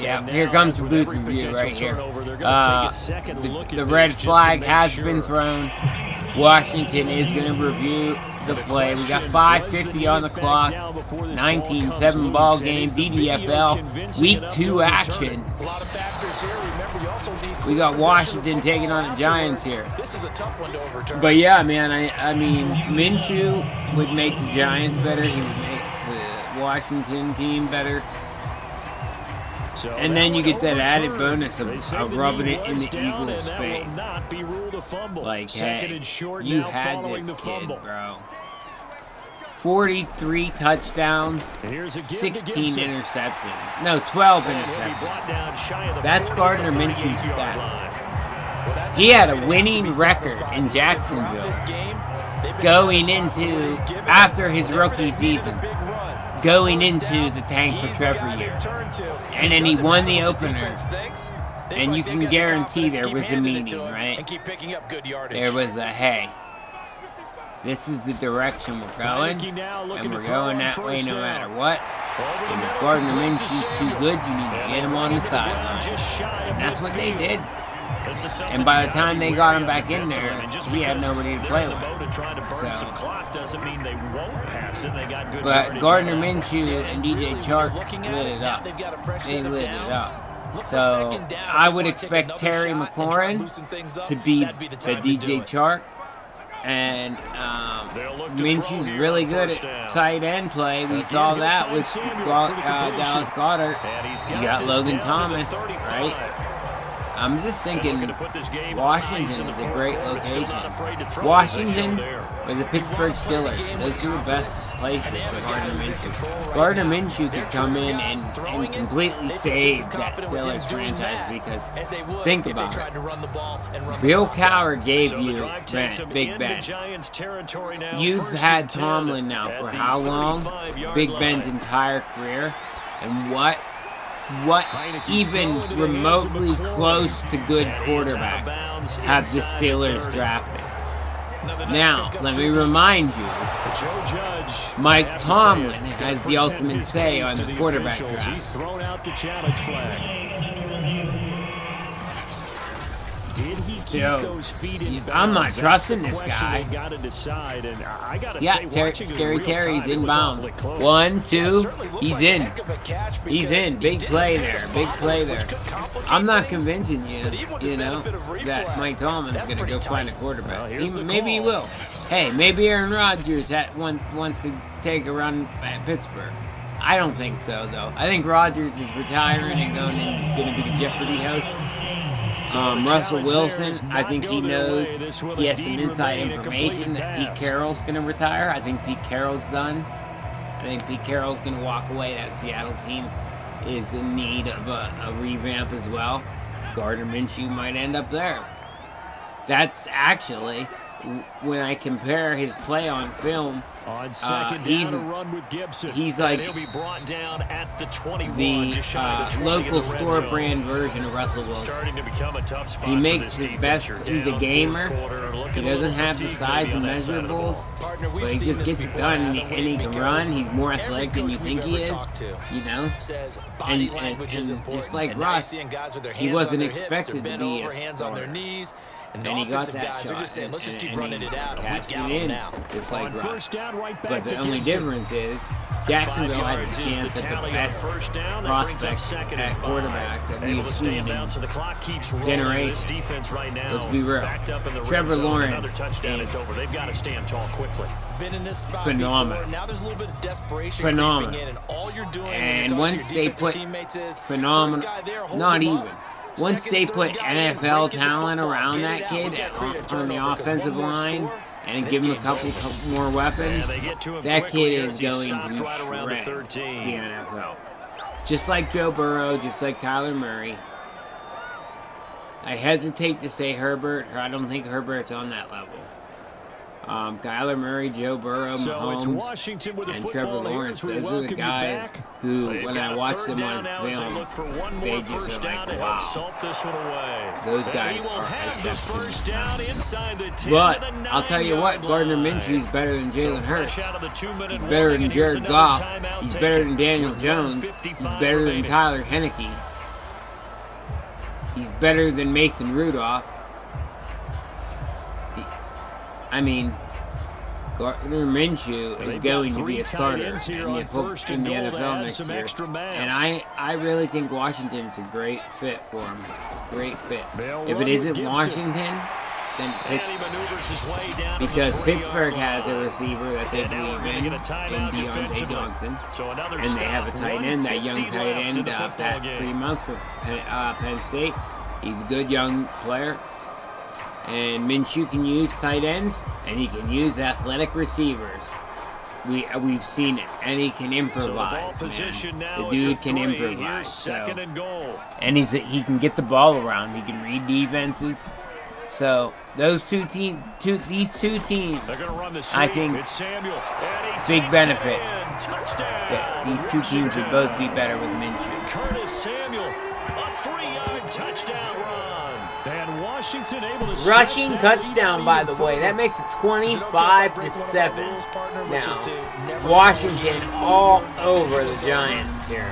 Yeah, And here now, comes as the with booth every review potential right here. turnover, they're gonna take a second look at The this red just to flag make has sure. been thrown. Washington is going to review the play. We got 5:50 on the clock. 19-7 ball game. DDFL Week 2 action. A lot of factors here. Remember, you also need We got possession Washington of taking football on the Giants afterwards. here. This is a tough one to overturn. But yeah, man, I mean, Minshew would make the Giants better. He would make the Washington team better. So And then you get that added overturned. bonus They say of the rubbing knee it in was the down, Eagles' and that face. will not be ruled a fumble. Like, Second hey, and short you now had following this the kid, fumble. bro. 43 touchdowns, And here's a give to 16 Gibson. interceptions. No, 12 And he'll be interceptions. brought down shy of the That's 40 Gardner to Minshew's 38-yard stats. line. He had a winning record in Jacksonville going into, after his rookie season, going into the Tank for Trevor year. And then he won the opener. And you can guarantee there was a meaning, right? There was a, hey, this is the direction we're going, and we're going that way no matter what. And if Gardner Minshew's too good, you need to get him on the sideline. And that's what they did. And by the time they got him back in there, he had nobody to play with. So, but Gardner Minshew and DJ Chark lit it up. They lit it up. So I would expect Terry McLaurin to be the DJ Chark. And Minshew's really good at tight end play. We saw that with Dallas Goedert. You got Logan Thomas, right? I'm just thinking Washington is a great location. Washington or the Pittsburgh Steelers. Those are the best places for Gardner Minshew. Gardner Minshew could come in and completely save that Steelers franchise because think about it. Bill Cowher gave you Big Ben. You've had Tomlin now for how long? Big Ben's entire career. And what even remotely close to good quarterback have the Steelers drafted? Now, let me remind you, Mike Tomlin has the ultimate say on the quarterback draft. He's thrown out the challenge flag. Did he keep those feet in bounds? I'm not trusting this That's the guy. question they gotta decide, and I gotta Yeah, say, watching it Scary real Terry's time, it was inbound. awfully close. 1, 2, he's in. He's in. Big play there. Big play there. I'm not convincing you, that Mike Tomlin's going to go find a quarterback. Maybe he will. Hey, maybe Aaron Rodgers wants to take a run at Pittsburgh. I don't think so, though. I think Rodgers is retiring and going to be the Jeopardy host. Russell Wilson, I think he knows he has some inside information that Pete Carroll's going to retire. I think Pete Carroll's done. I think Pete Carroll's going to walk away. That Seattle team is in need of a revamp as well. Gardner Minshew might end up there. That's actually, when I compare his play on film, on second down, a run with Gibson. He's like he'll be brought down at the 21, the just shy of the 20 local in the red store zone. brand version of Russell Wilson. Starting to become a tough spot He makes for this his best. defense. He's a Down gamer. fourth quarter, He looking a doesn't little have the fatigued size maybe and on that side of the measurables, ball. but he just gets it done. And he can run. He's more athletic than you think he is. And just like Russ, he wasn't expected to be a star. And he got that shot. keep running it out, we cast got it him in, now. just like Russ. First down, right back But the to only Gibson. difference is Jacksonville had the chance at the best prospect at quarterback that we've seen in So the clock keeps rolling. generation. This defense right now, Let's be real. backed up in the red Trevor zone. Lawrence Another touchdown, it's over. They've got to stand tall quickly. Been in this spot phenomenal. before. Now there's a little bit of desperation Phenomenal. creeping in, and all you're doing And when once you're talking to they your put defensive teammates is phenomenal, first guy there, hold not him even. up. Once Second, they third put guy in, NFL break the talent football, around get that it out. kid We can't create a on the turnover, 'cause offensive one more line score, and this give him a game's couple over. more weapons, Yeah, they get to him that quickly kid here is as he going stopped to right around the shred 13. the NFL. Just like Joe Burrow, just like Kyler Murray. I hesitate to say Herbert. I don't think Herbert's on that level. Kyler Murray, Joe Burrow, So it's Mahomes, Washington with the and football Trevor here Lawrence. as we Those are the welcome you guys back. who, They've when got I watch third them down on now as they film, look for one they more just first are down like, to help wow. salt this one away. Those And guys he will are have the first down inside the 10 But to the I'll tell you what, 9-yard Gardner line. Minshew's better than Jalen So Hurts. fresh out of the 2-minute He's warning, better than and here's Jared another Goff. timeout He's taken better than Daniel with Jones. 1:55 He's better than remaining. Tyler Henneke. He's better than Mason Rudolph. I mean, Gardner Minshew is They've going got to be a three tight starter ends here in on the, first in and the goal to NFL add next some year. extra mass. And I really think Washington's a great fit for him. Great fit. They'll If run it with isn't Gibson. Washington, then And he maneuvers his way down to the because 3-yard Pittsburgh has a line. receiver that they And now we're believe gonna in get a timeout Deontay defensively. Johnson. So another And they have a stop. tight end, that young 1:50 tight left in end, the football Pat game. Fremont for Penn State. He's a good young player. And Minshew can use tight ends, and he can use athletic receivers. We've seen it, and he can improvise. So the ball man. position now The at dude the can 3. improvise. Here's second So. and goal. And he can get the ball around. He can read defenses. So these two teams, They're going to run the sweep. I think, It's Samuel. And he big takes benefits. it in. Touchdown. that these two teams would both be better with Minshew. Curtis Samuel, a 3-yard touchdown run. And Washington able to Rushing touchdown, by the way. That makes it 25-7. Now, Washington all over the Giants here.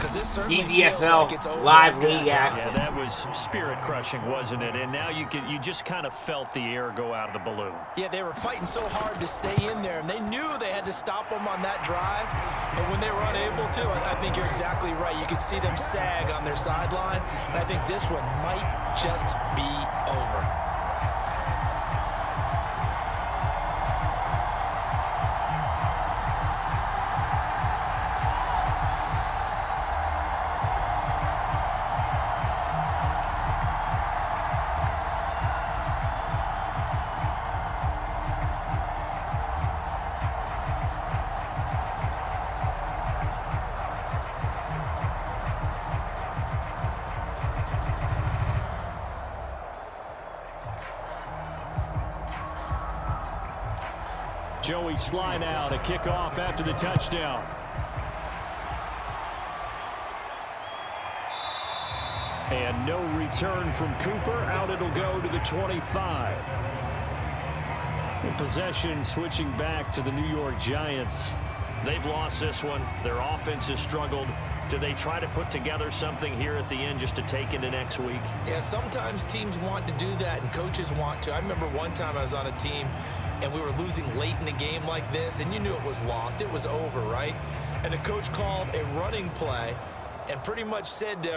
DDFL live league action. Yeah, that was spirit crushing, wasn't it? And now you just kind of felt the air go out of the balloon. Yeah, they were fighting so hard to stay in there, and they knew they had to stop them on that drive. But when they were unable to, I think you're exactly right. You could see them sag on their sideline, and I think this one might just be over. Joey Sly now to kick off after the touchdown. And no return from Cooper. Out it'll go to the 25. In possession switching back to the New York Giants. They've lost this one. Their offense has struggled. Do they try to put together something here at the end just to take into next week? Yeah, sometimes teams want to do that and coaches want to. I remember one time I was on a team and we were losing late in the game like this, and you knew it was lost. It was over, right? And the coach called a running play and pretty much said to